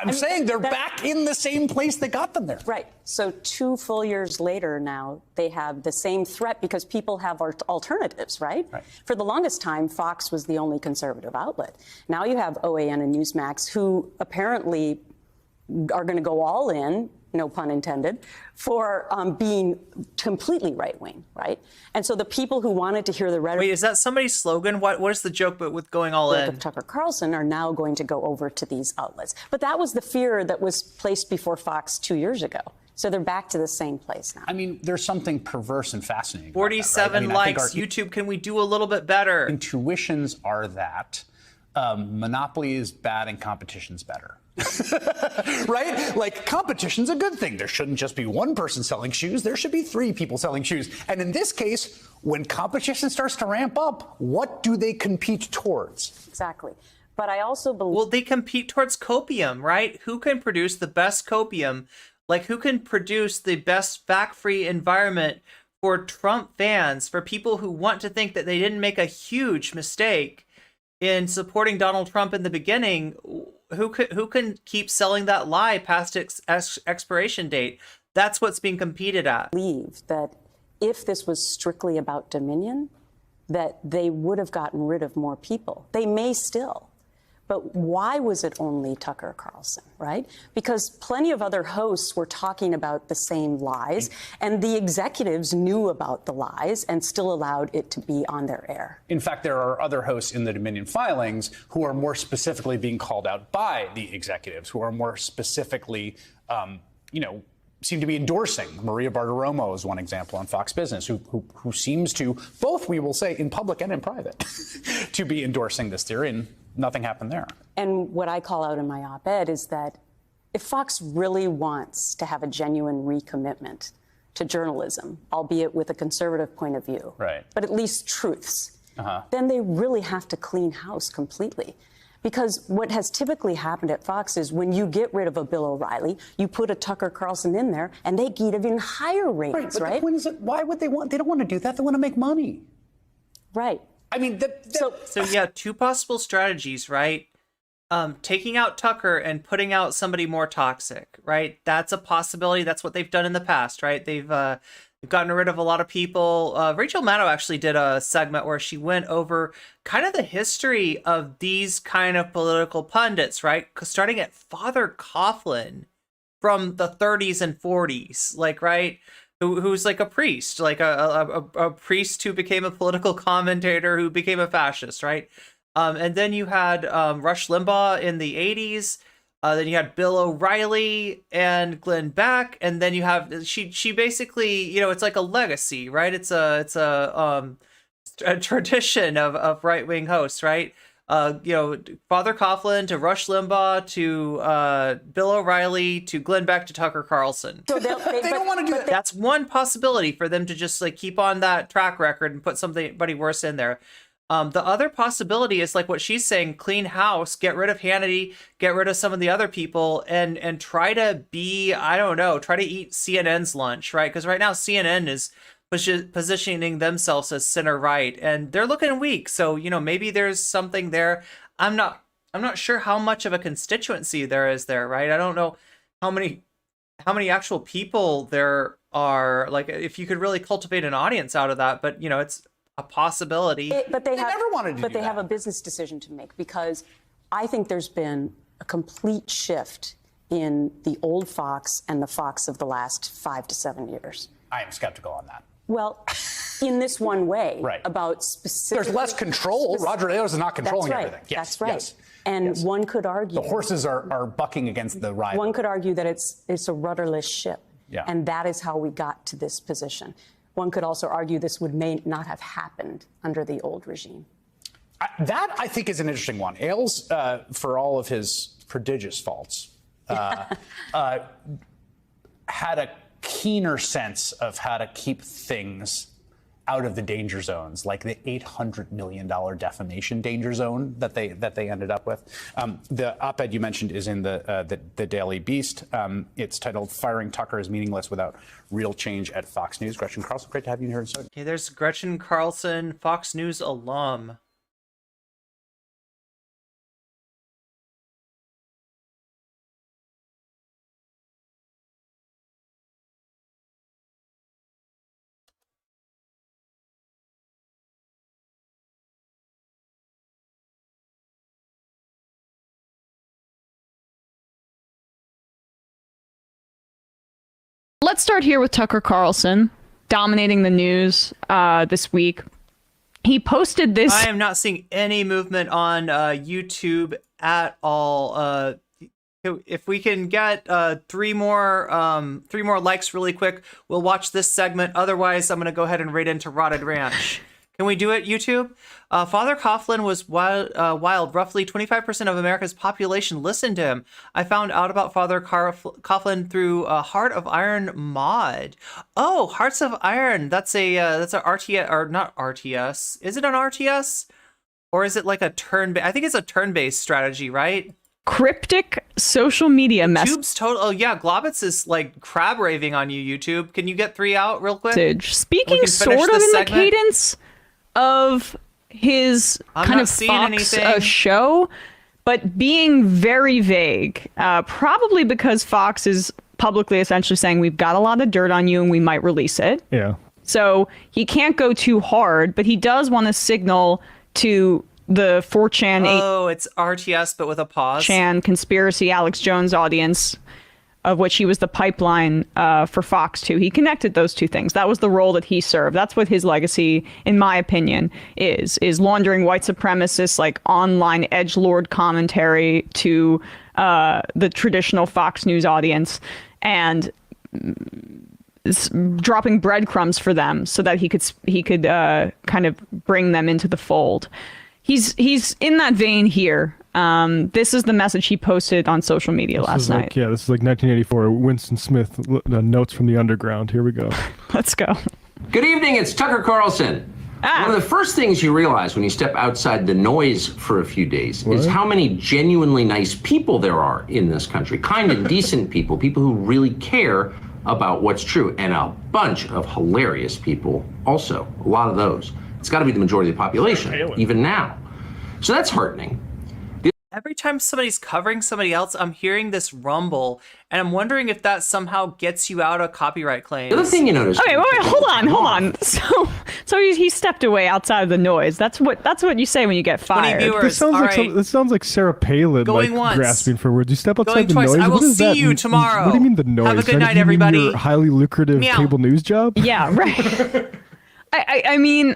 I'm saying they're back in the same place that got them there. Right. So 2 full years later now, they have the same threat because people have alternatives, right? For the longest time, Fox was the only conservative outlet. Now you have OAN and Newsmax, who apparently are going to go all in, no pun intended, for being completely right-wing, right? And so the people who wanted to hear the rhetoric... Wait, is that somebody's slogan? What is the joke with going all in? ...of Tucker Carlson are now going to go over to these outlets. But that was the fear that was placed before Fox 2 years ago. So they're back to the same place now. I mean, there's something perverse and fascinating 47 about that, right? likes. YouTube, can we do a little bit better? Intuitions are that monopoly is bad and competition's better. Right? Like, competition's a good thing. There shouldn't just be one person selling shoes. There should be 3 people selling shoes. And in this case, when competition starts to ramp up, what do they compete towards? Exactly. But I also believe... Well, they compete towards copium, right? Who can produce the best copium? Like, who can produce the best fact-free environment for Trump fans, for people who want to think that they didn't make a huge mistake in supporting Donald Trump in the beginning? Who can keep selling that lie past its expiration date? That's what's being competed at. I believe that if this was strictly about Dominion, that they would have gotten rid of more people. They may still. But why was it only Tucker Carlson, right? Because plenty of other hosts were talking about the same lies, and the executives knew about the lies and still allowed it to be on their air. In fact, there are other hosts in the Dominion filings who are more specifically being called out by the executives, who are more specifically, seem to be endorsing. Maria Bartiromo is one example on Fox Business, who seems to, both, we will say, in public and in private, to be endorsing this theory, and nothing happened there. And what I call out in my op-ed is that if Fox really wants to have a genuine recommitment to journalism, albeit with a conservative point of view, right, but at least truths, then they really have to clean house completely. Because what has typically happened at Fox is when you get rid of a Bill O'Reilly, you put a Tucker Carlson in there, and they get even higher ratings, right? But the point is that why would they want? They don't want to do that. They want to make money. Right. I mean, so yeah, 2 possible strategies, right? Taking out Tucker and putting out somebody more toxic, right? That's a possibility. That's what they've done in the past, right? They've gotten rid of a lot of people. Rachel Maddow actually did a segment where she went over kind of the history of these kind of political pundits, right? Starting at Father Coughlin from the 30s and 40s, like, right? Who's like a priest, like a priest who became a political commentator who became a fascist, right? And then you had Rush Limbaugh in the 80s. Then you had Bill O'Reilly and Glenn Beck, and then you have she basically, it's like a legacy, right? It's a tradition of right wing hosts, right? Father Coughlin to Rush Limbaugh to Bill O'Reilly to Glenn Beck to Tucker Carlson. So they don't want to do that. That's one possibility for them to just like keep on that track record and put somebody worse in there. The other possibility is like what she's saying, clean house, get rid of Hannity, get rid of some of the other people, and try to be, try to eat CNN's lunch, right? Because right now CNN is positioning themselves as center right, and they're looking weak. So maybe there's something there. I'm not sure how much of a constituency there is there, right? I don't know how many actual people there are. Like if you could really cultivate an audience out of that, but it's a possibility. But they never wanted to do that. have a business decision to make, because I think there's been a complete shift in the old Fox and the Fox of the last 5 to 7 years. I am skeptical on that. Well, in this one way, right, about specific. There's less control. Roger Ailes is not controlling That's right. everything. Yes, that's right. Yes. And one could argue the horses are bucking against the rider. One could argue that it's a rudderless ship, yeah, and that is how we got to this position. One could also argue this may not have happened under the old regime. That, I think, is an interesting one. Ailes, for all of his prodigious faults, had a keener sense of how to keep things out of the danger zones, like the $800 million defamation danger zone that they ended up with. The op-ed you mentioned is in the Daily Beast. It's titled "Firing Tucker is Meaningless Without Real Change at Fox News." Gretchen Carlson, great to have you here. Okay, there's Gretchen Carlson, Fox News alum. let's start here with Tucker Carlson dominating the news this week. He posted this. I am not seeing any movement on YouTube at all. If we can get 3 more likes really quick, we'll watch this segment. Otherwise, I'm going to go ahead and raid into Rotted Ranch. Can we do it, YouTube? Father Coughlin was wild. Roughly 25% of America's population listened to him. I found out about Father Coughlin through Heart of Iron mod. Oh, Hearts of Iron. That's a RTS, or not RTS. Is it an RTS? Or is it like a I think it's a turn-based strategy, right? Cryptic social media message. Oh yeah, Globitz is like crab raving on you, YouTube. Can you get 3 out real quick? Speaking sort of in the cadence of his kind of Fox show, but being very vague, probably because Fox is publicly essentially saying we've got a lot of dirt on you and we might release it. Yeah. So he can't go too hard, but he does want to signal to the 4chan it's RTS but with a pause. Chan conspiracy Alex Jones audience, of which he was the pipeline for Fox 2. He connected those two things. That was the role that he served. That's what his legacy, in my opinion, is laundering white supremacist, like online edgelord commentary to the traditional Fox News audience and dropping breadcrumbs for them so that he could kind of bring them into the fold. He's in that vein here. This is the message he posted on social media last night. This is like 1984. Winston Smith, notes from the underground. Here we go. Let's go. Good evening, it's Tucker Carlson. One of the first things you realize when you step outside the noise for a few days is how many genuinely nice people there are in this country. Kind and decent people who really care about what's true, and a bunch of hilarious people also. A lot of those. It's got to be the majority of the population, even now. So that's heartening. Every time somebody's covering somebody else, I'm hearing this rumble, and I'm wondering if that somehow gets you out of copyright claims. The other thing you notice. Okay, wait, hold on. So he stepped away outside of the noise. That's what you say when you get fired. This sounds like Sarah Palin grasping for words. You step outside the noise. I will what see you tomorrow. What do you mean the noise? Have a good night, you mean everybody. your highly lucrative cable news job? Yeah, right. I mean,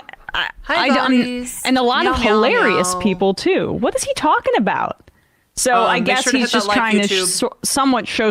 Hi, buddies. and a lot of Meow, meow, hilarious meow. people too. What is he talking about? So I Make guess sure to he's hit that just like, trying YouTube. to somewhat show